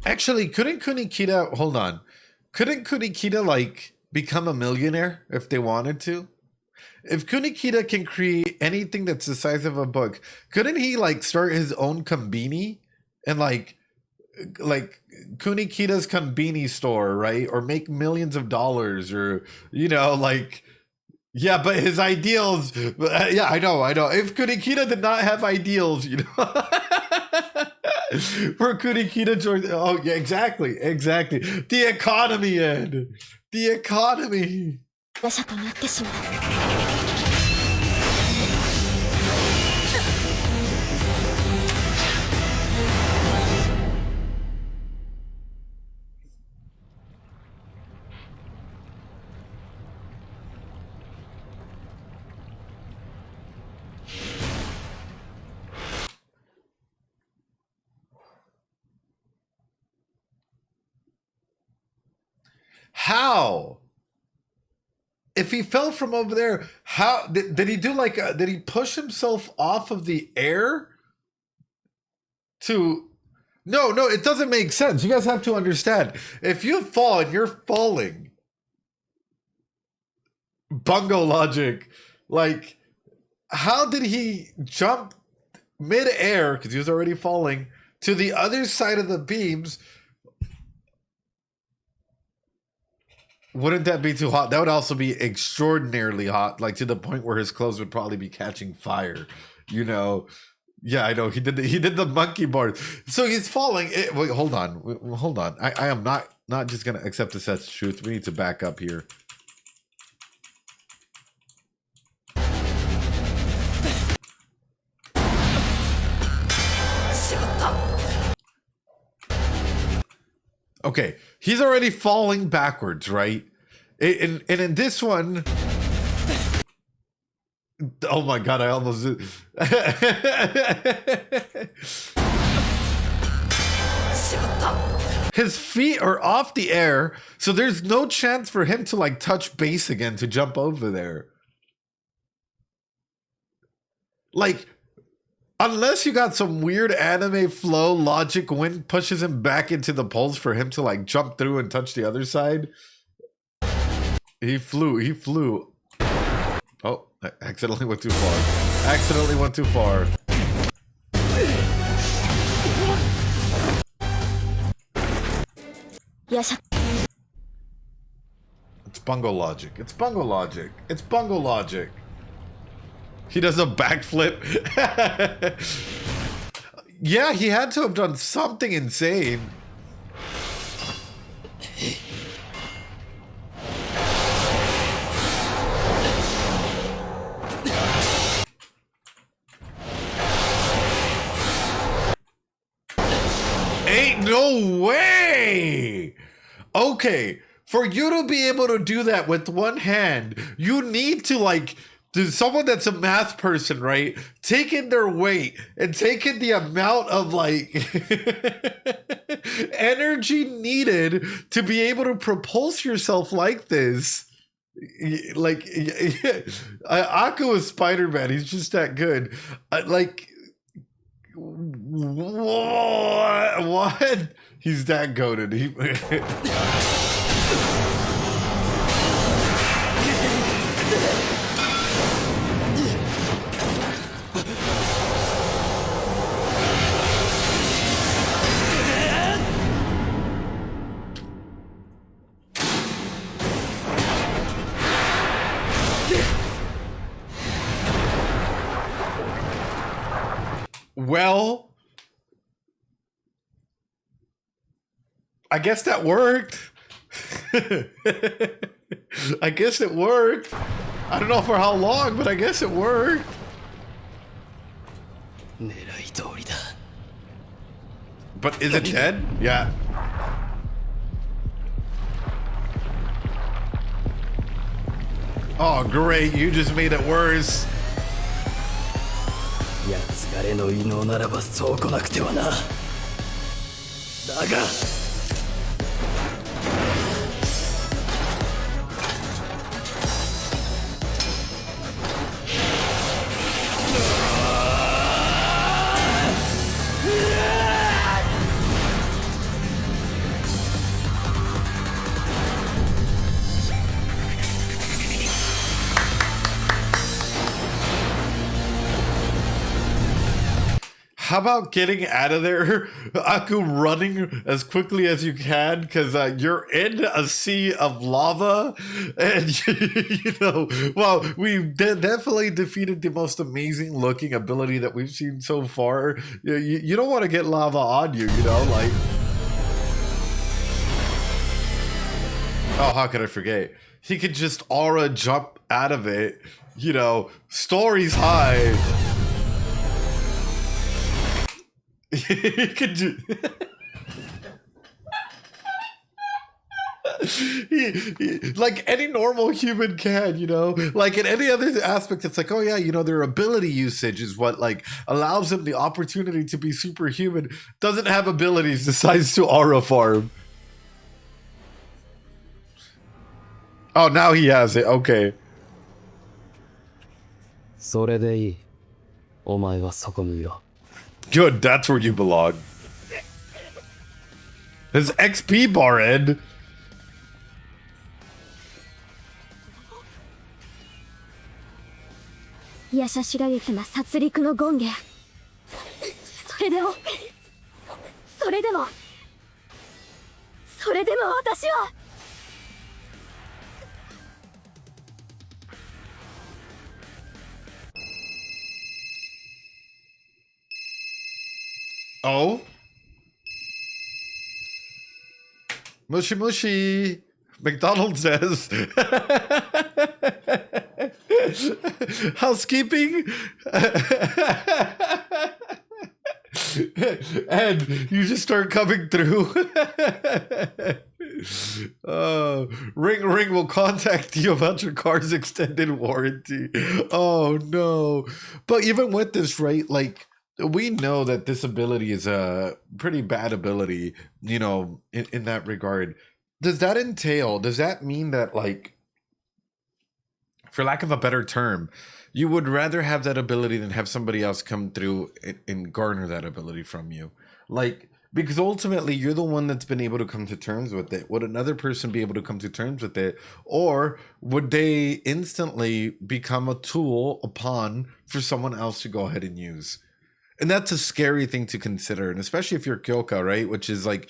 Actually, couldn't Kunikita, hold on. Couldn't Kunikita, like, become a millionaire if they wanted to? If Kunikita can create anything that's the size of a book, couldn't he, like, start his own konbini? And, like Kunikita's konbini store, right? Or make millions of dollars, or, you know, like... Yeah, but his ideals... yeah, I know. If Kunikita did not have ideals, you know... For Kunikita joined... Oh, yeah, exactly. The economy, Ed. The economy. How? If he fell from over there, how did he do like did he push himself off of the air to... No, it doesn't make sense. You guys have to understand. If you fall and you're falling, Bungo logic, like, how did he jump mid-air, because he was already falling, to the other side of the beams? Wouldn't that be too hot? That would also be extraordinarily hot, like to the point where his clothes would probably be catching fire, you know? Yeah, I know. He did the monkey bars. So he's falling. Wait, hold on. I am not just gonna accept this as truth. We need to back up here. Okay, he's already falling backwards, right? And in this one, oh my god, I almost did. His feet are off the air, so there's no chance for him to like touch base again to jump over there. Like, unless you got some weird anime flow logic, wind pushes him back into the poles for him to like jump through and touch the other side. He flew. Oh, I accidentally went too far. Yes. It's Bungo logic. He does a backflip. Yeah, he had to have done something insane. Ain't no way! Okay, for you to be able to do that with one hand, you need to like, someone that's a math person, right? Taking their weight and taking the amount of like energy needed to be able to propulse yourself like this. Like, Aku is Spider-Man. He's just that good. Like, what? He's that goated. Well, I guess that worked. I guess it worked. I don't know for how long, but I guess it worked. But is it dead? Yeah. Oh, great. You just made it worse. やつがれの異能ならばそう来なくてはな。だがHow about getting out of there, Aku, running as quickly as you can, because you're in a sea of lava, and you know, well, we definitely defeated the most amazing looking ability that we've seen so far. You don't want to get lava on you, you know, like. Oh, how could I forget? He could just aura jump out of it, you know, stories high. He could do. Like any normal human can, you know, like in any other aspect, it's like, oh yeah, you know, their ability usage is what like allows them the opportunity to be superhuman. Doesn't have abilities, decides to aura farm. Oh, now he has it. Okay. それでいい。お前はそこにいろ。 Good, that's where you belong. His XP bar end. Yasha shiragetsu na satsuriku no gonge. それでも私は Oh? Mushy mushy. McDonald's says. Housekeeping. And you just start coming through. Ring will contact you about your car's extended warranty. Oh no. But even with this, right, like, we know that this ability is a pretty bad ability, you know, in that regard. Does that mean that, like, for lack of a better term, you would rather have that ability than have somebody else come through and garner that ability from you? Like, because ultimately you're the one that's been able to come to terms with it. Would another person be able to come to terms with it? Or would they instantly become a tool, a pawn for someone else to go ahead and use? And that's a scary thing to consider. And especially if you're Kyoka, right? Which is like,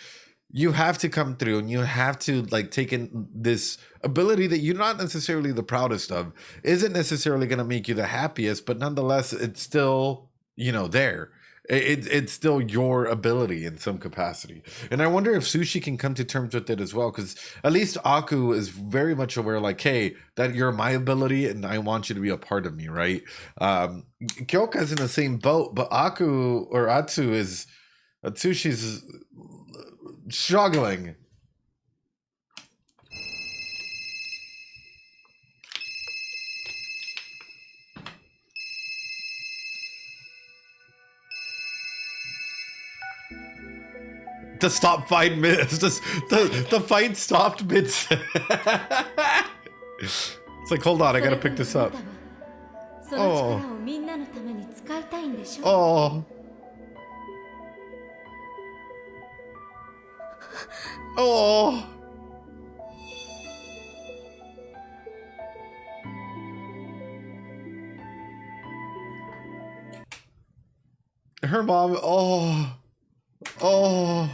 you have to come through and you have to like take in this ability that you're not necessarily the proudest of, isn't necessarily going to make you the happiest, but nonetheless, it's still, you know, there. It's still your ability in some capacity. And I wonder if Sushi can come to terms with it as well, because at least Aku is very much aware, like, hey, that you're my ability and I want you to be a part of me, right? Kyoka's in the same boat, but Aku or Atsu is, Sushi's struggling. To stop fight mid, the fight stopped mid. It's like, hold on, I gotta pick this up. Oh. Oh. Oh. Her mom, oh. Oh.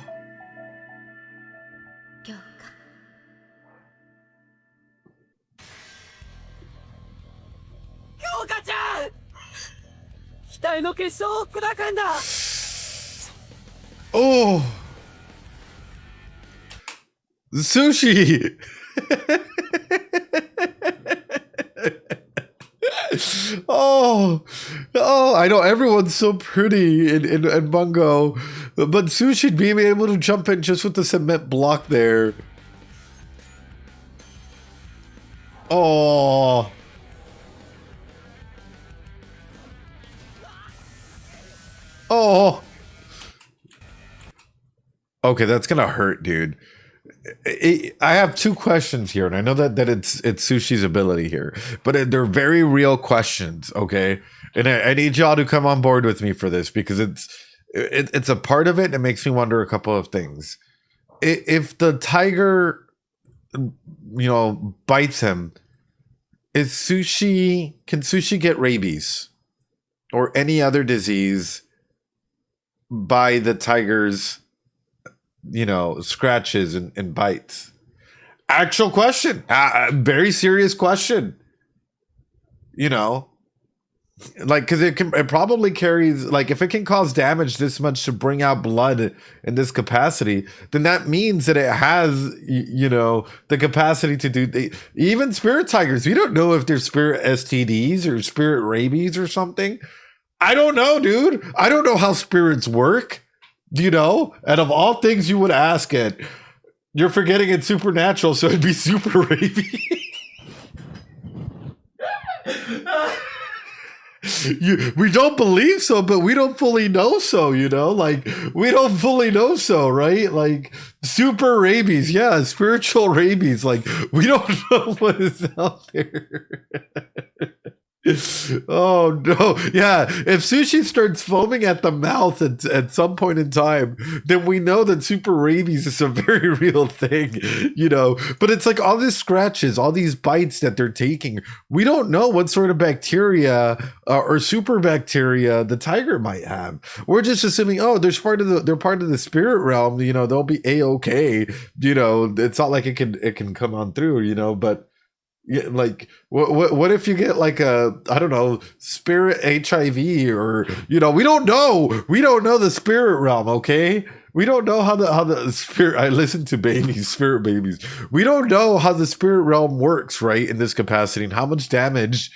Kyoka-chan! 期待の結晶を砕くんだ! Oh. Sushi. Oh, I know everyone's so pretty in Bungo, but Sushi being able to jump in just with the cement block there. Oh. Oh. Okay, that's gonna hurt, dude. I have two questions here, and I know that it's Sushi's ability here, but they're very real questions, okay? And I need y'all to come on board with me for this, because it's a part of it, and it makes me wonder a couple of things. If the tiger, you know, bites him, can Sushi get rabies or any other disease by the tiger's, you know, scratches and bites? Actual question. Very serious question. You know, like, because it probably carries, like, if it can cause damage this much to bring out blood in this capacity, then that means that it has, you know, the capacity to do even spirit tigers. We don't know if they're spirit STDs or spirit rabies or something. I don't know, dude. I don't know how spirits work. You know, and of all things you would ask it, you're forgetting it's supernatural, so it'd be super rabies. We don't believe so, but we don't fully know so, you know? Like, we don't fully know so, right? Like, super rabies, yeah, spiritual rabies. Like, we don't know what is out there. Oh no, yeah, if Sushi starts foaming at the mouth at some point in time, then we know that super rabies is a very real thing, you know. But it's like all these scratches, all these bites that they're taking, we don't know what sort of bacteria or super bacteria the tiger might have. We're just assuming, oh, they're part of the spirit realm, you know, they'll be a-okay, you know. It's not like it can come on through, you know. But yeah, like, what if you get like a, I don't know, spirit HIV, or, you know, we don't know the spirit realm, okay? We don't know how the spirit, I listen to spirit babies. We don't know how the spirit realm works, right, in this capacity, and how much damage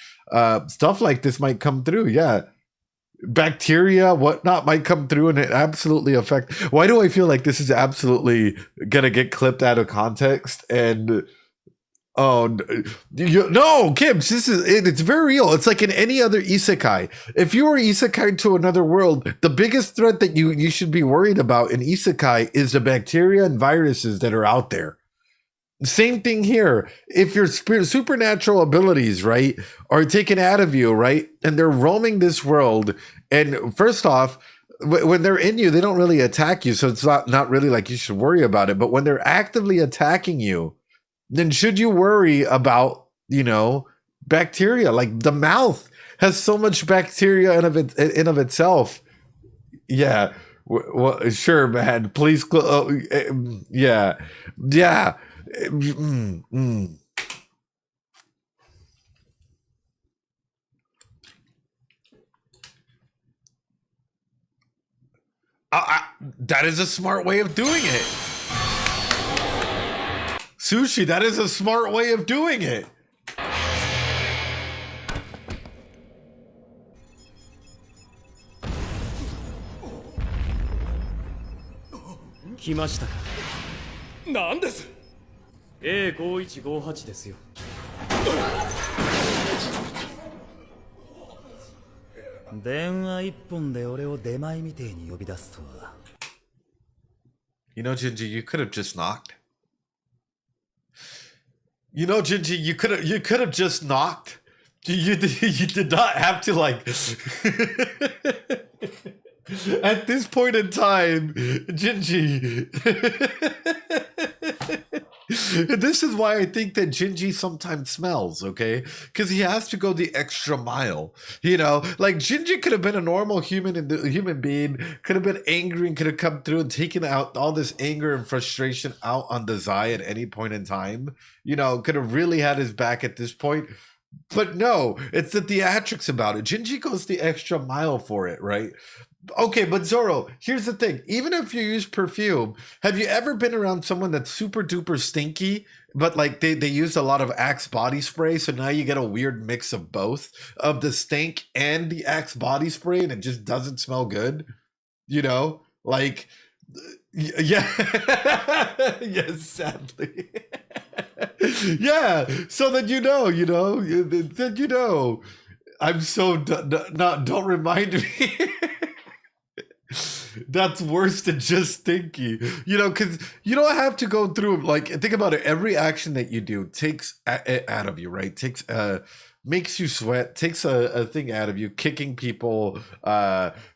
stuff like this might come through. Yeah. Bacteria, whatnot might come through and it absolutely affect. Why do I feel like this is absolutely gonna get clipped out of context? And Oh no, Kim! It's very real. It's like in any other isekai. If you were isekai to another world, the biggest threat that you should be worried about in isekai is the bacteria and viruses that are out there. Same thing here. If your supernatural abilities, right, are taken out of you, right, and they're roaming this world, and first off, when they're in you, they don't really attack you, so it's not really like you should worry about it. But when they're actively attacking you, then should you worry about, bacteria? Like the mouth has so much bacteria in of itself. Yeah. Well, sure, man. Please. Yeah. Yeah. That is a smart way of doing it. Sushi, that is a smart way of doing it. Kimashita ka? なんです A5158 ですよ。電話一本で俺を出前みてえに呼び出すとは。Jinji, you could have just knocked. Jinji, you could have just knocked. You did not have to like. At this point in time, Jinji. This is why I think that Jinji sometimes smells, okay? Because he has to go the extra mile. Like Jinji could have been a normal human being, could have been angry and could have come through and taken out all this anger and frustration out on the Zai at any point in time. Could have really had his back at this point. But no, it's the theatrics about it. Jinji goes the extra mile for it, right? Okay, but Zoro, here's the thing. Even if you use perfume, have you ever been around someone that's super duper stinky, but like they use a lot of Axe body spray, so now you get a weird mix of both, of the stink and the Axe body spray, and it just doesn't smell good? Like, yeah. Yes, sadly. Yeah, so then then I'm so don't remind me. That's worse than just stinky, because you don't have to go through, like, think about it. Every action that you do takes it out of you, right? Takes makes you sweat, takes a thing out of you. Kicking people,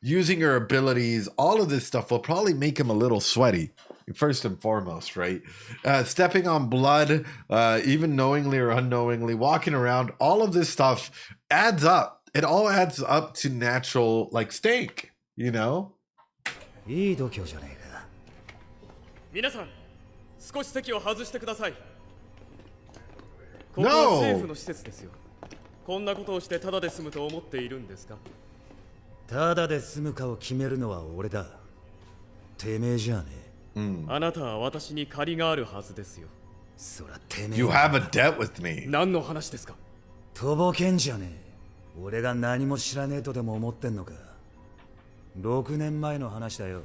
using your abilities, all of this stuff will probably make him a little sweaty, first and foremost, right? Stepping on blood, even knowingly or unknowingly, walking around, all of this stuff adds up. It all adds up to natural, like, stink, いい度胸じゃねえか。皆さん、少し席を外してください。ここ No! は政府の施設ですよ。こんなことをしてただで済むと思っているんですか？ただで済むかを決めるのは俺だ。てめえじゃねえ。あなたは私に借りがあるはずですよ。そらてめえ。 You have a debt with me. 何の話ですか？とぼけんじゃねえ。俺が何も知らねえとでも思ってんのか。6年前の話だよ。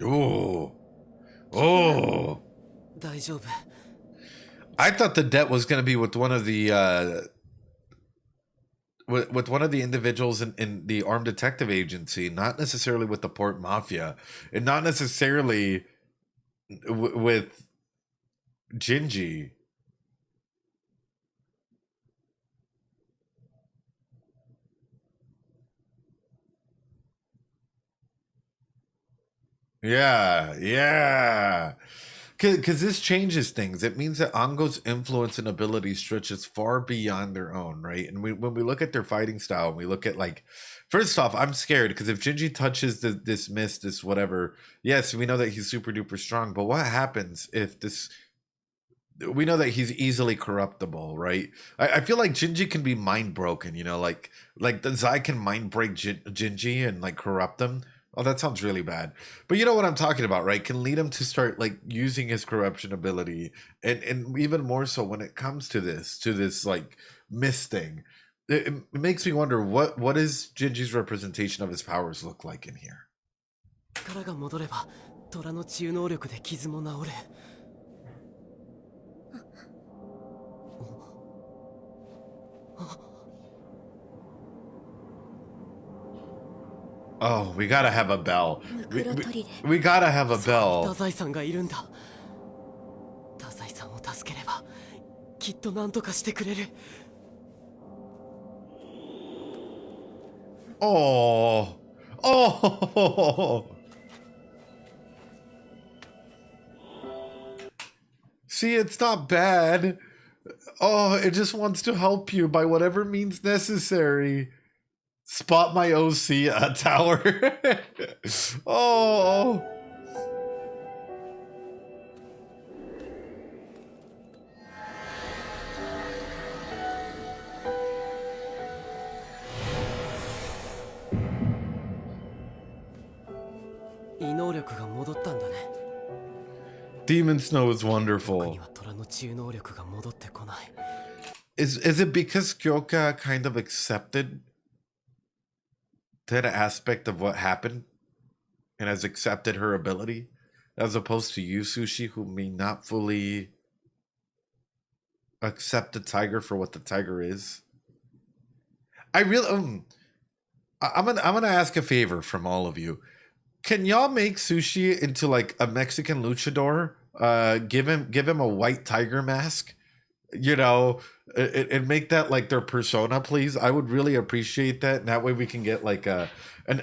Oh. Oh. 大丈夫。 I thought the debt was going to be with one of the with one of the individuals in the armed detective agency, not necessarily with the port mafia, and not necessarily with Jinji. Yeah. Because this changes things. It means that Ango's influence and ability stretches far beyond their own, right? And when we look at their fighting style, and we look at, like, first off, I'm scared because if Jinji touches this mist, this whatever, yes, we know that he's super duper strong. But what happens if this? We know that he's easily corruptible, right? I feel like Jinji can be mind broken, like the Zai can mind break Jinji and like corrupt him. Oh, that sounds really bad. But you know what I'm talking about, right? Can lead him to start like using his corruption ability. And even more so when it comes to this like mist thing. It makes me wonder what is Jinji's representation of his powers look like in here? 力が戻れば虎の治癒能力で傷も治る。Oh, we gotta have a bell. We gotta have a 太 bell. 宰さんがいるんだ。太宰さんを助ければきっと何とかしてくれる。 Oh. Oh. See, it's not bad. Oh, it just wants to help you by whatever means necessary. Spot my OC tower. Oh. 異能力が戻ったんだね。 Demon Snow is wonderful. 虎の治癒能力が戻ってこない。 Is it because Kyoka kind of accepted that aspect of what happened and has accepted her ability, as opposed to you, Sushi, who may not fully accept the tiger for what the tiger is? I really, I'm gonna ask a favor from all of you. Can y'all make Sushi into like a Mexican luchador? Give him a white tiger mask, you know, and make that like their persona, please. I would really appreciate that. And that way we can get like an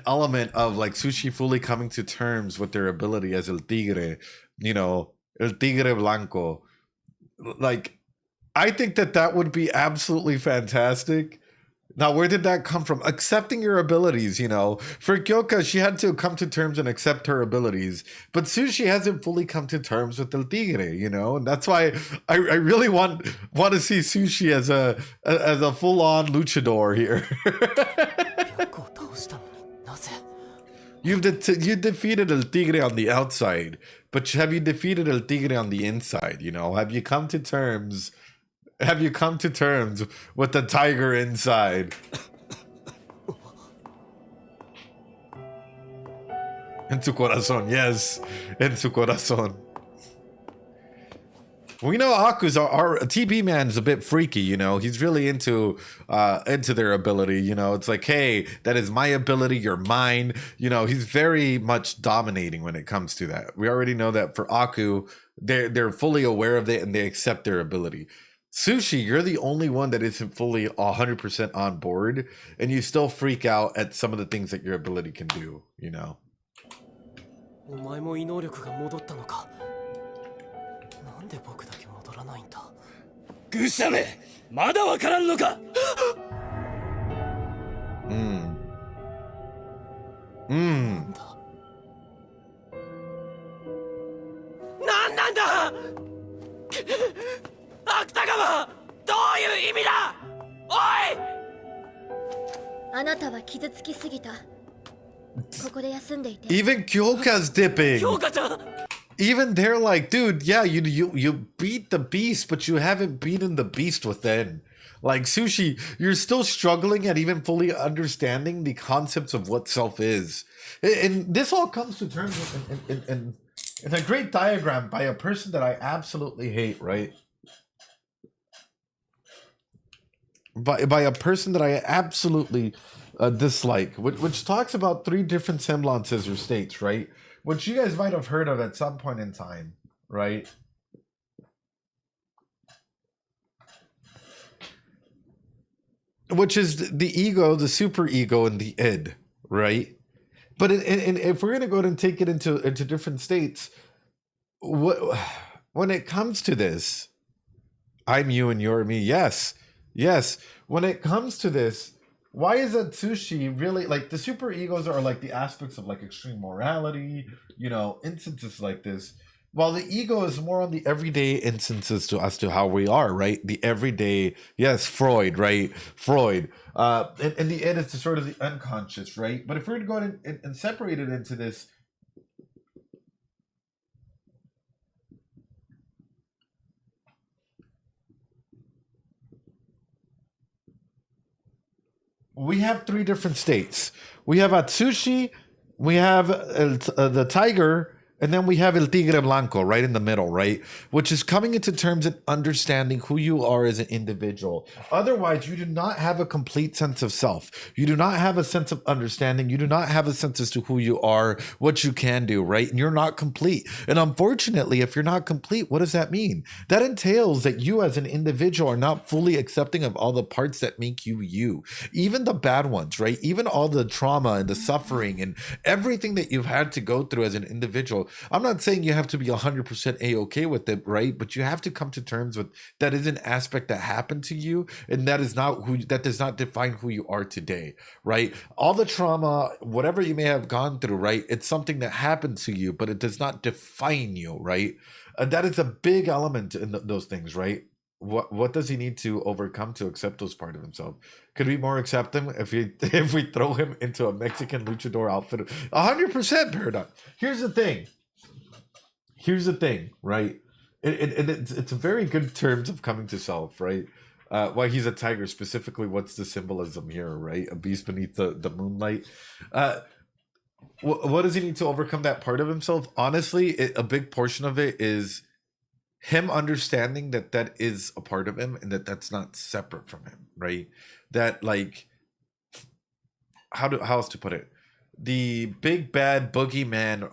element of like Sushi fully coming to terms with their ability as El Tigre, you know, El Tigre Blanco. Like, I think that would be absolutely fantastic. Now, where did that come from? Accepting your abilities, you know. For Kyoka, she had to come to terms and accept her abilities. But Sushi hasn't fully come to terms with El Tigre, you know. And that's why I really want to see Sushi as a full-on luchador here. You defeated El Tigre on the outside. But have you defeated El Tigre on the inside, you know? Have you come to terms... Have you come to terms with the tiger inside? En su corazón, yes. En su corazón. We know Aku's our TB man's a bit freaky, you know. He's really into their ability, you know. It's like, hey, that is my ability, you're mine. You know, he's very much dominating when it comes to that. We already know that for Aku, they're fully aware of it and they accept their ability. Sushi, you're the only one that isn't fully 100% on board, and you still freak out at some of the things that your ability can do, you know? お前も異能力が戻ったのか。なんで僕だけ戻らないんだ。愚者め、まだわからんのか。なんなんだ。芥川、どういう意味だ。おい。あなたは傷つきすぎた。ここで休んでいて。 Even Kyoka's dipping. Even they're like, dude, yeah, you beat the beast, but you haven't beaten the beast within. Like, Sushi, you're still struggling at even fully understanding the concepts of what self is. And this all comes to terms in a great diagram by a person that I absolutely hate, right? By a person that I absolutely dislike, which talks about three different semblances or states, right? Which you guys might have heard of at some point in time, right? Which is the ego, the super ego, and the id, right? But if we're gonna go ahead and take it into different states, when it comes to this, I'm you and you're me. Yes. When it comes to this, why is that Sushi really like the super egos are like the aspects of like extreme morality, you know, instances like this, while the ego is more on the everyday instances as to how we are, right? The everyday, yes, Freud, right? Freud. And the id is the sort of the unconscious, right? But if we're going to go ahead and separate it into this, we have three different states. We have Atsushi, we have the tiger, And then we have El Tigre Blanco right in the middle, right? Which is coming into terms and understanding who you are as an individual. Otherwise, you do not have a complete sense of self. You do not have a sense of understanding. You do not have a sense as to who you are, what you can do, right? And you're not complete. And unfortunately, if you're not complete, what does that mean? That entails that you as an individual are not fully accepting of all the parts that make you you. Even the bad ones, right? Even all the trauma and the suffering and everything that you've had to go through as an individual. I'm not saying you have to be 100% A-okay with it, right? But you have to come to terms with that is an aspect that happened to you, and that is not that does not define who you are today, right? All the trauma, whatever you may have gone through, right? It's something that happened to you, but it does not define you, right? That is a big element in those things, right? What does he need to overcome to accept those part of himself? Could we more accept him if we throw him into a Mexican luchador outfit? 100% Paradox. Here's the thing, right? It's a very good terms of coming to self, right? Why he's a tiger specifically. What's the symbolism here, right? A beast beneath the moonlight. What does he need to overcome that part of himself? Honestly, a big portion of it is him understanding that is a part of him and that's not separate from him, right? That like, how else to put it? The big bad boogeyman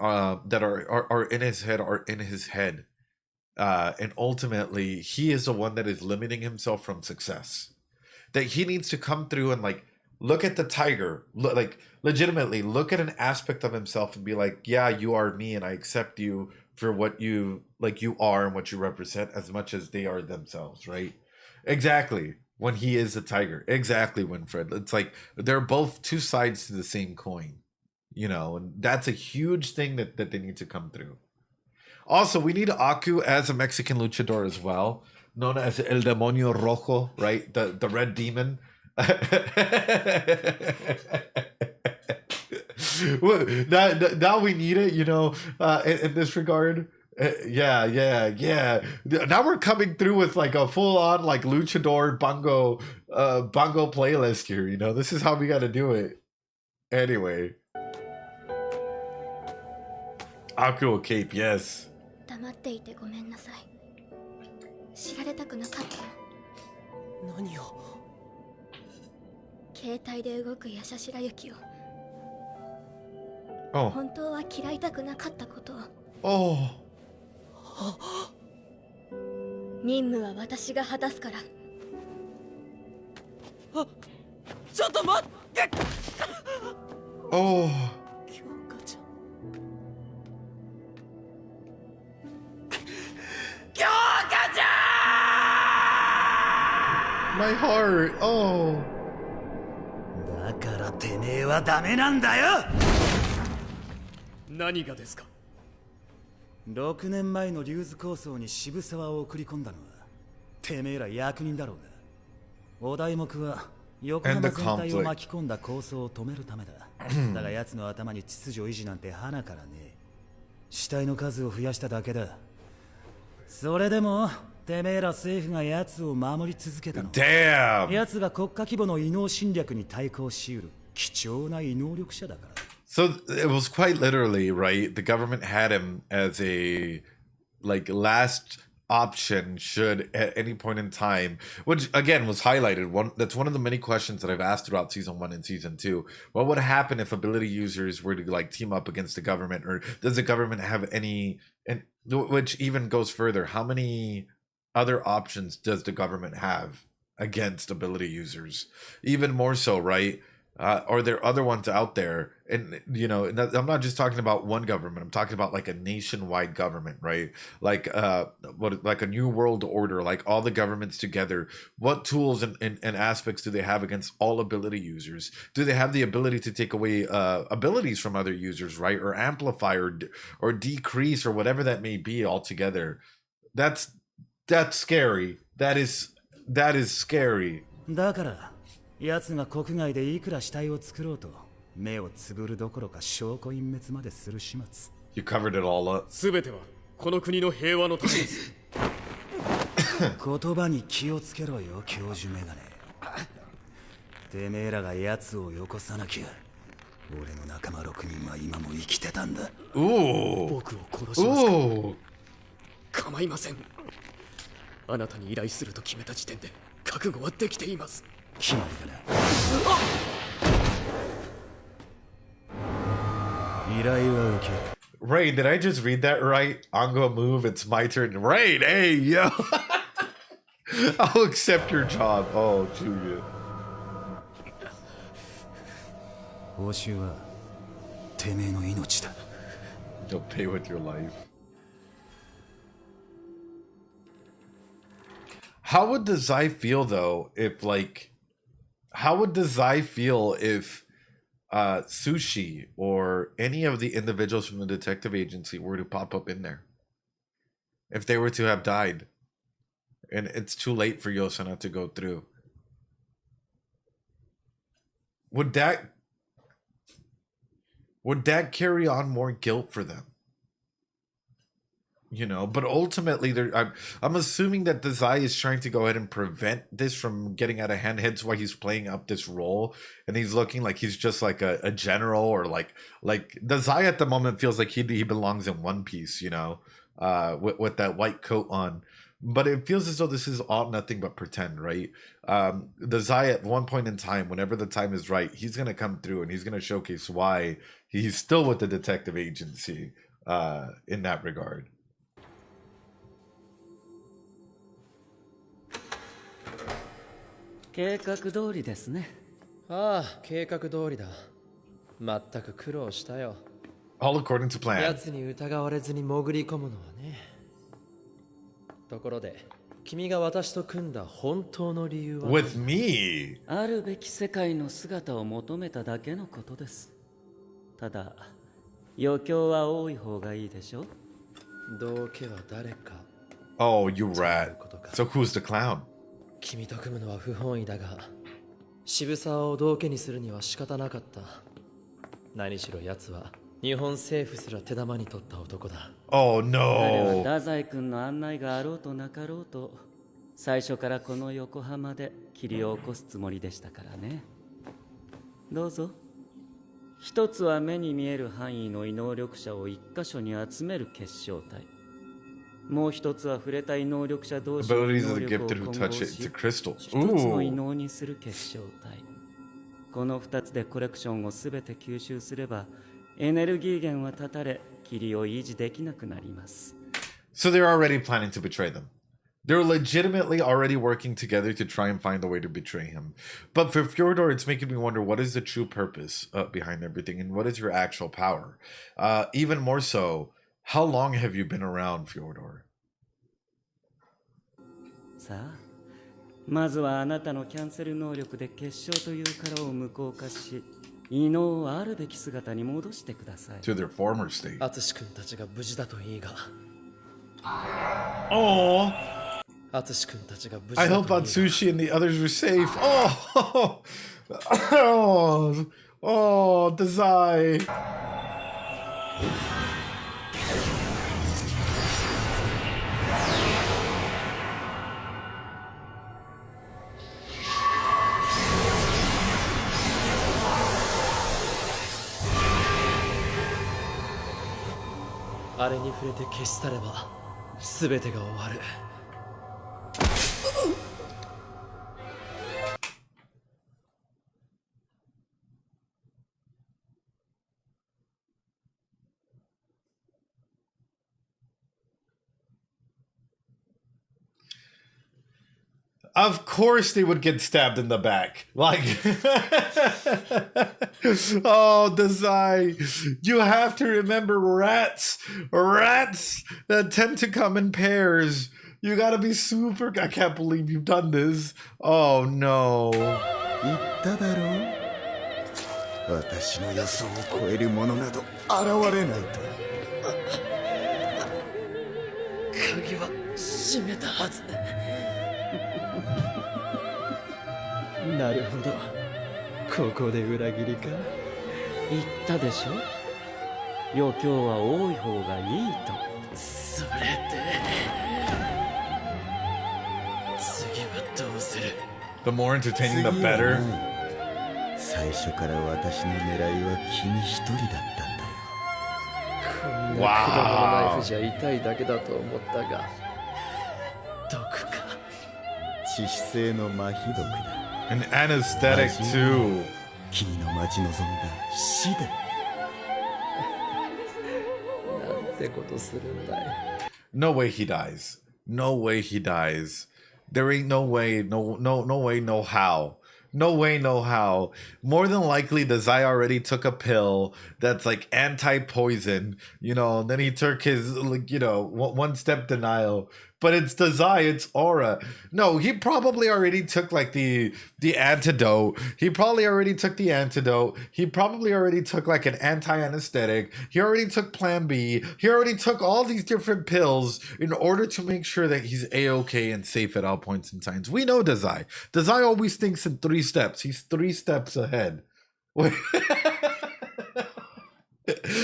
that are in his head are in his head, and ultimately he is the one that is limiting himself from success. That he needs to come through and like look at the tiger, like legitimately look at an aspect of himself and be like, yeah, you are me, and I accept you for what you are and what you represent as much as they are themselves, right? Exactly. When he is a tiger, exactly, Winfred. It's like they're both two sides to the same coin, and that's a huge thing that they need to come through. Also, we need Aku as a Mexican luchador as well, known as El Demonio Rojo, right? The red demon. Now we need it, in this regard. Yeah. Now we're coming through with like a full-on like luchador Bungo playlist here. This is how we got to do it. Anyway, Aku cape, yes. 黙っていてごめんなさい。知られたくなかったの。何を？携帯で動くヤシャシラ雪を。Oh. 本当は嫌いたくなかったことを。Oh. 任務は私が果たすから。あ、ちょっと待って。Oh. 京香ちゃん。京香ちゃん。My heart. Oh. だからてめえはダメなんだよ。何がですか。6年前の竜頭構想に渋沢を送り込んだのはてめえら役人だろうが、お題目は横浜全体を巻き込んだ構想を止めるためだ。だが奴の頭に秩序維持なんて花からねえ。死体の数を増やしただけだ。それでもてめえら政府が奴を守り続けたの。Damn. 奴が国家規模の異能侵略に対抗しうる貴重な異能力者だから。So it was quite literally, right? The government had him as a last option should at any point in time, which again was highlighted. That's one of the many questions that I've asked throughout season 1 and season 2. What would happen if ability users were to team up against the government, or does the government have any? And which even goes further, how many other options does the government have against ability users? Even more so, right? Are there other ones out there? And I'm not just talking about one government. I'm talking about like a nationwide government, right? Like like a new world order, like all the governments together. What tools and aspects do they have against all ability users? Do they have the ability to take away abilities from other users, right? Or amplify or decrease or whatever that may be altogether? That's scary. That is scary. だから奴が国外でいくら死体を作ろうと目をつぶるどころか証拠隠滅までする始末。You covered it all up. すべてはこの国の平和のためです。言葉に気をつけろよ、教授メガネ。てめえらが奴をよこさなきゃ俺の仲間6人は今も生きてたんだ。僕を殺しますか。構いません。あなたに依頼すると決めた時点で覚悟はできています。決まりだな。依頼は受ける。 Ray, did I just read that right? I'm gonna move. It's my turn. Ray, hey, yo. I'll accept your job. Oh, Julia. 報酬はてめえの命だ。 You'll pay with your life. How would Dazai feel though if how would Dazai feel if Sushi or any of the individuals from the detective agency were to pop up in there? If they were to have died and it's too late for Yosana to go through. Would that carry on more guilt for them? You know, but ultimately, I'm assuming that Dazai is trying to go ahead and prevent this from getting out of hand. Hence why he's playing up this role, and he's looking like he's just like a general, or like Dazai at the moment feels like he belongs in One Piece, you know, with that white coat on. But it feels as though this is all nothing but pretend, right? Dazai at one point in time, whenever the time is right, he's gonna come through and he's gonna showcase why he's still with the detective agency in that regard. 計画通りですね。ああ、計画通りだ。まったく苦労したよ。All according to plan. 奴に疑われずに潜り込むのはね。ところで、君が私と組んだ本当の理由は With me? あるべき世界の姿を求めただけのことです。ただ、余興は多い方がいいでしょ。道家は誰か。Oh, you rat. So who's the clown? 君と組むのは不本意だが、渋沢を道家にするには仕方なかった。何しろ奴は日本政府すら手玉に取った男だ。Oh 彼は no. 太宰君の案内があろうとなかろうと、最初からこの横浜で霧を起こすつもりでしたからね。どうぞ。一つは目に見える範囲の異能力者を一箇所に集める結晶体。もう一つは触れた異能力者同士の異 Abilities 能 of the 力を gifted 混 who 合 touch it し、 into 一 crystals. つの異 Ooh. 能にする結晶体。この二つでコレクションをすべて吸収すれば、エネルギー源は断たれ、霧を維持できなくなります。So they're already planning to betray them. They're legitimately already working together to try and find a way to betray him. But for Fyodor, it's making me wonder, what is the true purpose behind everything, and what is your actual power? Even more so, how long have you been around, Fyodor? さあ、まずはあなたのキャンセル能力で結晶という殻を無効化し、異能をあるべき姿に戻してください。To their former state. 淳君たちが無事だといいが。Oh. 淳君たちが無事 I だ hope といいが。 Atsushi and the others were safe. Oh. Oh, Dazai. あれに触れて消し去れば全てが終わる。Of course they would get stabbed in the back. Like, oh, Dazai, you have to remember rats that tend to come in pairs. You gotta be super, I can't believe you've done this. Oh no. 言っただろう。私の予想を超えるものなど現れないと。鍵は閉めたはず。なるほど。ここで裏切りか。言ったでしょ。余興は多い方がいいと。それで次はどうする。 The more entertaining, the better. 最最初から私の狙いは君一人だったんだよ。こんな果物ナイフじゃ痛いだけだと思ったが、毒か。致死性の麻痺毒だ。An anesthetic too. 君の待ち望んだ死だ。なんてことするんだい。No way he dies. No way he dies. There ain't no way, no way, no how. No way, no how. More than likely, the Zai already took a pill that's like anti-poison, you know, and then he took his, like, you know, one-step denial. But it's the Zai, it's aura. No, he probably already took like the antidote. He probably already took the antidote. He probably already took like an anti-anesthetic. He already took Plan B. He already took all these different pills in order to make sure that he's A-okay and safe at all points in time. We know Dazai. Dazai always thinks in 3 steps. He's 3 steps ahead.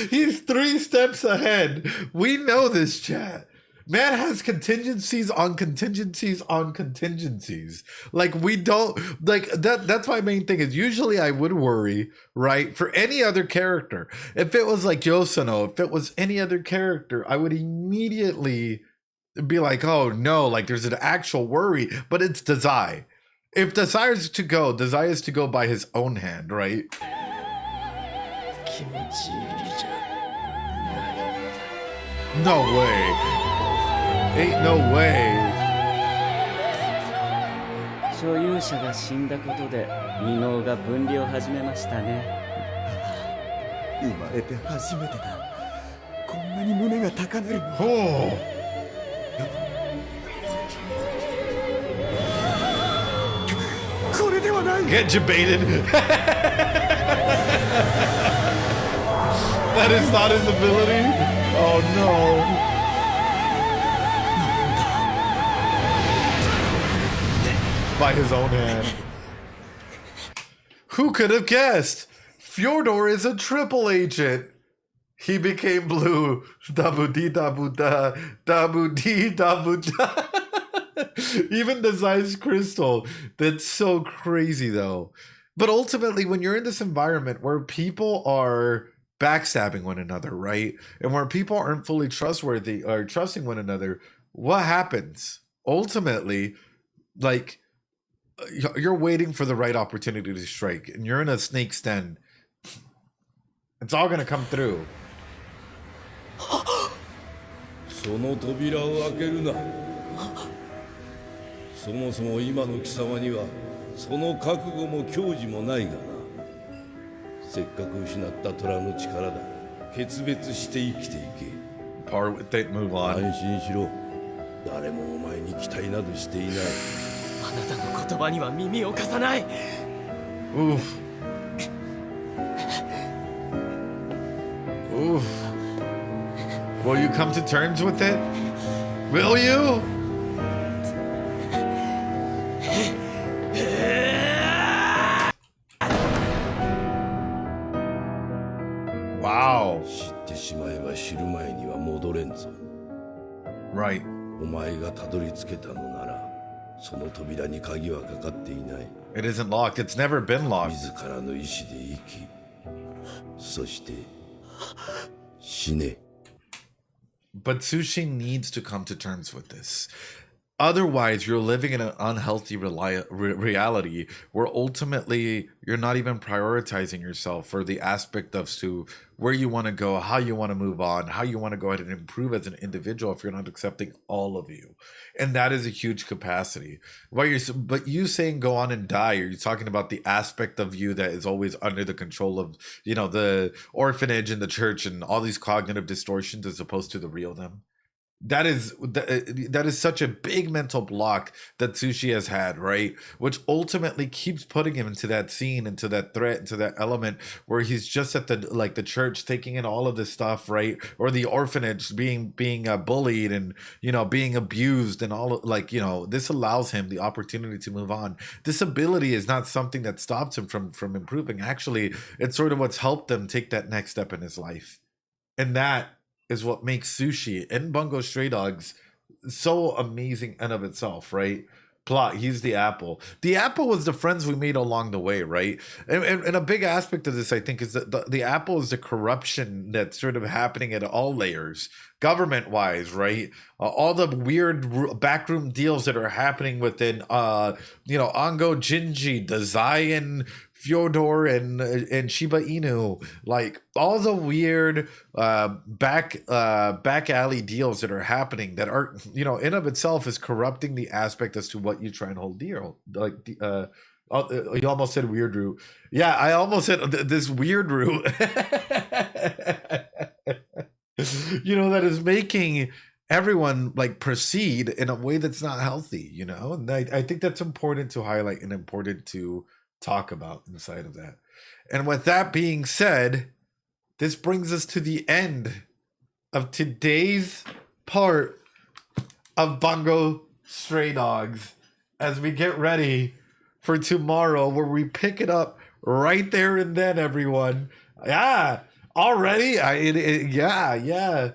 He's 3 steps ahead. We know this, chat. Man has contingencies on contingencies on contingencies. Like, we don't, like, that's my main thing is usually I would worry, right? For any other character. If it was like Yosono, if it was any other character, I would immediately be like, oh no, like there's an actual worry, but it's Dazai. If Dazai is to go, Dazai is to go by his own hand, right? No way. Ain't no way. 所有者が死んだことで異能が分離を始めましたね。生まれて初めてだ。こんなに胸が高鳴る。ほう。これではない。Get debated. That is not his ability. Oh no. By his own hand. Who could have guessed? Fyodor is a triple agent. He became blue. Dabu-dee, dabu-da. Dabu-dee, dabu-da. Even the Zeiss crystal. That's so crazy, though. But ultimately, when you're in this environment where people are backstabbing one another, right? And where people aren't fully trustworthy or trusting one another, what happens? Ultimately, like, you're waiting for the right opportunity to strike, and you're in a snake's den. It's all gonna come through. その扉を開けるな。そもそも今の貴様にはその覚悟も矜持もないがな。せっかく失った虎の力だ。決別して生きていけ。Part with it, move on. 安心しろ。誰もお前に期待などしていない。あなたの言葉には耳を貸さない。Oof. Oof. Will you come to terms with it? Will you? Wow. 知ってしまえば知る前には戻れんぞ。Right. お前がたどり着けたのなら、その扉に鍵はかかっていない。It isn't locked. It's never been locked. 自らの意志で生き、そして死ね。But Sushi needs to come to terms with this. Otherwise, you're living in an unhealthy reality where ultimately you're not even prioritizing yourself for the aspect of to where you want to go, how you want to move on, how you want to go ahead and improve as an individual if you're not accepting all of you. And that is a huge capacity. But you saying go on and die, are you talking about the aspect of you that is always under the control of, you know, the orphanage and the church and all these cognitive distortions as opposed to the real them? That is such a big mental block that Sushi has had, right? Which ultimately keeps putting him into that scene, into that threat, into that element where he's just at the church taking in all of this stuff, right? Or the orphanage being bullied and, you know, being abused and all, like, you know, this allows him the opportunity to move on. This ability is not something that stops him from improving. Actually, it's sort of what's helped him take that next step in his life. And that is what makes Sushi and Bungo Stray Dogs so amazing in of itself, right? plot. He's the apple. The apple was the friends we made along the way, right? And a big aspect of this, I think, is that the apple is the corruption that's sort of happening at all layers, government-wise, right? All the weird backroom deals that are happening within, Ango, Jinji, the Zion, Fyodor, and Shiba Inu, like all the weird back alley deals that are happening that are, in of itself is corrupting the aspect as to what you try and hold dear. Like you almost said weird root. Yeah, I almost said this weird root. That is making everyone like proceed in a way that's not healthy, and I think that's important to highlight and important to talk about inside of that. And with that being said, this brings us to the end of today's part of Bungo Stray Dogs as we get ready for tomorrow, where we pick it up right there and then, everyone. Yeah, already? Yeah.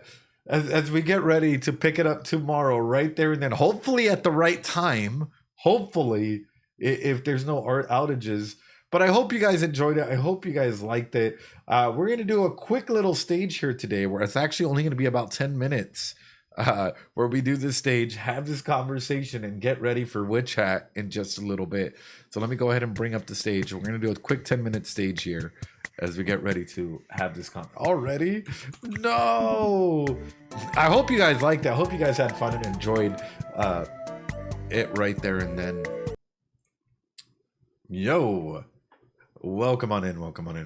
As we get ready to pick it up tomorrow, right there and then, hopefully at the right time, hopefully, if there's no outages. But I hope you guys enjoyed it. I hope you guys liked it. We're going to do a quick little stage here today where it's actually only going to be about 10 minutes where we do this stage, have this conversation, and get ready for Witch Hat in just a little bit. So let me go ahead and bring up the stage. We're going to do a quick 10-minute stage here as we get ready to have this already? No! I hope you guys liked it. I hope you guys had fun and enjoyed it right there and then. Yo, welcome on in,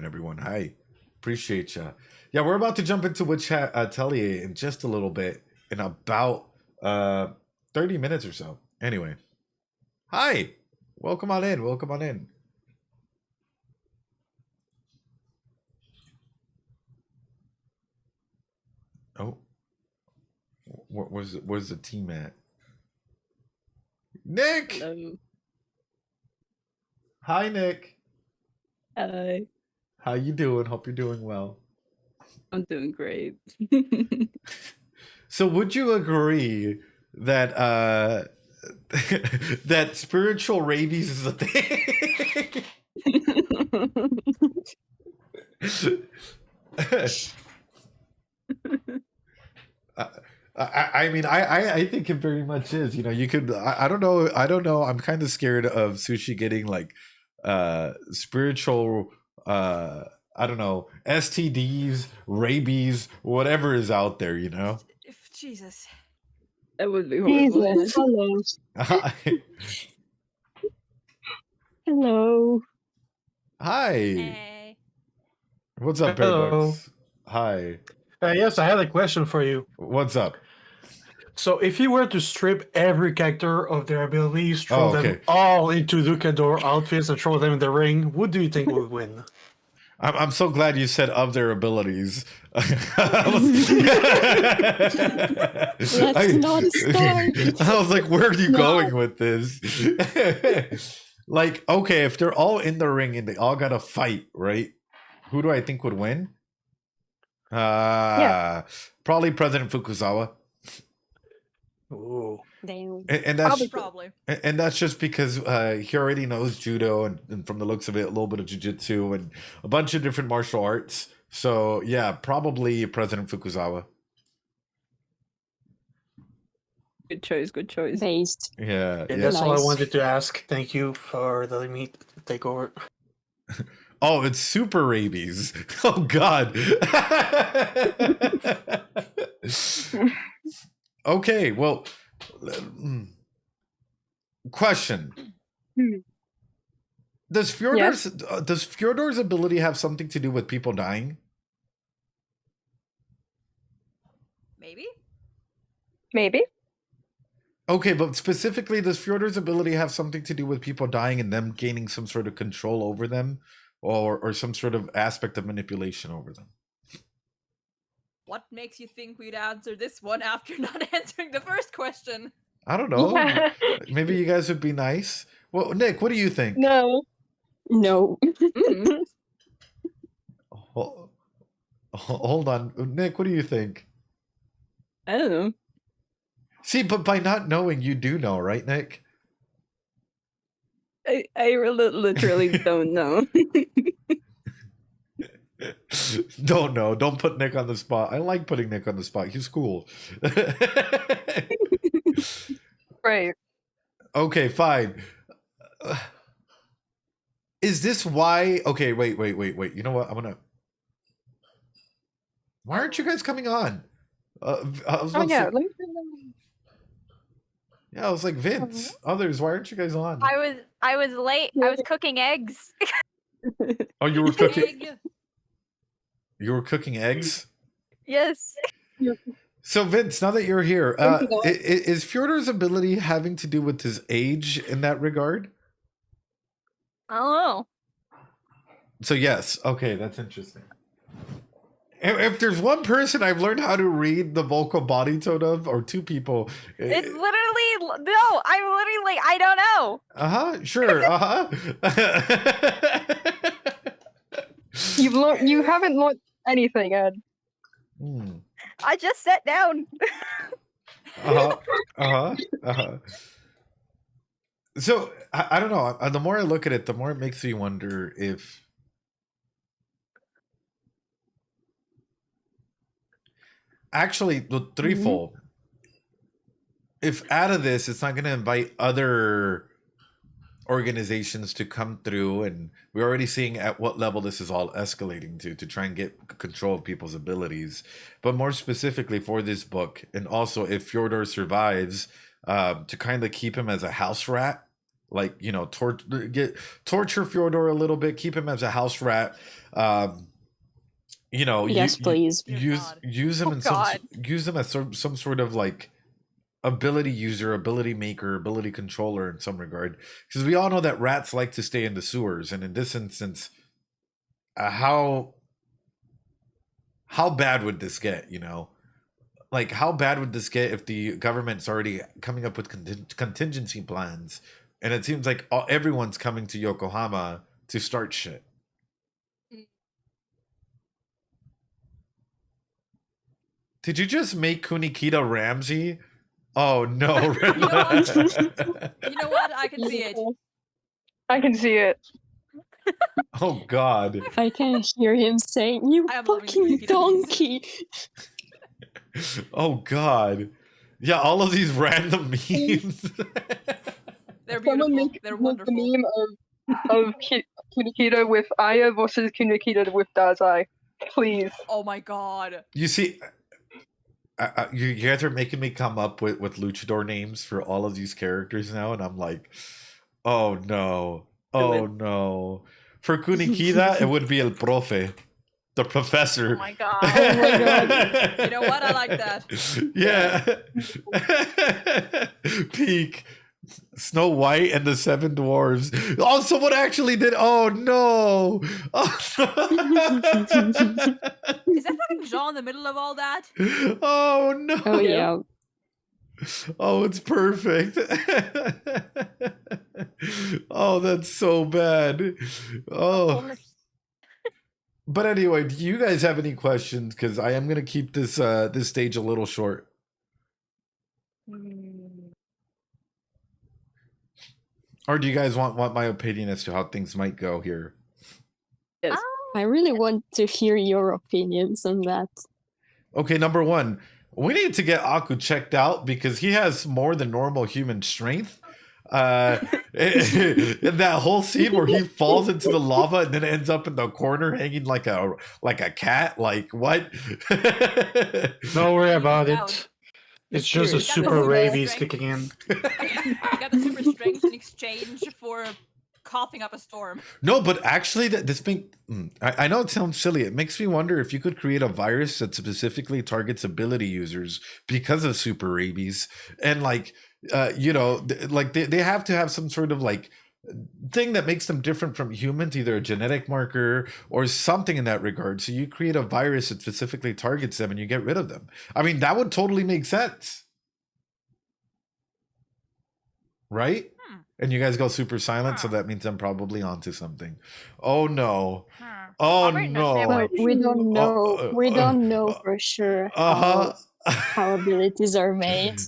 everyone. Hi, appreciate ya. Yeah, we're about to jump into Witch Hat Atelier in just a little bit, in about 30 minutes or so. Anyway, hi, welcome on in. Oh, where's the team at? Nick. Hello. Hi, Nick. Hi. How you doing? Hope you're doing well. I'm doing great. So would you agree that that spiritual rabies is a thing? I think it very much is. You could. I don't know. I'm kind of scared of Sushi getting like spiritual. I don't know, STDs, rabies, whatever is out there. Jesus. That would be horrible. Jesus. Hello. Hi. Hello. Hi. Hey. What's up, Hello. Bearbucks? Hi. Yes, I had a question for you. What's up? So, if you were to strip every character of their abilities, throw them all into Lucador outfits and throw them in the ring, who do you think would win? I'm so glad you said of their abilities. Let's not start. I was like, where are you going with this? Like, okay, if they're all in the ring and they all got to fight, right? Who do I think would win? Probably President Fukuzawa. Ooh. And that's probably. And that's just because he already knows judo and from the looks of it, a little bit of jiu-jitsu and a bunch of different martial arts. So yeah, probably President Fukuzawa. Good choice. Good choice. Based. Yeah. That's all I wanted to ask. Thank you for letting me take over. Oh, it's super rabies. Oh God. Okay, well, question. Does Fyodor's ability have something to do with people dying? Maybe. Okay, but specifically, does Fyodor's ability have something to do with people dying and them gaining some sort of control over them, or some sort of aspect of manipulation over them? What makes you think we'd answer this one after not answering the first question? I don't know. Maybe you guys would be nice. Well, Nick, what do you think? No. Hold on. Nick, what do you think? I don't know. See, but by not knowing, you do know, right, Nick? I literally don't know. Don't know. Don't put Nick on the spot. I like putting Nick on the spot. He's cool. Right. Okay, fine. Is this why? Okay, wait. You know what? Why aren't you guys coming on? I was about to say- let me turn them. Yeah, I was like, Vince, others, why aren't you guys on? I was late. I was cooking eggs. Oh, you were cooking. You were cooking eggs. Yes. So Vince, now that you're here, is Fjordor's ability having to do with his age in that regard? I don't know. So yes, okay, that's interesting. If there's one person I've learned how to read the vocal body tone of, or two people, It's literally no. I'm literally like I don't know. Sure, You haven't learned anything, Ed. I just sat down. So I don't know. The more I look at it, the more it makes me wonder if actually the threefold. If out of this, it's not going to invite other organizations to come through, and we're already seeing at what level this is all escalating to try and get control of people's abilities. But more specifically for this book, and also if Fjordor survives, to kind of keep him as a house rat, like, you know, torture Fjordor a little bit, keep him as a house rat. You know, Yes, please. use him use him as some sort of like ability user, ability maker, ability controller in some regard, because we all know that rats like to stay in the sewers, and in this instance, how bad would this get? You know, like how bad would this get if the government's already coming up with contingency plans, and it seems like everyone's coming to Yokohama to start shit. Did you just make Kunikita Ramsey? Oh no! You know what? I can see it. I can see it. Oh God! I can hear him saying, "You fucking donkey!" Oh God! Yeah, all of these random memes. They're beautiful. They're wonderful. The meme of Kunikita with Aya versus Kunikita with Dazai. Please. Oh my God! You see, you guys are making me come up with luchador names for all of these characters now, and I'm like, oh no, oh no. For Kunikita, it would be El Profe, the professor. Oh my God! Oh my God! You know what? I like that. Yeah. Peak. Snow White and the Seven Dwarves. Oh, someone actually did. Oh no. Is that fucking Jean in the middle of all that? Oh no. Oh yeah. Oh, it's perfect. Oh, that's so bad. Oh. But anyway, do you guys have any questions? Because I am going to keep this this stage a little short. Or do you guys want my opinion as to how things might go here? Yes. I really want to hear your opinions on that. Okay, number one, we need to get Aku checked out because he has more than normal human strength. In that whole scene where he falls into the lava and then ends up in the corner hanging like a cat, like what? Don't worry about it. It's just a super rabies kicking in. You got the super strength in exchange for coughing up a storm. No, but actually, I know it sounds silly. It makes me wonder if you could create a virus that specifically targets ability users because of super rabies, and like, you know, like they have to have some sort of like thing that makes them different from humans, either a genetic marker or something in that regard. So you create a virus that specifically targets them and you get rid of them. I mean, that would totally make sense. Right? And you guys go super silent, so that means I'm probably onto something. Oh no. Oh no. But we don't know. We don't know for sure how abilities are made.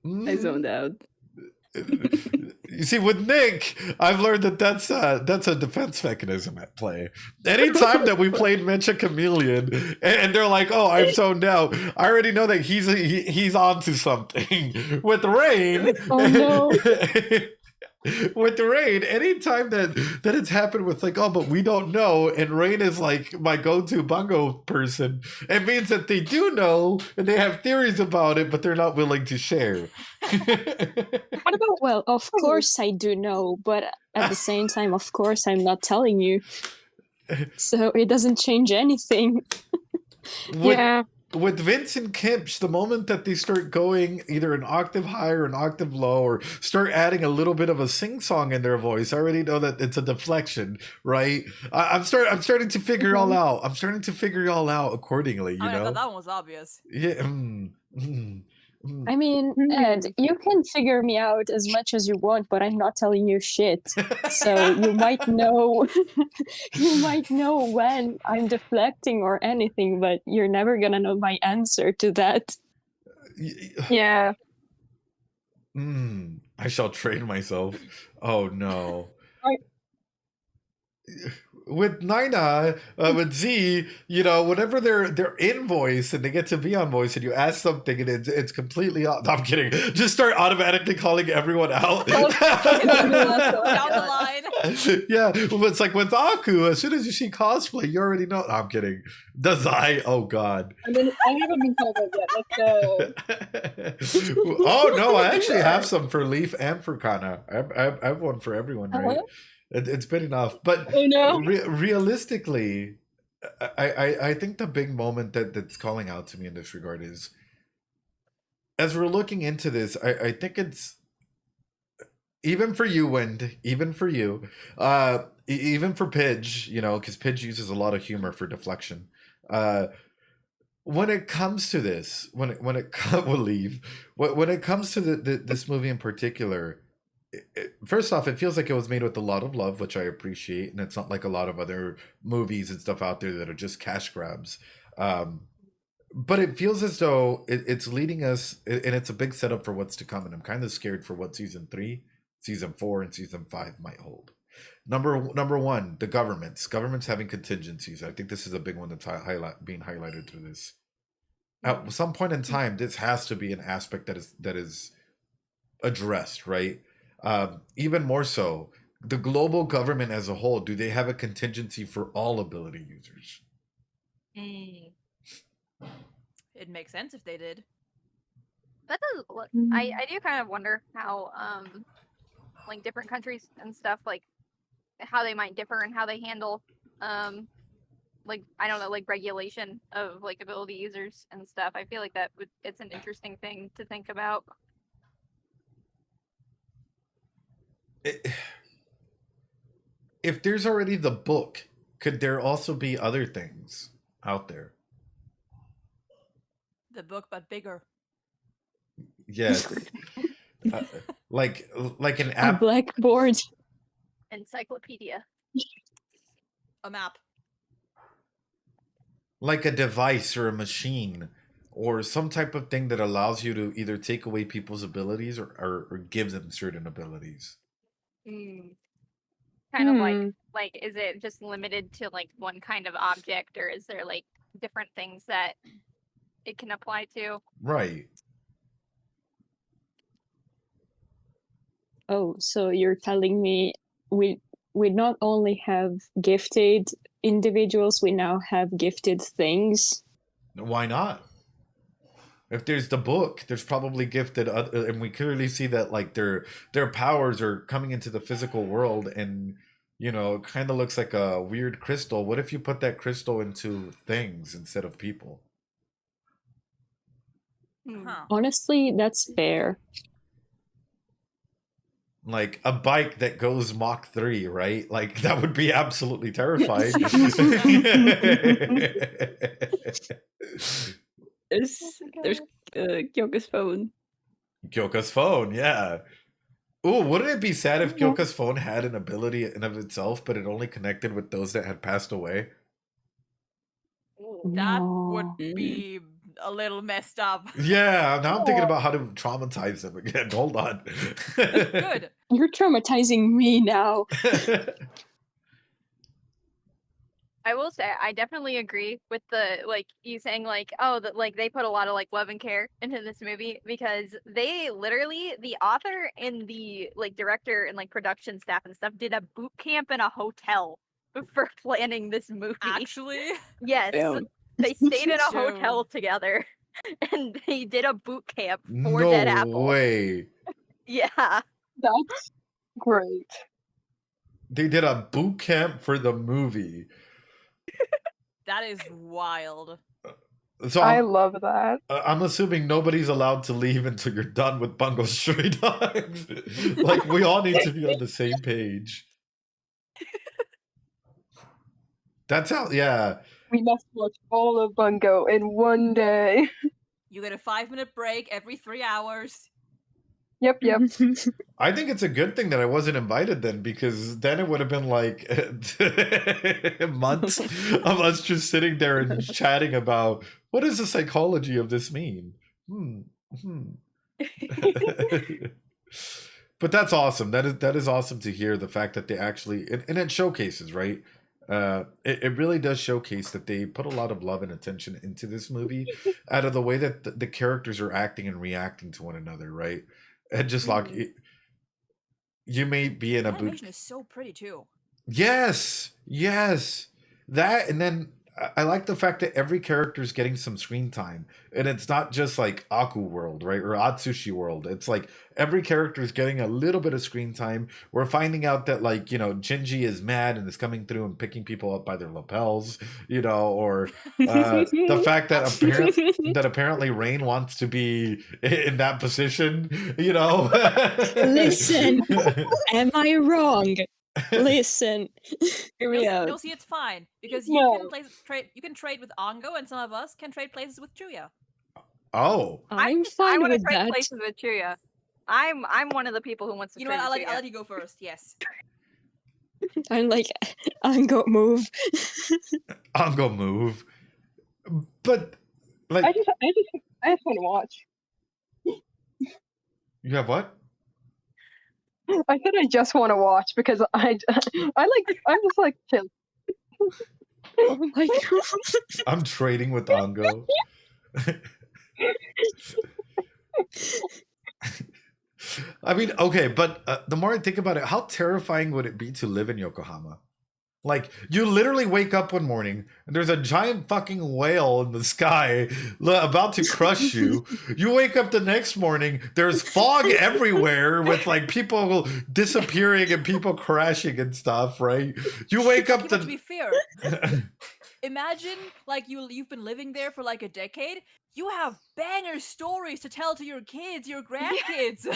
I zoned out. You see, with Nick, I've learned that that's a defense mechanism at play. Anytime that we played Mecha Chameleon, and they're like, "Oh, I'm zoned out," I already know that he's onto something. With Rain, Oh no. with Rain, anytime that it's happened with like, "Oh, but we don't know," and Rain is like my go-to Bungo person, it means that they do know and they have theories about it, but they're not willing to share. What about, well, of course I do know, but at the same time, of course I'm not telling you. So it doesn't change anything. With Vince and Kimch, the moment that they start going either an octave higher or an octave low, or start adding a little bit of a sing-song in their voice, I already know that it's a deflection, right? I'm starting to figure it all out. I'm starting to figure it all out accordingly, you I know? thought that one was obvious. Yeah. I mean, Ed, you can figure me out as much as you want, but I'm not telling you shit. So you might know, you might know when I'm deflecting or anything, but you're never gonna know my answer to that. Yeah. I shall train myself. Oh no. With Nina, with Z, you know, whenever they're in voice and they get to be on voice and you ask something and it's completely off. No, I'm kidding. Just start automatically calling everyone out. Down the line. Yeah, well, it's like with Aku, as soon as you see cosplay, you already know. No, I'm kidding. Does I? Oh God. I haven't been called out yet. Let's go. Oh no, I actually have some for Leaf and for Kana. I have one for everyone, right? It's been enough, but realistically, I think the big moment that's calling out to me in this regard is, as we're looking into this, I think it's even for you, Wind, even for you, even for Pidge, you know, because Pidge uses a lot of humor for deflection. When it comes to this, when it comes to this movie in particular. First off, it feels like it was made with a lot of love, which I appreciate, and it's not like a lot of other movies and stuff out there that are just cash grabs. But it feels as though it's leading us, and it's a big setup for what's to come, and I'm kind of scared for what season 3, season 4, and season 5 might hold. Number one, the governments having contingencies. I think this is a big one that's being highlighted through this. At some point in time, this has to be an aspect that is addressed, right? Even more so, the global government as a whole, do they have a contingency for all ability users? It makes sense if they did. That does. I do kind of wonder how like different countries and stuff, like how they might differ and how they handle like, I don't know, like regulation of like ability users and stuff. I feel like it's an interesting thing to think about. If there's already the book, could there also be other things out there? The book, but bigger. Yes. Like an app. A blackboard. Encyclopedia. A map. Like a device or a machine or some type of thing that allows you to either take away people's abilities or give them certain abilities. Kind of like is it just limited to like one kind of object, or is there like different things that it can apply to? Right. Oh, so you're telling me we not only have gifted individuals, we now have gifted things? Why not? If there's the book, there's probably gifted, and we clearly see that like their powers are coming into the physical world, and you know, it kind of looks like a weird crystal. What if you put that crystal into things instead of people? Honestly, that's fair. Like a bike that goes Mach 3, right? Like that would be absolutely terrifying. There's Kyoka's phone. Kyoka's phone, yeah. Ooh, wouldn't it be sad if Kyoka's phone had an ability in of itself, but it only connected with those that had passed away? That would be a little messed up. Yeah, now I'm thinking about how to traumatize them again. Hold on. Good. You're traumatizing me now. I will say I definitely agree with the like you saying like oh that like they put a lot of like love and care into this movie because they literally the author and the like director and like production staff and stuff did a boot camp in a hotel for planning this movie. Actually? Yes. Damn. They stayed in a True. hotel together and they did a boot camp for No Dead Apple. way. Yeah. That's great. They did a boot camp for the movie. That is wild. So I love that. I'm assuming nobody's allowed to leave until you're done with Bungo Stray Dogs. Like, we all need to be on the same page. That's how, yeah. We must watch all of Bungo in one day. You get a 5-minute break every 3 hours. Yep. I think it's a good thing that I wasn't invited then, because then it would have been like months of us just sitting there and chatting about what does the psychology of this mean? But that's awesome. That is awesome to hear the fact that they actually and it showcases, right? It really does showcase that they put a lot of love and attention into this movie out of the way that the characters are acting and reacting to one another, right? And just like you may be in a The boot. animation is so pretty too. Yes. That, and then I like the fact that every character is getting some screen time, and it's not just like Aku World, right, or Atsushi World. It's like every character is getting a little bit of screen time. We're finding out that, like, you know, Shinji is mad and is coming through and picking people up by their lapels, you know, or the fact that apparently Rain wants to be in that position, you know. Listen, am I wrong? Listen, hear me out. No, see, it's fine because you can trade. You can trade with Ongo, and some of us can trade places with Chuya. Oh, I'm I fine want to with trade that. places with Chuya. I'm one of the people who wants to You know trade what? with I'll Chuya. let you go first. Yes. I'm like, I'm gonna move. Ongo move, but like I just want to watch. you have what? I said I just want to watch because I'm just like chill. Oh my god. I'm trading with Ongo. I mean, okay, but the more I think about it, how terrifying would it be to live in Yokohama? Like, you literally wake up one morning and there's a giant fucking whale in the sky about to crush you. You wake up the next morning, there's fog everywhere with like people disappearing and people crashing and stuff, right? You wake up To be fair, imagine like you've been living there for like a decade. You have banger stories to tell to your kids, your grandkids.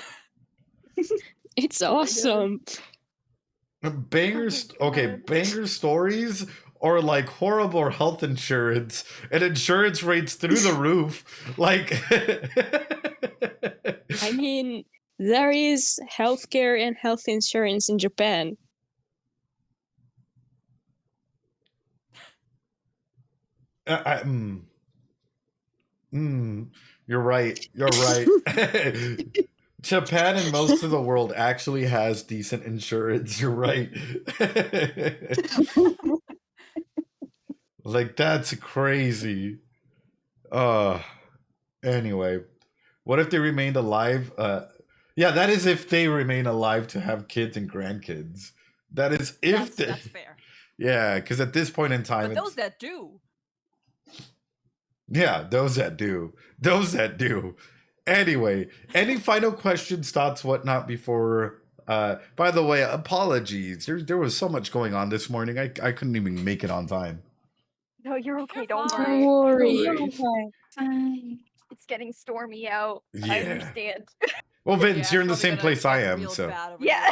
It's awesome. Bangers, okay, banger stories or like horrible health insurance and insurance rates through the roof. Like, I mean, there is healthcare and health insurance in Japan. You're right. You're right. Japan and most of the world actually has decent insurance. You're right. Like, that's crazy. Anyway, what if they remained alive? Yeah, that is if they remain alive to have kids and grandkids. That is if that's fair. Yeah, because at this point in time, But those that do. Yeah, those that do. Those that do. Anyway, any final questions, thoughts, whatnot before... by the way, apologies. There was so much going on this morning. I couldn't even make it on time. No, you're okay. Don't Don't worry. worry. It's getting stormy out. I Yeah. understand. Well, Vince, Yeah, you're in the it's same probably place gonna I get am, real so... bad over Yeah.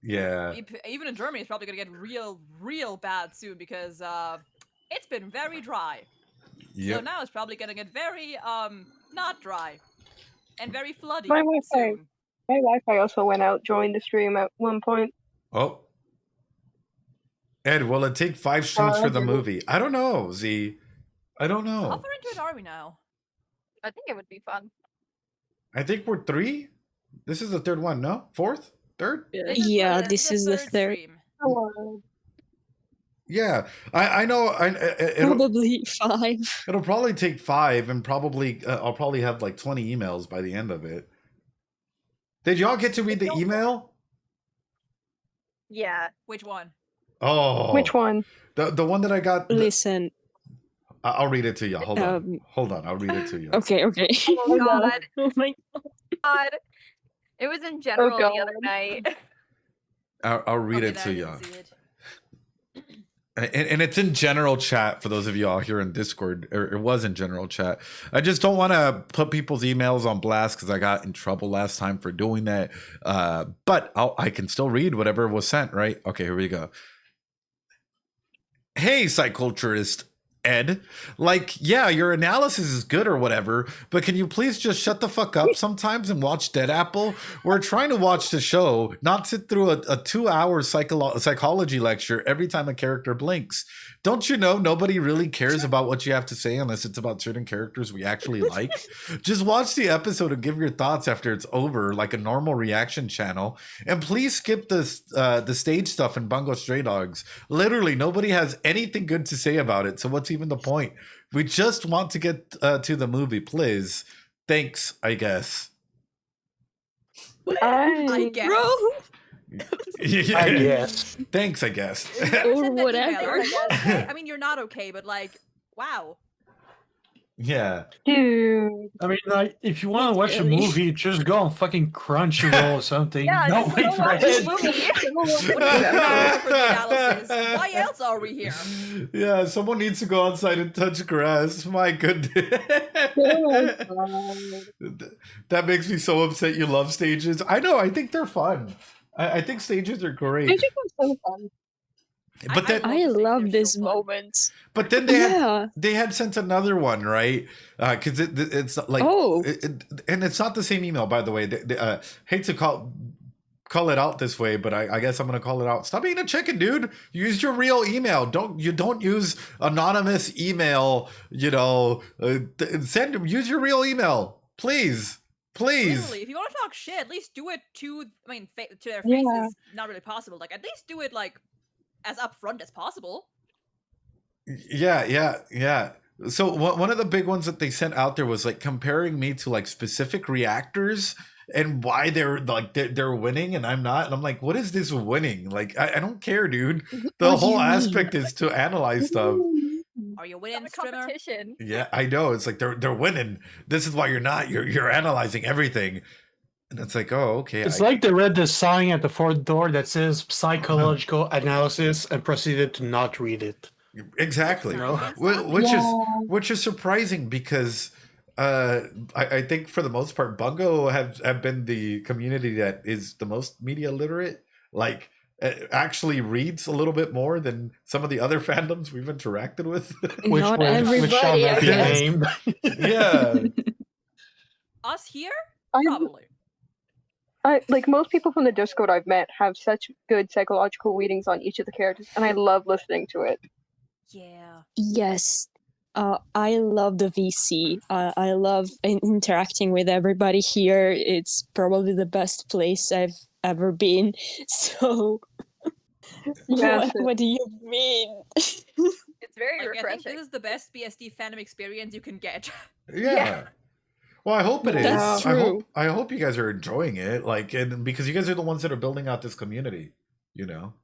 Yeah. Even in Germany, it's probably gonna get real bad soon because it's been very dry. So Yep. now it's probably gonna get very not dry and very floody My Wi-Fi. soon. My Wi-Fi also went out during the stream at one point. Oh. Ed, will it take 5 streams for the I do. movie? I don't know, Z. I don't know. How far into it are we now? I think it would be fun. I think we're 3. This is the 3rd one, no? 4th? 3rd? Yeah, this is the third. Yeah, I know. Probably 5. It'll probably take 5, and probably I'll probably have like 20 emails by the end of it. Did y'all get to read the email? Yeah. Which one? Oh, Which one? The one that I got. Listen. I'll read it to you. Hold on. Hold on. I'll read it to you. Okay. Oh god. Oh my god. It was in general the other night. I'll read it to you. And it's in general chat for those of you all here in Discord, or it was in general chat. I just don't want to put people's emails on blast because I got in trouble last time for doing that. But I can still read whatever was sent, right? Okay, here we go. Hey, Psyculturist Ed. Like, yeah, your analysis is good or whatever, but can you please just shut the fuck up sometimes and watch Dead Apple? We're trying to watch the show, not sit through a 2-hour psychology lecture every time a character blinks. Don't you know nobody really cares about what you have to say unless it's about certain characters we actually like? Just watch the episode and give your thoughts after it's over, like a normal reaction channel. And please skip the stage stuff in Bungo Stray Dogs. Literally, nobody has anything good to say about it, so what's even the point? We just want to get to the movie, please. Thanks, I guess. I guess. Yeah. I guess. Thanks, I guess. Or whatever. I mean, you're not okay, but like, wow. Yeah. Dude. I mean, like, if you want to watch a movie, just go on fucking Crunchyroll or something. Yeah, Don't just wait go for watch it. the movie. Why else are we here? Yeah, someone needs to go outside and touch grass. My goodness. That makes me so upset you love stages. I know, I think they're fun. I think stages are great. Stages are so fun. But then I love this moment. But then they had sent another one, right? Because it's like and it's not the same email, by the way. Hate to call it out this way, but I guess I'm gonna call it out. Stop being a chicken, dude. Use your real email. Don't use anonymous email. You know, use your real email, please. Literally, if you want to talk shit, at least do it to to their faces. Not really possible. Like, at least do it like as upfront as possible. Yeah. So one of the big ones that they sent out there was like comparing me to like specific reactors and why they're winning and I'm not. And I'm like, what is this winning? Like, I don't care, dude. The whole aspect is to analyze stuff. Are you winning, competition? Yeah, I know. It's like they're winning. This is why you're not. You're analyzing everything. And it's like, oh, okay. It's like they read the sign at the front door that says psychological analysis and proceeded to not read it. Exactly. Which is surprising because I think for the most part, Bungo have been the community that is the most media literate. Like, actually reads a little bit more than some of the other fandoms we've interacted with. Not everybody, I guess. Yeah. Us here? Probably. Like most people from the Discord I've met have such good psychological readings on each of the characters, and I love listening to it. Yeah. Yes. I love the VC. I love interacting with everybody here. It's probably the best place I've ever been. So, what do you mean? It's very refreshing. I think this is the best BSD fandom experience you can get. Yeah. Well, I hope it is. That's true. I hope you guys are enjoying it. Like, and because you guys are the ones that are building out this community, you know.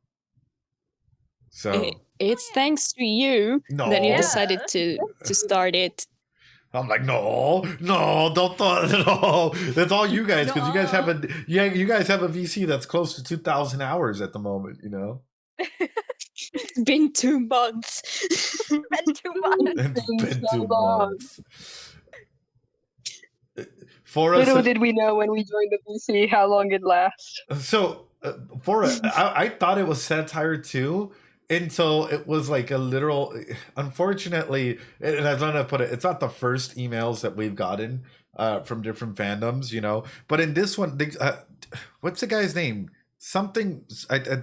So it's thanks to you that you decided to start it. I'm like, no, don't no. That's all you guys, because you guys have a VC that's close to 2,000 hours at the moment, you know. It's been 2 months. It's been 2 months. Little did we know when we joined the VC how long it'd last. So, I thought it was satire too, until it was like a literal. Unfortunately, and I don't know how to put it. It's not the first emails that we've gotten from different fandoms, you know. But in this one, what's the guy's name? Something,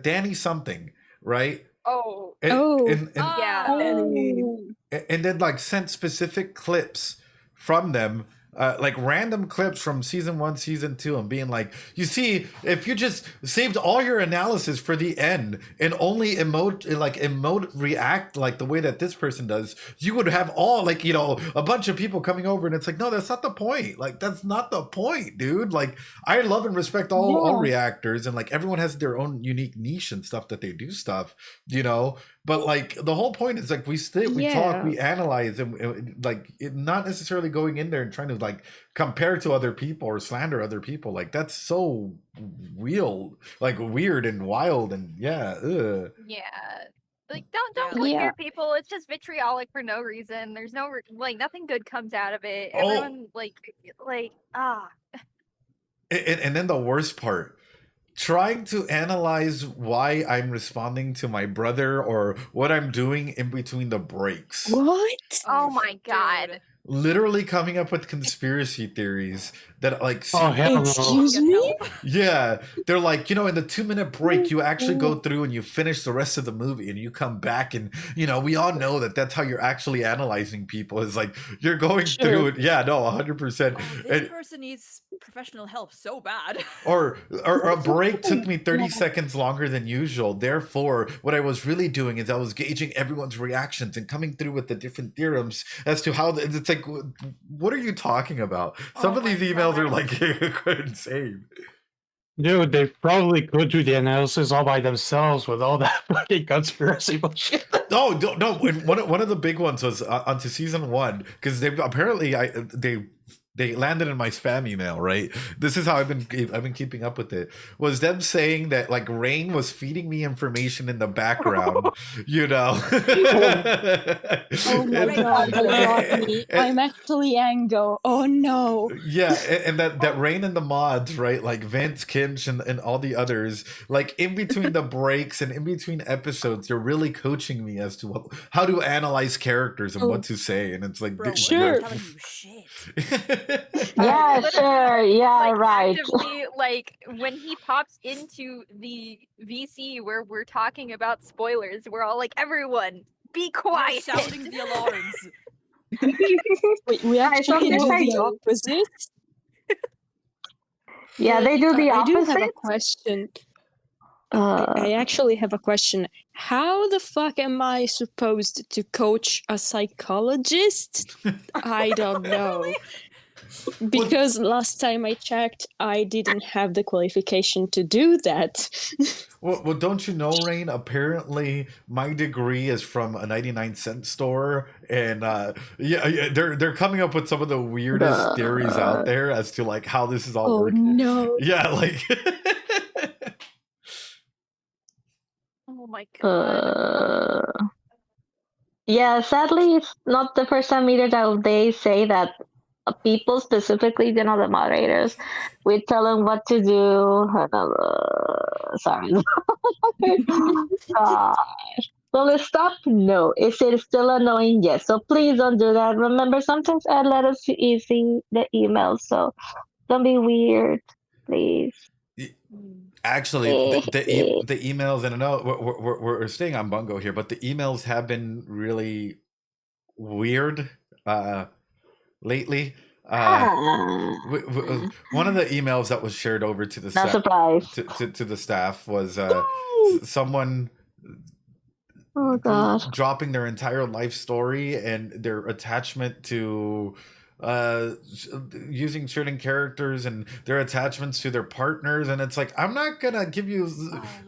Danny something, right? Oh. And Yeah. and then like sent specific clips from them, like random clips from season 1, season 2, and being like, you see, if you just saved all your analysis for the end and only emote react like the way that this person does, you would have all like, you know, a bunch of people coming over, and it's like, no, that's not the point. Like, that's not the point, dude. Like, I love and respect all reactors, and like everyone has their own unique niche and stuff that they do stuff, you know. But like the whole point is like we talk, we analyze, and like not necessarily going in there and trying to like compare to other people or slander other people. Like that's so real, like weird and wild, and yeah. Like don't click here, people. It's just vitriolic for no reason. There's no like nothing good comes out of it. Everyone And then the worst part, trying to analyze why I'm responding to my brother or what I'm doing in between the breaks. What? Oh my god. Literally coming up with conspiracy theories that like Excuse me? Yeah, they're like, you know, in the 2-minute break you actually go through and you finish the rest of the movie and you come back, and you know, we all know that that's how you're actually analyzing people, is like you're going through it. Yeah, no, 100%. This person needs professional help so bad. Or a break took me 30 seconds longer than usual. Therefore, what I was really doing is I was gauging everyone's reactions and coming through with the different theorems as to how it's like, what are you talking about? Some of these emails are like insane. Dude, they probably could do the analysis all by themselves with all that fucking conspiracy bullshit. No. And one of the big ones was onto season 1, because they apparently they landed in my spam email, right? This is how I've been keeping up with it. Was them saying that like Rain was feeding me information in the background, you know. Oh my god, that got me. I'm actually Ango. Oh no. Yeah, and that Rain and the mods, right? Like Vince, Kinch, and all the others, like in between the breaks and in between episodes, you're really coaching me as to how to analyze characters and what to say. And it's like, Sure. Yeah, sure. Yeah, right. Actively, like when he pops into the VC where we're talking about spoilers, we're all like, everyone, be quiet. Sounding the alarms. Wait, we actually do the opposite? Yeah, they do the I do opposite. have a question. I actually have a question. How the fuck am I supposed to coach a psychologist? I don't know. Because last time I checked, I didn't have the qualification to do that. Well, don't you know, Rain? Apparently, my degree is from a 99-cent store, and they're coming up with some of the weirdest theories out there as to like how this is all working. No. Yeah, like. Oh my god. Yeah, sadly, it's not the first time either that they say that people, specifically, you know, the moderators, we tell them what to do. Sorry. Will it stop? No. Is it still annoying? Yes. So please don't do that. Remember, sometimes I let us see the emails, so don't be weird, please. Actually, the emails, and I know we're staying on Bungo here, but the emails have been really weird lately. One of the emails that was shared over to the to the staff was someone dropping their entire life story and their attachment to using certain characters and their attachments to their partners, and it's like, I'm not gonna give you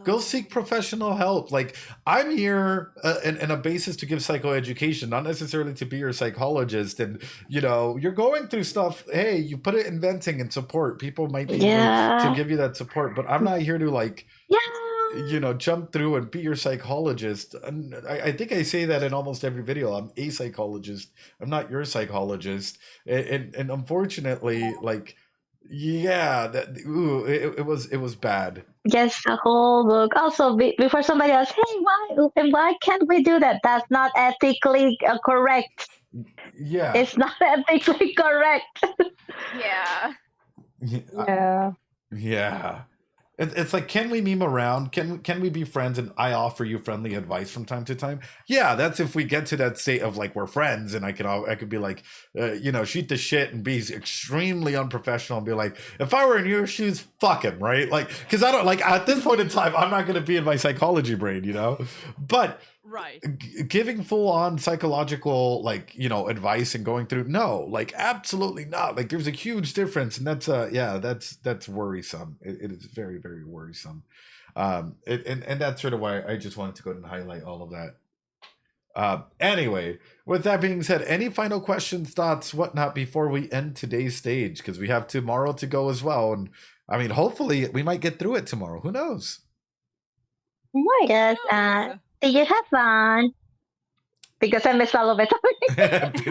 go seek professional help. Like, I'm here in a basis to give psychoeducation, not necessarily to be your psychologist. And you know, you're going through stuff, hey, you put it in venting and support, people might be able to give you that support, but I'm not here to like you know, jump through and be your psychologist. And I think I say that in almost every video. I'm a psychologist. I'm not your psychologist. And unfortunately, like, yeah, it was bad. Yes, the whole book. Also, before somebody else, hey, why can't we do that? That's not ethically correct. Yeah, it's not ethically correct. Yeah. Yeah. Yeah. It's like, can we meme around? Can we be friends? And I offer you friendly advice from time to time. Yeah, that's if we get to that state of like we're friends, and I could be like, shoot the shit and be extremely unprofessional and be like, if I were in your shoes, fuck him, right? Like, because I don't like at this point in time, I'm not going to be in my psychology brain, but. Right. Giving full on psychological advice and going through absolutely not. Like there's a huge difference, and that's worrisome. It is very, very worrisome. And that's sort of why I just wanted to go ahead and highlight all of that. Anyway, with that being said, any final questions, thoughts, whatnot before we end today's stage, because we have tomorrow to go as well. And I mean, hopefully we might get through it tomorrow. Who knows? Yes. Did you have fun? Because I missed all of it.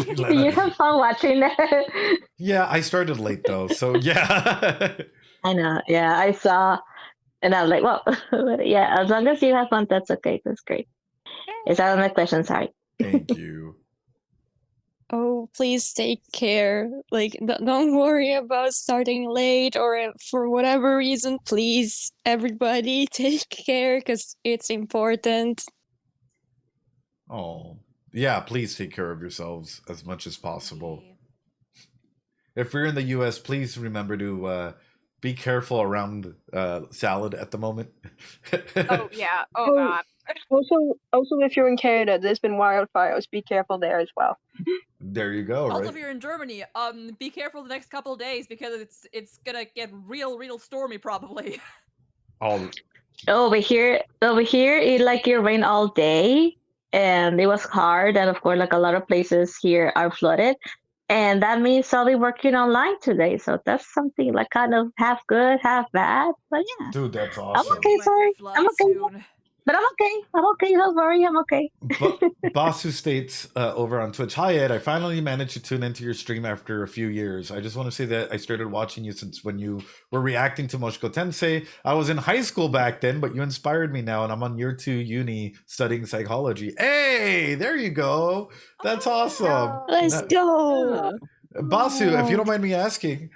Did you have fun watching it? Yeah, I started late though, so yeah. I know. Yeah, I saw, and I was like, well, yeah. As long as you have fun, that's okay. That's great. Is that all my questions? Sorry. Thank you. Oh, please take care. Like, don't worry about starting late or for whatever reason. Please, everybody, take care because it's important. Oh, yeah, please take care of yourselves as much as possible. If you're in the US, please remember to be careful around salad at the moment. Oh, yeah. Oh, God. Also, if you're in Canada, there's been wildfires. Be careful there as well. There you go. Also, right? if you're in Germany, be careful the next couple of days because it's gonna get real stormy probably. Over here, it rained all day, and it was hard. And of course, like a lot of places here are flooded, and that means I'll be working online today. So that's something like kind of half good, half bad. But yeah, Dude, that's awesome. I'm okay. Sorry, I'm okay. But I'm okay. I'm okay. Don't worry. I'm okay. Basu states over on Twitch, "Hi Ed, I finally managed to tune into your stream after a few years. I just want to say that I started watching you since when you were reacting to Moshiko Tensei. I was in high school back then, but you inspired me now, and I'm on year 2 uni studying psychology. Hey, there you go. That's awesome. Let's go. Basu, if you don't mind me asking,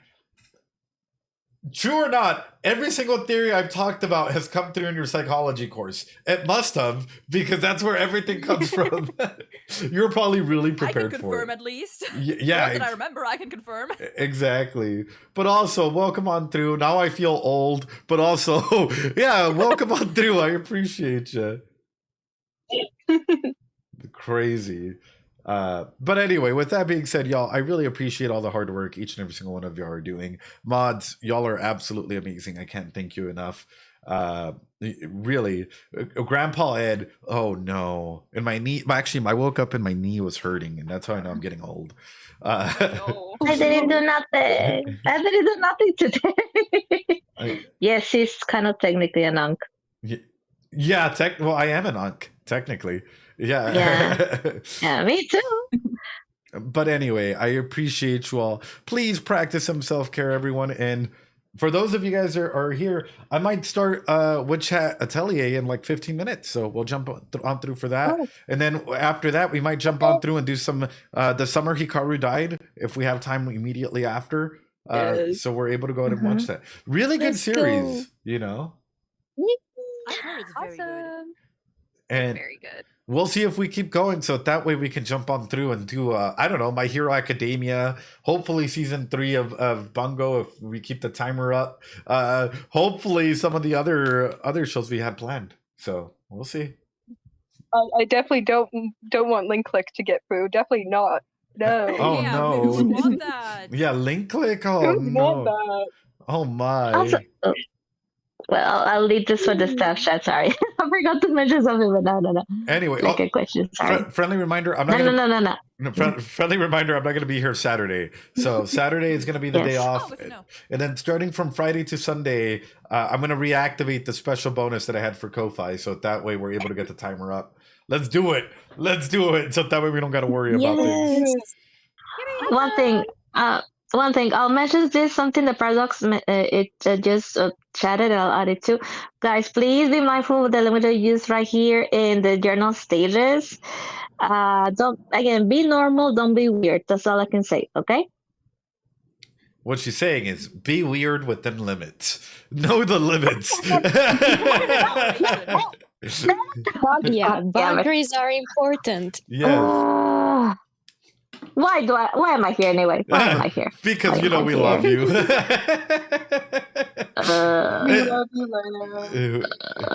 true or not, every single theory I've talked about has come through in your psychology course. It must have, because that's where everything comes from. You're probably really prepared for it. I can confirm at least. Yeah. Not that I remember, I can confirm. Exactly. But also, welcome on through. Now I feel old, but also, yeah, welcome on through. I appreciate you. Crazy. But anyway, with that being said, y'all, I really appreciate all the hard work each and every single one of y'all are doing. Mods, y'all are absolutely amazing. I can't thank you enough. Really, Grandpa Ed, oh no, and my knee, actually I woke up and my knee was hurting, and that's how I know I'm getting old. I didn't do nothing. I didn't do nothing today. Yes, he's kind of technically an unk. Yeah, well, I am an unk, technically. Yeah, me too. But anyway, I appreciate you all. Please practice some self-care, everyone. And for those of you guys that are here, I might start Wood Chat Atelier in like 15 minutes. So we'll jump on through for that. And then after that, we might jump on through and do some The Summer Hikaru Died if we have time immediately after. So we're able to go ahead and watch that. Really good series, I've heard it's very good. And very good. We'll see if we keep going, so that way we can jump on through and do I don't know, My Hero Academia, hopefully season 3 of Bungo if we keep the timer up, hopefully some of the other shows we had planned, so we'll see. I definitely don't want Link Click to get through. Definitely not. No. Oh yeah, no. We want that. Yeah, Link Click. Oh no. Oh my. Also, well, I'll leave this for the staff chat. Sorry, I forgot to mention something, but no. Anyway, like a question. Sorry. Friendly reminder. I'm not. Friendly reminder. I'm not going to be here Saturday. So Saturday is going to be the day off, and then starting from Friday to Sunday, I'm going to reactivate the special bonus that I had for Ko-Fi. So that way we're able to get the timer up. Let's do it. So that way we don't got to worry about things. One thing, I'll mention this, something that Paradox just chatted, I'll add it too. Guys, please be mindful of the limited use right here in the journal stages. Be normal, don't be weird. That's all I can say, okay? What she's saying is be weird within limits. Know the limits. Yeah, boundaries are important. Yes. Why am I here anyway? Why am I here? Because Why am I we here? love you. We love you, Lena.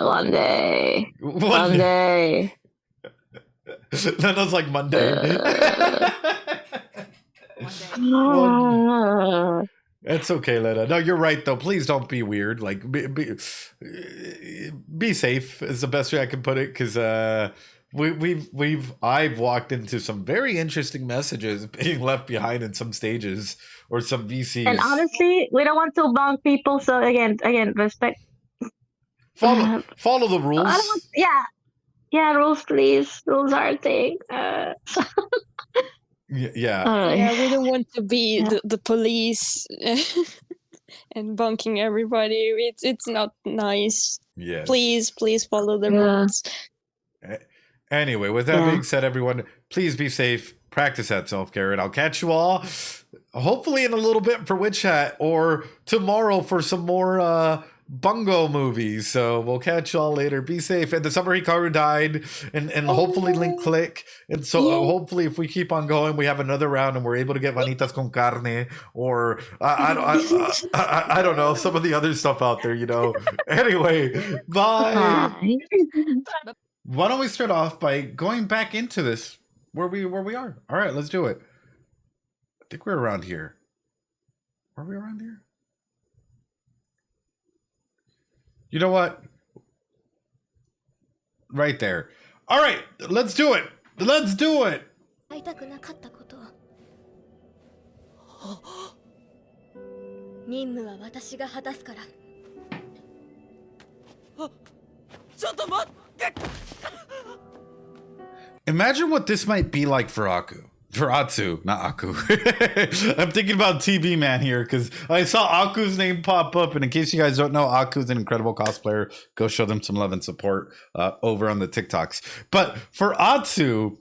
One day. One day. Lena's like Monday. It's okay, Lena. No, you're right though. Please don't be weird. Like be safe is the best way I can put it. Because I've walked into some very interesting messages being left behind in some stages or some VCs. And honestly, we don't want to bump people. So again, respect. Follow the rules. Yeah, rules, please. Rules are a thing. Yeah, we don't want to be the police and bunking everybody. It's not nice. Yes. Please follow the rules. Anyway, with that being said, everyone, please be safe. Practice that self-care, and I'll catch you all hopefully in a little bit for Witch Hat or tomorrow for some more Bungo movies. So we'll catch y'all later. Be safe. And the Summer Hikaru died, and hopefully Link click. And so hopefully if we keep on going, we have another round and we're able to get Vanitas con Carne or I don't know, some of the other stuff out there, Anyway, bye. Why don't we start off by going back into this where we are? All right, let's do it. I think we're around here. Are we around here? You know what? Right there. All right, let's do it. Let's do it. 会いたくなかったことを任務は私が果たすから。ちょっと待って。 Imagine what this might be like for Aku. For Atsu, not Aku. I'm thinking about TV Man here because I saw Aku's name pop up. And in case you guys don't know, Aku's an incredible cosplayer. Go show them some love and support over on the TikToks. But for Atsu,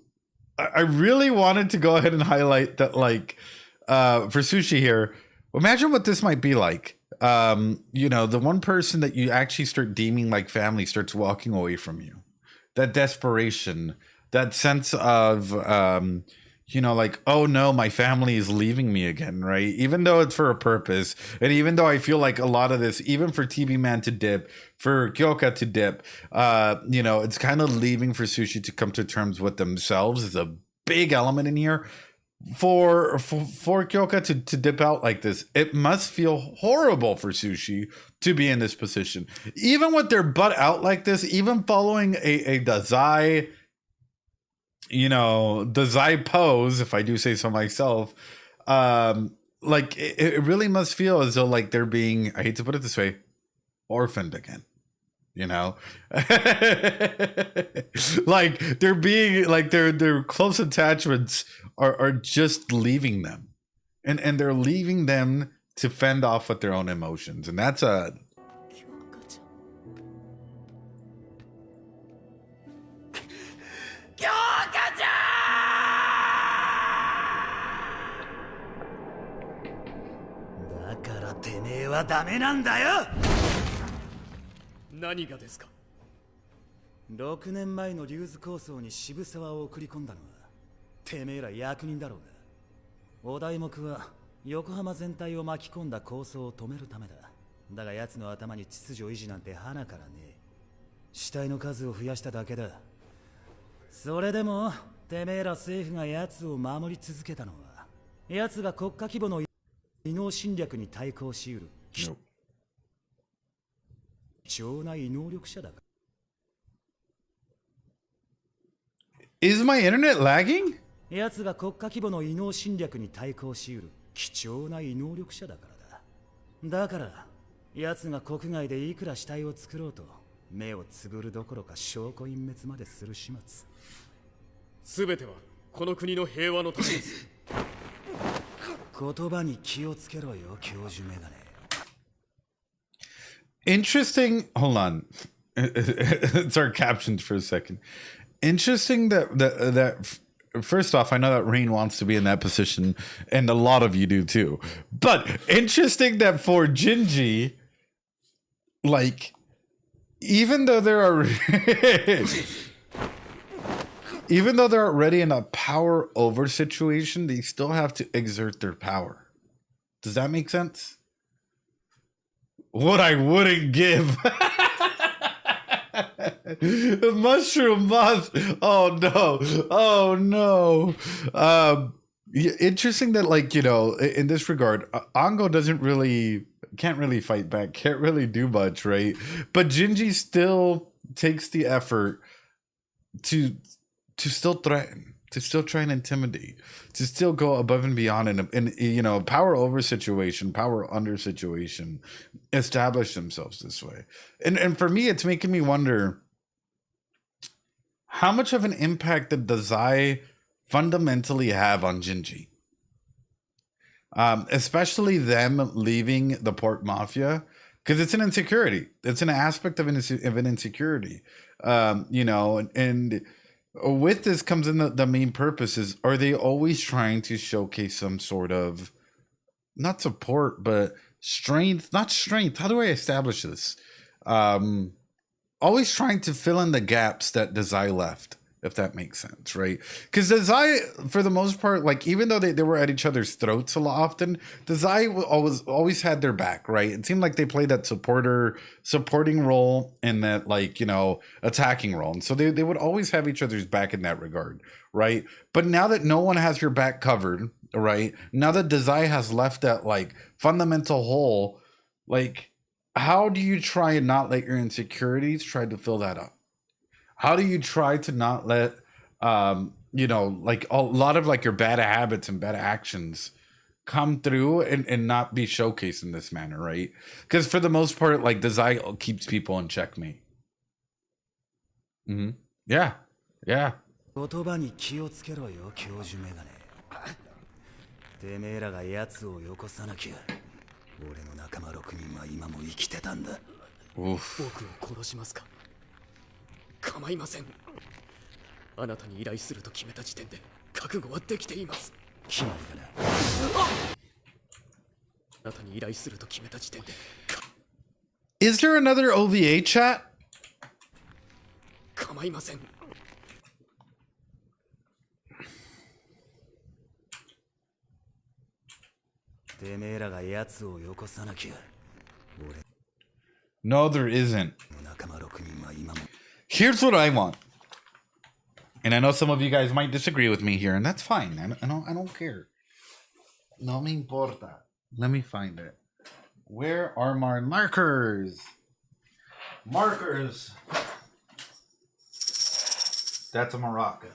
I really wanted to go ahead and highlight that, like, for Sushi here, imagine what this might be like. The one person that you actually start deeming like family starts walking away from you. That desperation, that sense of, like, oh no, my family is leaving me again, right? Even though it's for a purpose. And even though I feel like a lot of this, even for TV Man to dip, for Kyoka to dip, it's kind of leaving for Sushi to come to terms with themselves is a big element in here. For Kyoka to dip out like this, it must feel horrible for Sushi to be in this position. Even with their butt out like this, even following a Dazai, Dazai pose, if I do say so myself, like it really must feel as though like they're being, I hate to put it this way, orphaned again. Like they're being like their close attachments are just leaving them, and they're leaving them to fend off with their own emotions, and that's a何がですか。6年前のリューズ構想に渋沢を送り込んだのはてめえら役人だろうが、お題目は横浜全体を巻き込んだ構想を止めるためだ。だが奴の頭に秩序維持なんて花からねえ。死体の数を増やしただけだ。それでもてめえら政府が奴を守り続けたのは、奴が国家規模の異能侵略に対抗しうる貴重な異能力者だから。Is my internet lagging? 奴が国家規模の異能侵略に対抗しうる貴重な異能力者だからだ。だから奴が国外でいくら死体を作ろうと目をつぶるどころか証拠隠滅までする始末。すべてはこの国の平和のためです。言葉に気をつけろよ、教授メガネ。Interesting. Hold on. It's our captions for a second. Interesting that first off, I know that Rain wants to be in that position, and a lot of you do too. But interesting that for Gingy, like, even though they're already in a power over situation, they still have to exert their power. Does that make sense? What I wouldn't give. Mushroom moth. Oh no. Interesting that, like, you know, in this regard, Ango can't really fight back, can't really do much, right? But Gingy still takes the effort to still threaten, to still try and intimidate, to still go above and beyond in you know, power over situation, power under situation, establish themselves this way. And for me, it's making me wonder, how much of an impact did Dazai fundamentally have on Gingy? Especially them leaving the Port Mafia, because it's an insecurity. It's an aspect of an insecurity. You know, and with this comes in the main purpose is, are they always trying to showcase some sort of, not support, but strength? Not strength. How do I establish this? Always trying to fill in the gaps that Dazai left, if that makes sense, right? Because Dazai, for the most part, like, even though they were at each other's throats a lot often, Dazai always had their back, right? It seemed like they played that supporting role and that, like, you know, attacking role. And so they would always have each other's back in that regard, right? But now that no one has your back covered, right? Now that Dazai has left that, like, fundamental hole, like, how do you try and not let your insecurities try to fill that up? How do you try to not let, you know, like, a lot of, like, your bad habits and bad actions come through and not be showcased in this manner, right? Because for the most part, like, Dazai keeps people in checkmate. Mm-hmm. Yeah. Yeah. 言葉に気をつけろよ、教授メガネ。てめえらが奴をよこさなきゃ、俺の仲間6人は今も生きてたんだ。僕を殺しますか？構いません。あなたに依頼すると決めた時点で覚悟はできています。決まりだな。あなたに依頼すると決めた時点で。Is there another OVA chat? 構いません。てめえらが奴をよこさなきゃ、俺。No, there isn't. Here's what I want. And I know some of you guys might disagree with me here, and that's fine. I don't care. No me importa. Let me find it. Where are my markers? Markers. That's a maraca.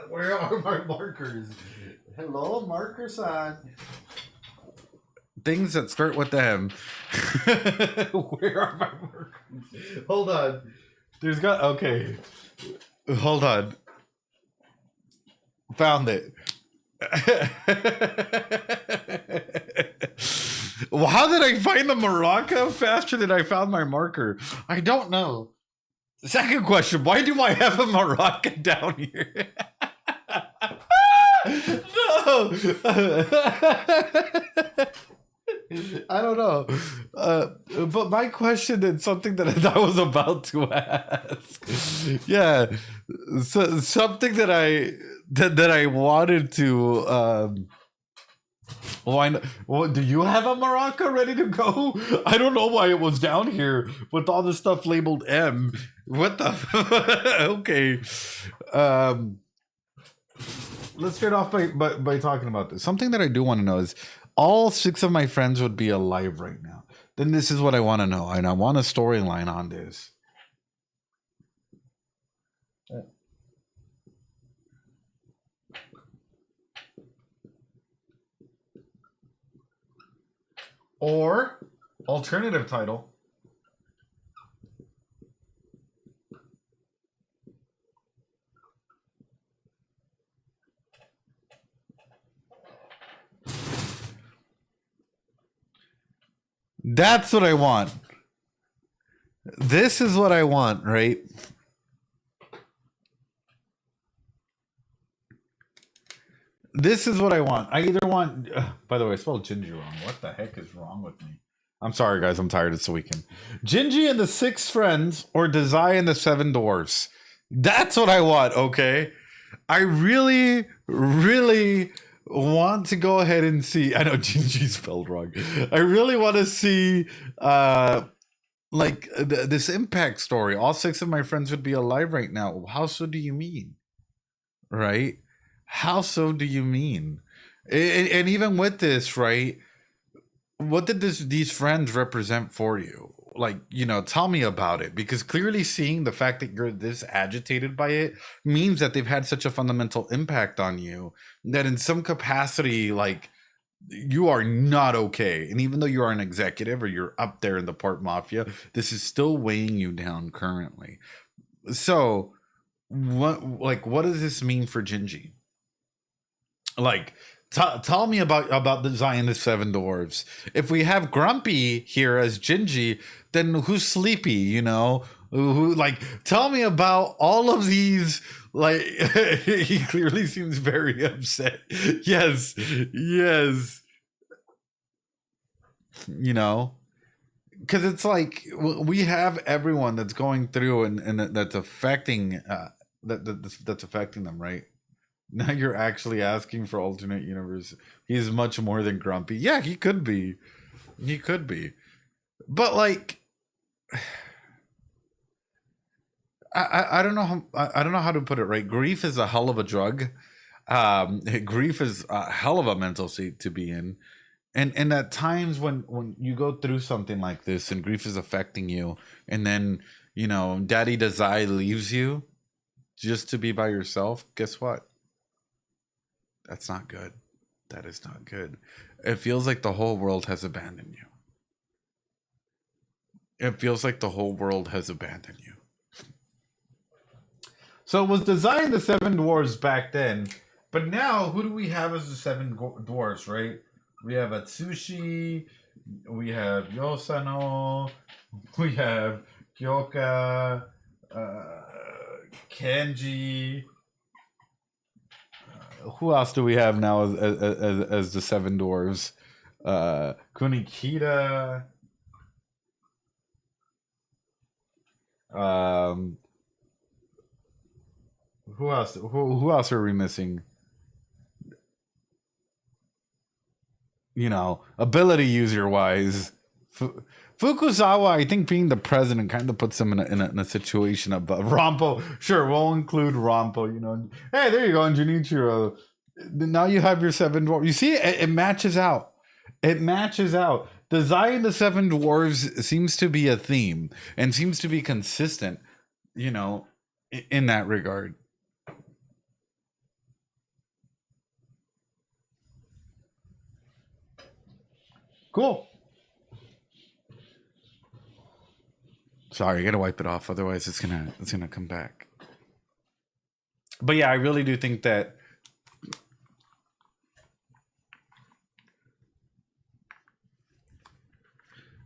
Where are my markers? Hello, marker-san. Things that start with them. Where are my markers? Hold on. Okay. Hold on. Found it. Well, how did I find the maraca faster than I found my marker? I don't know. Second question, why do I have a maraca down here? No. I don't know. But my question is something that I was about to ask. Yeah. So, something that I wanted to well, do you have a maraca ready to go? I don't know why it was down here with all the stuff labeled M. What the okay. Let's start off by talking about this. Something that I do want to know is, all 6 of my friends would be alive right now. Then this is what I want to know, and I want a storyline on this. Or alternative title. That's what I want. This is what I want, right? This is what I want. I either want. By the way, I spelled Gingy wrong. What the heck is wrong with me? I'm sorry, guys. I'm tired. It's the weekend. Gingy and the Six Friends or Dazai and the Seven Dwarfs. That's what I want. Okay. I really, really want to go ahead and see. I know Gingy spelled wrong. I really want to see this impact story. All six of my friends would be alive right now. How so do you mean? Right? How so do you mean? And even with this, right? What did these friends represent for you? Like, tell me about it, because clearly seeing the fact that you're this agitated by it means that they've had such a fundamental impact on you that in some capacity, like, you are not okay. And even though you are an executive or you're up there in the port mafia, this is still weighing you down currently. So what does this mean for Gingy? Like, tell me about the Zion the Seven Dwarves. If we have Grumpy here as Gingy, then who's Sleepy? Who tell me about all of these. Like, he clearly seems very upset. Yes. Because it's like we have everyone that's going through and that's affecting that's affecting them, right? Now you're actually asking for alternate universe. He's much more than Grumpy. Yeah, he could be. But like, I don't know how to put it right. Grief is a hell of a drug. Grief is a hell of a mental state to be in. And at times when you go through something like this and grief is affecting you, and then Daddy Dazai leaves you just to be by yourself, guess what? That's not good. That is not good. It feels like the whole world has abandoned you. So it was designed the Seven Dwarves back then, but now who do we have as the Seven Dwarves, right? We have Atsushi, we have Yosano, we have Kyoka, Kenji. Who else do we have now as the Seven Dwarves? Kunikita. Who else? Who else are we missing? Ability user wise. Fukuzawa, I think being the president kind of puts him in a situation of Rampo. Sure, we'll include Rampo. Hey, there you go, and Junichiro. Now you have your Seven Dwarves. You see, it matches out. The Zion the Seven Dwarves seems to be a theme and seems to be consistent. In that regard. Cool. Sorry, I gotta wipe it off, otherwise it's gonna come back. But yeah, I really do think that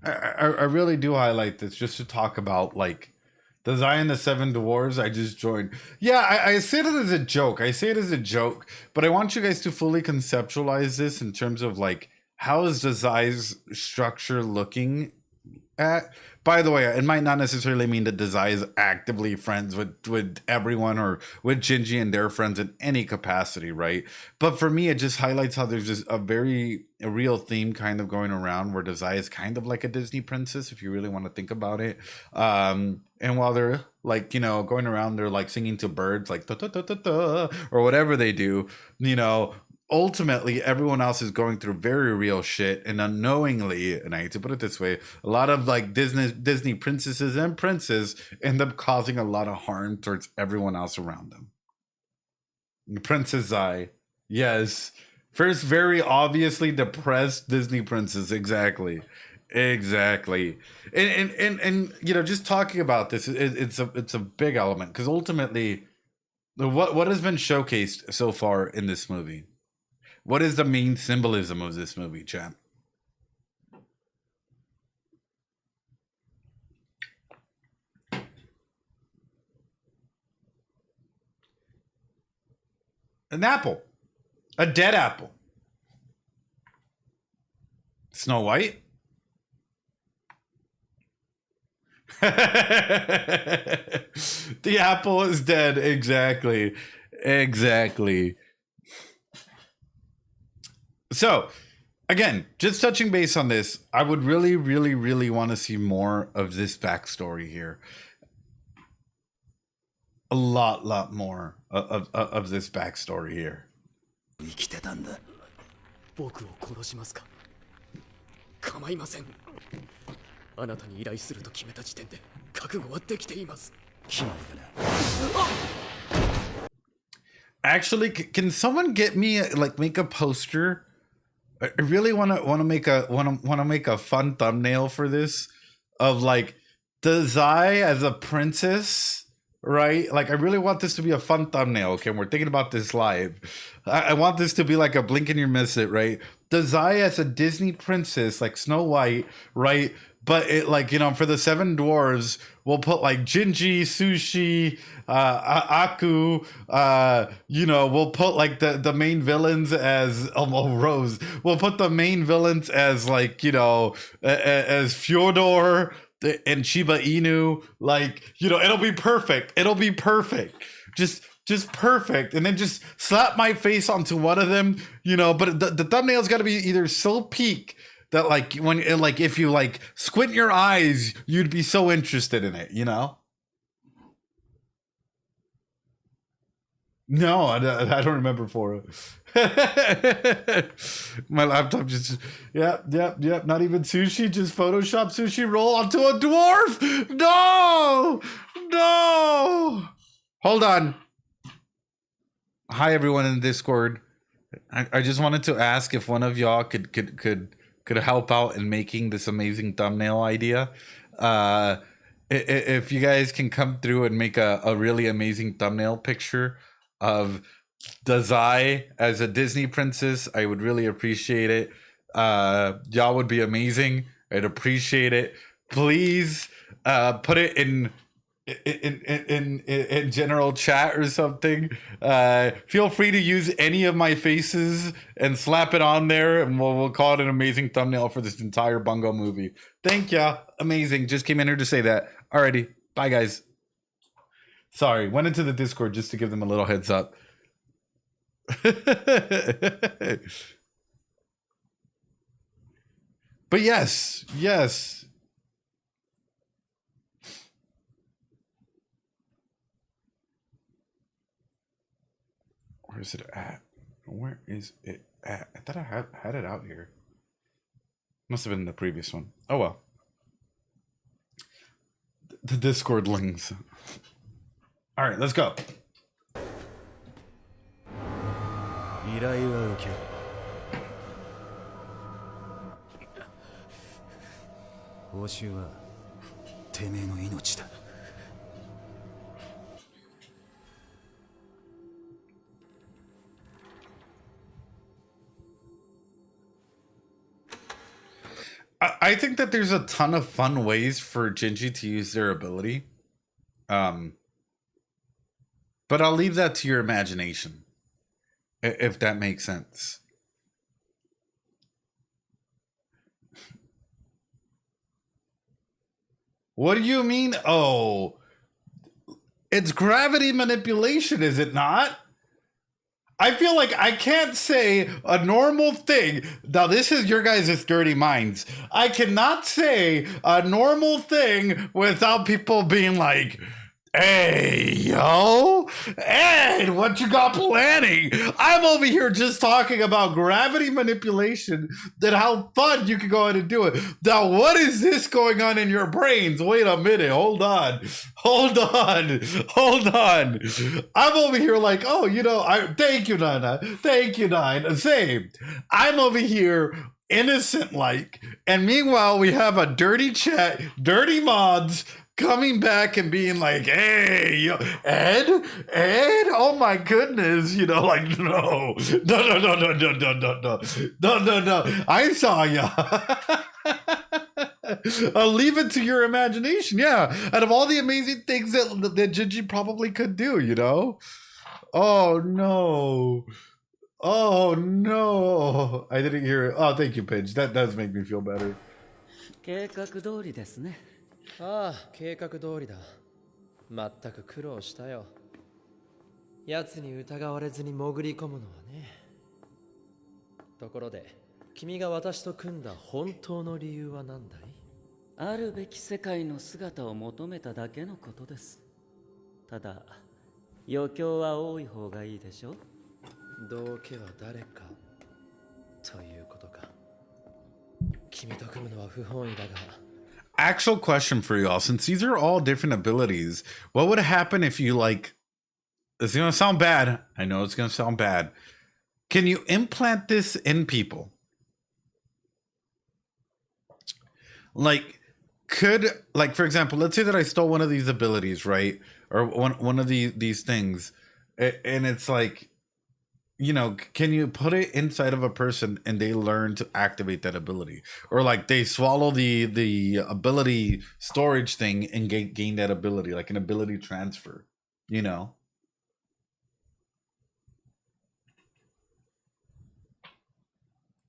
I really do highlight this just to talk about like the Zion the Seven Dwarves. I just joined. Yeah, I say it as a joke. But I want you guys to fully conceptualize this in terms of like how is the Zai's structure looking at. By the way, it might not necessarily mean that Dazai is actively friends with everyone or with Gingy and their friends in any capacity, right? But for me, it just highlights how there's just a real theme kind of going around where Dazai is kind of like a Disney princess, if you really want to think about it. And while they're like, going around, they're like singing to birds, like, da, da, da, da, da, or whatever they do, ultimately everyone else is going through very real shit, and unknowingly, and I hate to put it this way, a lot of like Disney princesses and princes end up causing a lot of harm towards everyone else around them. Princess Zai, yes, first very obviously depressed Disney princess, exactly, and just talking about this, it's a big element, because ultimately what has been showcased so far in this movie. What is the main symbolism of this movie, chat? An apple. A dead apple. Snow White? The apple is dead. Exactly. So, again, just touching base on this, I would really, really, really want to see more of this backstory here. A lot more of this backstory here. 生きてたんだ。僕を殺しますか？構いません。あなたに依頼すると決めた時点で覚悟はできています。決まりだな。Actually, can someone get me like make a poster? I really want to make a fun thumbnail for this of like Dazai as a princess, right? Like I really want this to be a fun thumbnail. Okay, we're thinking about this live. I want this to be like a blink and you miss it, right? Dazai as a Disney princess, like Snow White, right? But it like, you know, for the seven dwarves, we'll put like Gingy, Sushi, Aku, you know, we'll put like the main villains as Roze. We'll put the main villains as like, you know, as Fyodor and Shiba Inu. Like, you know, it'll be perfect. Just perfect. And then just slap my face onto one of them, you know, but the thumbnail's got to be either so peak that like when like if you like squint your eyes, you'd be so interested in it, you know? No, I don't remember for it. My laptop just yep. Not even Sushi, just Photoshop Sushi roll onto a dwarf. No. Hold on. Hi everyone in Discord. I just wanted to ask if one of y'all could help out in making this amazing thumbnail idea. If you guys can come through and make a really amazing thumbnail picture of Dazai as a Disney princess, I would really appreciate it. Y'all would be amazing. I'd appreciate it. Please put it in general chat or something. Feel free to use any of my faces and slap it on there, and we'll call it an amazing thumbnail for this entire Bungo movie. Thank ya. Amazing. Just came in here to say that. Alrighty. Bye, guys. Sorry. Went into the Discord just to give them a little heads up. But yes. Where is it at? Where is it at? I thought I had it out here. Must have been the previous one. Oh well. The Discord links. All right, let's go. 依頼は受ける。報酬はてめえの命だ。I think that there's a ton of fun ways for Gingy to use their ability. But I'll leave that to your imagination, if that makes sense. What do you mean? Oh, it's gravity manipulation, is it not? I feel like I can't say a normal thing. Now, this is your guys' dirty minds. I cannot say a normal thing without people being like, hey, yo, Ed, what you got planning? I'm over here just talking about gravity manipulation and how fun you can go ahead and do it. Now, what is this going on in your brains? Wait a minute. Hold on. I'm over here like, oh, you know, thank you, Nana. Same. I'm over here innocent like, and meanwhile, we have a dirty chat, dirty mods coming back and being like, hey, yo, Ed, oh my goodness, you know, like, no. I saw ya. I'll leave it to your imagination. Yeah, out of all the amazing things that Gingy probably could do, you know. Oh no. Oh no! I didn't hear it. Oh, thank you, Pidge. That does make me feel better. 計画通りですね。ああ、計画通りだ。まったく苦労したよ。奴に疑われずに潜り込むのはね。ところで、君が私と組んだ本当の理由は何だい？あるべき世界の姿を求めただけのことです。ただ、余興は多い方がいいでしょ？道家は誰かということか。君と組むのは不本意だが。Actual question for you all, since these are all different abilities, what would happen if you like, it's gonna sound bad, I know it's gonna sound bad. Can you implant this in people? Like, like for example, let's say that I stole one of these abilities, right? Or one of these things, and it's like, you know, can you put it inside of a person and they learn to activate that ability? Or like they swallow the ability storage thing and gain that ability, like an ability transfer, you know?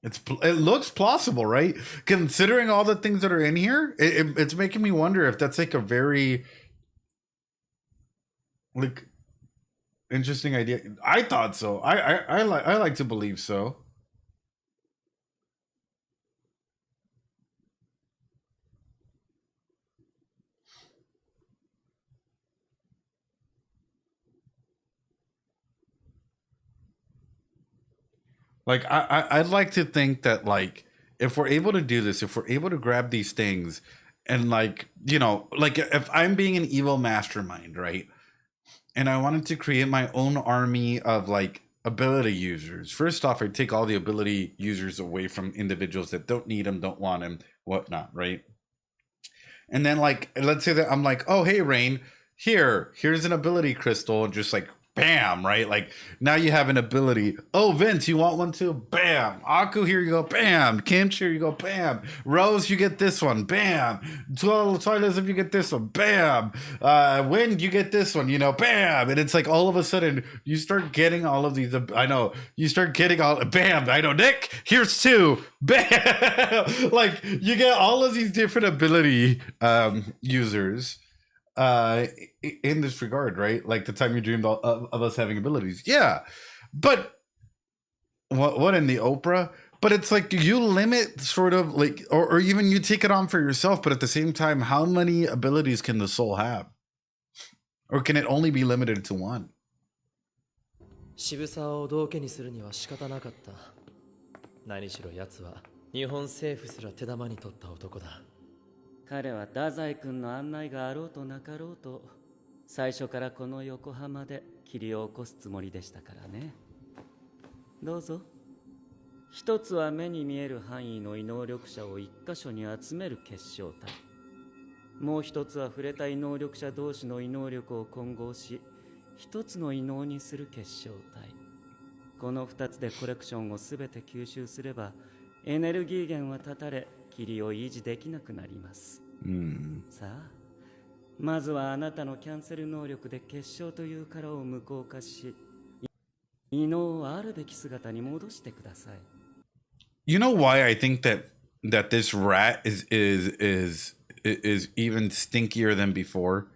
It looks plausible, right? Considering all the things that are in here, it's making me wonder if that's like a very like interesting idea. I thought so. I like to believe so. Like I'd like to think that like if we're able to do this, if we're able to grab these things and like, you know, like if I'm being an evil mastermind, right? And I wanted to create my own army of like ability users. First off, I take all the ability users away from individuals that don't need them, don't want them, whatnot, right? And then like, let's say that I'm like, oh, hey, Rain, here's an ability crystal, and just like, bam, right? Like now you have an ability. Oh, Vince, you want one too? Bam. Aku, here you go. Bam. Kimchi, here you go. Bam. Roze, you get this one. Bam. Toilets, if you get this one. Bam. Wind, you get this one. You know, bam. And it's like all of a sudden you start getting all of these. I know you start getting all. Bam. I know, Nick. Here's two. Bam. Like you get all of these different ability users. In this regard, right? Like the time you dreamed of us having abilities. Yeah. But what in the Oprah? But it's like you limit sort of like, or even you take it on for yourself, but at the same time, how many abilities can the soul have? Or can it only be limited to one? 渋沢を道家にするには仕方なかった。何しろ奴は日本政府すら手玉に取った男だ。彼は太宰君の案内があろうとなかろうと最初からこの横浜で霧を起こすつもりでしたからね。どうぞ。一つは目に見える範囲の異能力者を一箇所に集める結晶体。もう一つは触れた異能力者同士の異能力を混合し一つの異能にする結晶体。この二つでコレクションをすべて吸収すればエネルギー源は断たれ霧を維持できなくなります。さあ、まずはあなたのキャンセル能力で結晶という殻を無効化し、異能をあるべき姿に戻してください。You know why I think that this rat is even stinkier than before?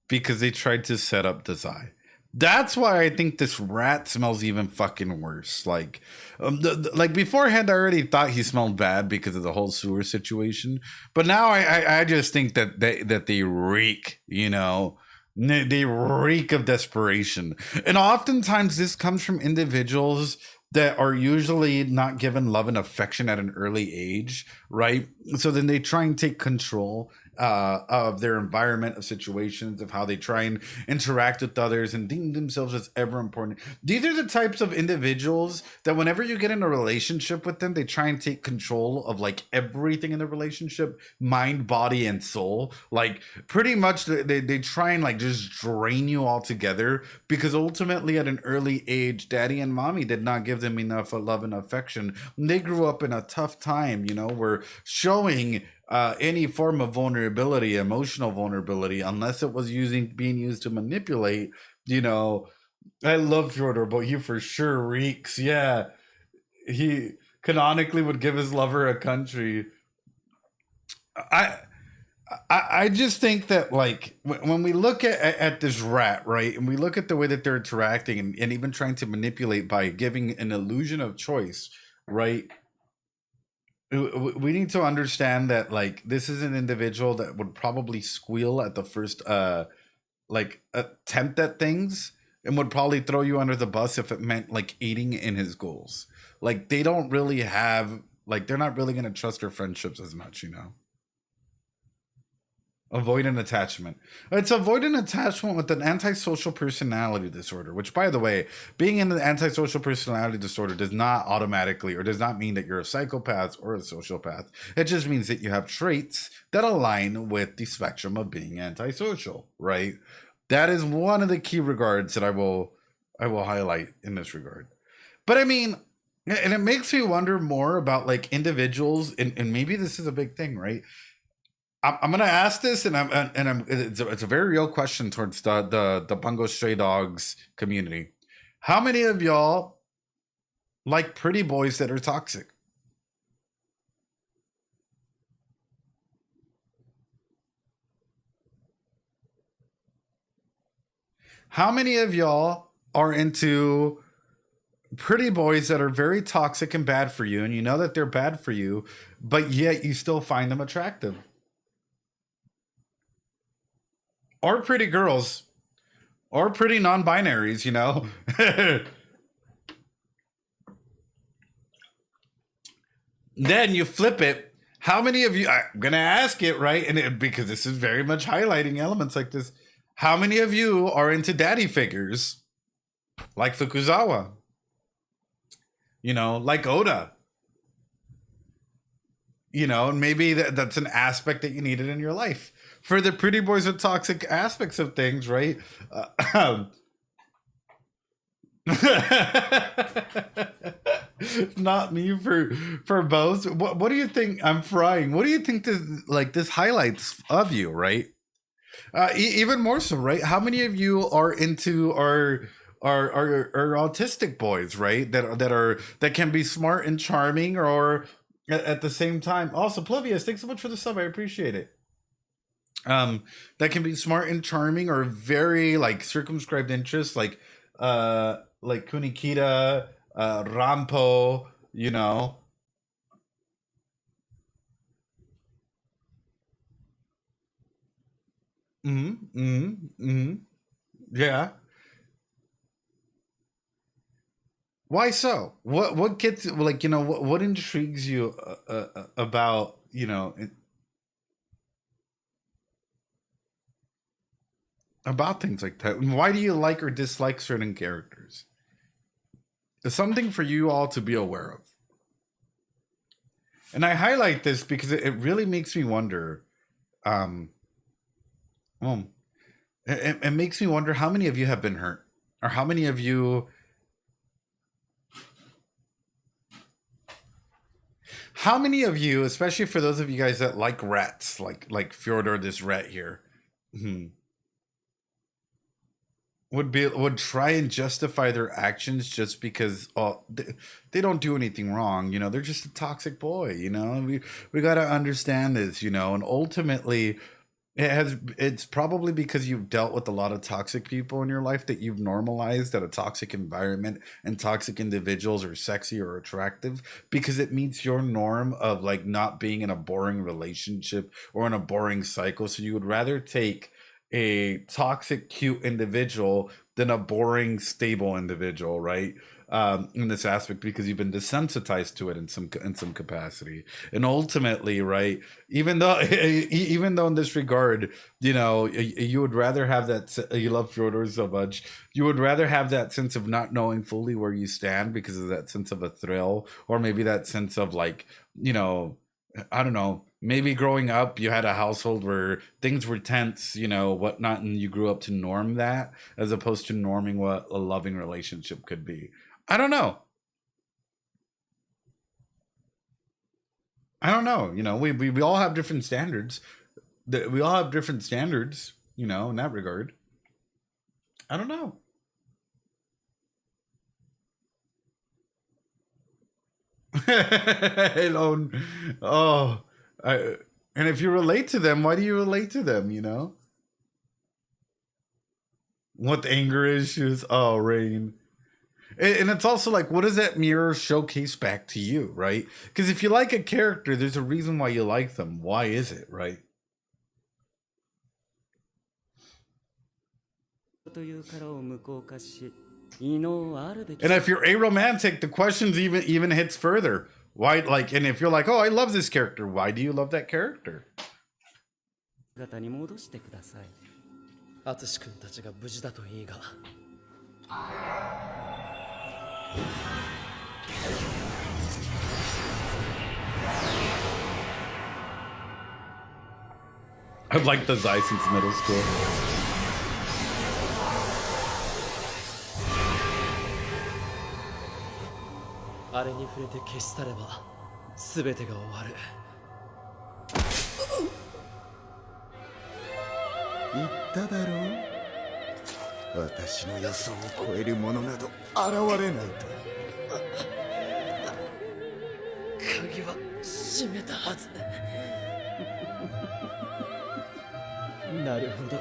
Because they tried to set up Dazai. That's why I think this rat smells even fucking worse. Like, like beforehand, I already thought he smelled bad because of the whole sewer situation. But now I just think that they reek, you know, they reek of desperation. And oftentimes this comes from individuals that are usually not given love and affection at an early age, right? So then they try and take control of their environment, of situations, of how they try and interact with others and deem themselves as ever important. These are the types of individuals that whenever you get in a relationship with them, they try and take control of like everything in the relationship, mind, body, and soul. Like pretty much they try and like just drain you all together because ultimately at an early age, daddy and mommy did not give them enough love and affection. They grew up in a tough time, you know, where showing any form of vulnerability, emotional vulnerability, unless it was being used to manipulate, you know, I love Fjordor, but he for sure reeks. Yeah, he canonically would give his lover a country. I I just think that like when we look at this rat, right, and we look at the way that they're interacting and even trying to manipulate by giving an illusion of choice, right? We need to understand that like this is an individual that would probably squeal at the first like attempt at things and would probably throw you under the bus if it meant like aiding in his goals. Like they don't really have like they're not really going to trust their friendships as much, you know. Avoidant attachment. It's avoidant attachment with an antisocial personality disorder, which, by the way, being in an antisocial personality disorder does not automatically or does not mean that you're a psychopath or a sociopath. It just means that you have traits that align with the spectrum of being antisocial, right? That is one of the key regards that I will highlight in this regard. But I mean, and it makes me wonder more about like individuals, and maybe this is a big thing, right? I'm gonna ask this, and it's a very real question towards the Bungo Stray Dogs community. How many of y'all like pretty boys that are toxic? How many of y'all are into pretty boys that are very toxic and bad for you, and you know that they're bad for you, but yet you still find them attractive? Or pretty girls, or pretty non-binaries, you know. Then you flip it. How many of you? I'm gonna ask it right, and because this is very much highlighting elements like this. How many of you are into daddy figures, like Fukuzawa? You know, like Oda. You know, and maybe that's an aspect that you needed in your life. For the pretty boys with toxic aspects of things, right? Not me for both. What do you think? I'm frying. What do you think this highlights of you, right? Even more so, right? How many of you are into our autistic boys, right? That can be smart and charming, or at the same time. Also, Pluvius, thanks so much for the sub. I appreciate it. That can be smart and charming, or very like circumscribed interests, like Kunikita, Rampo, you know. Yeah. Why so? What gets like, you know, what intrigues you about, you know, about things like that? Why do you like or dislike certain characters? It's something for you all to be aware of. And I highlight this because it really makes me wonder. It makes me wonder how many of you have been hurt, or how many of you. How many of you, especially for those of you guys that like rats, like Fjordor, this rat here, would try and justify their actions just because they don't do anything wrong, you know, they're just a toxic boy, you know. We got to understand this, you know, and ultimately it's probably because you've dealt with a lot of toxic people in your life that you've normalized that a toxic environment and toxic individuals are sexy or attractive, because it meets your norm of like not being in a boring relationship or in a boring cycle. So you would rather take a toxic, cute individual than a boring, stable individual, right? In this aspect, because you've been desensitized to it in some capacity, and ultimately, right? Even though in this regard, you know, you would rather have that. You love Fjordor so much, you would rather have that sense of not knowing fully where you stand because of that sense of a thrill, or maybe that sense of like, you know, I don't know. Maybe growing up, you had a household where things were tense, you know, whatnot, and you grew up to norm that, as opposed to norming what a loving relationship could be. I don't know. You know, we all have different standards. We all have different standards, you know, in that regard. I don't know. Alone. Oh, and if you relate to them, why do you relate to them? You know what the anger issues? Oh, Rain. And it's also like, what does that mirror showcase back to you, right? Because if you like a character, there's a reason why you like them. Why is it, right? And if you're aromantic, the questions even hits further. Why, like, and if you're like, oh, I love this character, why do you love that character? 淳君たちが無事だといいが。I've liked the Zai since middle school. あれに触れて消し去れば全てが終わる。言っただろう。私の予想を超えるものなど現れないと。鍵は閉めたはず。なるほど。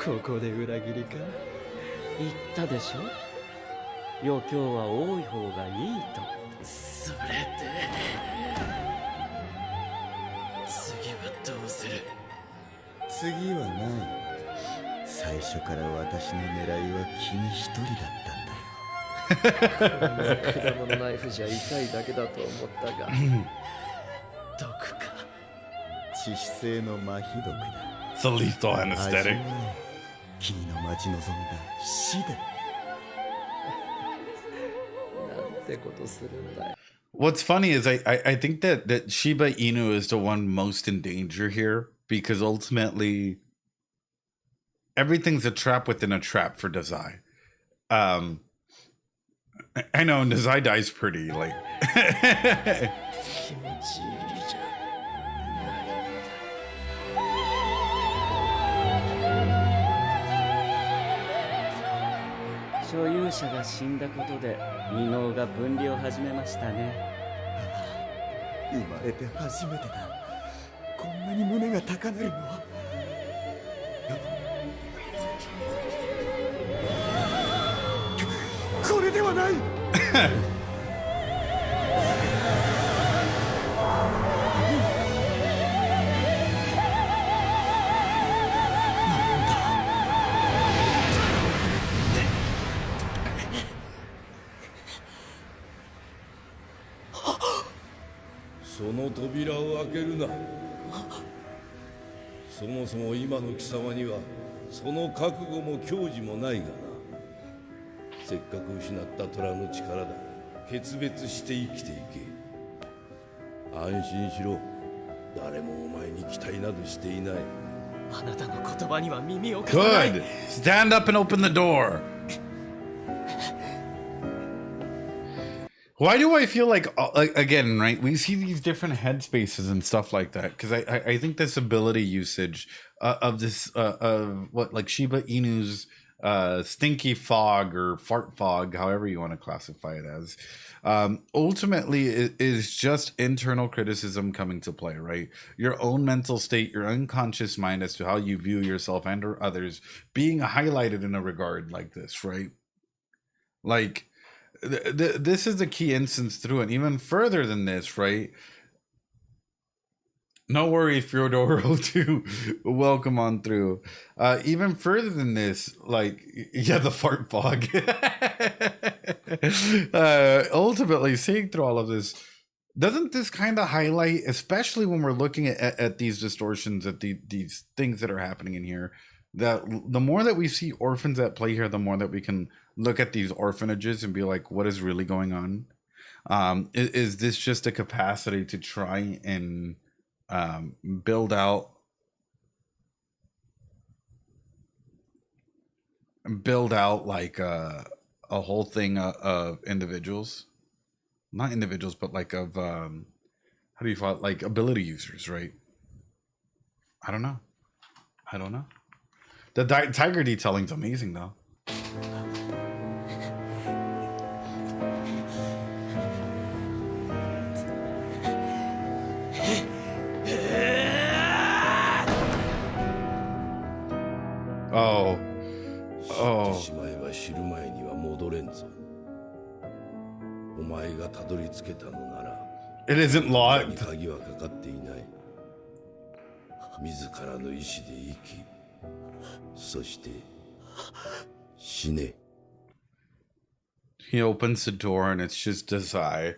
ここで裏切りか。言ったでしょ。余興は多い方がいいと。それで次はどうする。次はない。最初から私の狙いは君一人だったんだよ。こんな果物ナイフじゃ痛いだけだと思ったが毒か。致死性の麻痺毒だ。It's a lethal anesthetic. 君の待ち望んだ死だ。なんてことするんだよ。What's funny is I think that Shiba Inu is the one most in danger here, because ultimately everything's a trap within a trap for Dazai. I know Dazai dies pretty like 気持ちいいじゃん。所有者が死んだことで異能が分離を始めましたね。生まれて初めてだ。こんなに胸が高鳴るのは。これではない。その扉を開けるな。そもそも今の貴様にはその覚悟も矜持もないがな。せっかく失った虎の力だ。決別して生きていけ。安心しろ。誰もお前に期待などしていない。あなたの言葉には耳を貸さない。 Good. Stand up and open the door. Why do I feel like again, right? We see these different headspaces and stuff like that because I think this ability usage of this of what like Shiba Inu's stinky fog or fart fog, however you want to classify it as, ultimately is just internal criticism coming to play, right? Your own mental state, your unconscious mind as to how you view yourself and or others being highlighted in a regard like this, right? Like this is a key instance through it. Even further than this, right? No worry, Fyodoro, too. Welcome on through. Even further than this, like, yeah, the fart fog. Ultimately, seeing through all of this, doesn't this kind of highlight, especially when we're looking at these distortions, at these things that are happening in here, that the more that we see orphans at play here, the more that we can look at these orphanages and be like, what is really going on? Is this just a capacity to try and build out like a whole thing of individuals, not individuals, but like of how do you call it, like ability users, right? I don't know. The tiger detailing's amazing though. Oh. 知ってしまえば知る前には戻れんぞ。お前がたどり着けたのなら、 It isn't locked. 鍵はかかっていない。自らの意志で生き、そして死ね。 He opens the door and it's just Desai,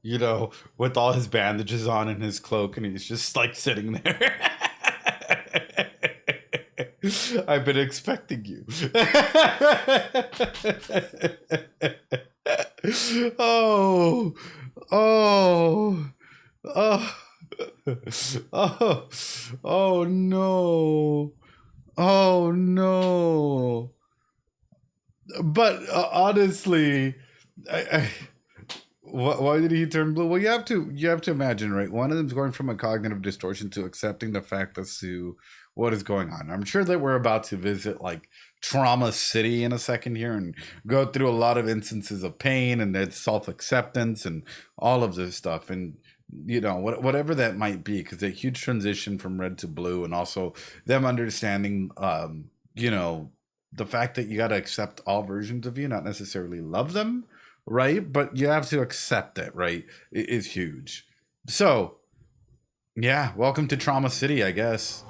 you know, with all his bandages on and his cloak, and he's just like sitting there. I've been expecting you. Oh, oh, oh, oh, oh no, oh no. But honestly, why did he turn blue? Well, you have to imagine, right? One of them's going from a cognitive distortion to accepting the fact as to what is going on. I'm sure that we're about to visit like Trauma City in a second here and go through a lot of instances of pain and its self-acceptance and all of this stuff. And you know, whatever that might be, because a huge transition from red to blue, and also them understanding, you know, the fact that you got to accept all versions of you, not necessarily love them, right? But you have to accept it, right? It is huge. So, yeah, welcome to Trauma City, I guess.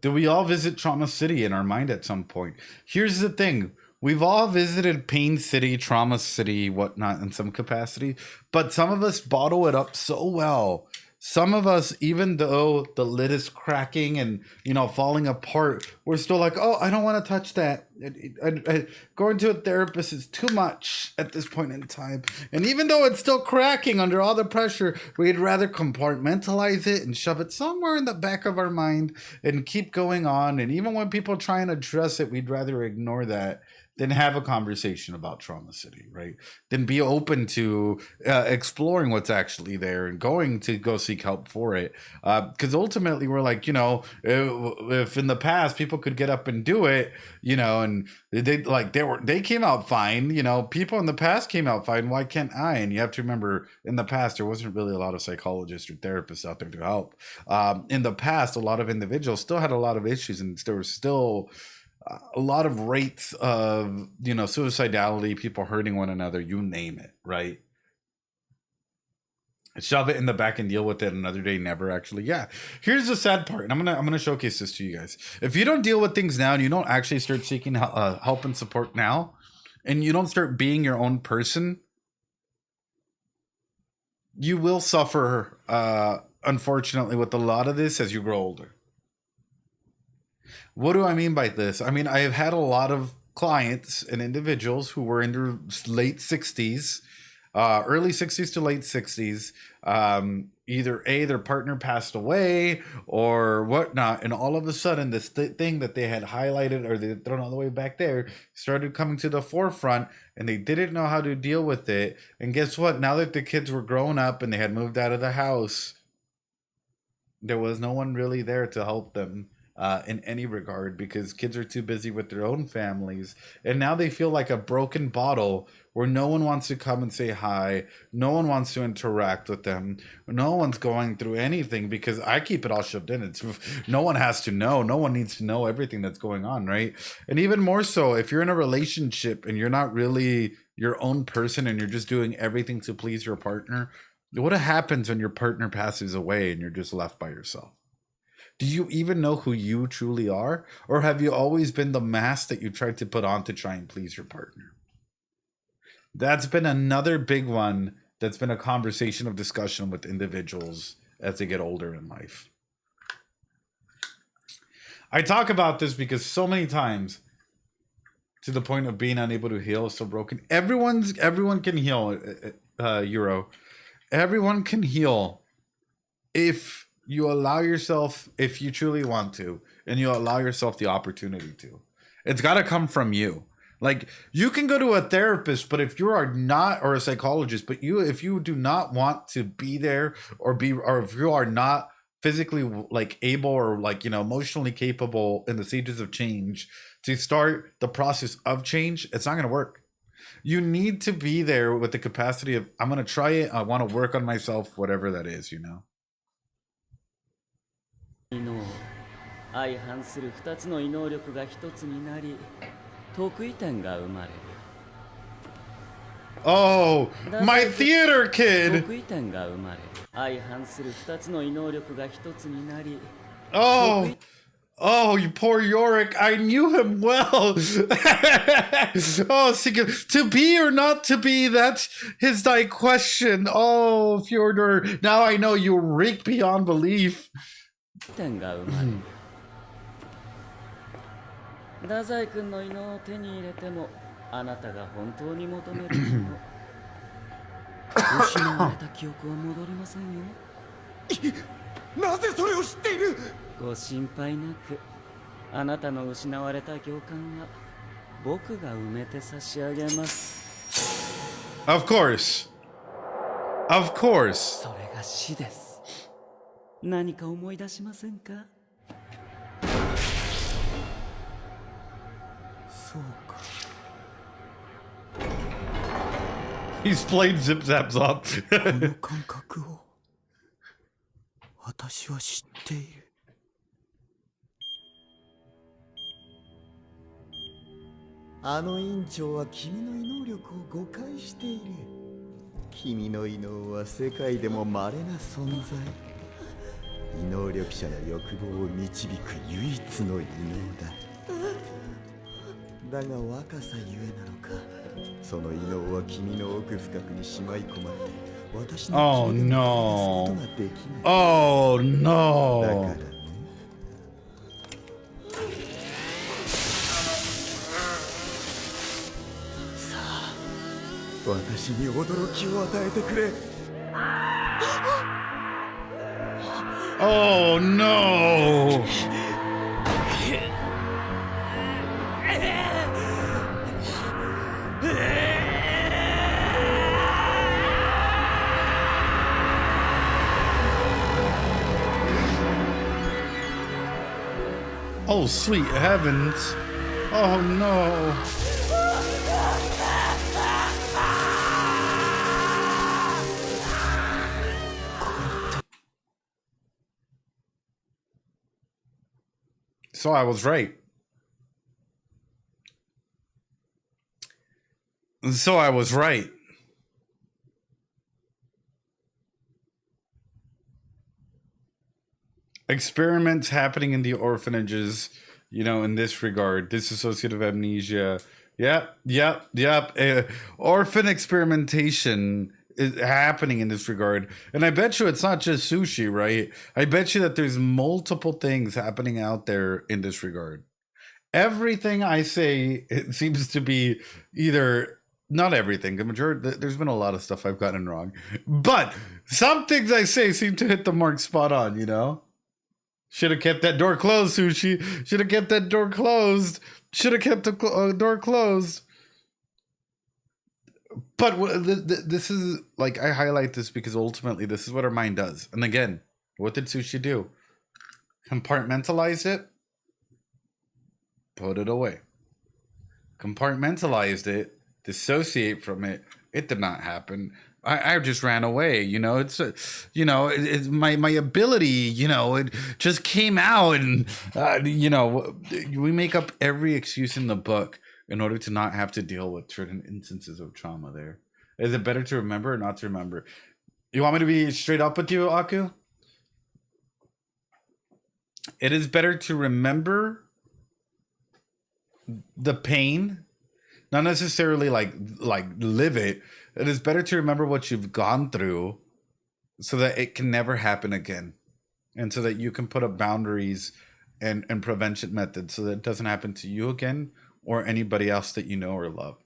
Do we all visit Trauma City in our mind at some point? Here's the thing. We've all visited Pain City, Trauma City, whatnot in some capacity, but some of us bottle it up so well. Some of us, even though the lid is cracking and, you know, falling apart, we're still like, oh, I don't want to touch that. Going to a therapist is too much at this point in time. And even though it's still cracking under all the pressure, we'd rather compartmentalize it and shove it somewhere in the back of our mind and keep going on. And even when people try and address it, we'd rather ignore that than have a conversation about Trauma City, right? Then be open to exploring what's actually there and going to go seek help for it. Because ultimately we're like, you know, if in the past people could get up and do it, you know, and they came out fine, you know, people in the past came out fine, why can't I? And you have to remember, in the past there wasn't really a lot of psychologists or therapists out there to help. In the past, a lot of individuals still had a lot of issues, and there was still a lot of rates of, you know, suicidality, people hurting one another, you name it, right? Shove it in the back and deal with it another day, never actually. Yeah, here's the sad part, and I'm gonna showcase this to you guys. If you don't deal with things now and you don't actually start seeking help and support now, and you don't start being your own person, you will suffer, unfortunately, with a lot of this as you grow older. What do I mean by this? I mean, I have had a lot of clients and individuals who were in their late 60s, early 60s to late 60s. Either their partner passed away or whatnot, and all of a sudden this thing that they had highlighted or they had thrown all the way back there started coming to the forefront, and they didn't know how to deal with it. And guess what? Now that the kids were grown up and they had moved out of the house, there was no one really there to help them in any regard, because kids are too busy with their own families, and now they feel like a broken bottle where no one wants to come and say hi, no one wants to interact with them, no one's going through anything because I keep it all shoved in. It's no one has to know, no one needs to know everything that's going on, right? And even more so, if you're in a relationship and you're not really your own person and you're just doing everything to please your partner, what happens when your partner passes away and you're just left by yourself? Do you even know who you truly are? Or have you always been the mask that you tried to put on to try and please your partner? That's been another big one that's been a conversation of discussion with individuals as they get older in life. I talk about this because so many times, to the point of being unable to heal, so broken. Everyone can heal, Euro. Everyone can heal if you allow yourself, if you truly want to, and you allow yourself the opportunity to. It's got to come from you. Like, you can go to a therapist, but if you are not, or a psychologist, but if you do not want to be there, or if you are not physically like able or like, you know, emotionally capable in the stages of change to start the process of change, it's not going to work. You need to be there with the capacity of, I'm going to try it, I want to work on myself, whatever that is, you know. 異能相反する2つの異能力が1つになり得意点が生まれる Oh, my theater kid! 得意点が生まれる相反する2つの異能力が1つになり Oh! Oh, you poor Yorick. I knew him well. Oh, to be or not to be, that's his question. Oh, Fyodor, now I know you reek beyond belief. 点が生まれる太宰君の異能を手に入れてもあなたが本当に求めるもの失われた記憶は戻りませんよなぜそれを知っているご心配なくあなたの失われた行間は僕が埋めて差し上げます Of course. Of course. それが死です何か思い出しませんかそうか He's played Zip Zap Zop. この感覚を私は知っているあの院長は君の異能力を誤解している君の異能は世界でも稀な存在異能力者の欲望を導く唯一の異能だだが若さゆえなのかその異能は君の奥深くにしまい込まれて私の Oh 君の no. ことができない Oh だ no. から私に驚きを与えてくれ Oh no. Oh, sweet heavens. Oh no. So I was right. So I was right. Experiments happening in the orphanages, you know, in this regard, dissociative amnesia. Yep. Orphan experimentation is happening in this regard. And I bet you it's not just sushi, right? I bet you that there's multiple things happening out there in this regard. Everything I say, it seems to be either, not everything, the majority, there's been a lot of stuff I've gotten wrong. But some things I say seem to hit the mark spot on, you know? Should have kept that door closed, Sushi. Should have kept that door closed. Should have kept the door closed. But this is, like, I highlight this because ultimately this is what our mind does. And again, what did Sushi do? Compartmentalize it. Put it away. Compartmentalized it. Dissociate from it. It did not happen. I just ran away, you know. It's it's my ability, you know. It just came out, and you know, we make up every excuse in the book in order to not have to deal with certain instances of trauma. There, is it better to remember or not to remember? You want me to be straight up with you, Aku? It is better to remember the pain, not necessarily like live it. It is better to remember what you've gone through so that it can never happen again. And so that you can put up boundaries and prevention methods so that it doesn't happen to you again or anybody else that you know or love.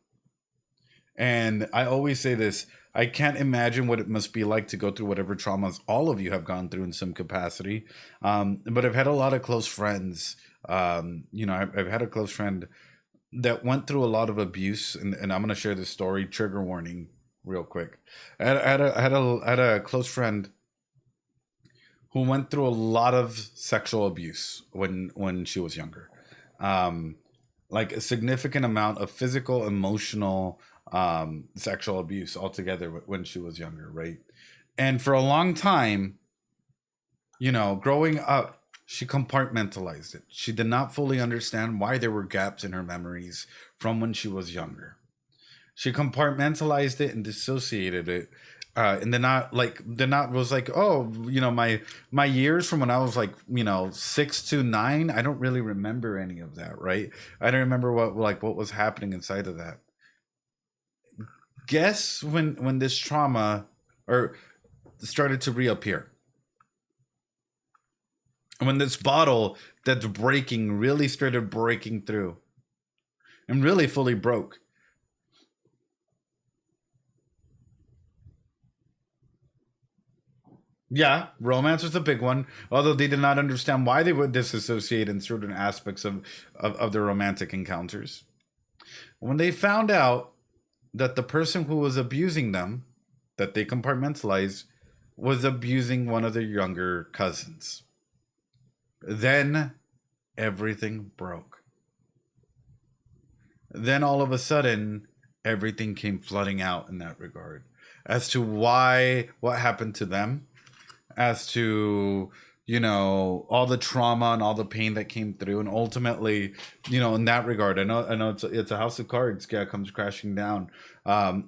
And I always say this, I can't imagine what it must be like to go through whatever traumas all of you have gone through in some capacity. But I've had a lot of close friends. You know, I've had a close friend that went through a lot of abuse, and I'm going to share this story, trigger warning, real quick. I had a close friend who went through a lot of sexual abuse when she was younger. Like a significant amount of physical, emotional, sexual abuse altogether when she was younger, right? And for a long time, you know, growing up, she compartmentalized it. She did not fully understand why there were gaps in her memories from when she was younger. She compartmentalized it and dissociated it. And then not was like, oh, my years from when I was like, 6 to 9, I don't really remember any of that, right? I don't remember what was happening inside of that. Guess when this trauma or started to reappear. When this bottle that's breaking really started breaking through and really fully broke. Yeah, romance was a big one, although they did not understand why they would disassociate in certain aspects of their romantic encounters. When they found out that the person who was abusing them, that they compartmentalized, was abusing one of their younger cousins, then everything broke. Then all of a sudden, everything came flooding out in that regard as to what happened to them, as to all the trauma and all the pain that came through, and ultimately in that regard, I know it's a house of cards, comes crashing down.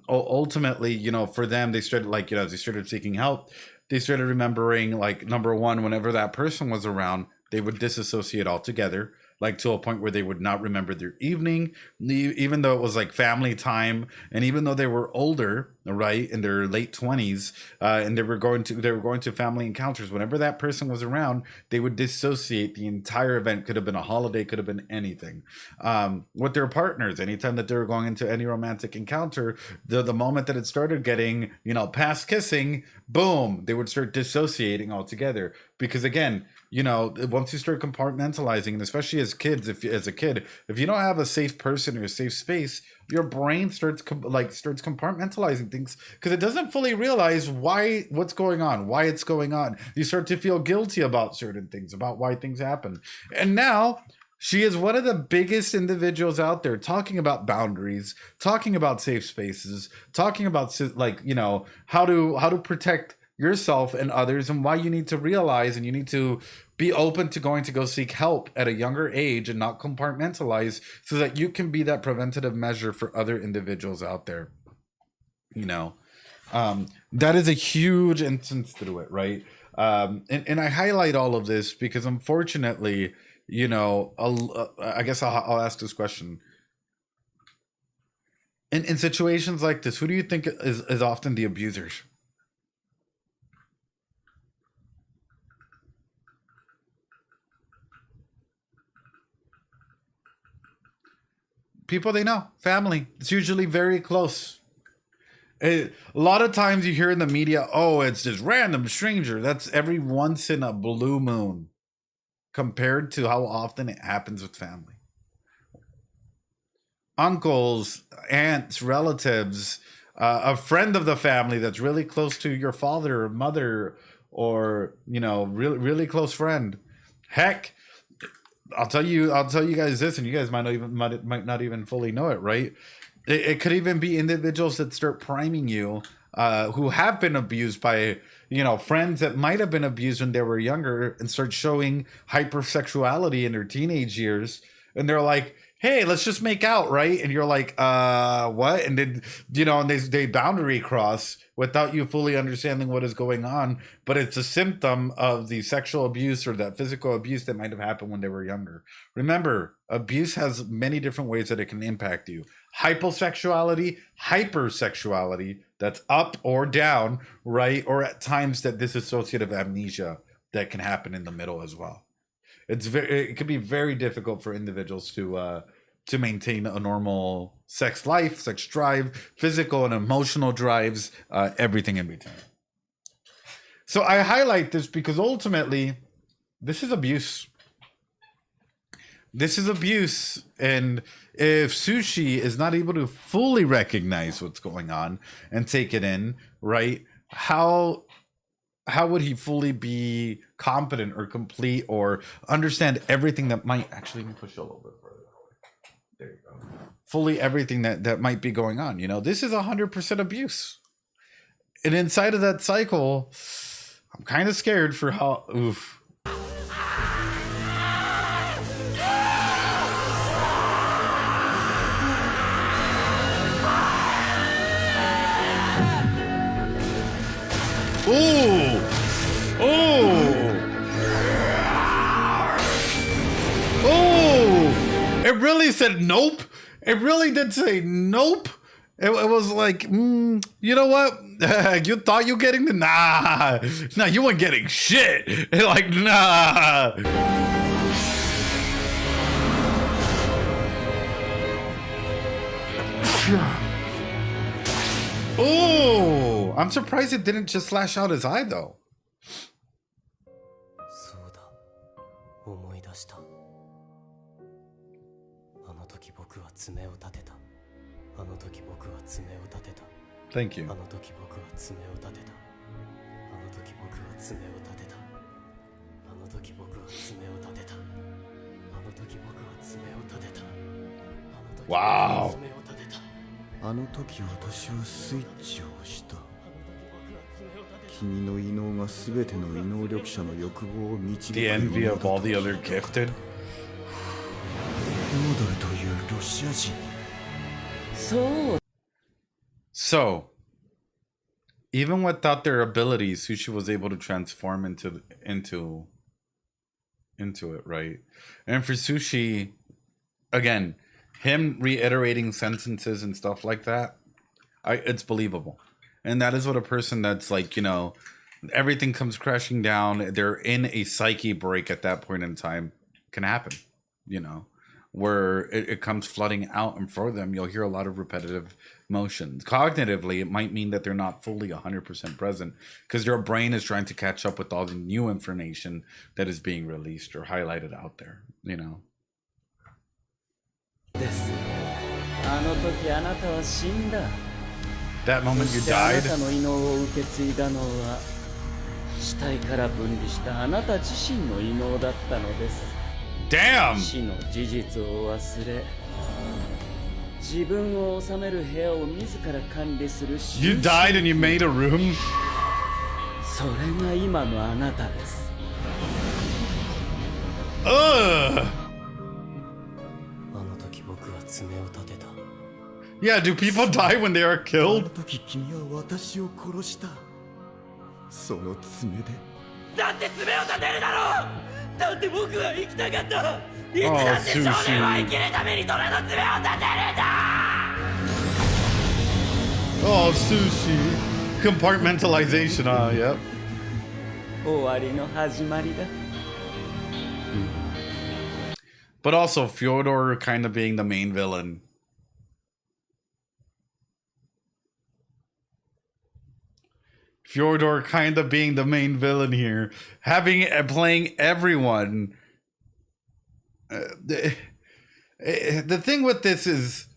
Ultimately, for them, they started as they started seeking help, they started remembering, number one, whenever that person was around, they would disassociate altogether, to a point where they would not remember their evening, even though it was family time, and even though they were older, right, in their late 20s, and they were going to family encounters. Whenever that person was around, they would dissociate the entire event. Could have been a holiday, could have been anything. With their partners, anytime that they were going into any romantic encounter, the moment that it started getting past kissing, boom, they would start dissociating altogether. Because again, once you start compartmentalizing, and especially as kids, if you don't have a safe person or a safe space, your brain starts compartmentalizing things because it doesn't fully realize what's going on, why it's going on. You start to feel guilty about certain things, about why things happen. And now she is one of the biggest individuals out there talking about boundaries, talking about safe spaces, talking about how to protect yourself and others, and why you need to realize and you need to be open to going to go seek help at a younger age and not compartmentalize, so that you can be that preventative measure for other individuals out there. That is a huge instance through it, right? And I highlight all of this because unfortunately, I guess I'll ask this question. In situations like this, who do you think is often the abusers? People they know, family. It's usually very close. A lot of times you hear in the media, oh, it's this random stranger. That's every once in a blue moon compared to how often it happens with family. Uncles, aunts, relatives, a friend of the family that's really close to your father or mother, or really, really close friend. Heck, I'll tell you guys this, and you guys might not even fully know it, right? It could even be individuals that start priming you, who have been abused by, friends that might have been abused when they were younger, and start showing hypersexuality in their teenage years, and they're like, hey, let's just make out, right? And you're like, what? And then, and they boundary cross without you fully understanding what is going on. But it's a symptom of the sexual abuse or that physical abuse that might have happened when they were younger. Remember, abuse has many different ways that it can impact you. Hyposexuality, hypersexuality, that's up or down, right? Or at times that dissociative amnesia that can happen in the middle as well. It could be very difficult for individuals to maintain a normal sex life, sex drive, physical and emotional drives, everything in between. So I highlight this because ultimately, this is abuse. This is abuse, and if Sushi is not able to fully recognize what's going on and take it in, right? How would he fully be competent or complete or understand everything that might actually, let me push a little bit further. There you go. Fully everything that might be going on. This is 100% abuse. And inside of that cycle, I'm kind of scared for how, Oh! Oh! It really said nope. It really did say nope. It was like, you know what? You thought you getting the nah. Nah, you weren't getting shit. Like, nah. Oh, I'm surprised it didn't just slash out his eye though. そうだ、思い出した。あの時僕は爪を立てた。あの時僕は爪を立てた。 Thank you. あの時僕は爪を立てた。あの時僕は爪を立てた。あの時僕は爪を立てた。あの時僕は爪を立てた。 Wow. あの時私はスイッチを押した。君の異能が全ての異能力者の欲望を導く。The envy of all the other gifted. モドルというロシア人。そう。 So, even without their abilities, Sushi was able to transform into it, right? And for Sushi, again, him reiterating sentences and stuff like that, it's believable. And that is what a person that's like, you know, everything comes crashing down, they're in a psyche break at that point in time, can happen, you know, where it comes flooding out, and for them, you'll hear a lot of repetitive motions. Cognitively, it might mean that they're not fully 100% present because their brain is trying to catch up with all the new information that is being released or highlighted out there, you know. あの時あなたは死んだ。 That moment you そしてあな died. たの異能を受け継いだのは死体から分離したあなた自身の異能だったのです。 Damn! 死の事実を忘れ、自分を治める部屋を自ら管理する。 You died and you made a room? それが今のあなたです。 Ugh! あの時僕は爪を立てた。 Yeah, do people die when they are killed? あの時君は私を殺した。その爪で。だって爪を立てるだろう。だって僕は生きたかった。いつだって少年は生きるために虎の爪を立てるんだ。 Oh, Sushi. Compartmentalization, yep. 終わりの始まりだ。 But also Fyodor kind of being the main villain. Fyodor kind of being the main villain here, playing everyone. The thing with this is,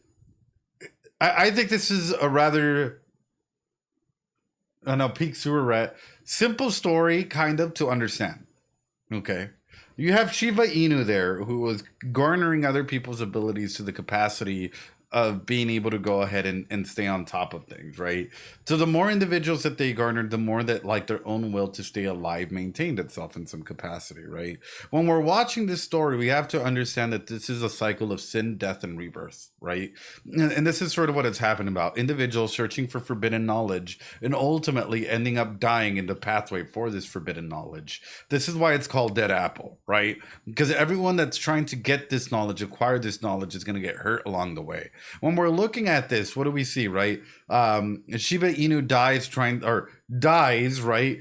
I think this is a rather, I don't know, peak sewer rat, simple story kind of to understand. Okay. You have Shiba Inu there, who was garnering other people's abilities to the capacity of being able to go ahead and stay on top of things, right? So the more individuals that they garnered, the more that like their own will to stay alive maintained itself in some capacity, right? When we're watching this story, we have to understand that this is a cycle of sin, death, and rebirth, right? And this is sort of what it's happening about. Individuals searching for forbidden knowledge and ultimately ending up dying in the pathway for this forbidden knowledge. This is why it's called Dead Apple, right? Because everyone that's trying to get this knowledge, acquire this knowledge, is going to get hurt along the way. When we're looking at this, what do we see, right? Shiba Inu dies, right?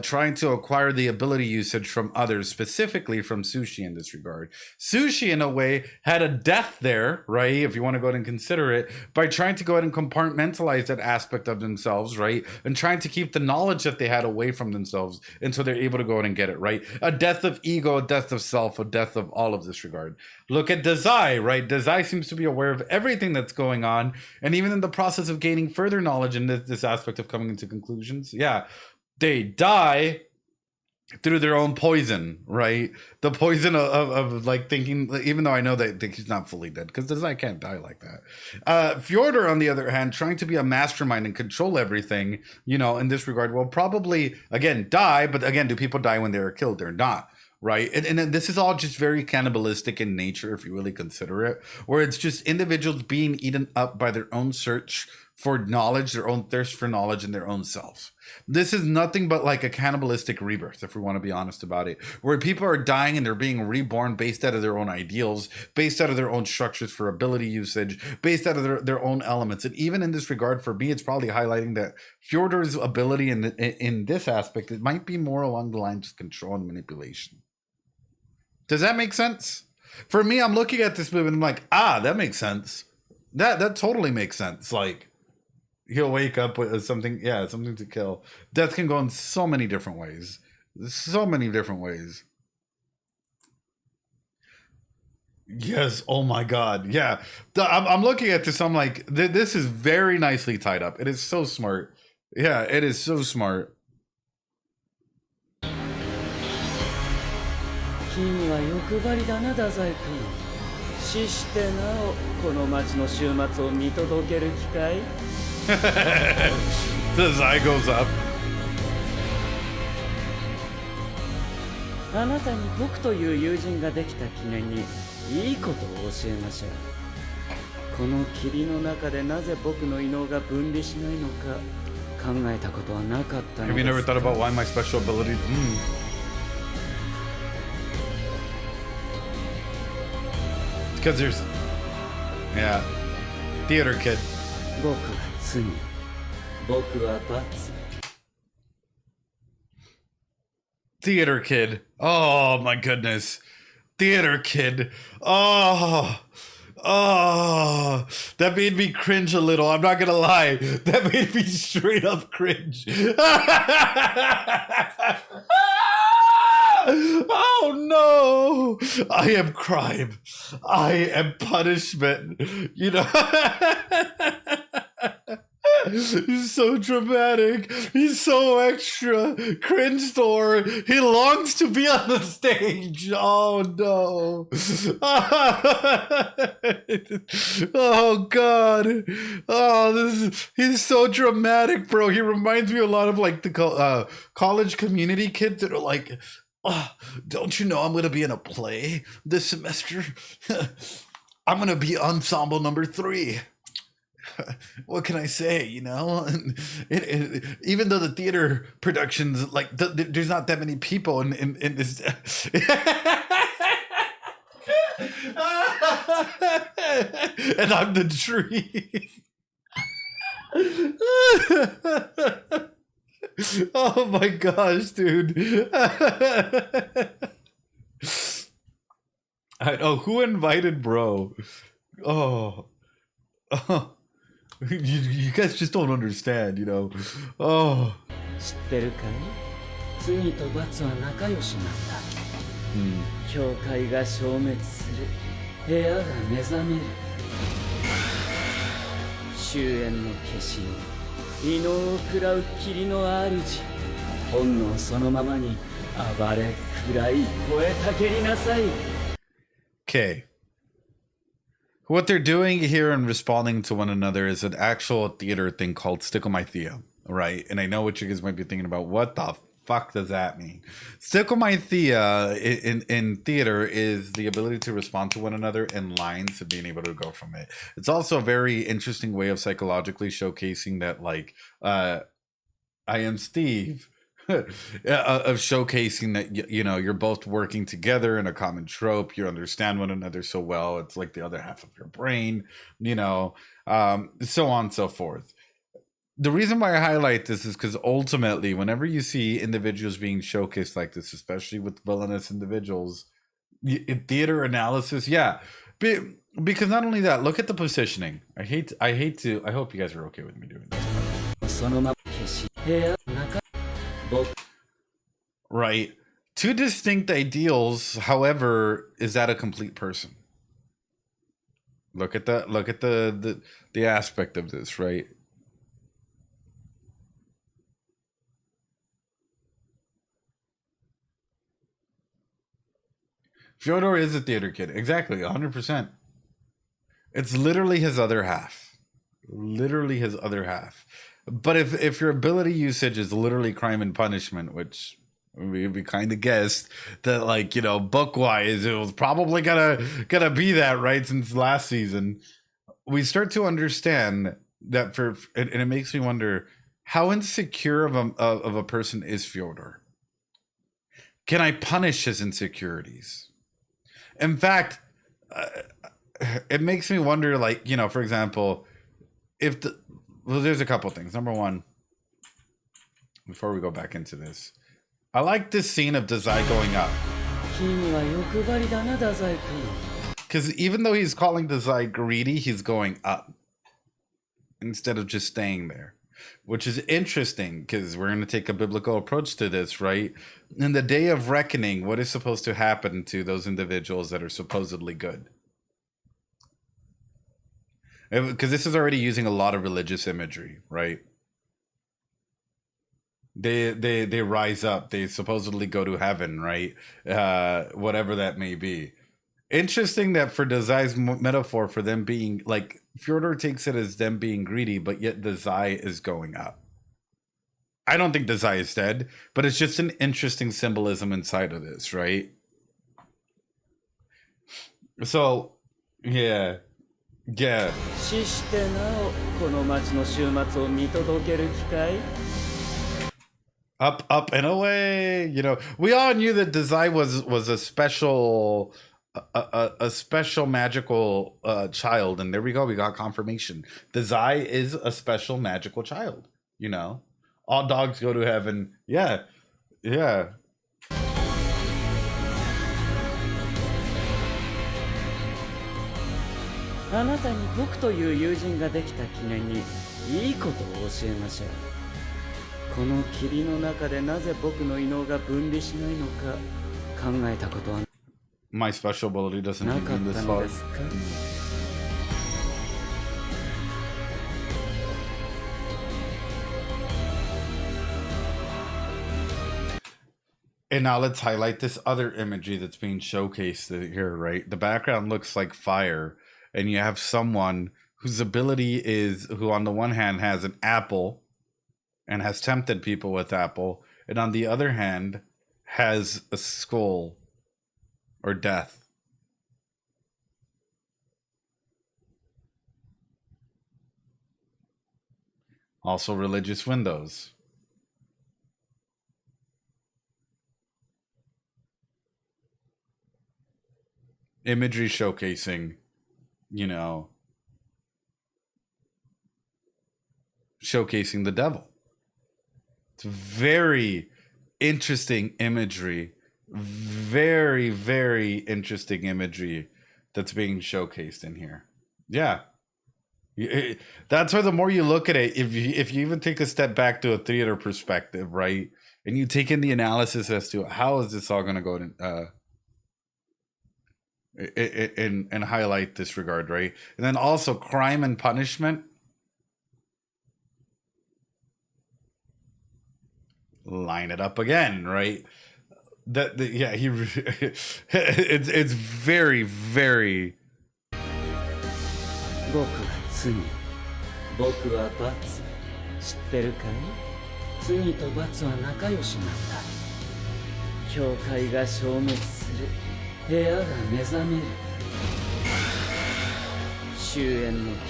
Trying to acquire the ability usage from others, specifically from Sushi in this regard. Sushi, in a way, had a death there, right? If you want to go ahead and consider it, by trying to go ahead and compartmentalize that aspect of themselves, right? And trying to keep the knowledge that they had away from themselves until they're able to go ahead and get it, right? A death of ego, a death of self, a death of all of this regard. Look at Dazai, right? Dazai seems to be aware of everything that's going on, and even in the process of gaining further knowledge in this aspect of coming into conclusions, yeah, they die through their own poison, right? The poison of like thinking, even though I know that he's not fully dead, because Dazai can't die like that. Fyodor, on the other hand, trying to be a mastermind and control everything, you know, in this regard, will probably, again, die, but again, do people die when they are killed? They're not. Right. And this is all just very cannibalistic in nature, if you really consider it, where it's just individuals being eaten up by their own search for knowledge, their own thirst for knowledge, and their own self. This is nothing but like a cannibalistic rebirth, if we want to be honest about it, where people are dying and they're being reborn based out of their own ideals, based out of their own structures for ability usage, based out of their own elements. And even in this regard, for me, it's probably highlighting that Fjordor's ability in this aspect, it might be more along the lines of control and manipulation. Does that make sense? For me, I'm looking at this movie and I'm like, that makes sense. That totally makes sense. Like, he'll wake up with something, something to kill. Death can go in so many different ways. So many different ways. Yes, oh my God. Yeah. I'm looking at this, I'm like, this is very nicely tied up. It is so smart. Yeah, it is so smart. 君は欲張りだな、太宰君。死してなおこの町の終末を見届ける機会 The Zai goes up. あなたに僕という友人ができた記念にいいことを教えましょう。この霧の中でなぜ僕の異能が分離しないのか考えたことはなかったのですか。 Have you never thought about why my special ability? Because there's, theater kid. 僕は罪、僕は罰。 Theater kid. Oh my goodness. Theater kid. Oh, that made me cringe a little. I'm not gonna lie. That made me straight up cringe. Oh no! I am crime. I am punishment. You know? He's so dramatic. He's so extra. Cringe Thor. He longs to be on the stage. Oh no. Oh God. Oh, he's so dramatic, bro. He reminds me a lot of like the college community kids that are like, don't you know I'm going to be in a play this semester? I'm going to be ensemble number 3. What can I say, you know? Even though the theater productions, like, there's not that many people in this. And I'm the tree. Oh my gosh, dude. I know, who invited bro? Oh. You guys just don't understand, you know. Oh. 知ってるかい？罪と罰は仲良しなんだ。教会が消滅する。部屋が目覚める。終焉の化身。異能を食らう霧の主。本能そのままに暴れ暗い声たけりなさい。 Okay. What they're doing here and responding to one another is an actual theater thing called Sticklemythea, right? And I know what you guys might be thinking about. What the fuck does that mean? Sticklemythea in theater is the ability to respond to one another in lines and being able to go from it. It's also a very interesting way of psychologically showcasing that, like, I am Steve. Of showcasing that, you know, you're both working together in a common trope, you understand one another so well, it's like the other half of your brain, you know, so on and so forth. The reason why I highlight this is because ultimately whenever you see individuals being showcased like this, especially with villainous individuals in theater analysis, because not only that, look at the positioning. I hope you guys are okay with me doing this. Right. Two distinct ideals, however, is that a complete person? Look at the aspect of this, right? Fyodor is a theater kid. Exactly, 100%. It's literally his other half. Literally his other half. But if your ability usage is literally crime and punishment, which we kind of guessed that, like, you know, book-wise, it was probably gonna be that, right, since last season, we start to understand that and it makes me wonder, how insecure of a person is Fyodor? Can I punish his insecurities? In fact, it makes me wonder, like, you know, for example, if well, there's a couple things. Number one, before we go back into this, I like this scene of Dazai going up. Because even though he's calling Dazai greedy, he's going up instead of just staying there, which is interesting because we're going to take a biblical approach to this, right? In the day of reckoning, what is supposed to happen to those individuals that are supposedly good? Because this is already using a lot of religious imagery, right? They rise up, they supposedly go to heaven, right? Whatever that may be. Interesting that for Dazai's metaphor, for them being like, Fyodor takes it as them being greedy, but yet Dazai is going up. I don't think Dazai is dead, but it's just an interesting symbolism inside of this, right? So, yeah. Yeah. Up and away. You know, we all knew that Dazai was a special a special magical child, and there we go, we got confirmation. Dazai is a special magical child, you know. All dogs go to heaven. Yeah. Yeah. あなたに僕という友人ができた記念にいいことを教えましょう。この霧の中でなぜ僕の異能が分離しないのか考えたことは My special ability doesn't なか begin った this の far. ですか? And now let's highlight this other imagery that's being showcased here, right? The background looks like fire, and you have someone whose ability is, who on the one hand has an apple and has tempted people with apple, and on the other hand has a skull or death. Also religious windows. Imagery showcasing, you know, showcasing the devil. It's very interesting imagery. Very, very interesting imagery that's being showcased in here. Yeah. That's why the more you look at it, if you even take a step back to a theater perspective, right? And you take in the analysis as to how is this all going to go to, and highlight this regard, right? And then also crime and punishment. Line it up again, right? Yeah, he it's very, very 僕は罪、僕は罰。知ってるかい？罪と罰は仲良しなんだ。教会が消滅する。部屋が目覚める。終焉の化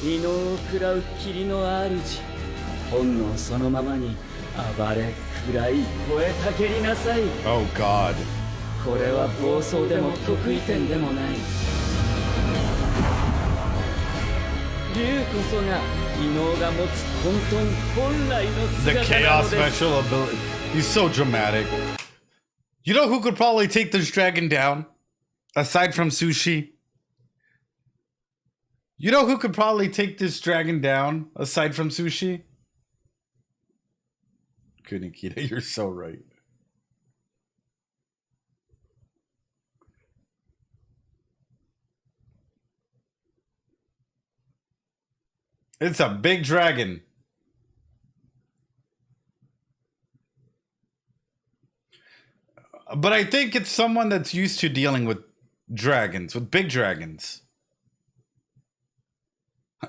身、異能を食らう霧の主。本能そのままに暴れ、喰らい、吠えたけりなさい。Oh God。これは暴走でも得意点でもない。竜こそが異能が持つ混沌本来の The 姿なの chaos です。 special ability. He's so dramatic. You know who could probably take this dragon down? Aside from Sushi? You know who could probably take this dragon down? Aside from Sushi? Kunikita, you're so right. It's a big dragon. But I think it's someone that's used to dealing with dragons, with big dragons.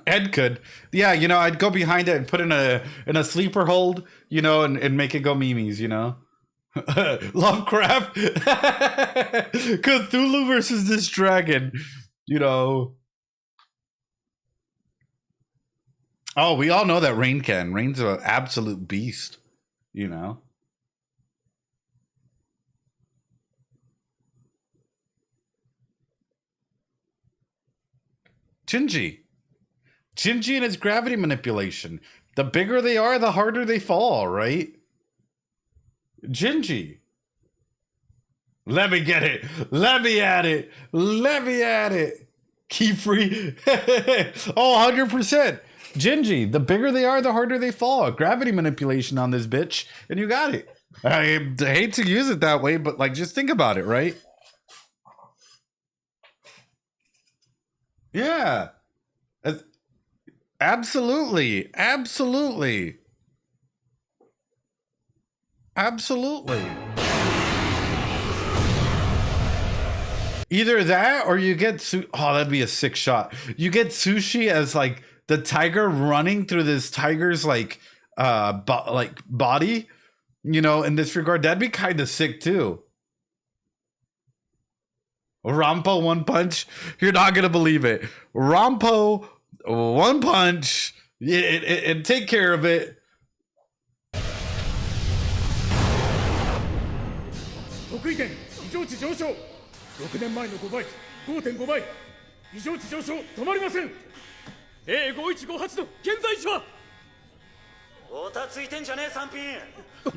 Ed could. Yeah, you know, I'd go behind it and put in a sleeper hold, you know, and make it go memes, you know. Lovecraft. Cthulhu versus this dragon, you know. Oh, we all know that Rain can. Rain's an absolute beast, you know. Shinji and his gravity manipulation. The bigger they are, the harder they fall, right? Shinji. Let me get it. Let me at it. Let me at it. Key free. Oh, 100%. Shinji. The bigger they are, the harder they fall. Gravity manipulation on this bitch. And you got it. I hate to use it that way, but like, just think about it, right? Yeah. Absolutely. Absolutely. Absolutely. Either that or you get oh, that'd be a sick shot. You get Sushi as like the tiger running through this tiger's like body, you know, in this regard. That'd be kind of sick too. Rampo one punch. You're not gonna believe it. Rampo one punch. And take care of it.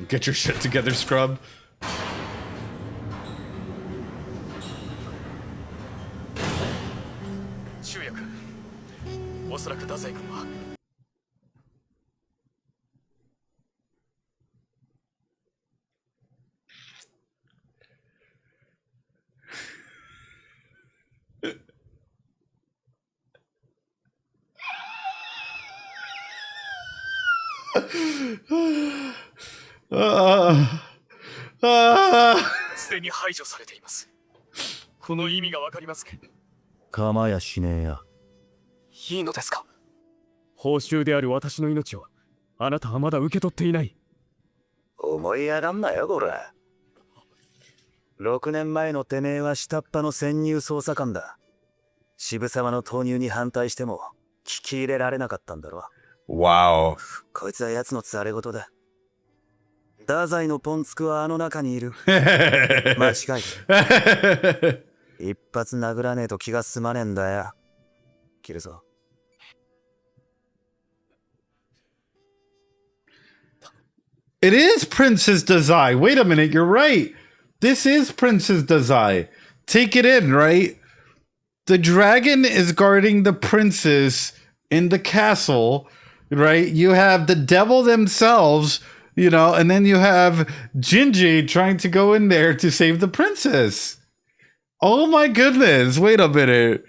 Get your shit together, scrub. 中也君、おそらく太宰君はすでに排除されています。この意味がわかりますか？構やしねえや。いいのですか？報酬である私の命をあなたはまだ受け取っていない。思い上がんなよこら。6年前のてめえは下っ端の潜入捜査官だ。渋沢の投入に反対しても聞き入れられなかったんだろ。わお。こいつは奴のつあれ事だ。太宰のポンツクはあの中にいる。間違いだ。一発殴らねえと気が済まねえんだよ。切るぞ。It is Princess Dazai. Wait a minute, you're right. This is Princess Dazai. Take it in, right? The dragon is guarding the princess in the castle, right? You have the devil themselves, you know, and then you have Jinji trying to go in there to save the princess. Oh my goodness, wait a minute.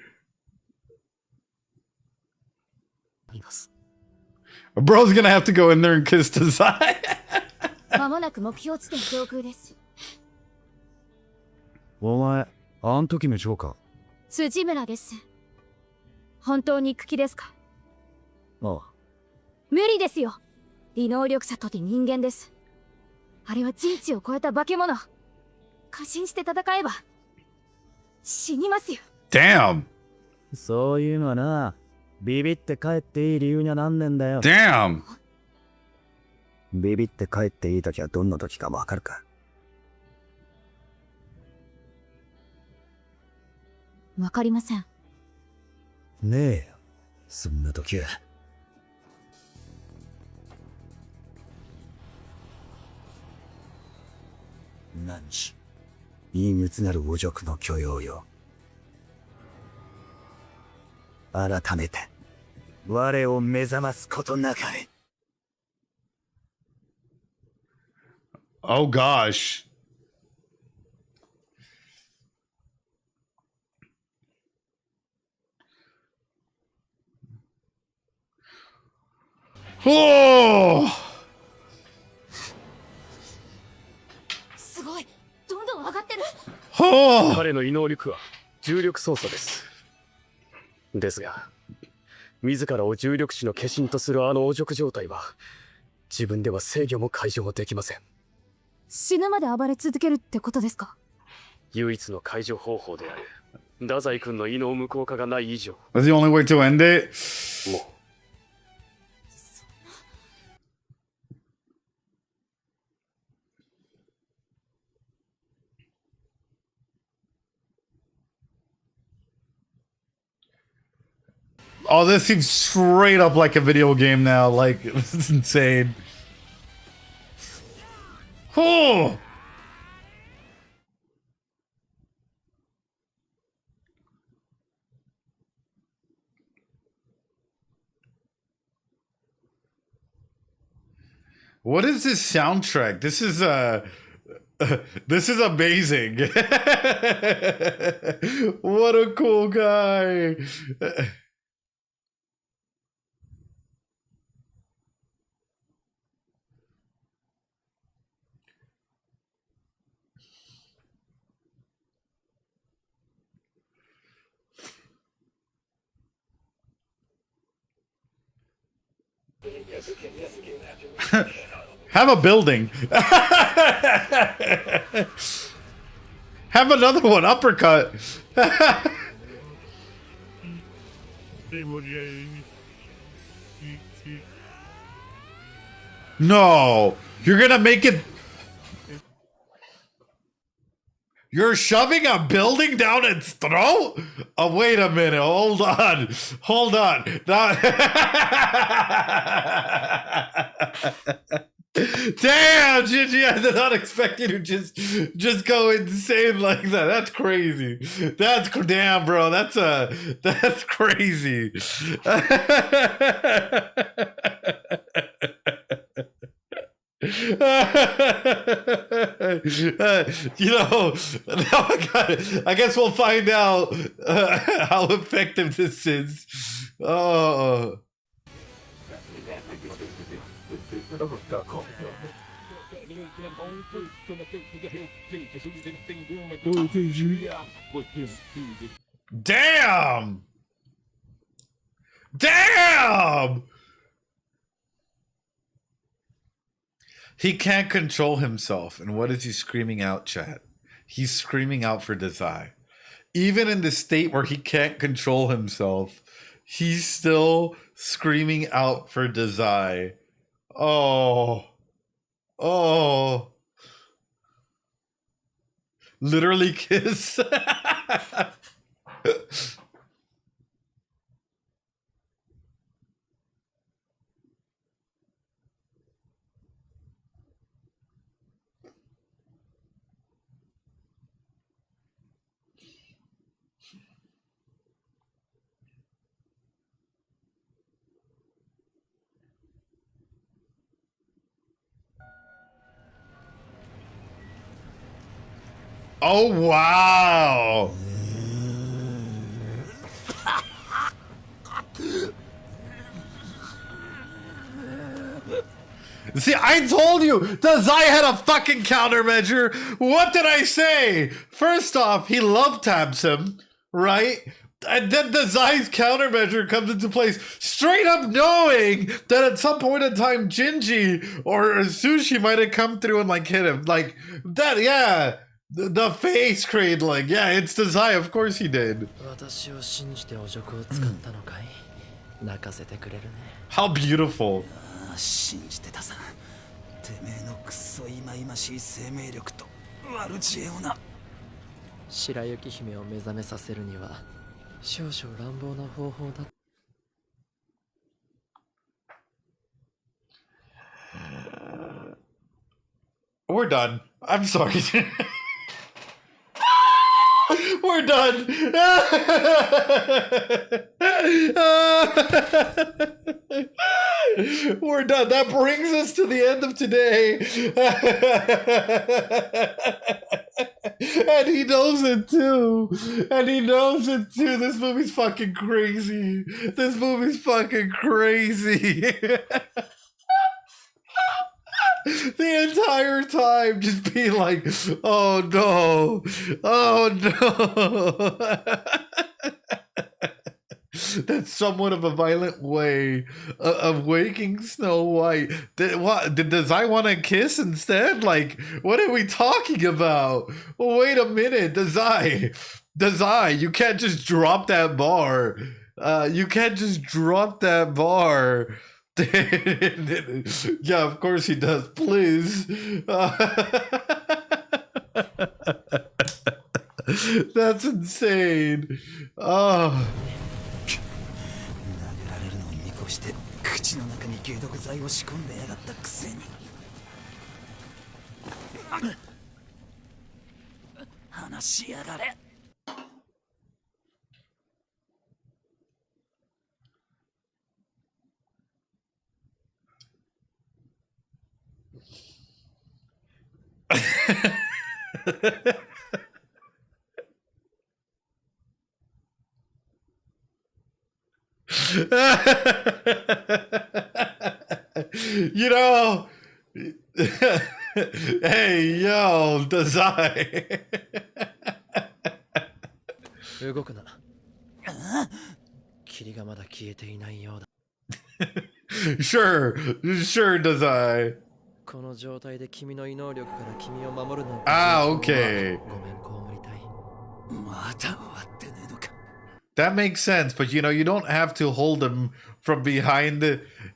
Bro's gonna have to go in there and kiss Dazai. 間もなく目標地点上空です。お前、あん時のジョーカー。辻村です。本当に行く気ですか？ああ。無理ですよ。異能力者とて人間です。あれは人知を超えた化け物。過信して戦えば死にますよ。Damn. そういうのはな、ビビって帰っていい理由にはなんねんだよ。Damn. ビビって帰っていい時はどんな時かわかるか？わかりません。ねえよ、そんな時は。何し、陰鬱なる汚辱の許容よ。改めて、我を目覚ますことなかれ。Oh gosh. Oh! すごい、どんどん上がってる。彼の異能力は重力操作です。ですが、自らを重力視の化身とするあの汚辱状態は、自分では制御も解除もできません。死ぬまで暴れ続けるってことですか？唯一の解除方法である太宰君の異能無効化がない以上。That's the only way to end it? も Oh, this seems straight up like a video game now. Like, this is insane. Oh! What is this soundtrack? This is this is amazing. What a cool guy. Have a building. Have another one. Uppercut. No. You're gonna make it. You're shoving a building down its throat? Oh, wait a minute. Hold on. Hold on. Damn, Gigi, I did not expect you to just go insane like that. That's crazy. That's damn, bro. That's crazy. You know, now I guess we'll find out how effective this is. Oh. Damn! Damn! He can't control himself. And what is he screaming out, chat? He's screaming out for Dazai. Even in the state where he can't control himself, he's still screaming out for Dazai. Oh. Oh. Literally kiss. Oh, wow. See, I told you, Dazai had a fucking countermeasure. What did I say? First off, he love taps him, right? And then Dazai's countermeasure comes into place, straight up knowing that at some point in time, Jinji or Sushi might have come through and like hit him. Like, that, yeah. The face cradling. Yeah, it's Dazai. Of course he did. How beautiful. 信じてたさ。てめえのクソ忌々しい生命力と悪知恵をな。白雪姫を目覚めさせるには少々乱暴な方法だ。We're done. I'm sorry. We're done. We're done. That brings us to the end of today. And he knows it too. And he knows it too. This movie's fucking crazy. This movie's fucking crazy. The entire time just being like, oh no, oh no. That's somewhat of a violent way of waking Snow White. Did Dazai want to kiss instead? Like, what are we talking about? Well, wait a minute, Dazai, you can't just drop that bar. You can't just drop that bar. Yeah, of course he does. Please. That's insane. Oh. うして口の中に解毒剤を仕込んでやがったくせに。話しやがれ。You know, hey, yo, Dazai. 動くな。霧がまだ消えていないようだ。Sure, Dazai. この状態で君の異能力から君を守るの。Okay. ごめん、被りたい。まだ終わってねえのか。 That makes sense, but you know, you don't have to hold him from behind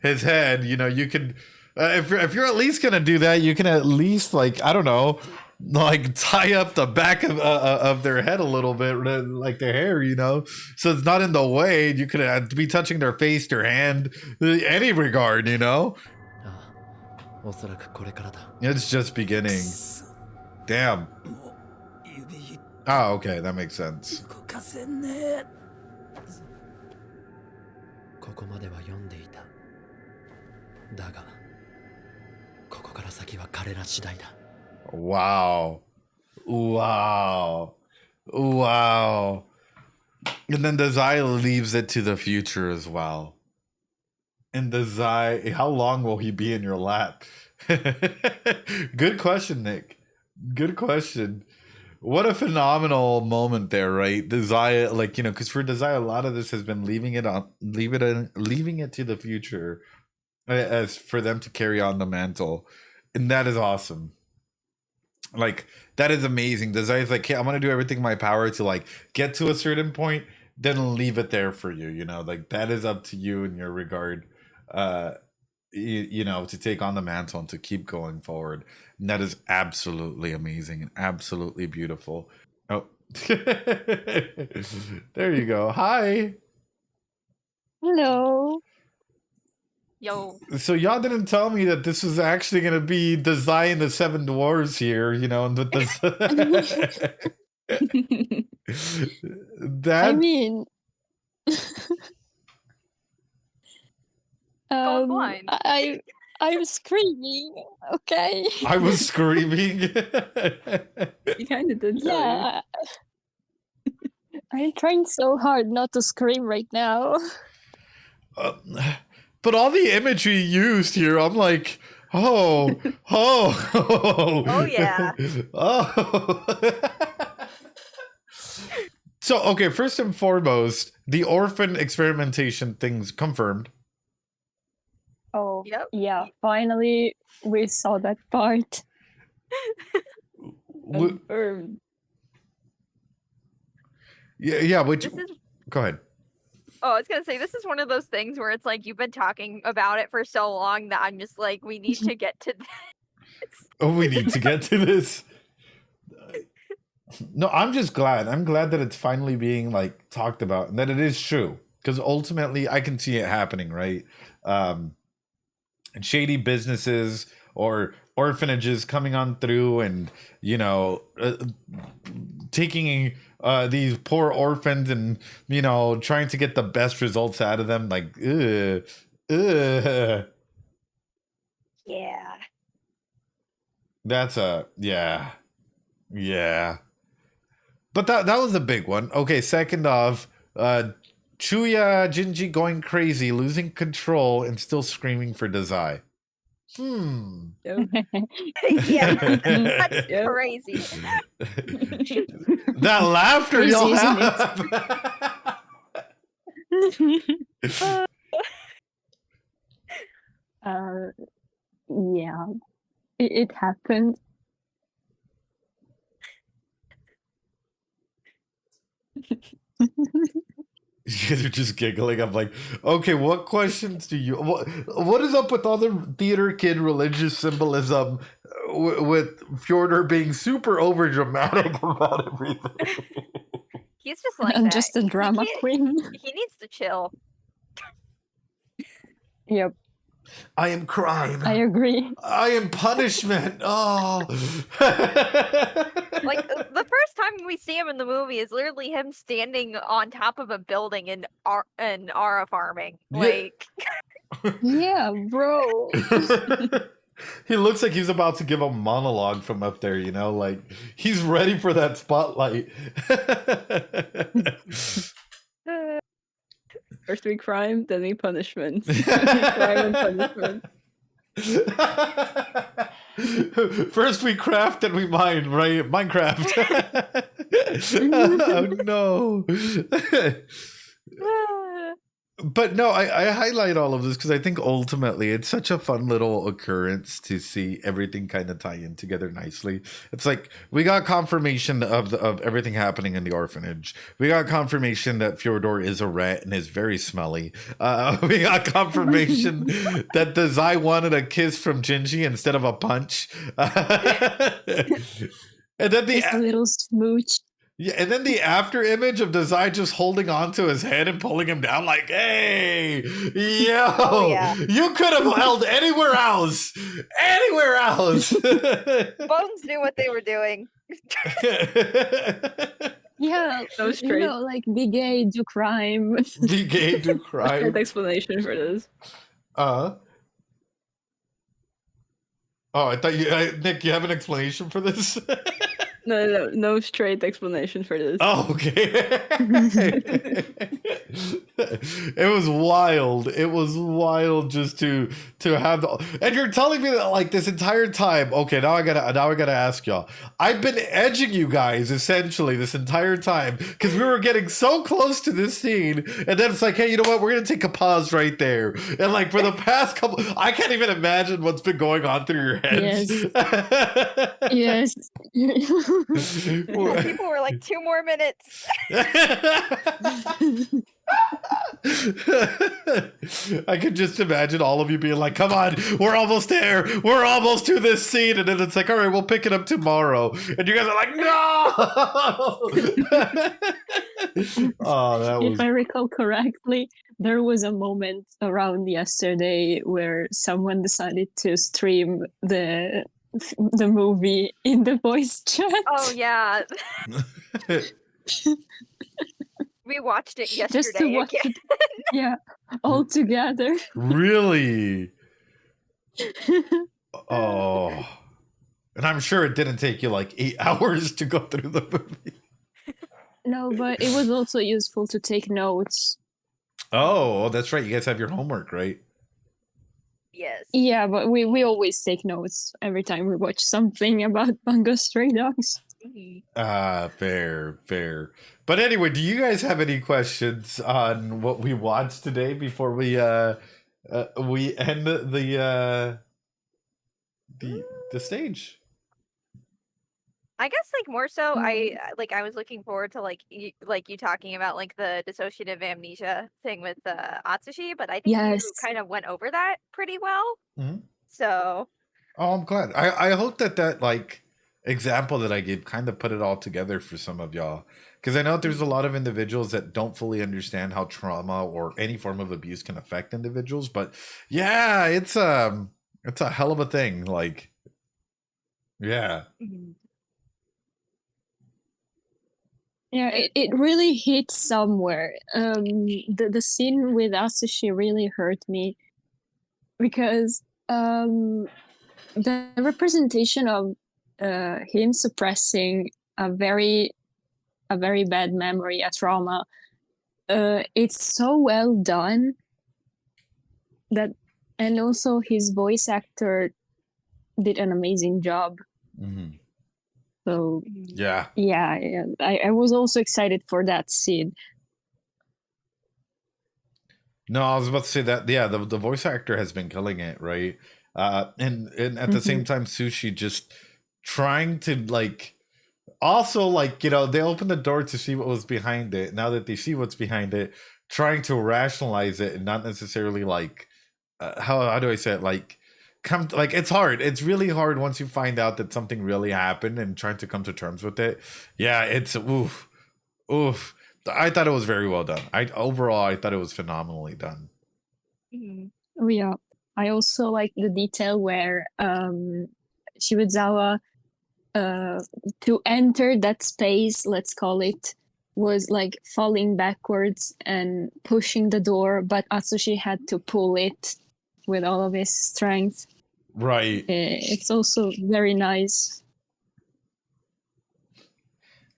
his head. You know, you can, if you're at least gonna do that, you can at least, like, I don't know, like tie up the back of their head a little bit, like their hair, you know, so it's not in the way. You could be touching their face, their hand, any regard, you know. It's just beginning. Damn. Oh, okay, that makes sense. ここまでは読んでいた。だが、ここから先は彼ら次第だ。Wow. Wow. Wow. And then Dazai leaves it to the future as well. And Dazai, how long will he be in your lap? Good question, Nick. Good question. What a phenomenal moment there, right? Dazai, like, you know, because for Dazai, a lot of this has been leaving it to the future as for them to carry on the mantle. And that is awesome. Like, that is amazing. Dazai is like, hey, I'm going to do everything in my power to, like, get to a certain point, then leave it there for you, you know? Like, that is up to you in your regard, you know, to take on the mantle and to keep going forward. And that is absolutely amazing and absolutely beautiful. Oh, there you go. Hi. Hello. Yo. So y'all didn't tell me that this was actually going to be Dazai and the Seven Dwarves here, you know, and with this. That. I mean, I was screaming. Okay. I was screaming. You kind of did. Yeah. I'm trying so hard not to scream right now. But all the imagery used here, I'm like, oh, yeah. Oh. So, okay, first and foremost, the orphan experimentation things confirmed. Oh, yeah. Finally, we saw that part. Confirmed. Yeah. Which? Go ahead. Oh, I was gonna say, this is one of those things where it's like you've been talking about it for so long that I'm just like, we need to get to this. Oh, we need to get to this. No, I'm just glad. I'm glad that it's finally being like talked about and that it is true. Because ultimately, I can see it happening, right? And shady businesses or orphanages coming on through, and you know, taking these poor orphans and, you know, trying to get the best results out of them. Like, ugh. Yeah. That's yeah. But that was a big one. Okay, second off, Chuya Jinji going crazy, losing control, and still screaming for Dazai. Yeah, that's crazy. That laughter Crazy, y'all isn't have. Yeah, it happened. You guys are just giggling. I'm like, okay, what questions do you... What is up with all the theater kid religious symbolism with Fjordor being super over dramatic about everything? He's just like I'm that. just a drama queen. He needs to chill. Yep. I am crime. I agree. I am punishment. Oh. Like the first time we see him in the movie is literally him standing on top of a building in Ara farming. Like Yeah, bro. He looks like he's about to give a monologue from up there, you know, like he's ready for that spotlight. First we crime, then we punishment. Crime and punishment. First we craft, then we mine, right? Minecraft. Oh no. But no, I highlight all of this because I think ultimately it's such a fun little occurrence to see everything kind of tie in together nicely. It's like we got confirmation of everything happening in the orphanage. We got confirmation that Fyodor is a rat and is very smelly. We got confirmation that the Zai wanted a kiss from Jinji instead of a punch. And then Just a little smooch. Yeah, and then the after image of Dazai just holding onto his head and pulling him down like, hey, yo, Oh, yeah. you could have held anywhere else. Anywhere else. Bones knew what they were doing. Yeah, So you straight. know, like be gay, do crime. Be gay, do crime. Good explanation for this. Oh, I thought Nick, you have an explanation for this? No straight explanation for this. Oh, okay. It was wild. It was wild just to have and you're telling me that like this entire time. Okay, now I gotta ask y'all. I've been edging you guys essentially this entire time because we were getting so close to this scene, and then it's like, hey, you know what? We're gonna take a pause right there. And like for the past couple, I can't even imagine what's been going on through your heads. Yes. People were like 2 more minutes. I could just imagine all of you being like, come on, we're almost there. We're almost to this scene. And then it's like, all right, we'll pick it up tomorrow. And you guys are like, no. Oh, that was. If I recall correctly, there was a moment around yesterday where someone decided to stream the movie in the voice chat. Oh yeah. We watched it yesterday Just to watch again. it, yeah, all together. Really? Oh. And I'm sure it didn't take you like 8 hours to go through the movie. No, but it was also useful to take notes. Oh, that's right. You guys have your homework, right? Yes. Yeah, but we always take notes every time we watch something about Bungo Stray Dogs. Fair. But anyway, do you guys have any questions on what we watched today before we end the stage? I guess like more so I was looking forward to you talking about like the dissociative amnesia thing with Atsushi, but I think you kind of went over that pretty well. Mm-hmm. So Oh, I'm glad. I hope that like example that I gave kind of put it all together for some of y'all, because I know there's a lot of individuals that don't fully understand how trauma or any form of abuse can affect individuals. But yeah, it's a hell of a thing. Like, yeah. Yeah, it really hit somewhere. The scene with Asushi really hurt me because the representation of him suppressing a very bad memory, a trauma, it's so well done that, and also his voice actor did an amazing job. Mm-hmm. So yeah, I was also excited for that scene. No, I was about to say that. Yeah, the voice actor has been killing it, right? And at the same time, Sushi just trying to like, also like, you know, they opened the door to see what was behind it. Now that they see what's behind it, trying to rationalize it and not necessarily like, how do I say it? Like, it's hard. It's really hard once you find out that something really happened and trying to come to terms with it. Yeah, it's oof. I thought it was very well done. Overall I thought it was phenomenally done. Oh yeah. I also like the detail where Shibuzawa to enter that space, let's call it, was like falling backwards and pushing the door, but Atsushi had to pull it with all of his strength. Right. It's also very nice.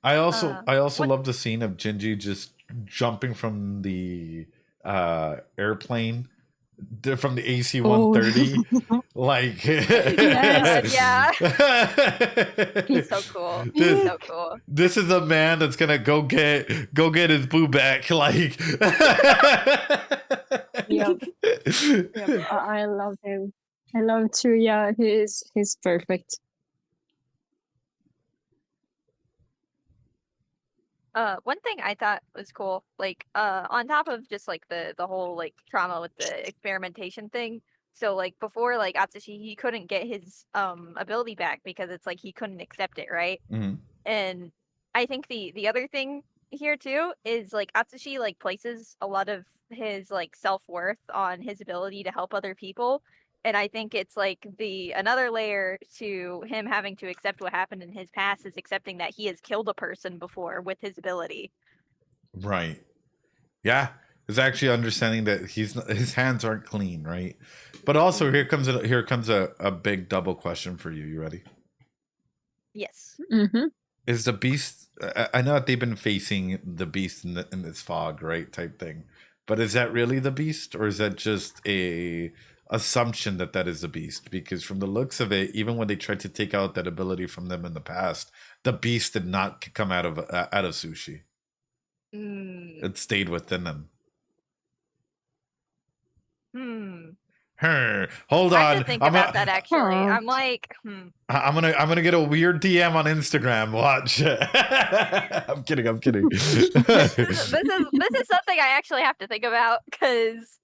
I also love the scene of Jinji just jumping from the airplane from the AC 130. Like yeah. He's so cool. He's so cool. This is a man that's gonna go get his boo back. Like Yep. I love him. I love Chuya. He's perfect. One thing I thought was cool, like, on top of just like the whole like trauma with the experimentation thing. So like before, like Atsushi, he couldn't get his ability back because it's like he couldn't accept it, right? Mhm. And I think the other thing here too is like Atsushi like places a lot of his like self-worth on his ability to help other people. And I think it's like another layer to him having to accept what happened in his past is accepting that he has killed a person before with his ability. Right. Yeah. It's actually understanding that his hands aren't clean, right? But also here comes a big double question for you. You ready? Yes. Mm-hmm. Is the beast? I know that they've been facing the beast in this fog, right? Type thing. But is that really the beast, or is that just a assumption that is the beast? Because from the looks of it, even when they tried to take out that ability from them in the past, the beast did not come out of Sushi. It stayed within them. Hold on. I have to think about that actually. I'm like, I'm gonna get a weird DM on Instagram. Watch. I'm kidding. this is something I actually have to think about because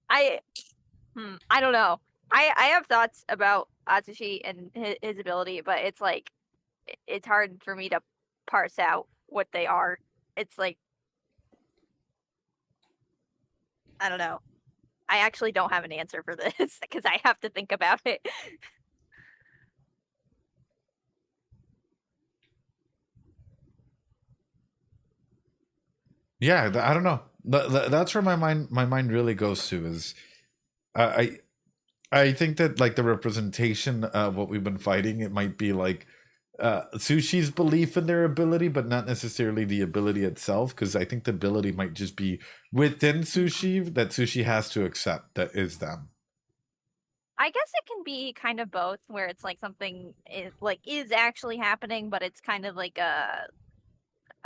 I don't know. I have thoughts about Atsushi and his ability, but it's like it's hard for me to parse out what they are. It's like I don't know. I actually don't have an answer for this because I have to think about it. Yeah, I don't know. That's where my mind really goes to is I think that like the representation of what we've been fighting, it might be like Sushi's belief in their ability, but not necessarily the ability itself, because I think the ability might just be within Sushi that Sushi has to accept that is them. I guess it can be kind of both, where it's like something is actually happening, but it's kind of like I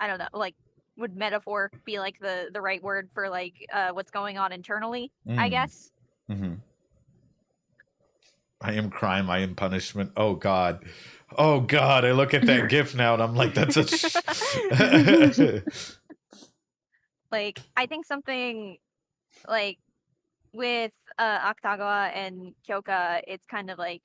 don't know, like would metaphor be like the right word for like what's going on internally, I guess. Mm-hmm. I am crime, I am punishment. Oh God. I look at that gif now and I'm like, that's a like I think something like with Akutagawa and Kyoka, it's kind of like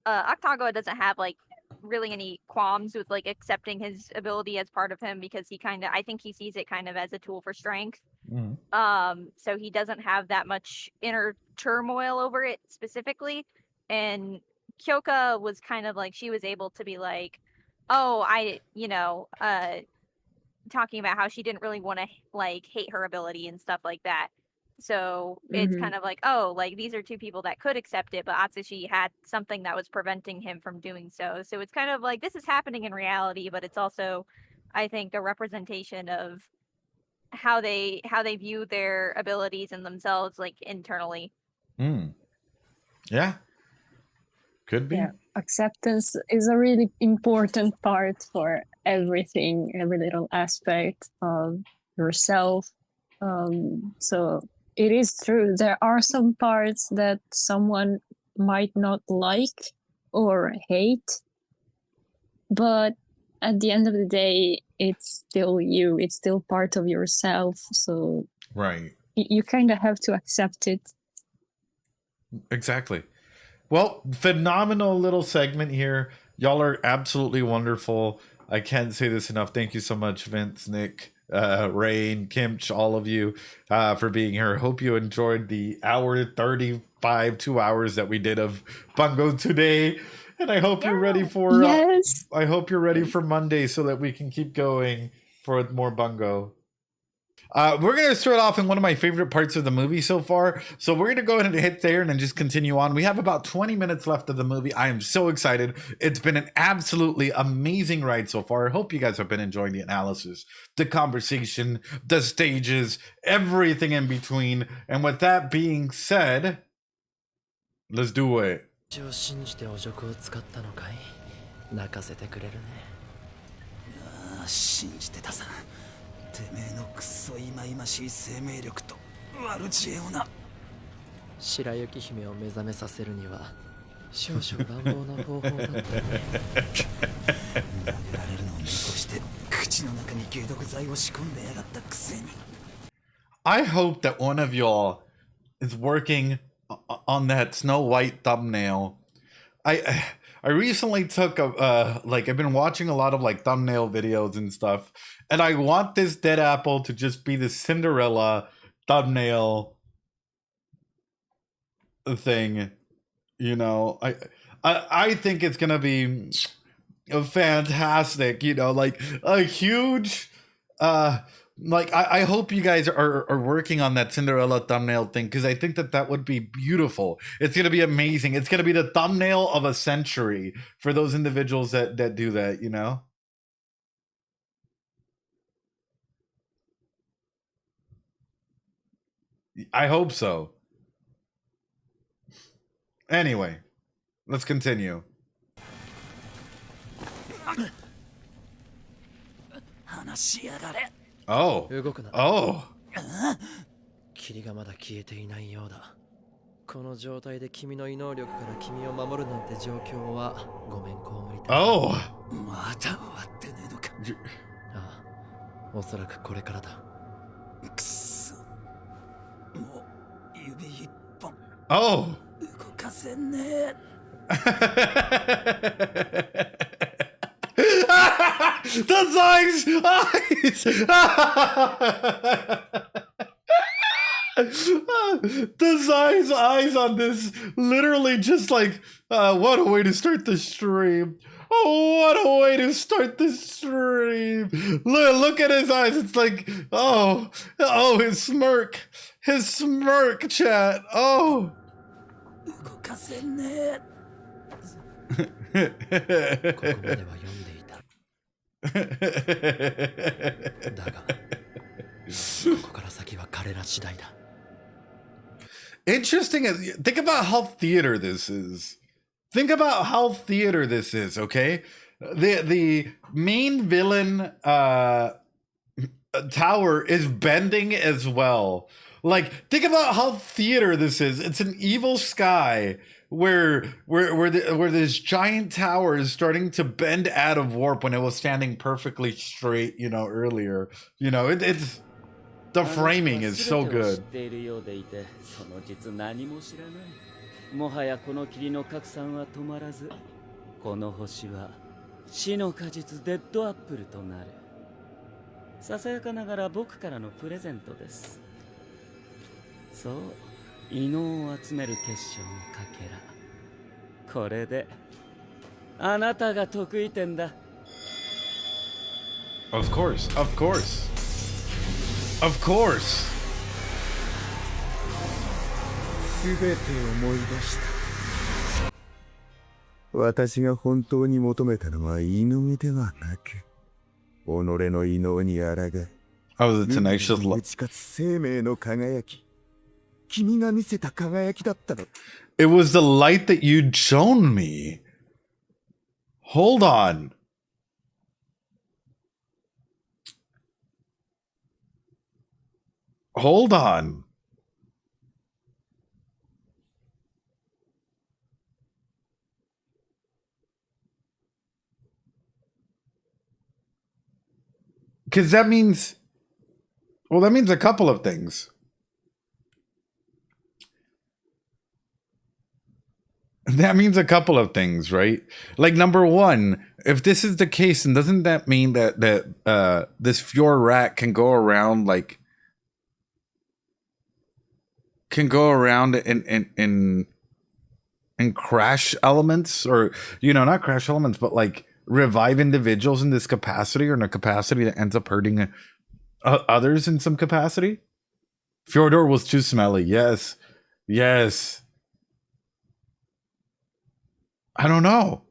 Akutagawa doesn't have like really any qualms with like accepting his ability as part of him because I think he sees it kind of as a tool for strength. So he doesn't have that much inner turmoil over it specifically. And Kyoka was kind of like, she was able to be like, talking about how she didn't really want to like hate her ability and stuff like that. So it's kind of like, these are two people that could accept it, but Atsushi had something that was preventing him from doing so. So it's kind of like this is happening in reality, but it's also, I think, a representation of how they view their abilities and themselves like internally. Yeah. Could be. Yeah. Acceptance is a really important part for everything, every little aspect of yourself. So it is true. There are some parts that someone might not like or hate, but at the end of the day, it's still you. It's still part of yourself. So right, you kind of have to accept it. Exactly. Well, phenomenal little segment here. Y'all are absolutely wonderful. I can't say this enough. Thank you so much, Vince, Nick, Rain, Kimch, all of you for being here. Hope you enjoyed the hour 35, 2 hours that we did of Bungo today. And I hope you're ready for I hope you're ready for Monday so that we can keep going for more Bungo. We're going to start off in one of my favorite parts of the movie so far. So we're going to go ahead and hit there and then just continue on. We have about 20 minutes left of the movie. I am so excited. It's been an absolutely amazing ride so far. I hope you guys have been enjoying the analysis, the conversation, the stages, everything in between. And with that being said, let's do it. を信じてお辱を使ったのかい泣かせてくれるねああ信じてたさてめえのクソ忌々しい生命力と悪知恵をな白雪姫を目覚めさせるには少々乱暴な方法だったね殴られるのを見越して口の中に解毒剤を仕込んでやがったくせに I hope that one of y'all is working on that Snow White thumbnail. I recently took a like I've been watching a lot of like thumbnail videos and stuff, and I want this dead apple to just be the Cinderella thumbnail thing. You know, I think it's gonna be fantastic. You know, like a huge like I hope you guys are working on that Cinderella thumbnail thing because I think that would be beautiful. It's gonna be amazing. It's gonna be the thumbnail of a century for those individuals that do that, you know. I hope so. Anyway, let's continue. Oh. Oh. 霧がまだ消えていないようだ。この状態で君の異能力から君を守るなんて状況はごめんこむりたい。Oh. まだ終わってねえのか。ああ、おそらくこれからだ。くそ。もう指一本。Oh. 動かせねえ。The Zai's eyes! The Zai's eyes on this literally just like, what a way to start the stream. Oh, what a way to start the stream. Look at his eyes. It's like, oh, his smirk. His smirk, chat. Oh. 動かせねえ。ここまでは読んでいた。だが、ここから先は彼ら次第だ。Interesting. Think about how theater this is. Think about how theater this is, okay? The main villain tower is bending as well. Like, think about how theater this is. It's an evil sky where this giant tower is starting to bend out of warp when it was standing perfectly straight, you know, earlier. You know, it's the framing is so good. もはやこの霧の拡散は止まらず、この星は死の果実デッドアップルとなる。ささやかながら僕からのプレゼントです。そう、異能を集める結晶のかけら。これであなたが得意点だ。Of course, of course, of course. すべて思い出した。私が本当に求めたのは異能ではなく、己の異能に抗い。Oh, the tenacious love. 打ち勝つ生命の輝き。君が見せた輝きだったの。It was the light that you'd shown me. Hold on. Hold on. Because that means, well, that means a couple of things. that means a couple of things, right? Like, number one, if this is the case, then doesn't that mean that this Fjord rat can go around and crash elements, or not crash elements, but like revive individuals in this capacity, or in a capacity that ends up hurting others in some capacity? Fyodor was too smelly. Yes. I don't know.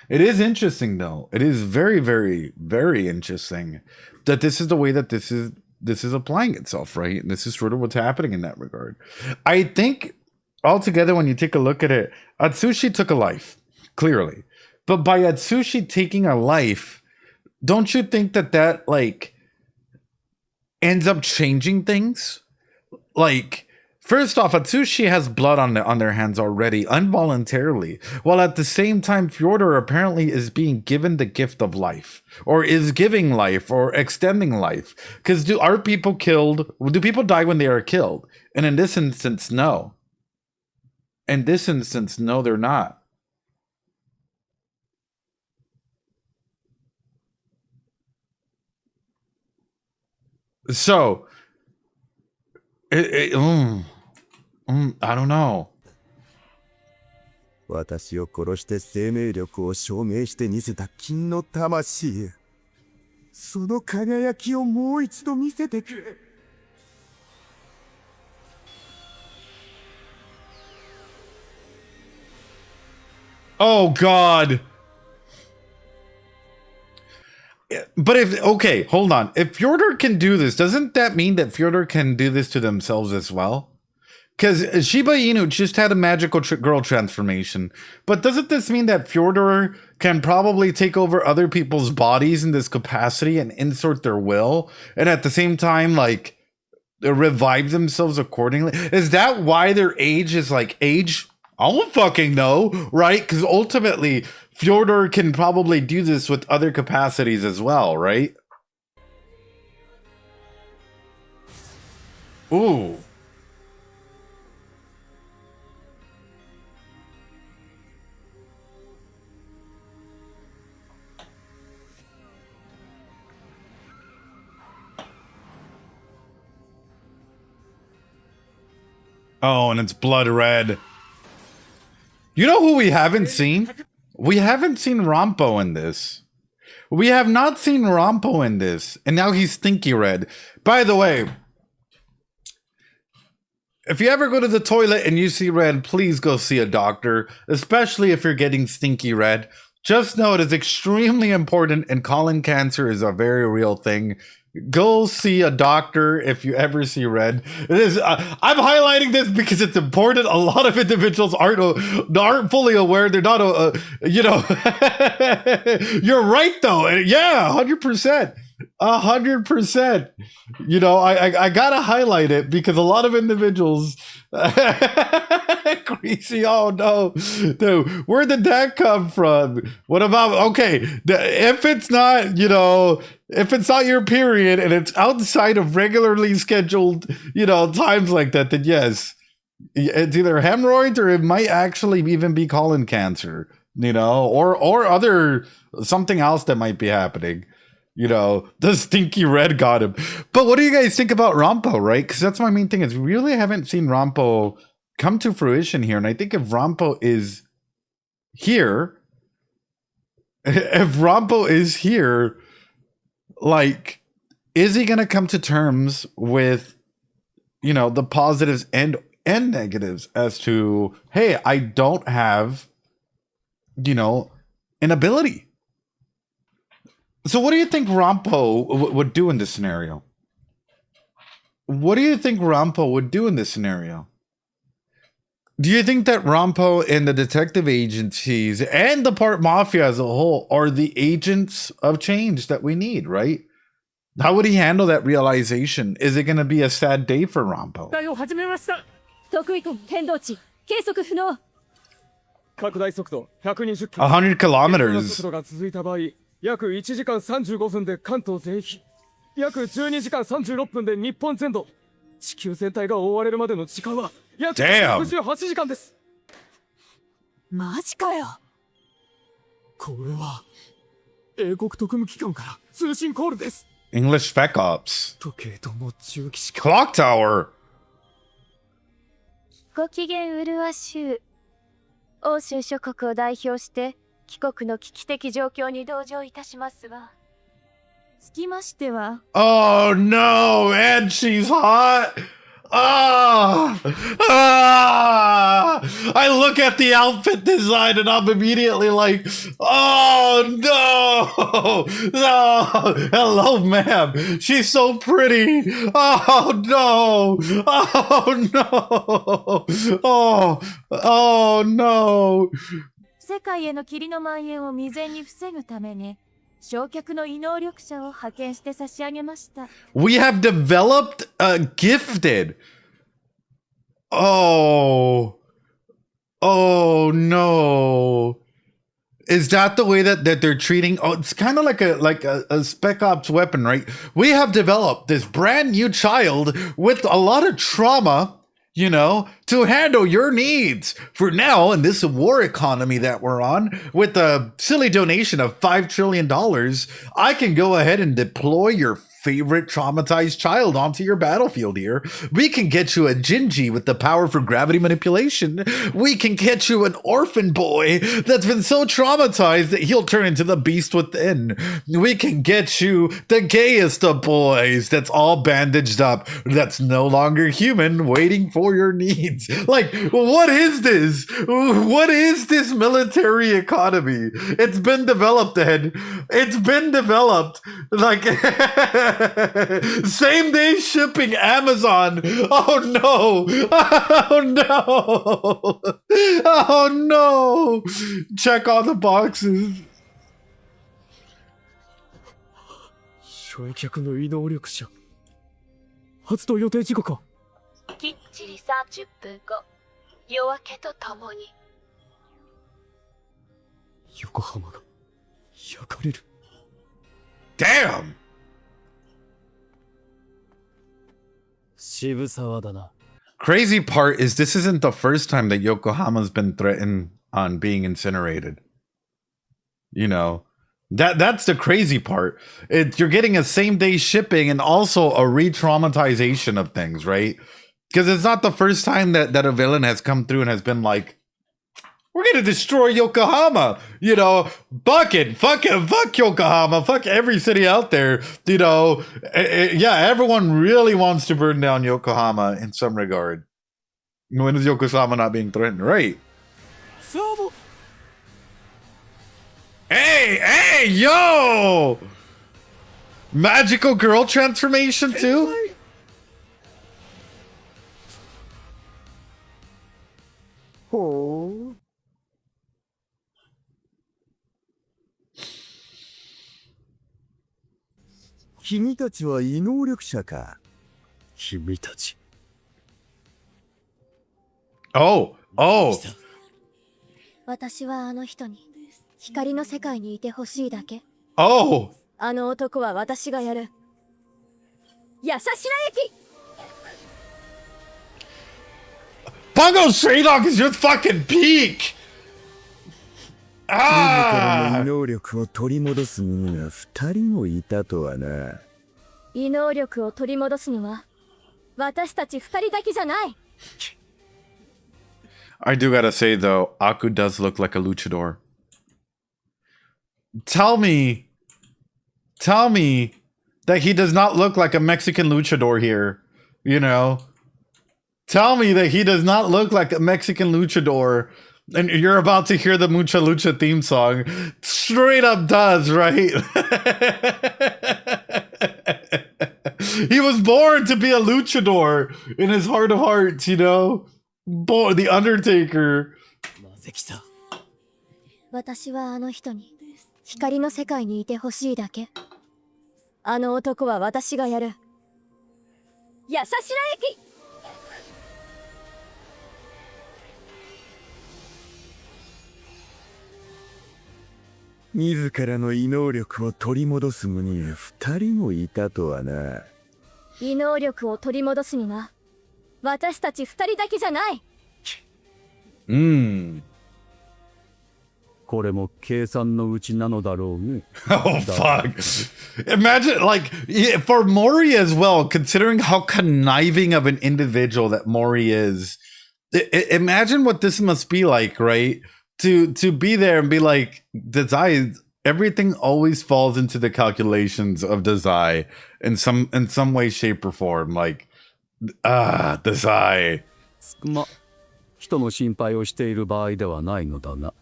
It is interesting, though. It is very, very, very interesting that this is the way that this is applying itself, right? And this is sort of what's happening in that regard. I think altogether, when you take a look at it, Atsushi took a life, clearly. But by Atsushi taking a life, don't you think that like ends up changing things? Like, first off, Atsushi has blood on their hands already, involuntarily, while at the same time, Fyodor apparently is being given the gift of life, or is giving life, or extending life. Because are people killed? Do people die when they are killed? And in this instance, no. In this instance, no, they're not. So, I don't know. 私を殺して生命力を証明してみせた金の魂。その輝きをもう一度見せてくれ。Oh, God. But okay, hold on. If Fyodor can do this, doesn't that mean that Fyodor can do this to themselves as well? Because Shiba Inu just had a magical girl transformation. But doesn't this mean that Fyodor can probably take over other people's bodies in this capacity and insert their will? And at the same time, like, revive themselves accordingly? Is that why their age is like age? I don't fucking know, right? Because ultimately, Fyodor can probably do this with other capacities as well, right? Ooh. Oh, and it's blood red. You know who we haven't seen? We haven't seen Rampo in this. We have not seen Rampo in this. And now he's stinky red. By the way, if you ever go to the toilet and you see red, please go see a doctor. Especially if you're getting stinky red. Just know it is extremely important, and colon cancer is a very real thing. Go see a doctor if you ever see red. It is. I'm highlighting this because it's important. A lot of individuals aren't fully aware. They're not. You're right though. Yeah, 100%. 100%. I gotta highlight it because a lot of individuals. Greasy. Oh no. Dude, where did that come from? What about? Okay, if it's not, if it's not your period and it's outside of regularly scheduled, times like that, then yes, it's either hemorrhoids or it might actually even be colon cancer, or other something else that might be happening. The stinky red got him. But what do you guys think about Rampo, right? Because that's my main thing is we really haven't seen Rampo come to fruition here. And I think if Rampo is here, like, is he going to come to terms with, the positives and negatives as to, hey, I don't have, an ability. So what do you think Rampo would do in this scenario? What do you think Rampo would do in this scenario? Do you think that Rampo and the detective agencies and the part mafia as a whole are the agents of change that we need, right? How would he handle that realization? Is it going to be a sad day for Rampo? 100 kilometers. 約1時間35分で関東全域、約12時間36分で日本全土、地球全体が覆われるまでの時間は Damn. 68時間です。マジかよ。これは英国特務機関から通信コールです。 English Spec Ops. 時計とも銃器しか。 Clock Tower. ご機嫌うるわしゅう。欧州諸国を代表して帰国の危機的状況に同情いたしますが、つきましては。 Oh no, and she's hot. I look at the outfit design and I'm immediately like, oh no, no, hello ma'am, she's so pretty. Oh no, oh no. 世界への霧の蔓延を未然に防ぐために焼却の異能力者を派遣して差し上げました。 We have developed a gifted. Oh no. Is that the way that they're treating? Oh, it's kind of like a Spec Ops weapon, right? We have developed this brand new child with a lot of trauma, you know, to handle your needs. For now, in this war economy that we're on, with a silly donation of $5 trillion, I can go ahead and deploy your favorite traumatized child onto your battlefield here. We can get you a Jinji with the power for gravity manipulation. We can get you an orphan boy that's been so traumatized that he'll turn into the beast within. We can get you the gayest of boys that's all bandaged up, that's no longer human, waiting for your needs. Like, what is this? What is this military economy? It's been developed, Ed. It's been developed. Like, same day shipping Amazon. Oh no. Oh no. Oh no. Check all the boxes. 焼却の異能力者。発動予定時刻はきっちり30分後、夜明けとともに。横浜が焼かれる。Damn! 渋沢だな。 Crazy part is this isn't the first time that Yokohama's been threatened on being incinerated. You know, that's the crazy part. You're getting a same day shipping and also a re-traumatization of things, right? Because it's not the first time that a villain has come through and has been like, we're gonna destroy Yokohama, you know, fuck Yokohama, fuck every city out there, you know. Yeah, everyone really wants to burn down Yokohama in some regard. When is Yokohama not being threatened, right? Hey, yo! Magical girl transformation too? Oh. 君たちは異能力者か。君たち。Oh. 私はあの人に光の世界にいてほしいだけ。Oh. あの男は私がやる。やさしら駅。Bungo Shadok is your fucking peak! 自らの異能力を取り戻す者が2人もいたとはな。異能力を取り戻すのは私たち2人だけじゃない。I do gotta say though, Aku does look like a luchador. Tell me that he does not look like a Mexican luchador here, you know? Tell me that he does not look like a Mexican luchador, and you're about to hear the Mucha Lucha theme song. Straight up does, right? He was born to be a luchador in his heart of hearts, you know? The Undertaker. 私はあの人に光の世界にいてほしいだけ。あの男は私がやる。やさしら駅。自らの異能力を取り戻す者が2人もいたとはな。異能力を取り戻すには私たち二人だけじゃない。これも計算のうちなのだろうね。Oh fuck. Imagine like for Mori as well, considering how conniving of an individual that Mori is. Imagine what this must be like, right? To be there and be like, Dazai, everything always falls into the calculations of Dazai in some way, shape, or form. Like, Dazai. ま、人の心配をしている場合ではないのだな。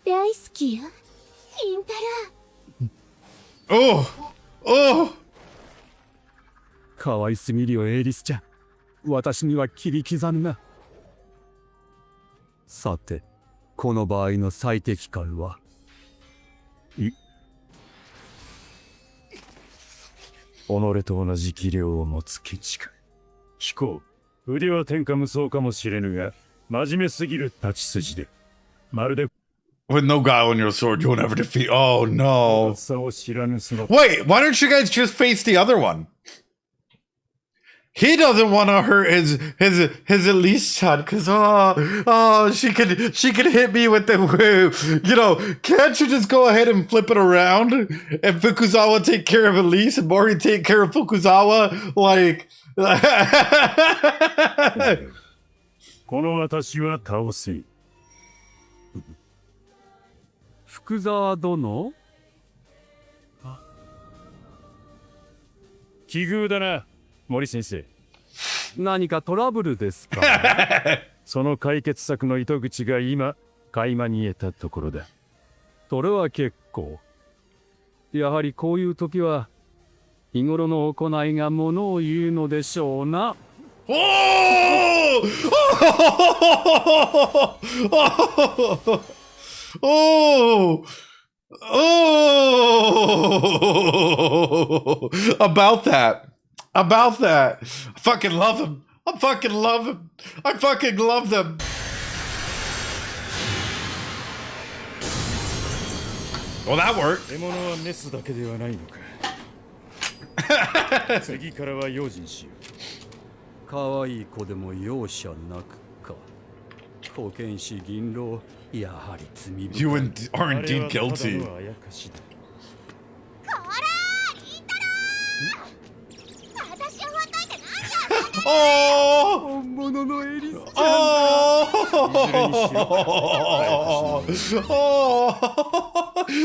大好きよ、インタラ。かわいすぎるよ、エリスちゃん。私には切り刻むな。さて、この場合の最適解は、己と同じ技量を持つケチか。飛行、腕は天下無双かもしれぬが、真面目すぎる立ち筋で。まるで With no guile in your sword, you'll never defeat. Oh no. さを知らぬその Wait, why don't you guys just face the other one? He doesn't want to hurt his Elise shot because she could hit me with the you know, can't you just go ahead and flip it around and Fukuzawa take care of Elise and Mori take care of Fukuzawa? Like この私は倒せ。福沢殿？奇遇だな、森先生。何かトラブルですか？その解決策の糸口が今、垣間見えたところだ。それは結構。やはりこういう時は、日頃の行いがものを言うのでしょうな。About that. I fucking love him. I fucking love them. Well, that worked. 獲物はメスだけではないのか。次からは用心しよう。可愛い子でも容赦なくか。保健師銀狼、やはり罪深い。You are indeed guilty. Oh!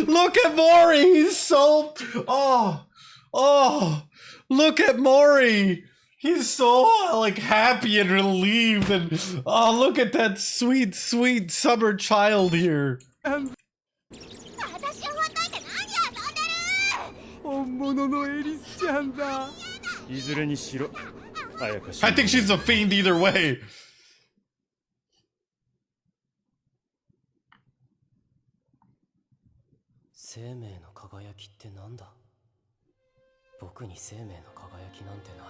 Look at Mori! He's so... Look at Mori! He's so, like, happy and relieved and... Oh, look at that sweet, sweet summer child here. I think she's a fiend either way. 生命の輝きってなんだ？僕に生命の輝きなんてない。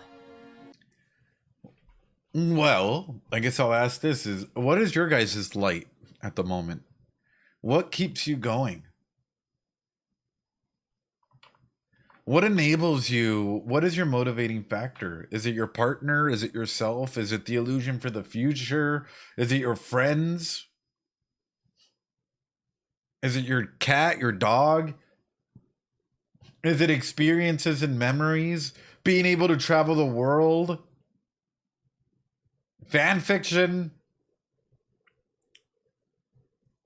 Well, I guess I'll ask this is, what is your guys' light at the moment? What keeps you going? What enables you? What is your motivating factor? Is it your partner? Is it yourself? Is it the illusion for the future? Is it your friends? Is it your cat, your dog? Is it experiences and memories? Being able to travel the world? Fan fiction?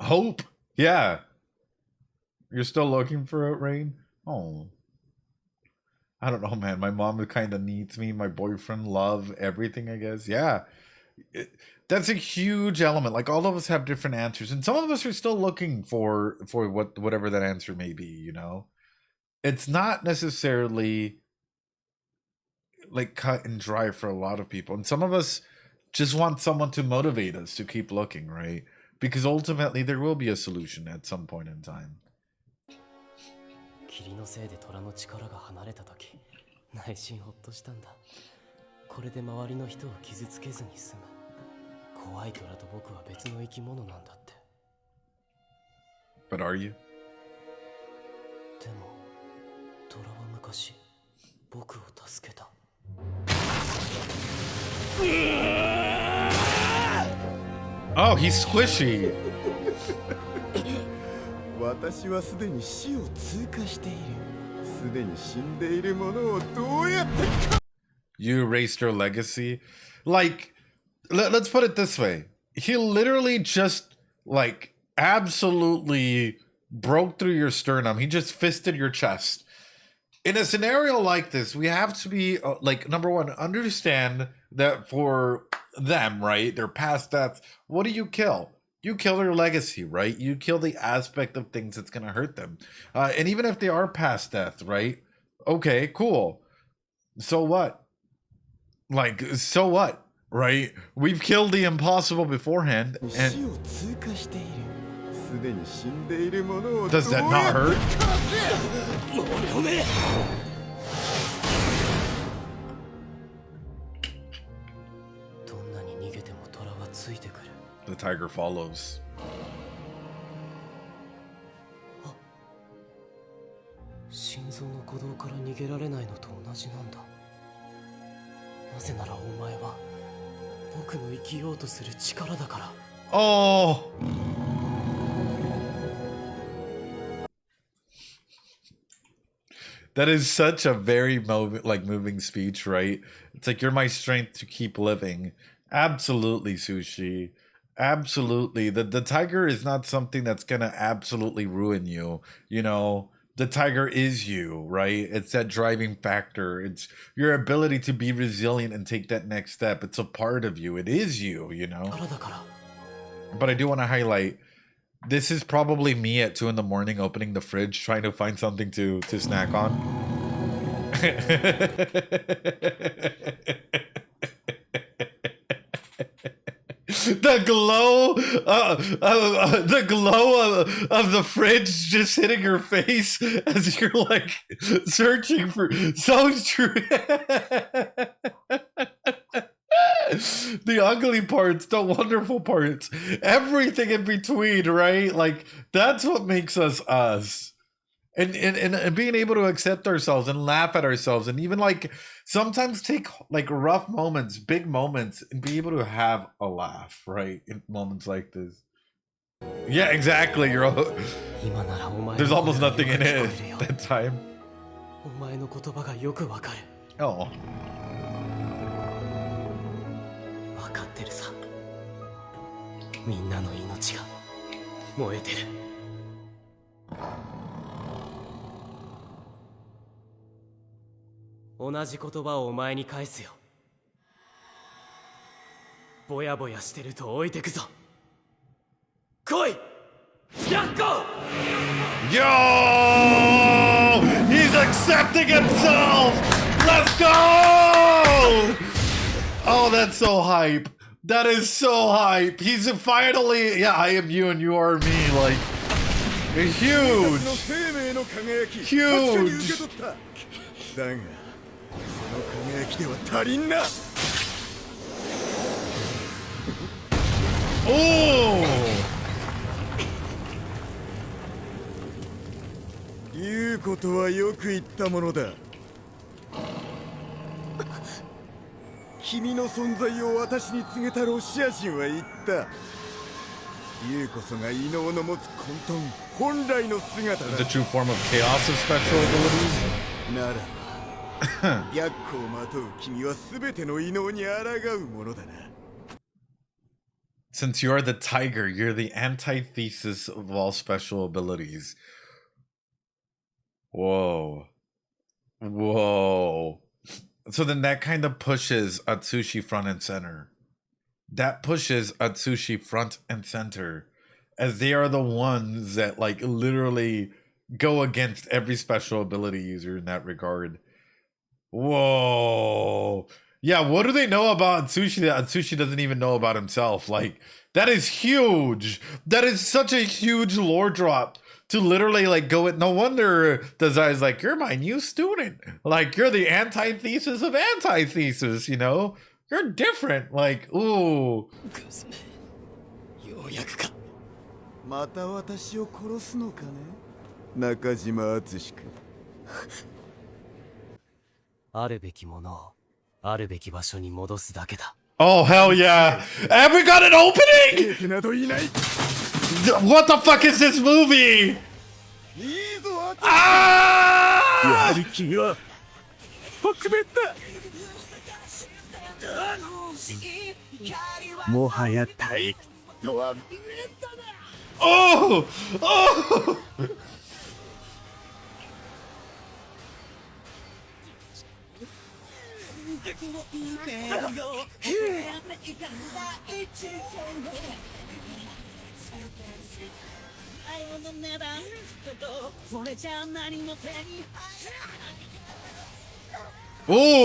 Hope? Yeah. You're still looking for it, Rain? Oh. I don't know, man. My mom kind of needs me. My boyfriend, love, everything, I guess. Yeah. That's a huge element. Like, all of us have different answers. And some of us are still looking for whatever that answer may be, you know? It's not necessarily, like, cut and dry for a lot of people. And some of us just want someone to motivate us to keep looking, right? Because ultimately, there will be a solution at some point in time. 霧のせいで虎の力が離れた時、内心ほっとしたんだ。これで周りの人を傷つけずに済む。怖い虎と僕は別の生き物なんだって。But are you? でも、虎は昔、僕を助けた。Oh, he's squishy. 私はすでに死を通過している。すでに死んでいるものをどうやって。 You erased your legacy? Like, let's put it this way. He literally just, like, absolutely broke through your sternum. He just fisted your chest. In a scenario like this, we have to be, like, number one, understand that for them, right, their past deaths, what do you kill? You kill their legacy, right? You kill the aspect of things that's going to hurt them. And even if they are past death, right? Okay, cool. So what? Like, so what? Right? We've killed the impossible beforehand. And does that not hurt? The tiger follows. 心臓の鼓動から逃げられないのと同じなんだ。なぜならお前は僕の生きようとする力だから。Oh. That is such a very moving speech, right? It's like, you're my strength to keep living. Absolutely, Sushi. Absolutely. The tiger is not something that's gonna absolutely ruin you. You know, the tiger is you, right? It's that driving factor. It's your ability to be resilient and take that next step. It's a part of you. It is you, you know? But I do want to highlight, this is probably me at 2 in the morning opening the fridge, trying to find something to snack on. The glow, of the fridge just hitting your face as you're like searching for so true. The ugly parts, the wonderful parts, everything in between, right? Like, that's what makes us us. And being able to accept ourselves and laugh at ourselves, and even like sometimes take like rough moments, big moments, and be able to have a laugh, right? In moments like this. Yeah, exactly. There's almost nothing in it at that time. Oh. 分かってるさ。みんなの命が燃えてる。同じ言葉をお前に返すよ。ぼやぼやしてると置いてくぞ。来い！やっこ！ Yo! He's accepting himself! Let's go! Oh, that's so hype. That is so hype. He's finally, yeah, I am you and you are me. Like, huge. Huge. Oh! 言うことはよく言ったものだ。君の存在を私に告げたロシア人は言った。言うこそが異能の持つ混沌、本来の姿だ。 The true form of chaos of special abilities? ならば、白虎をまとう君は全ての異能に抗うものだな。 Since you're the tiger, you're the antithesis of all special abilities. Whoa. Whoa. So then that kind of pushes Atsushi front and center. That pushes Atsushi front and center, as they are the ones that like literally go against every special ability user in that regard. Whoa. Yeah, what do they know about Atsushi that Atsushi doesn't even know about himself? Like, that is huge. That is such a huge lore drop. To literally like go with, no wonder Dazai's like, you're my new student. Like, you're the antithesis of antithesis, you know? You're different. Like, ooh. ようやくか。また私を殺すのかね、中島敦君。あるべきものをあるべき場所に戻すだけだ。Oh, hell yeah. And we got an opening! What the fuck is this movie? Ah! Oh! Oh! Oh!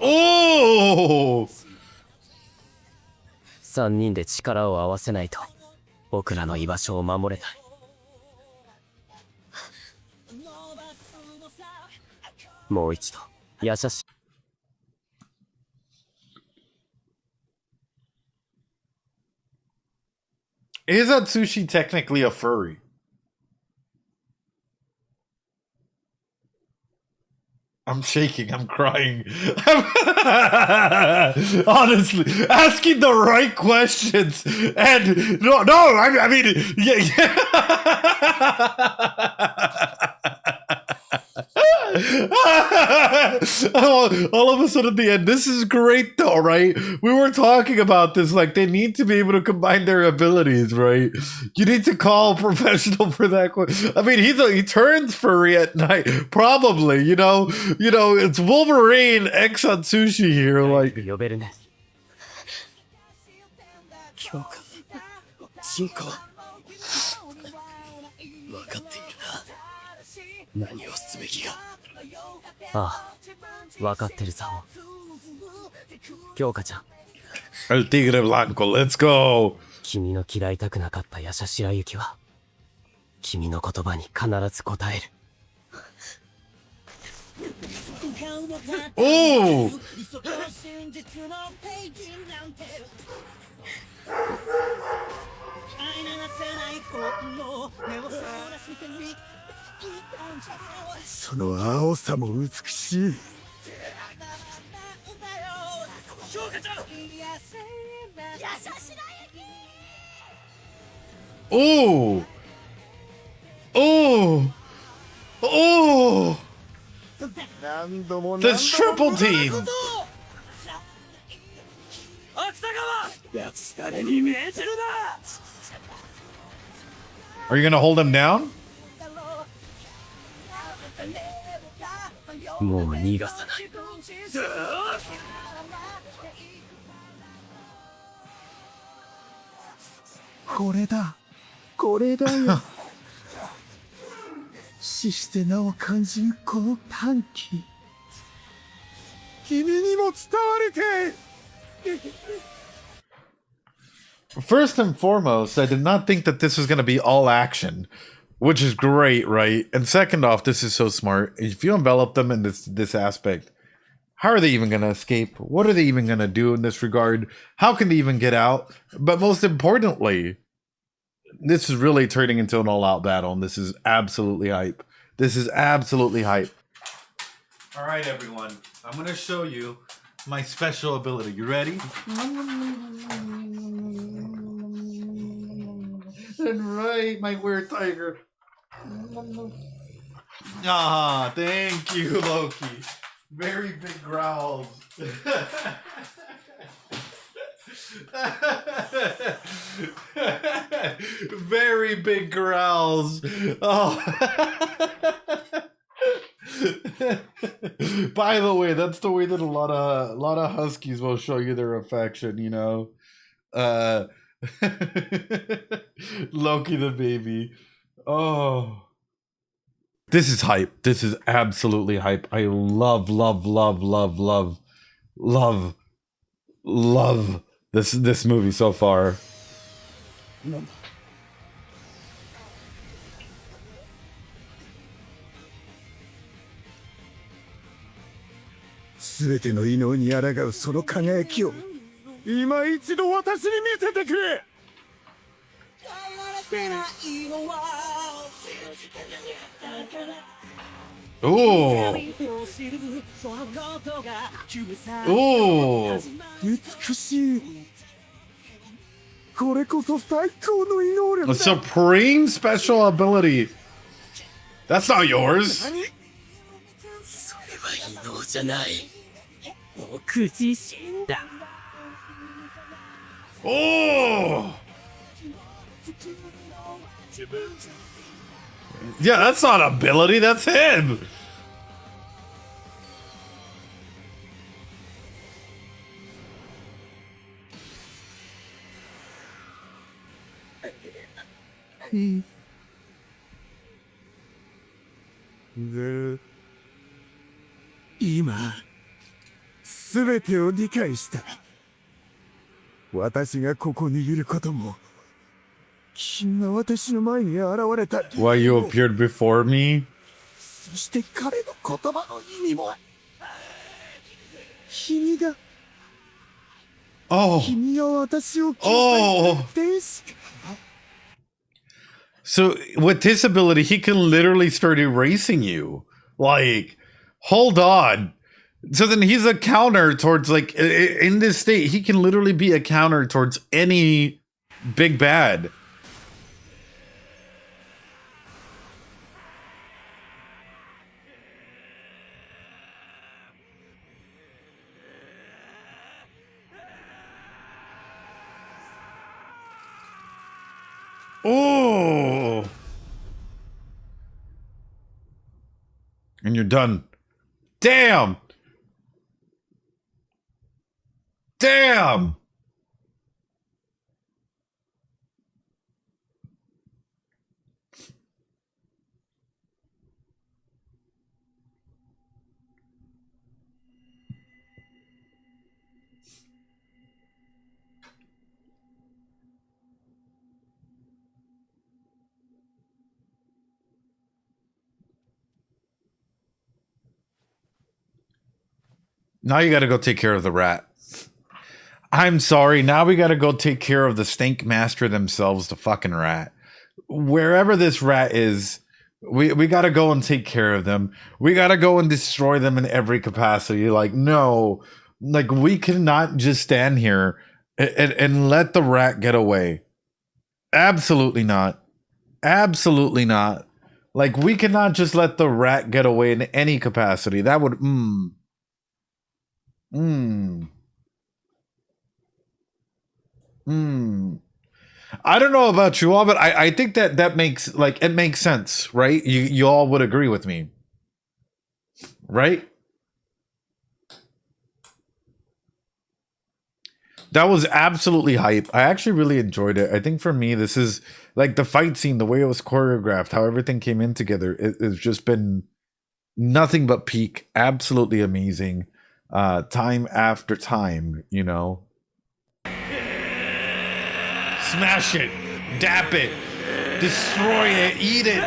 Oh! 3人で力を合わせないと僕らの居場所を守れない。もう一度優しい。Is Atsushi technically a furry? I'm shaking. I'm crying. Honestly, asking the right questions and no. I mean, yeah. All of a sudden at the end, this is great though, right? We were talking about this, like they need to be able to combine their abilities, right? You need to call a professional for that. I mean, he turns furry at night, probably. You know, it's Wolverine X Atsushi here, like. El Tigre Blanco, let's go. 君の嫌いたくなかったヤシャシラユキは君の言葉に必ず応える。Oh! Oh! Oh! Oh! This triple team! Are you gonna hold him down? もう逃がさない。これだよ。死してなお感じるこの短気。君にも伝わるかい。First and foremost, I did not think that this was going to be all action, which is great, right? And second off, this is so smart. If you envelop them in this aspect, how are they even going to escape? What are they even going to do in this regard? How can they even get out? But most importantly, this is really turning into an all-out battle, and this is absolutely hype. This is absolutely hype. All right, everyone. I'm going to show you my special ability. You ready? And right, my weird tiger. Ah, thank you, Loki. Very big growls. Very big growls. Oh. By the way, that's the way that a lot of huskies will show you their affection, you know. Loki the baby. Oh. This is hype. This is absolutely hype. I love this movie so far. すべての異能に抗うその輝きを今一度私に見せてくれ。Ooh. Ooh. A supreme special ability. That's not yours. Oh. Yeah, that's not ability, that's him. The 今すべてを理解した。私がここにいることも、君が私の前に現れた。Why you appeared before me? そして彼の言葉の意味も。君が。Oh. 君が私を Oh. So with this ability, he can literally start erasing you. Like, hold on. So then he's a counter towards, like, in this state, he can literally be a counter towards any big bad. Oh. And you're done. Damn. Damn. Now you got to go take care of the rat. I'm sorry. Now we got to go take care of the Stank Master themselves, the fucking rat. Wherever this rat is, we got to go and take care of them. We got to go and destroy them in every capacity. Like, no. Like, we cannot just stand here and let the rat get away. Absolutely not. Absolutely not. Like, we cannot just let the rat get away in any capacity. That would... I don't know about you all, but I think that makes, like, it makes sense, right? You all would agree with me, right? That was absolutely hype. I actually really enjoyed it. I think for me, this is like the fight scene, the way it was choreographed, how everything came in together. It's just been nothing but peak. Absolutely amazing. Time after time, you know. Smash it, dap it, destroy it, eat it.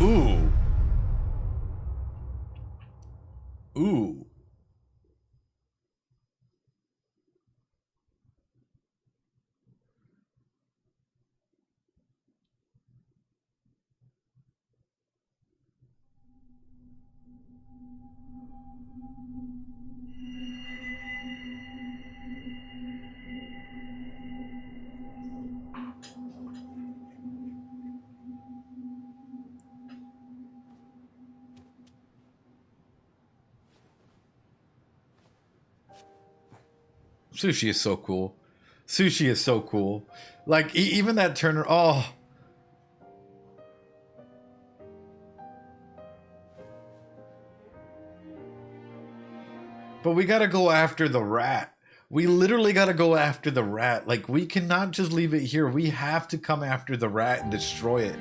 Ooh. Ooh. Sushi is so cool. Sushi is so cool. Like, even that Turner. Oh. But we gotta go after the rat. We literally gotta go after the rat. Like, we cannot just leave it here. We have to come after the rat and destroy it.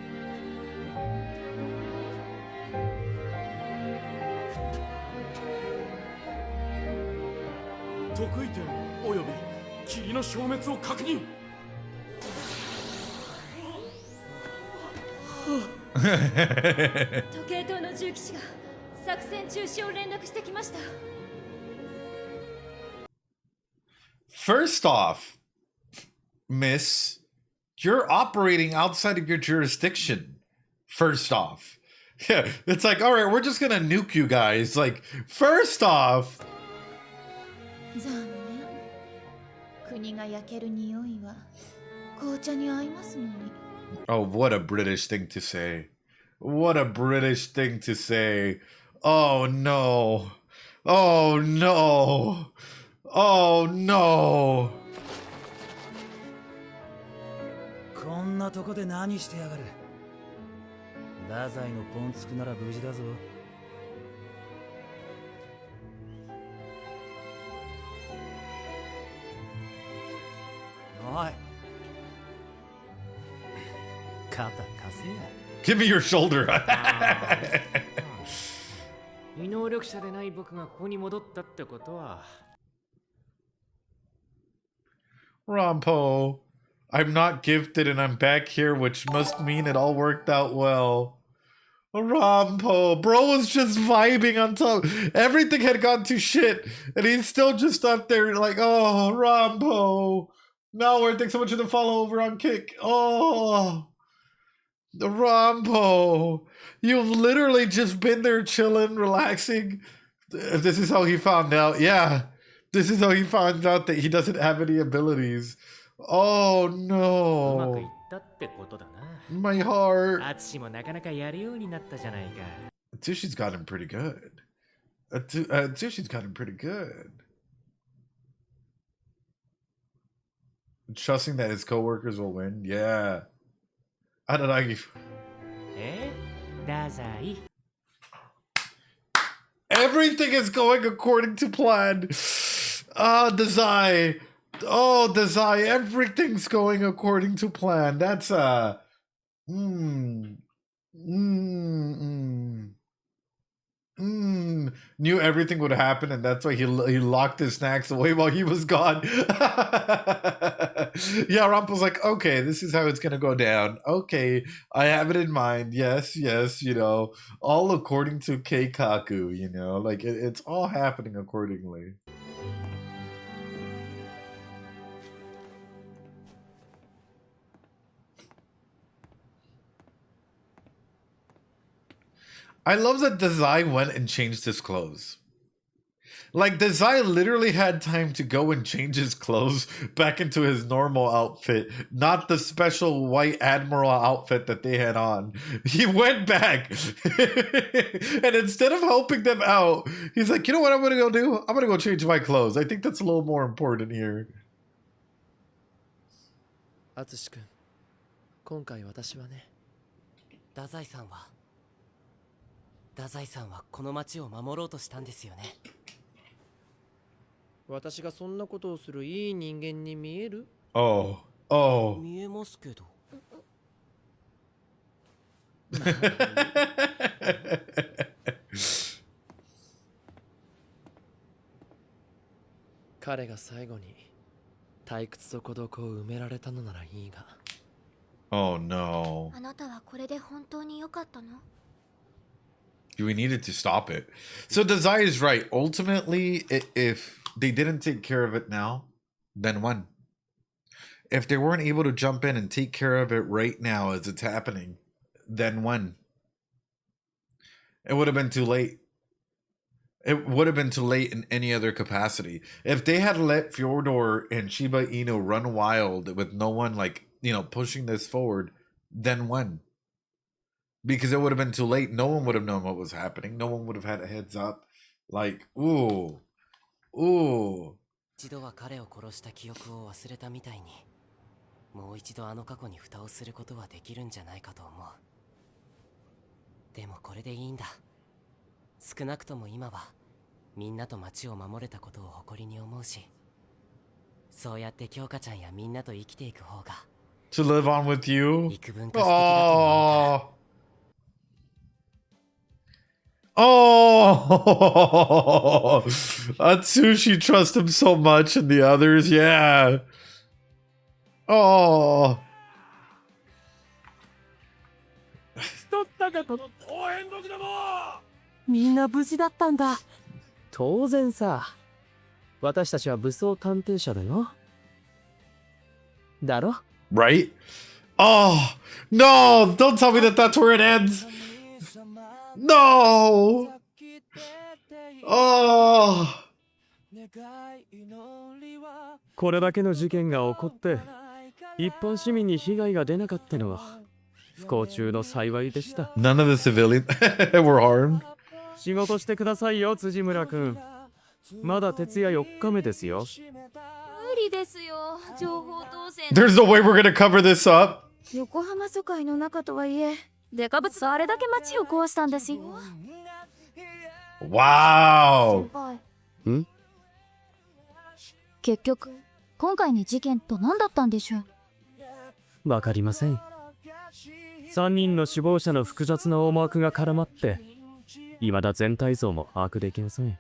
First off, Miss, you're operating outside of your jurisdiction. First off, yeah, it's like, all right, we're just gonna nuke you guys. Like, first off. 残念。国が焼ける匂いは紅茶に合いますのに。Oh, what a British thing to say. What a British thing to say. Oh no. Oh no. Oh no. こんなとこで何してやがる。太宰のポンつくなら無事だぞ。おい。肩貸せや。Give me your shoulder. 異能力者でない僕がここに戻ったってことは。Rompo, I'm not gifted and I'm back here, which must mean it all worked out well. Rompo, bro was just vibing on top. Everything had gone to shit, and he's still just up there like, oh, Rompo. Now we're thanks so much for the follow over on Kick. Oh, Rompo, you've literally just been there chilling, relaxing. This is how he found out. Yeah, this is how he found out that he doesn't have any abilities. Oh no. My heart. Atsushi's got him pretty good. Atsushi's got him pretty good. Trusting that his coworkers will win. Yeah. Araragi. Everything is going according to plan. Ah, Dazai. Oh, Dazai. Everything's going according to plan. That's knew everything would happen, and that's why he locked his snacks away while he was gone. Yeah, Rampo's like, okay, this is how it's gonna go down. Okay, I have it in mind. Yes, you know, all according to Keikaku, you know, like it's all happening accordingly. I love that Dazai went and changed his clothes. Like, Dazai literally had time to go and change his clothes back into his normal outfit, not the special white admiral outfit that they had on. He went back, and instead of helping them out, he's like, you know what I'm going to go do? I'm going to go change my clothes. I think that's a little more important here. 淳君、今回私はね、太宰さんはこの町を守ろうとしたんですよね。私がそんなことをするいい人間に見える？ Oh. 見えますけど。彼が最後に退屈と孤独を埋められたのならいいが。Oh no. あなたはこれで本当に良かったの？ We needed to stop it. So Dazai is right. Ultimately, if they didn't take care of it now, then when? If they weren't able to jump in and take care of it right now as it's happening, then when? It would have been too late. It would have been too late in any other capacity. If they had let Fyodor and Shiba Inu run wild with no one, like, you know, pushing this forward, then when? Because it would have been too late. No one would have known what was happening. No one would have had a heads up. Like, ooh. 一度は彼を殺した記憶を忘れたみたいに、もう一度あの過去に蓋をすることはできるんじゃないかと思う。でもこれでいいんだ。少なくとも今はみんなと町を守れたことを誇りに思うし、そうやって京香ちゃんやみんなと生きていく方が To live on with you? 幾分か素敵だと思うから。Oh, Atsushi trusts him so much, and the others, yeah. Oh. みんな無事だったんだ。当然さ。私たちは武装探偵者だよ。だろ、right? Oh, no, don't tell me that that's where it ends. No. Oh. これだけの事件が起こって一般市民に被害が出なかったのは不幸中の幸いでした。 None of the civilians were harmed. 仕事してくださいよ辻村くん。まだ徹夜4日目ですよ。無理ですよ。情報統制。 There's no way we're gonna cover this up. 横浜疎開の中とはいえ、デカブツあれだけ街を壊したんですよ。Wow. ん？結局今回の事件と何だったんでしょう。わかりません。3人の死亡者の複雑な思惑が絡まって未だ全体像も把握できません。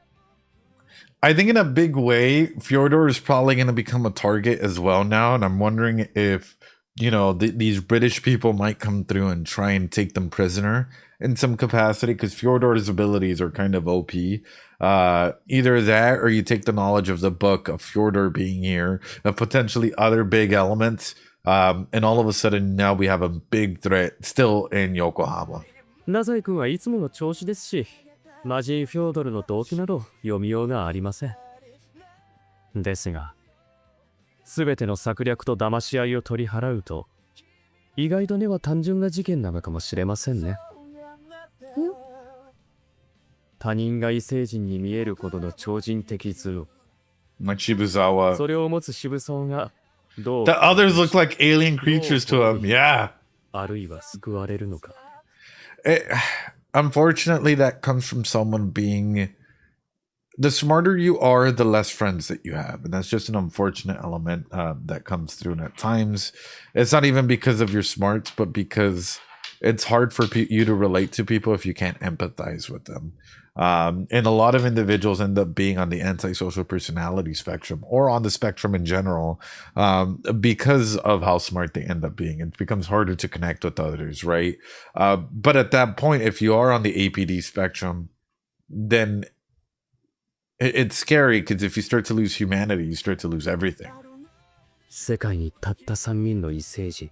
I think in a big way, Fyodor is probably going to become a target as well now. And I'm wondering if, you know, these British people might come through and try and take them prisoner in some capacity, because Fyodor's abilities are kind of OP. Either that, or you take the knowledge of the book of Fyodor being here, of potentially other big elements. And all of a sudden now we have a big threat still in Yokohama. ナザイ君はいつもの調子ですし、マジー・フョードルの動機など読みようがありません。ですが、すべての策略と騙し合いを取り払うと、意外と根は単純な事件なのかもしれませんね。他人が異星人に見えるほどの超人的頭脳。Shibuzawa. それを持つ渋沢がどう The others look like alien creatures to him. Yeah. あるいは救われるのか。Unfortunately, that comes from someone being... The smarter you are, the less friends that you have. And that's just an unfortunate element that comes through. And at times, it's not even because of your smarts, but because it's hard for you to relate to people if you can't empathize with them. And a lot of individuals end up being on the antisocial personality spectrum, or on the spectrum in general, because of how smart they end up being. It becomes harder to connect with others, right? But at that point, if you are on the APD spectrum, then it's scary, because if you start to lose humanity, you start to lose everything. 世界にたった3人の異星人、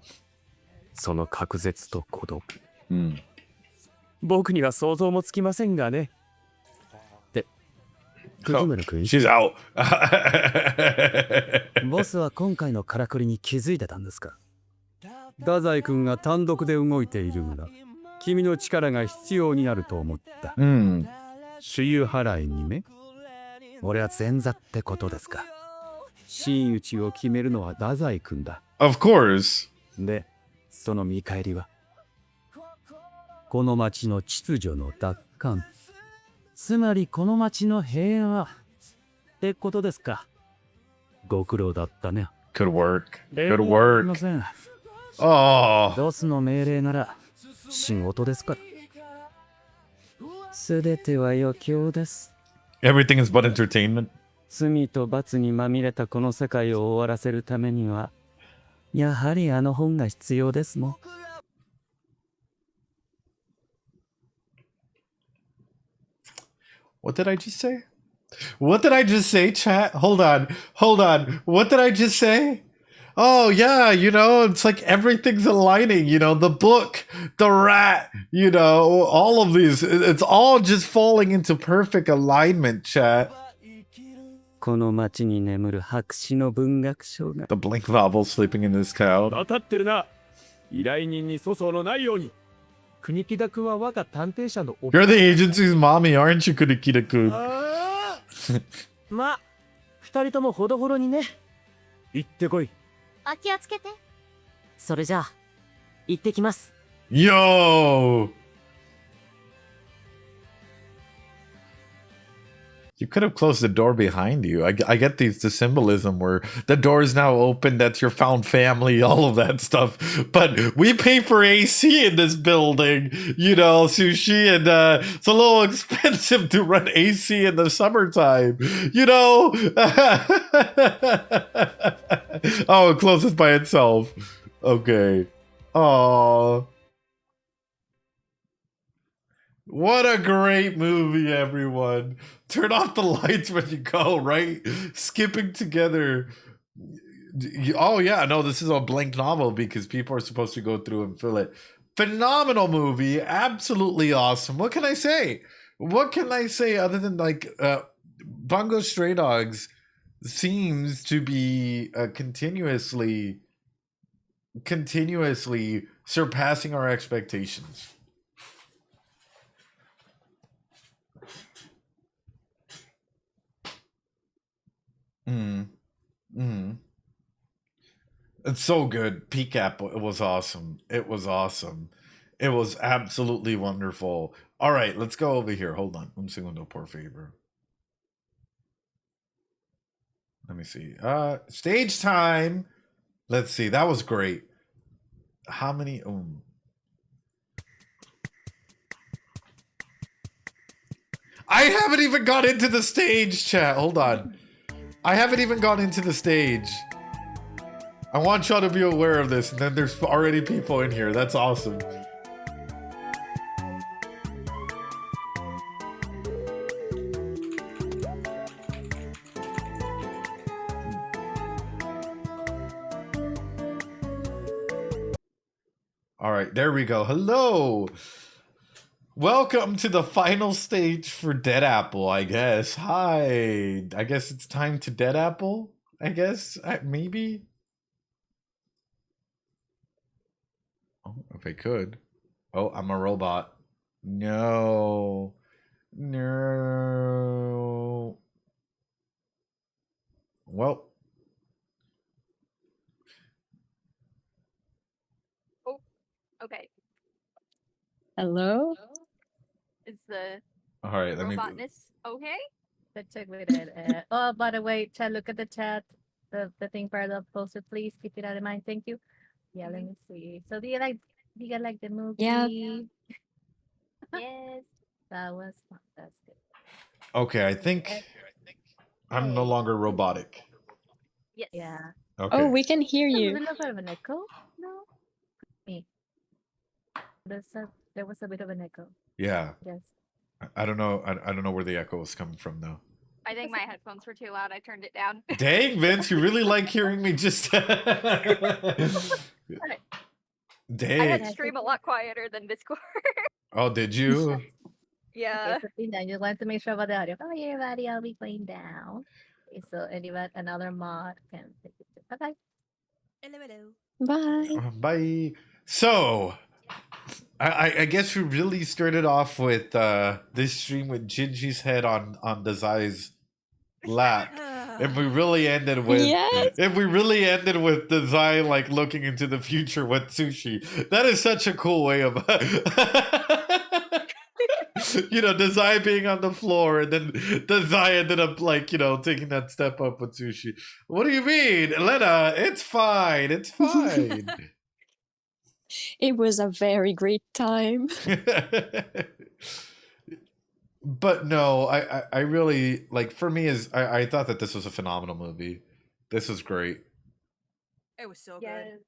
その隔絶と孤独。僕には想像もつきませんがね。で、藤村君。She's out. ボスは今回のからくりに気づいてたんですか？太宰君が単独で動いているんだ。君の力が必要になると思った。主有払いに目？俺は前座ってことですか？真打ちを決めるのは太宰君だ。Of course. で、その見返りは？この町の秩序の奪還。つまりこの町の平和ってことですか。ご苦労だったね。Good work. Good work. Oh. ボスの命令なら仕事ですから。すべては余興です。Everything is but entertainment. 罪と罰にまみれたこの世界を終わらせるためには、やはりあの本が必要ですもん。What did I just say? What did I just say, chat? Hold on. What did I just say? Oh, yeah, you know, it's like everything's aligning, you know, the book, the rat, you know, all of these, it's all just falling into perfect alignment, chat. この町に眠る白紙の文学賞が The blink vowel sleeping in this cloud. 当たってるな。依頼人に粗相のないように。国木田君は我が探偵社の You're the agency's mommy, aren't you, Kunikita-kun? まあ、二人ともほどほどにね。行ってこい。お気をつけて。それじゃあ、行ってきます。Yo! You could have closed the door behind you. I get the symbolism where the door is now open, that's your found family, all of that stuff. But we pay for AC in this building, you know, Sushi, and it's a little expensive to run AC in the summertime, you know? Oh, it closes by itself. Okay. Oh. What a great movie, everyone. Turn off the lights when you go, right? Skipping together. Oh yeah, no, this is a blank novel because people are supposed to go through and fill it. Phenomenal movie, absolutely awesome. What can I say? What can I say other than like Bungo Stray Dogs seems to be continuously surpassing our expectations. It's so good. Peak-App, it was awesome. It was awesome. It was absolutely wonderful. All right, let's go over here. Hold on. Un segundo, por favor. Let me see. Stage time. Let's see. That was great. How many? I haven't even got into the stage, chat. Hold on. I haven't even gone into the stage. I want y'all to be aware of this, and then there's already people in here. That's awesome. All right, there we go. Hello. Welcome to the final stage for Dead Apple, I guess. Hi. I guess it's time to Dead Apple, I guess. Maybe. Oh, if I could. Oh, I'm a robot. No. No. Well. Oh, okay. Hello? Is the All right, let me. robotness okay? Let's check with it. Oh, by the way, chat, look at the chat. The thing for the poster, please keep it out in mind. Thank you. Yeah, let me see. So do you like the movie? Yeah. Yes. That was fun. That's good. Okay, I think I'm no longer robotic. Yes. Yeah. Okay. Oh, we can hear A you. little bit of an echo? No? Me. There was a bit of an echo. Yeah. Yes. I don't know. I don't know where the echo was coming from though. I think my headphones were too loud. I turned it down. Dang, Vince, you really like hearing me just. Dang. I had to stream a lot quieter than Discord. Oh, did you? Yeah. Okay, so Tina, I just wanted to make sure about the audio. Oh, yeah, everybody, I'll be playing down. Okay, so another mod can take it. Bye-bye. Hello. Bye. Bye. So, I guess we really started off with this stream with Gingy's head on Dazai's lap. And we really ended with Dazai like looking into the future with sushi. That is such a cool way of Dazai being on the floor, and then Dazai ended up like, taking that step up with sushi. What do you mean? Elena, it's fine. It's fine. It was a very great time. But no, I really like, for me, I thought that this was a phenomenal movie. This was great. It was so good.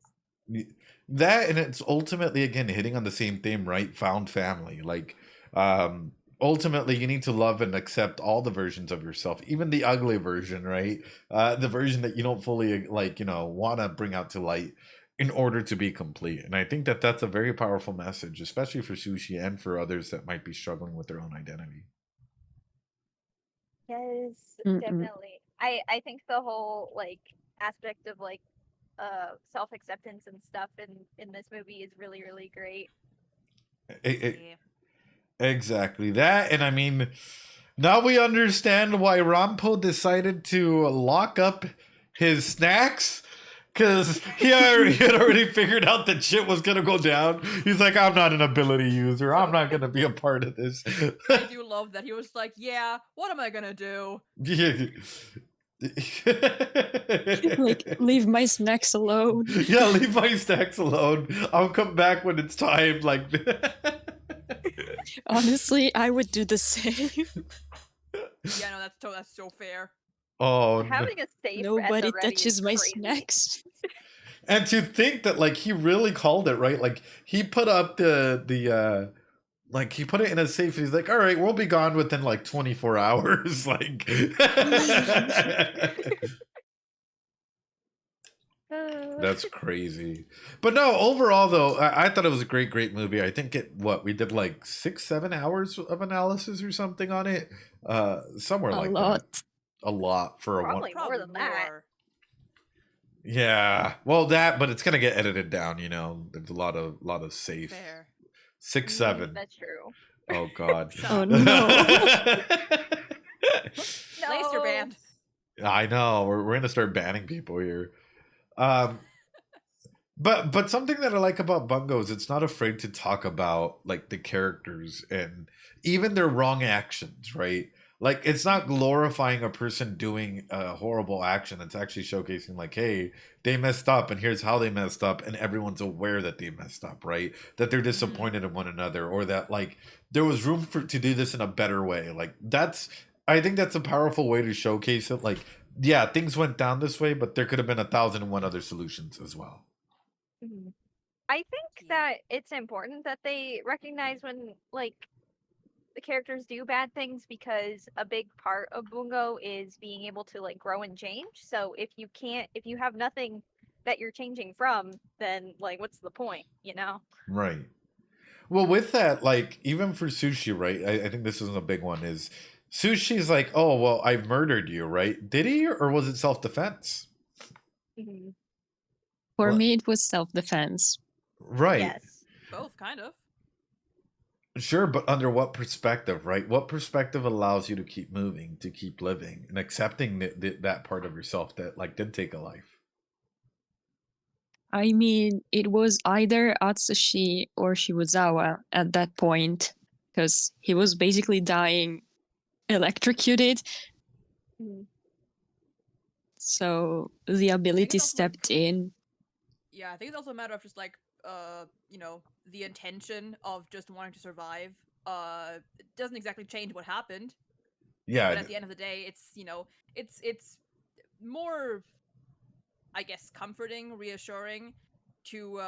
That, and it's ultimately again hitting on the same theme, right? Found family. Like ultimately you need to love and accept all the versions of yourself, even the ugly version, right? The version that you don't fully want to bring out to light in order to be complete. And I think that that's a very powerful message, especially for Sushi and for others that might be struggling with their own identity. Yes, definitely. I think the whole like aspect of like self-acceptance and stuff in this movie is really, really great. Exactly that. And I mean, now we understand why Rampo decided to lock up his snacks, because he had already figured out that shit was gonna go down. He's like, I'm not an ability user. I'm not gonna be a part of this. I do love that he was like, yeah, what am I gonna do? Like, leave my snacks alone. Yeah, leave my snacks alone. I'll come back when it's time. Like, honestly, I would do the same. Yeah, no, that's so fair. Oh, having a safe nobody at the ready touches is my crazy. snacks. and to think that like he really called it, right? Like he put up the like he put it in a safe. He's like, all right, we'll be gone within like 24 hours. Like That's crazy. But no, overall though, I thought it was a great movie. I think we did like 6-7 hours of analysis or something on it. Somewhere A like lot. that. A lot for a one. Probably more than that. Yeah. Well, but it's gonna get edited down. There's a lot of safe. Fair. 6, 7. That's true. Oh God. Oh no. Lace your band. I know. We're gonna start banning people here. But something that I like about Bungo is it's not afraid to talk about like the characters and even their wrong actions, right? Like it's not glorifying a person doing a horrible action. It's actually showcasing like, hey, they messed up and here's how they messed up, and everyone's aware that they messed up, right? That they're disappointed in one another, or that like there was room to do this in a better way. Like I think that's a powerful way to showcase it. Like, yeah, things went down this way, but there could have been 1,001 other solutions as well. I think that it's important that they recognize when like the characters do bad things, because a big part of Bungo is being able to like grow and change. So if you have nothing that you're changing from, then like what's the point, Right. Well, with that, like even for Sushi, right? I think this is a big one. Is Sushi's like, oh well, I murdered you, right? Did he, or was it self-defense? For me, it was self-defense. Right. Yes. Both, kind of. Sure, but under what perspective, right? What perspective allows you to keep moving, to keep living, and accepting that part of yourself that like did take a life? I mean, it was either Atsushi or Shibuzawa at that point, because he was basically dying electrocuted. So the ability stepped in. Yeah, I think it's also a matter of just like, the intention of just wanting to survive. It doesn't exactly change what happened. Yeah. But at the end of the day, it's it's more, I guess, comforting, reassuring to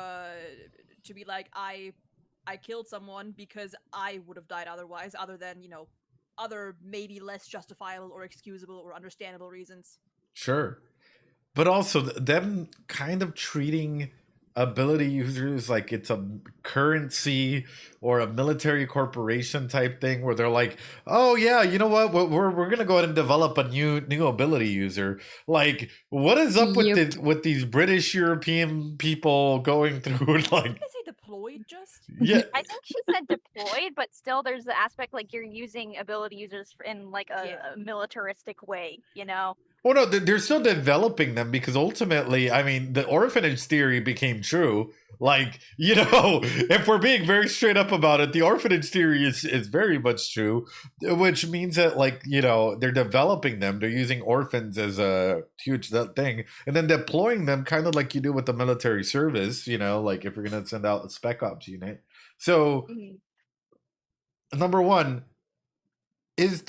be like, I killed someone because I would have died otherwise, other than, other maybe less justifiable or excusable or understandable reasons. Sure. But also them kind of treating ability users like it's a currency or a military corporation type thing, where they're like, oh yeah, you know what, we're gonna go ahead and develop a new ability user. Like, what is up with these British European people going through like, Did they say deployed just? Yeah. I think she said deployed, but still there's the aspect like you're using ability users in like a militaristic way, Well, no, they're still developing them, because ultimately, I mean, the orphanage theory became true. Like, if we're being very straight up about it, the orphanage theory is very much true, which means that, like, they're developing them. They're using orphans as a huge thing, and then deploying them kind of like you do with the military service, like if you're going to send out a spec ops unit. So, number one,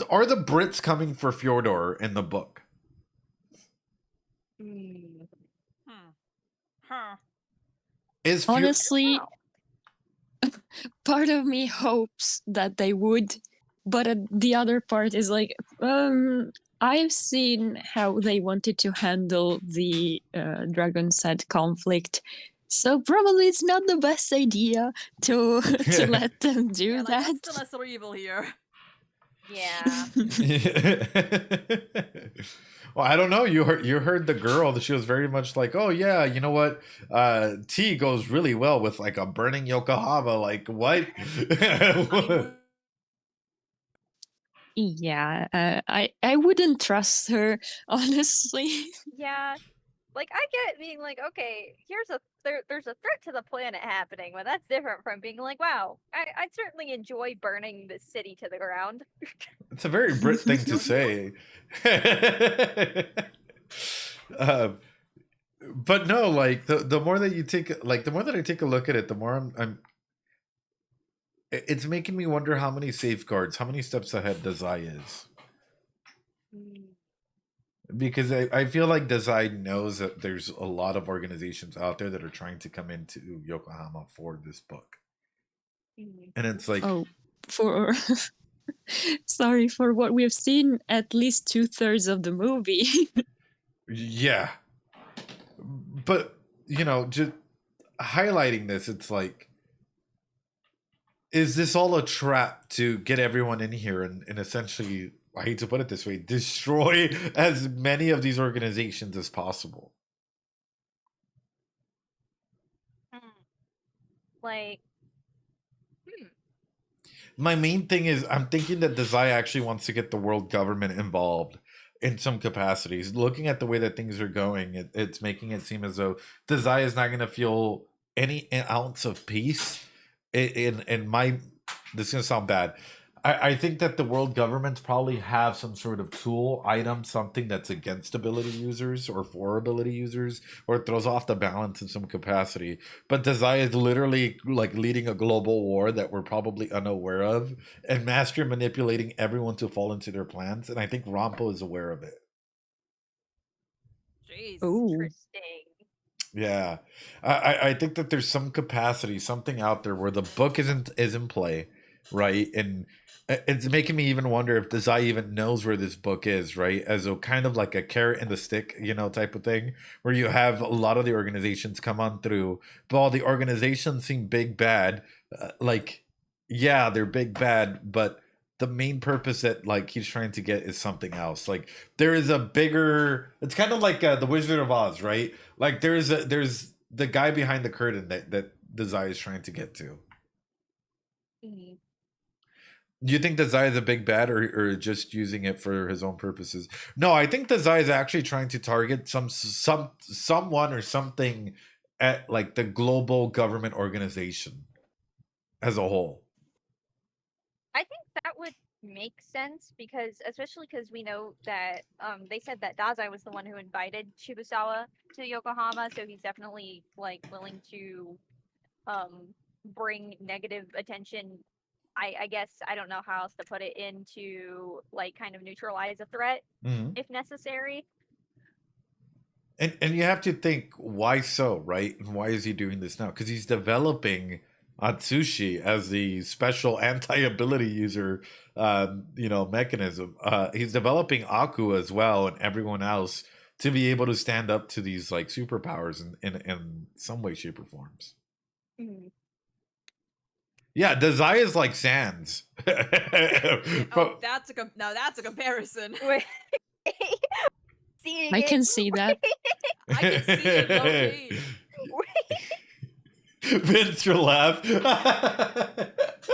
are the Brits coming for Fyodor in the book? Honestly, part of me hopes that they would, but the other part is like, I've seen how they wanted to handle the Dragon's Head conflict, so probably it's not the best idea to let them do that. That's the lesser evil here. Yeah. Well, I don't know. You heard the girl. She was very much like, oh yeah, you know what? Tea goes really well with like a burning Yokohama. Like what? Yeah, I wouldn't trust her, honestly. Yeah. Like I get being like, okay, there's a threat to the planet happening, but that's different from being like, wow, I'd certainly enjoy burning this city to the ground. It's a very Brit thing to say. But no, like the more that you take, like the more that I take a look at it, the more it's making me wonder how many safeguards, how many steps ahead Dazai is. Because I feel like Dazai knows that there's a lot of organizations out there that are trying to come into Yokohama for this book. And it's like, sorry, for what we've seen, at least 2/3 of the movie. Yeah. But you know, just highlighting this, it's like, is this all a trap to get everyone in here and essentially, I hate to put it this way, destroy as many of these organizations as possible? Like, My main thing is I'm thinking that Desai actually wants to get the world government involved in some capacities. Looking at the way that things are going, it's making it seem as though Desai is not going to feel any ounce of peace. In my, this is going to sound bad. I think that the world governments probably have some sort of tool item, something that's against ability users or for ability users, or it throws off the balance in some capacity. But Desai is literally like leading a global war that we're probably unaware of and master manipulating everyone to fall into their plans. And I think Rampo is aware of it. Jeez. Interesting. Yeah. I think that there's some capacity, something out there where the book is in play, right? And it's making me even wonder if Desai even knows where this book is, right? As a kind of like a carrot and the stick, you know, type of thing, where you have a lot of the organizations come on through, but all the organizations seem big bad. Like, yeah, they're big bad, but the main purpose that like he's trying to get is something else. Like there is a bigger. It's kind of like the Wizard of Oz, right? Like there's the guy behind the curtain that Desai is trying to get to. Do you think Desai is a big bad or just using it for his own purposes? No, I think Desai is actually trying to target someone or something at like the global government organization as a whole. I think that would make sense especially because we know that they said that Dazai was the one who invited Shibusawa to Yokohama, so he's definitely like willing to bring negative attention. I guess I don't know how else to put it, into like kind of neutralize a threat if necessary. And you have to think, why so, right? And why is he doing this now? Because he's developing Atsushi as the special anti-ability user, mechanism. He's developing Aku as well, and everyone else to be able to stand up to these like superpowers in some way, shape, or forms. Yeah, Desai is like Sans. Oh, that's a comparison. I can see that. I can see it, okay. Vince, your laugh. That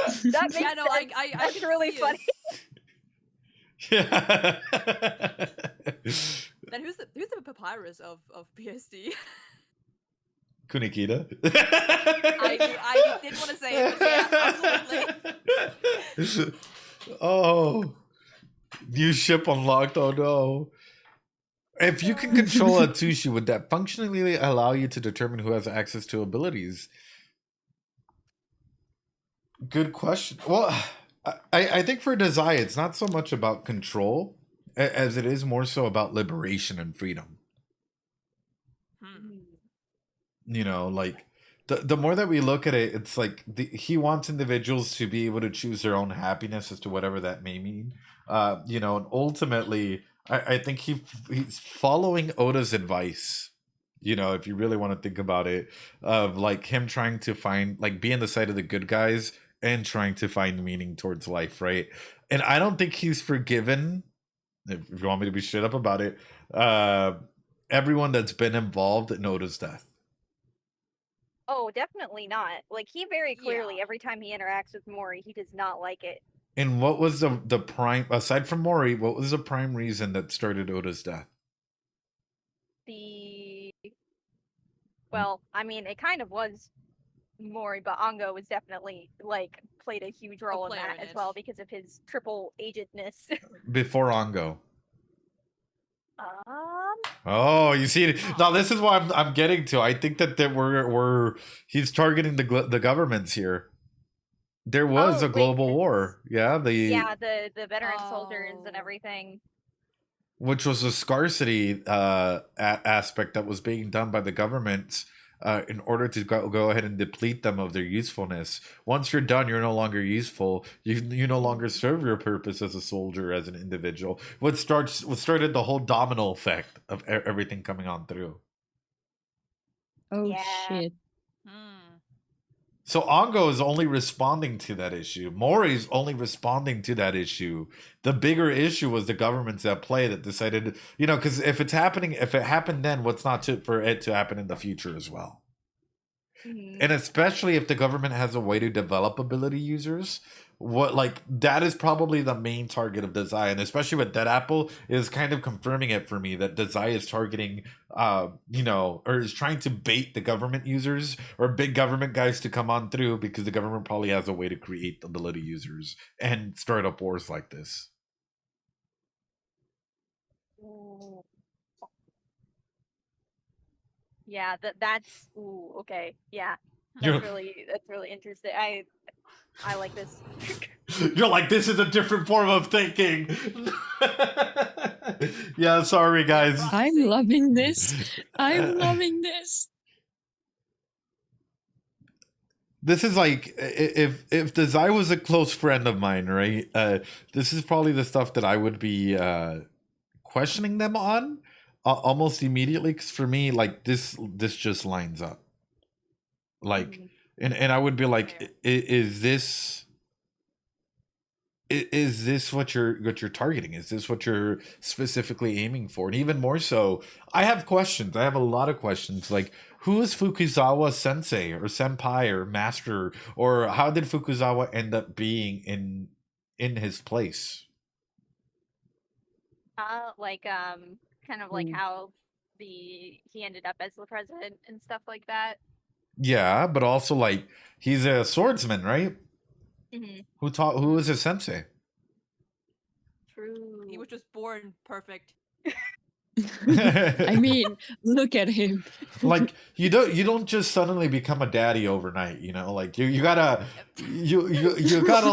makes yeah, no, sense. I That's can really see funny. Yeah. Then who's the papyrus of BSD? Kunikita. I did want to say it, but yeah, absolutely. Oh, new ship unlocked. Oh no. If you can control Atsushi, would that functionally allow you to determine who has access to abilities? Good question. Well, I think for Desai, it's not so much about control as it is more so about liberation and freedom. You know, like the more that we look at it, it's like he wants individuals to be able to choose their own happiness as to whatever that may mean. And ultimately, I think he's following Oda's advice. If you really want to think about it, of like him trying to find, like, be on the side of the good guys and trying to find meaning towards life, right? And I don't think he's forgiven, if you want me to be straight up about it, everyone that's been involved in Oda's death. Oh, definitely not. Like, he very clearly, every time he interacts with Mori, he does not like it. And what was the prime, aside from Mori, what was the prime reason that started Oda's death? Well, I mean, it kind of was Mori, but Ango was definitely, like, played a huge role in that as well because of his triple agedness. Before Ango. Oh, you see, now this is what I'm getting to. I think that he's targeting the governments here. There was a global war, the veteran soldiers and everything, which was a scarcity aspect that was being done by the government in order to go ahead and deplete them of their usefulness. Once you're done, you're no longer useful. You no longer serve your purpose as a soldier, as an individual. What started the whole domino effect of everything coming on through. Oh Yeah. shit. So Ongo is only responding to that issue. Mori's only responding to that issue. The bigger issue was the governments at play that decided, because if it happened then, what's not for it to happen in the future as well? And especially if the government has a way to develop ability users, that is probably the main target of Dazai, and especially with Dead Apple is kind of confirming it for me that Dazai is targeting, or is trying to bait the government users or big government guys to come on through because the government probably has a way to create ability users and start up wars like this. Yeah, that's okay. Yeah. You're- That's really interesting. I like this. You're like, this is a different form of thinking. Yeah, sorry guys. I'm loving this. I'm loving this. This is like if Dazai was a close friend of mine, right? This is probably the stuff that I would be questioning them on almost immediately. Because for me, like this just lines up. Like, and I would be like, is this what you're targeting? Is this what you're specifically aiming for? And even more so, I have questions. I have a lot of questions. Like, who is Fukuzawa sensei or senpai or master, or how did Fukuzawa end up being in his place? Kind of like how he ended up as the president and stuff like that. Yeah, but also like he's a swordsman, right? Who was his sensei? True. He was just born perfect. I mean, look at him. Like you don't just suddenly become a daddy overnight, like you gotta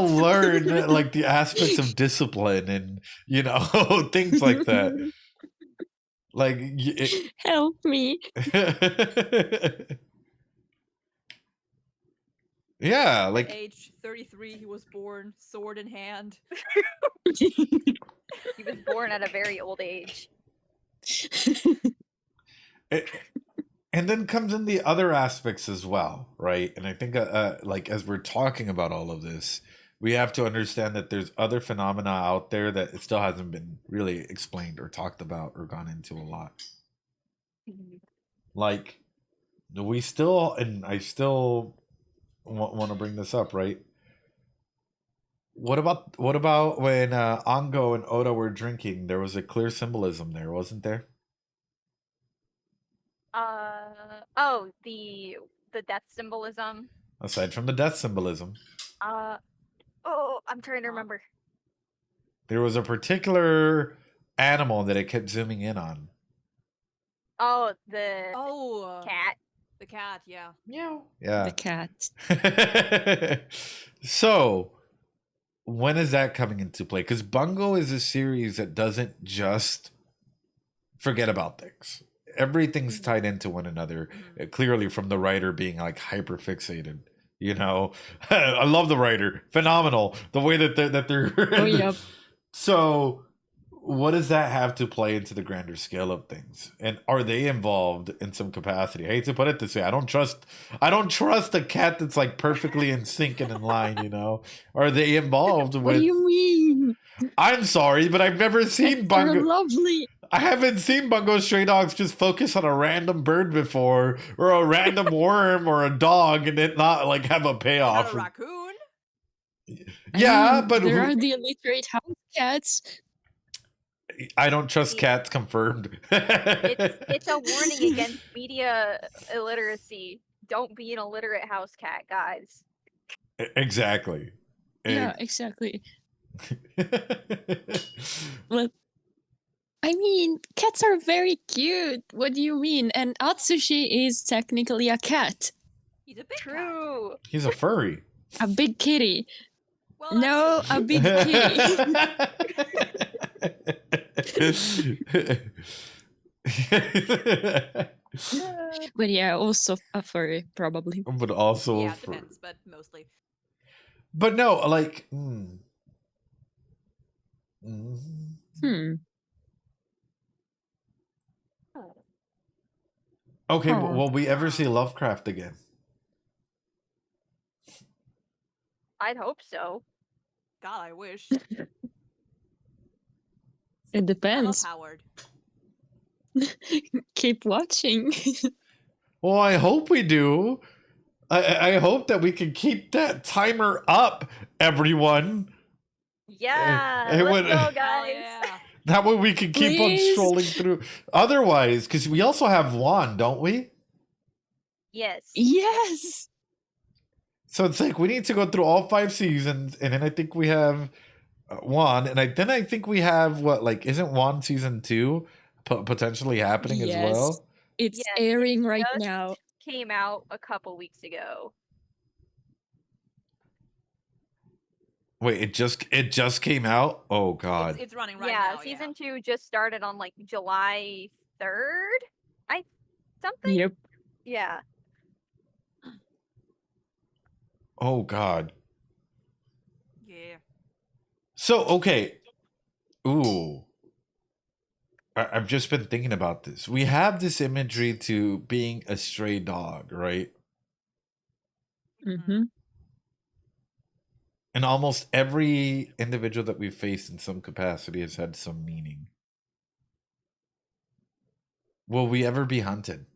learn like the aspects of discipline and things like that. Like help me. Yeah, like at age 33 he was born, sword in hand. He was born at a very old age. And then comes in the other aspects as well, right? And I think like as we're talking about all of this, we have to understand that there's other phenomena out there that it still hasn't been really explained or talked about or gone into a lot. Like I still want to bring this up, right? What about when Ango and Oda were drinking? There was a clear symbolism there, wasn't there? The death symbolism. Aside from the death symbolism, I'm trying to remember. there was a particular animal that it kept zooming in on. The cat. The cat, yeah. Yeah. The cat. So, when is that coming into play? Because Bungo is a series that doesn't just forget about things. Everything's tied into one another, clearly from the writer being like hyper fixated. I love the writer, phenomenal. The way that they're. Oh yep. So, what does that have to play into the grander scale of things? And are they involved in some capacity? I hate to put it this way. I don't trust a cat that's like perfectly in sync and in line. Are they involved with? What do you mean? I'm sorry, but I've never seen Bungo. They're lovely. I haven't seen Bungo Stray Dogs just focus on a random bird before, or a random worm, or a dog, and it not like have a payoff. Not a raccoon? Yeah, but there are the illiterate house cats. I don't trust cats. Confirmed. It's a warning against media illiteracy. Don't be an illiterate house cat, guys. Exactly. Yeah, exactly. Well, I mean, cats are very cute. What do you mean? And Atsushi is technically a cat. He's a big True. He's a furry. A big kitty. No, a big kitty. But yeah, also a furry, probably. But also Yeah, it depends, but mostly. But no, like Okay, Oh. will we ever see Lovecraft again? I'd hope so. God, I wish. It I love depends. Howard. Keep watching. Well, I hope we do. I hope that we can keep that timer up, everyone. Yeah, it let's would- go, guys. Yeah. That way we can keep on Please. strolling through. Otherwise, because we also have Juan, don't we? Yes. Yes. So it's like we need to go through all 5 seasons, and then I think we have Juan, and then I think we have isn't Juan season 2 potentially happening as Yes. well? It's Yes, airing right just now. Came out a couple weeks ago. Wait, it just came out? Oh God. It's running right Yeah, now. season 2 just started on like July 3rd. Something. Yep. Yeah. Oh God. Yeah. So okay. Ooh. I've just been thinking about this. We have this imagery to being a stray dog, right? Mm-hmm. And almost every individual that we've faced in some capacity has had some meaning. Will we ever be hunted?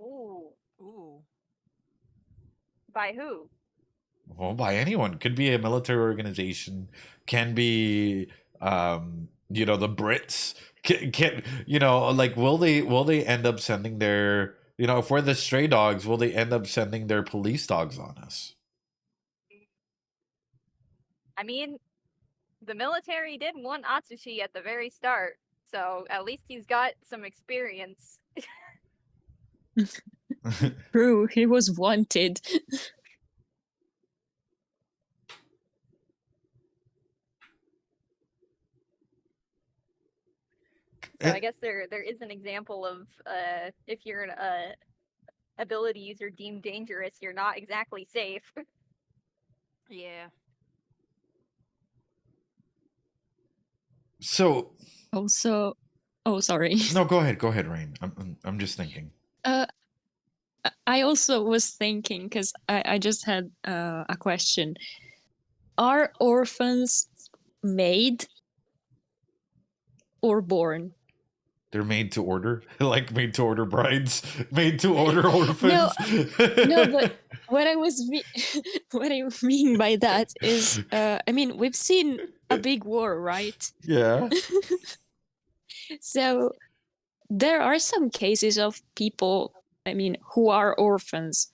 Ooh. Ooh. By who? Well, by anyone. Could be a military organization. Can be, the Brits. Can will they end up sending their, if we're the stray dogs, will they end up sending their police dogs on us? I mean, the military did want Atsushi at the very start, so at least he's got some experience. True, he was wanted. So I guess there is an example of if your abilities are deemed dangerous, you're not exactly safe. Yeah. So Also, oh sorry. no, go ahead, Rain. I'm just thinking. I also was thinking because I just had a question. Are orphans made or born? They're made to order, like made to order brides, made to order orphans. No, but what I what I mean by that is, we've seen a big war, right? Yeah. So there are some cases of people, who are orphans.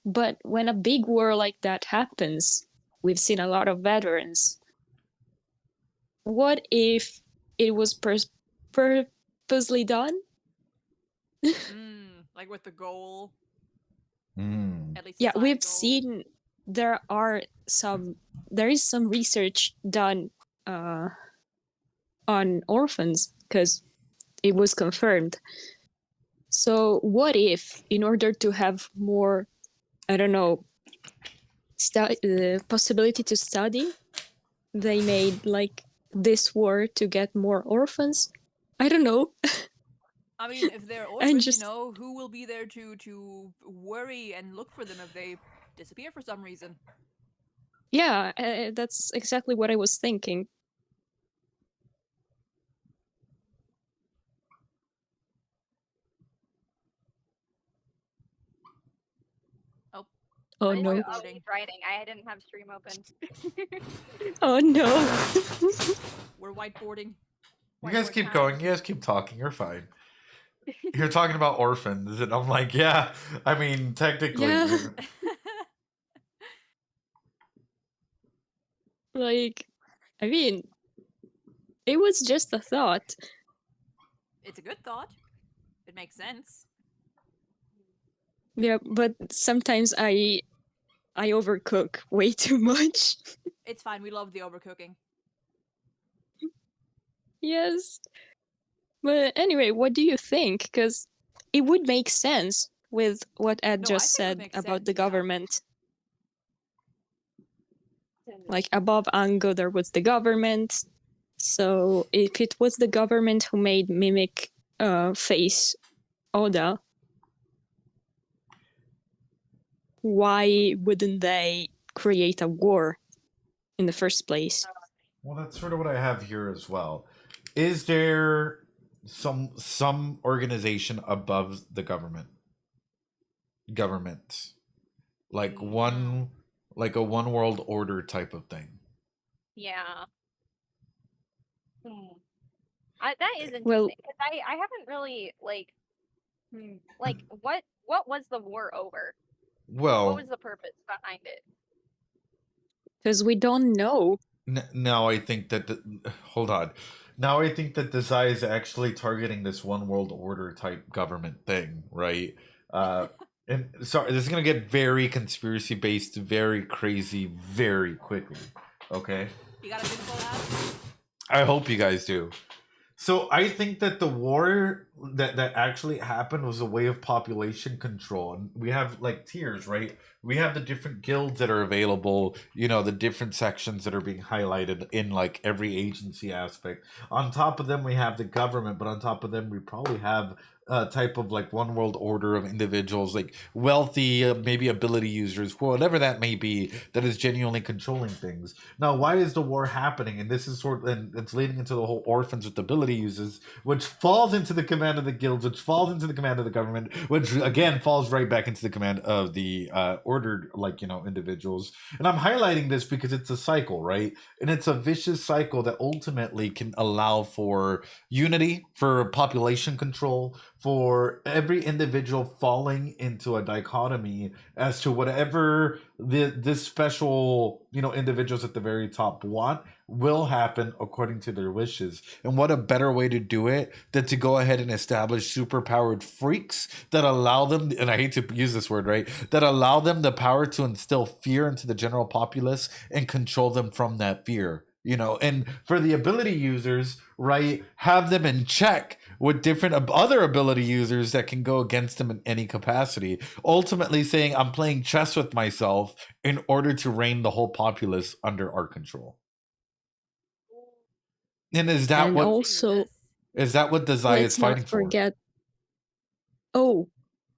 But when a big war like that happens, we've seen a lot of veterans. What if it was purposely done? Like with the goal. At least Yeah, side we've goal. seen there is some research done on orphans because it was confirmed. So what if, in order to have more, I don't know, possibility to study, they made like this war to get more orphans? I don't know. I mean, if they're orphans, who will be there to worry and look for them if they disappear for some reason? Yeah, that's exactly what I was thinking. Oh I no. was writing. I didn't have stream open. Oh no. We're whiteboarding. You guys keep going. You guys keep talking. You're fine. You're talking about orphans, and I'm like, yeah. I mean, technically. Yeah. Like, it was just a thought. It's a good thought. It makes sense. Yeah, but sometimes I overcook way too much. It's fine. We love the overcooking. Yes. But anyway, what do you think? Because it would make sense with what Ed just said about the government. Like, above Ango, there was the government. So if it was the government who made Mimic face Oda, why wouldn't they create a war in the first place? Well, that's sort of what I have here as well. Is there some organization above the government? Like a one world order type of thing. Yeah. That is interesting Well- because I haven't really like what was the war over? Well, What was the purpose behind it? Because we don't know. Now I think that hold on. Now I think that Desai is actually targeting this one world order type government thing, right? And sorry, this is gonna get very conspiracy based, very crazy, very quickly. Okay. You got a beautiful ass? I hope you guys do. So I think that the war that actually happened was a way of population control. And we have like tiers, right? We have the different guilds that are available, you know, the different sections that are being highlighted in like every agency aspect. On top of them, we have the government, but on top of them, we probably have a type of like one world order of individuals, like wealthy, maybe ability users, whatever that may be, that is genuinely controlling things. Now, why is the war happening? And this is and it's leading into the whole orphans with ability users, which falls into the command of the guilds, which falls into the command of the government, which again falls right back into the command of the ordered, like, you know, individuals. And I'm highlighting this because it's a cycle, right? And it's a vicious cycle that ultimately can allow for unity, for population control, for every individual falling into a dichotomy as to whatever this special, you know, individuals at the very top want will happen according to their wishes. And what a better way to do it than to go ahead and establish superpowered freaks that allow them, and I hate to use this word, right, that allow them the power to instill fear into the general populace and control them from that fear. You know, and for the ability users, right, have them in check with different other ability users that can go against them in any capacity. Ultimately saying, I'm playing chess with myself in order to reign the whole populace under our control. And is that And what also, Desai is fighting for?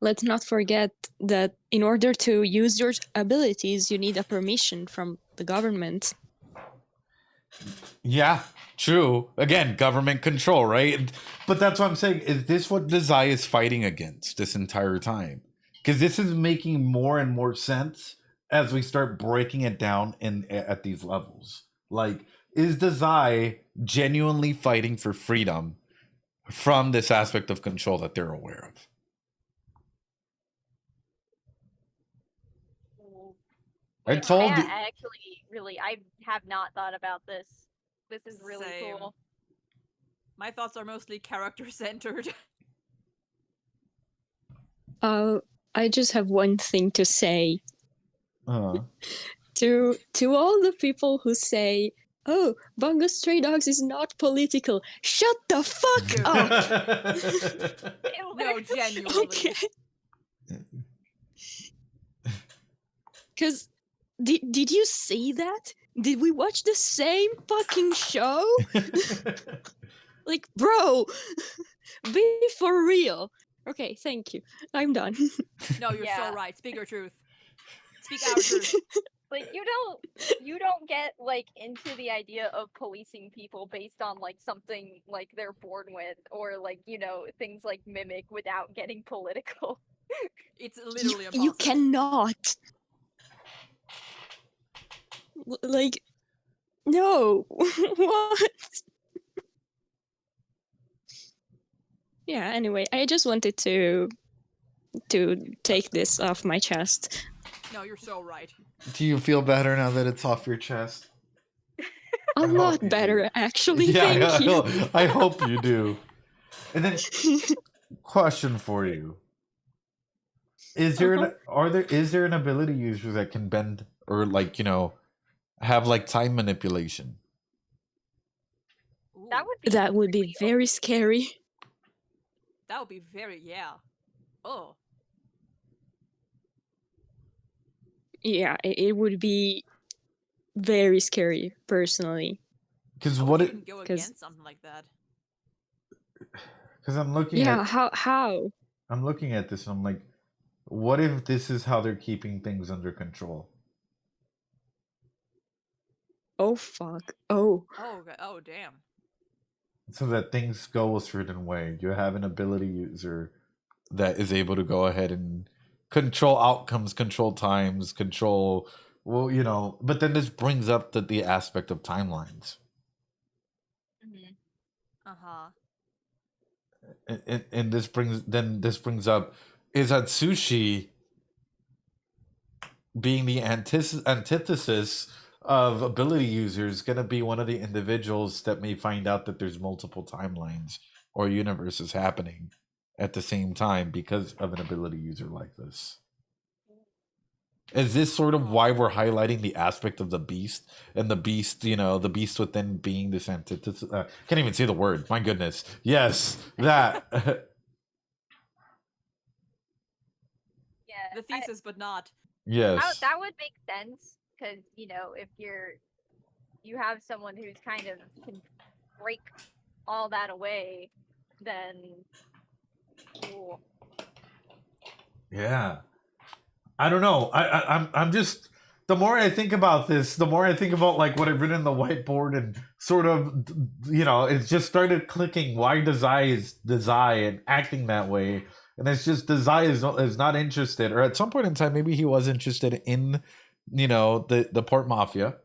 Let's not forget that in order to use your abilities, you need a permission from the government. Yeah, true. Again, government control, right? But that's what I'm saying. Is this what Desai is fighting against this entire time? Because this is making more and more sense as we start breaking it down at these levels. Like, is Desai genuinely fighting for freedom from this aspect of control that they're aware of? I told you. I actually really I have not thought about this. This is really Same. cool. My thoughts are mostly character centered. I just have one thing to say. To all the people who say, "Oh, Bungo Stray Dogs is not political," shut the fuck up. No, genuinely. Okay. Because did you see that? Did we watch the same fucking show? Like, bro, be for real. Okay, thank you. I'm done. No, you're so right. Speak your truth. Speak our truth. Like you don't get like into the idea of policing people based on like something like they're born with or like, you know, things like Mimic without getting political. It's literally impossible. You cannot. Like, no. What? Yeah, anyway, I just wanted to take this off my chest. No, you're so right. Do you feel better now that it's off your chest? A lot better, actually. Thank you. I hope you do. And then, question for you: is there an ability user that can bend or like, you know, have like time manipulation? That would be very scary. That would be very Oh. Yeah, it would be very scary, personally. Because How would you even go against something like that? Because I'm looking Yeah, at how? I'm looking at this and I'm like, what if this is how they're keeping things under control? Oh fuck. Oh. Oh damn. So that things go a certain way. You have an ability user that is able to go ahead and control outcomes, control times, control, well, you know, but then this brings up the aspect of timelines. Uh-huh. And this brings up, is Atsushi being the antithesis of ability users going to be one of the individuals that may find out that there's multiple timelines or universes happening at the same time because of an ability user like this? Is this sort of why we're highlighting the aspect of the beast, and the beast, you know, the beast within being this antithesis? Can't even say the word. My goodness. Yes, that. Yeah. The thesis, but not. Yes. That would make sense because you know if you have someone who's kind of can break all that away, then cool. Yeah. I don't know. I'm just, the more I think about this, the more I think about like what I've written on the whiteboard and sort of, you know, it's just started clicking why Dazai is Dazai and acting that way. And it's just Dazai is not interested, or at some point in time maybe he was interested in, you know, the Port Mafia.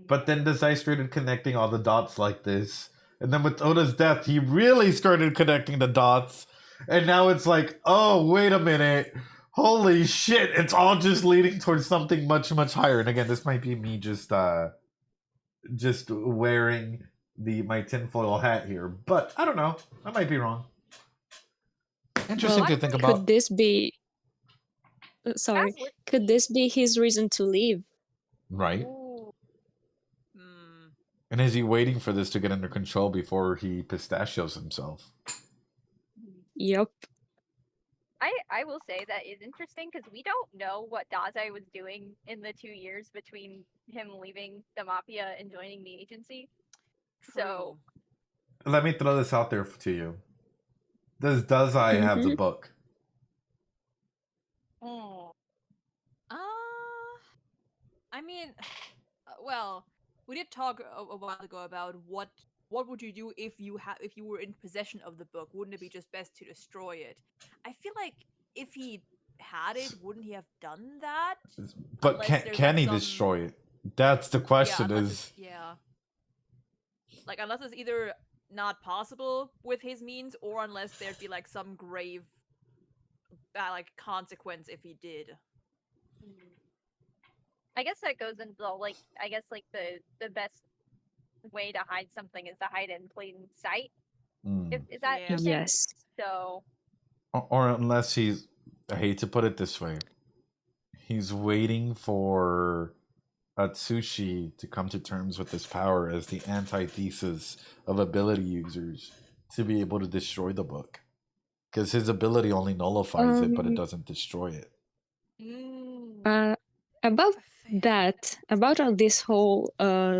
But then Dazai started connecting all the dots like this. And then with Oda's death, he really started connecting the dots. And now it's like, oh, wait a minute. Holy shit, it's all just leading towards something much, much higher. And again, this might be me just wearing my tinfoil hat here. But I don't know. I might be wrong. Interesting to think about. Could this be... Sorry. Could this be his reason to leave? Right. And is he waiting for this to get under control before he pistachios himself? Yep. I will say that is interesting because we don't know what Dazai was doing in the 2 years between him leaving the Mafia and joining the agency. So Let me throw this out there to you. Does Dazai have the book? I mean, well, we did talk a while ago about what would you do if you were in possession of the book? Wouldn't it be just best to destroy it? I feel like if he had it, wouldn't he have done that? But Unless can there's, he like, destroy it? That's the question. Yeah, Is like unless it's either not possible with his means, or unless there'd be like some grave like consequence if he did. I guess that goes into like I guess like the best way to hide something is to hide it in plain sight. Is that the thing? Yes. So or unless he's, I hate to put it this way, he's waiting for Atsushi to come to terms with his power as the antithesis of ability users to be able to destroy the book. Because his ability only nullifies it, but it doesn't destroy it. About that, about this whole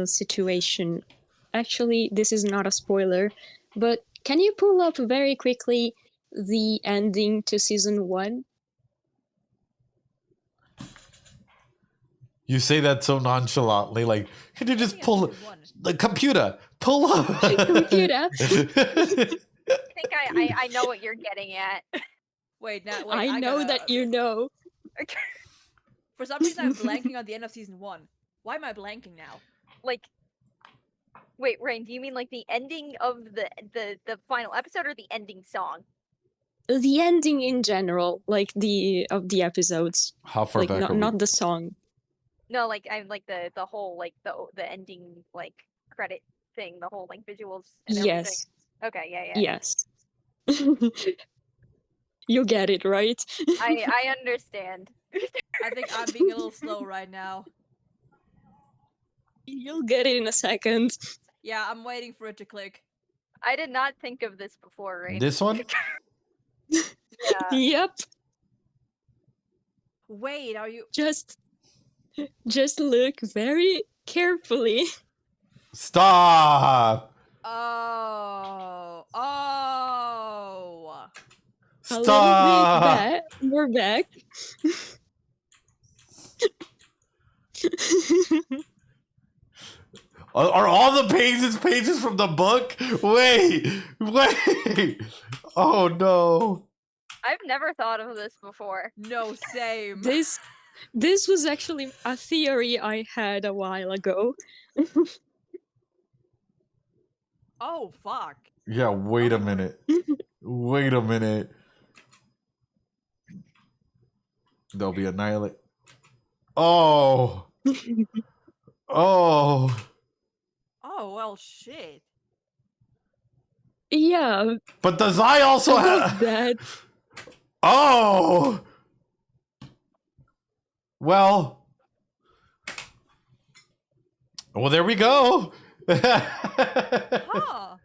situation, actually, this is not a spoiler, but can you pull up very quickly the ending to season 1? You say that so nonchalantly, like, could you just pull the computer? Pull up. Computer. I think I know what you're getting at. Wait, now I know that you know. For some reason, I'm blanking on the end of season 1. Why am I blanking now? Like, wait, Rain, do you mean like the ending of the final episode or the ending song? The ending in general, like the episodes. How far like, back are we? not the song. No, like I'm like the whole like the ending like credit thing, the whole like visuals and everything. Yes. Okay, yeah. Yes. You get it, right? I understand. I think I'm being a little slow right now. You'll get it in a second. Yeah, I'm waiting for it to click. I did not think of this before, Rain. This one? Yeah. Yep. Wait, are you... Just look very carefully. Stop! Oh. Stop. We're back. Are all the pages from the book? Wait. Oh no. I've never thought of this before. No, same. This was actually a theory I had a while ago. Oh fuck. Yeah, wait a minute. Wait a minute. They'll be annihilated. Oh. Oh. Oh well, shit. Yeah. But does I also have that? Oh. Well, there we go. Huh.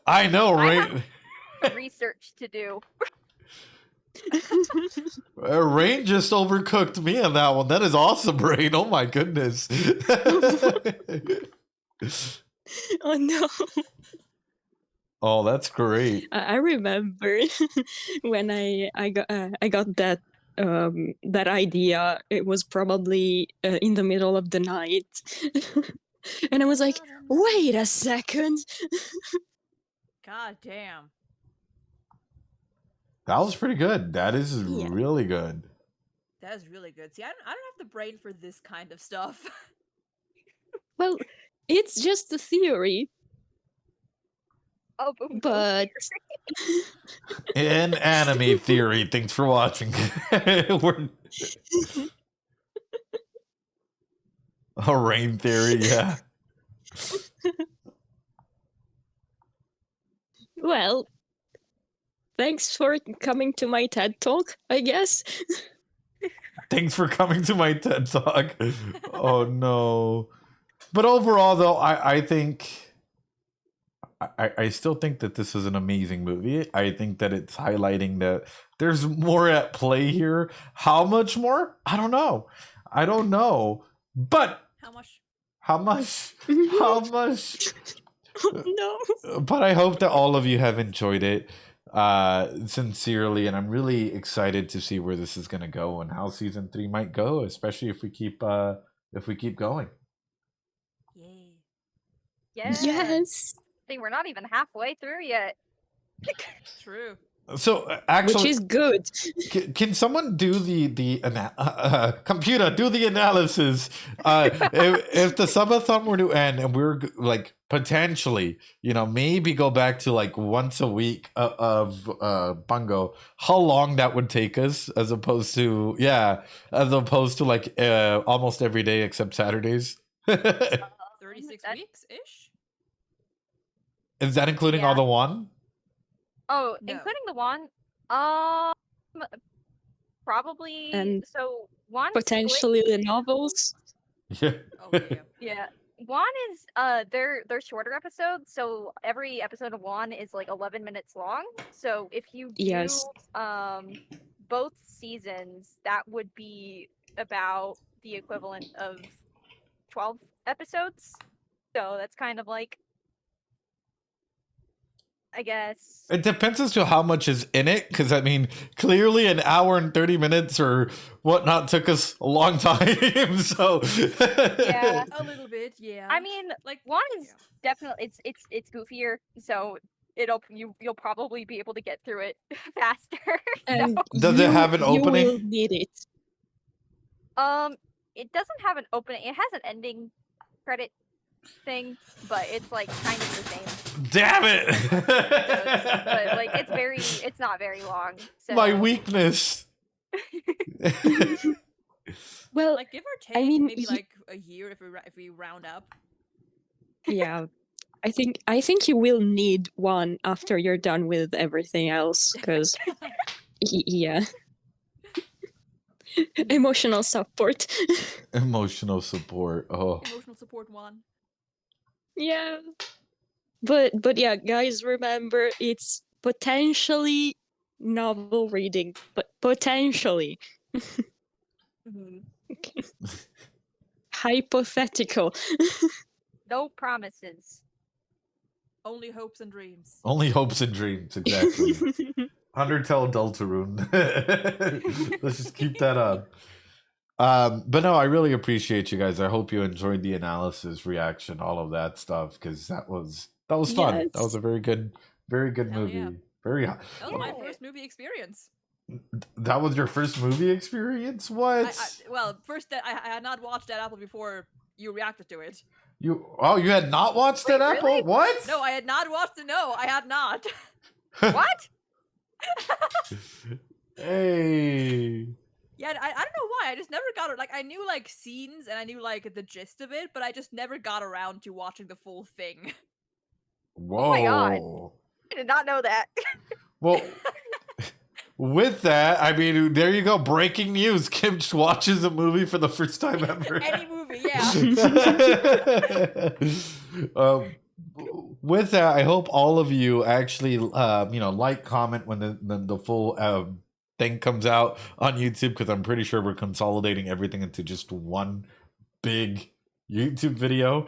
I know, right? Research to do. Rain just overcooked me on that one. That is awesome, Rain. Oh my goodness. Oh no. Oh, that's great. I remember when I got that that idea. It was probably in the middle of the night, and I was like, "Wait a second." God damn. That was pretty good. That is really good. That is really good. See, I don't have the brain for this kind of stuff. Well, it's just a theory. Oh, but In anime theory, thanks for watching. We're... A rain theory, yeah. Well, thanks for coming to my TED Talk, I guess. Thanks for coming to my TED Talk. Oh no. But overall though, I think I still think that this is an amazing movie. I think that it's highlighting that there's more at play here. How much more? I don't know. But How much? How much? No. But I hope that all of you have enjoyed it sincerely, and I'm really excited to see where this is going to go and how season 3 might go, especially if we keep going. Yes. See, we're not even halfway through yet. True. So actually, which is good. Can someone do the computer do the analysis? If the subathon were to end and we're like potentially, maybe go back to like once a week of Bungo, how long that would take us as opposed to like almost every day except Saturdays. 36 weeks ish. Is that including all the one? Oh, including the one? Probably. And so one potentially the novels. Yeah. Yeah. One is they're shorter episodes, so every episode of one is like 11 minutes long. So if you do both seasons, that would be about the equivalent of 12 episodes. So that's kind of like, I guess. It depends as to how much is in it, because I mean, clearly an hour and 30 minutes or whatnot took us a long time. So Yeah, a little bit, yeah. I mean, like one is definitely it's goofier, so you'll probably be able to get through it faster. And Does it have an opening? You will need it. It doesn't have an opening. It has an ending credit thing, but it's like kind of the same. Damn it! But like it's not very long. So. My weakness. Well, like give or take, I mean, maybe like a year if we round up. Yeah, I think you will need one after you're done with everything else, because yeah, emotional support. Emotional support. Oh. Emotional support one. Yeah, but yeah, guys, remember it's potentially novel reading, but potentially. Okay. Hypothetical. No promises. Only hopes and dreams. Only hopes and dreams, exactly. Undertale Deltarune. Let's just keep that up. But no, I really appreciate you guys. I hope you enjoyed the analysis, reaction, all of that stuff, because that was fun. Yes. That was a very good movie. yeah. Very That was my first movie experience. That was your first movie experience? What? Well, first I had not watched Dead Apple before you reacted to it. You had not watched Dead Apple? Really? What? No, I had not watched it. No, I had not. What? Hey. Yeah, I don't know why. I just never got it. Like, I knew like scenes and I knew like the gist of it, but I just never got around to watching the full thing. Whoa. Oh my god. I did not know that. Well, with that, I mean, there you go. Breaking news. Kim watches a movie for the first time ever. Any movie, yeah. With that, I hope all of you actually, like, comment when the full thing comes out on YouTube, because I'm pretty sure we're consolidating everything into just one big YouTube video.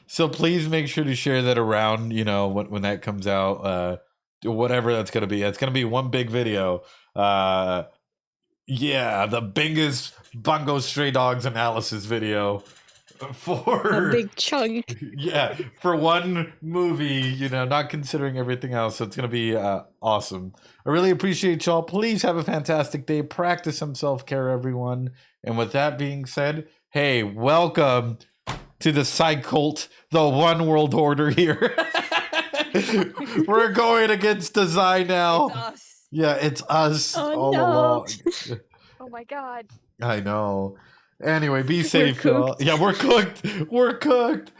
So please make sure to share that around, when that comes out, whatever that's going to be. It's going to be one big video. The biggest Bungo Stray Dogs analysis video for a big chunk. Yeah, for one movie, not considering everything else. So it's going to be awesome. I really appreciate y'all. Please have a fantastic day. Practice some self-care, everyone. And with that being said, hey, welcome to the Psycult, the one world order here. We're going against design now. It's us. Yeah, it's us Oh, all no. along. Oh my god. I know. Anyway, be safe, y'all. Yeah, we're cooked. We're cooked.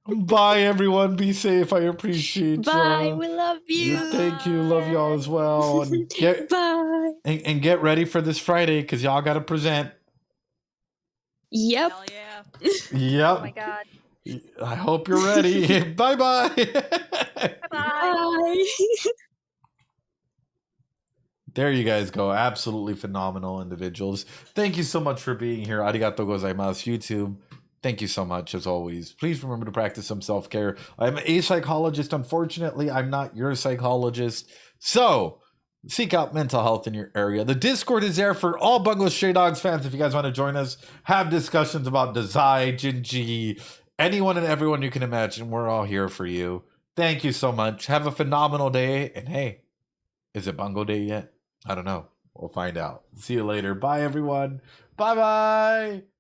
Bye, everyone. Be safe. I appreciate Bye. y'all. We love you. Thank you. Love y'all as well. And Bye. and get ready for this Friday, because y'all got to present. Yep. Hell yeah. Yep. Oh my god. I hope you're ready. Bye-bye. Bye. There you guys go. Absolutely phenomenal individuals. Thank you so much for being here. Arigato gozaimasu, YouTube. Thank you so much, as always. Please remember to practice some self-care. I'm a psychologist. Unfortunately, I'm not your psychologist. So, seek out mental health in your area. The Discord is there for all Bungo Stray Dogs fans. If you guys want to join us, have discussions about Dazai, Jinji, anyone and everyone you can imagine. We're all here for you. Thank you so much. Have a phenomenal day. And hey, is it Bungo Day yet? I don't know. We'll find out. See you later. Bye, everyone. Bye-bye.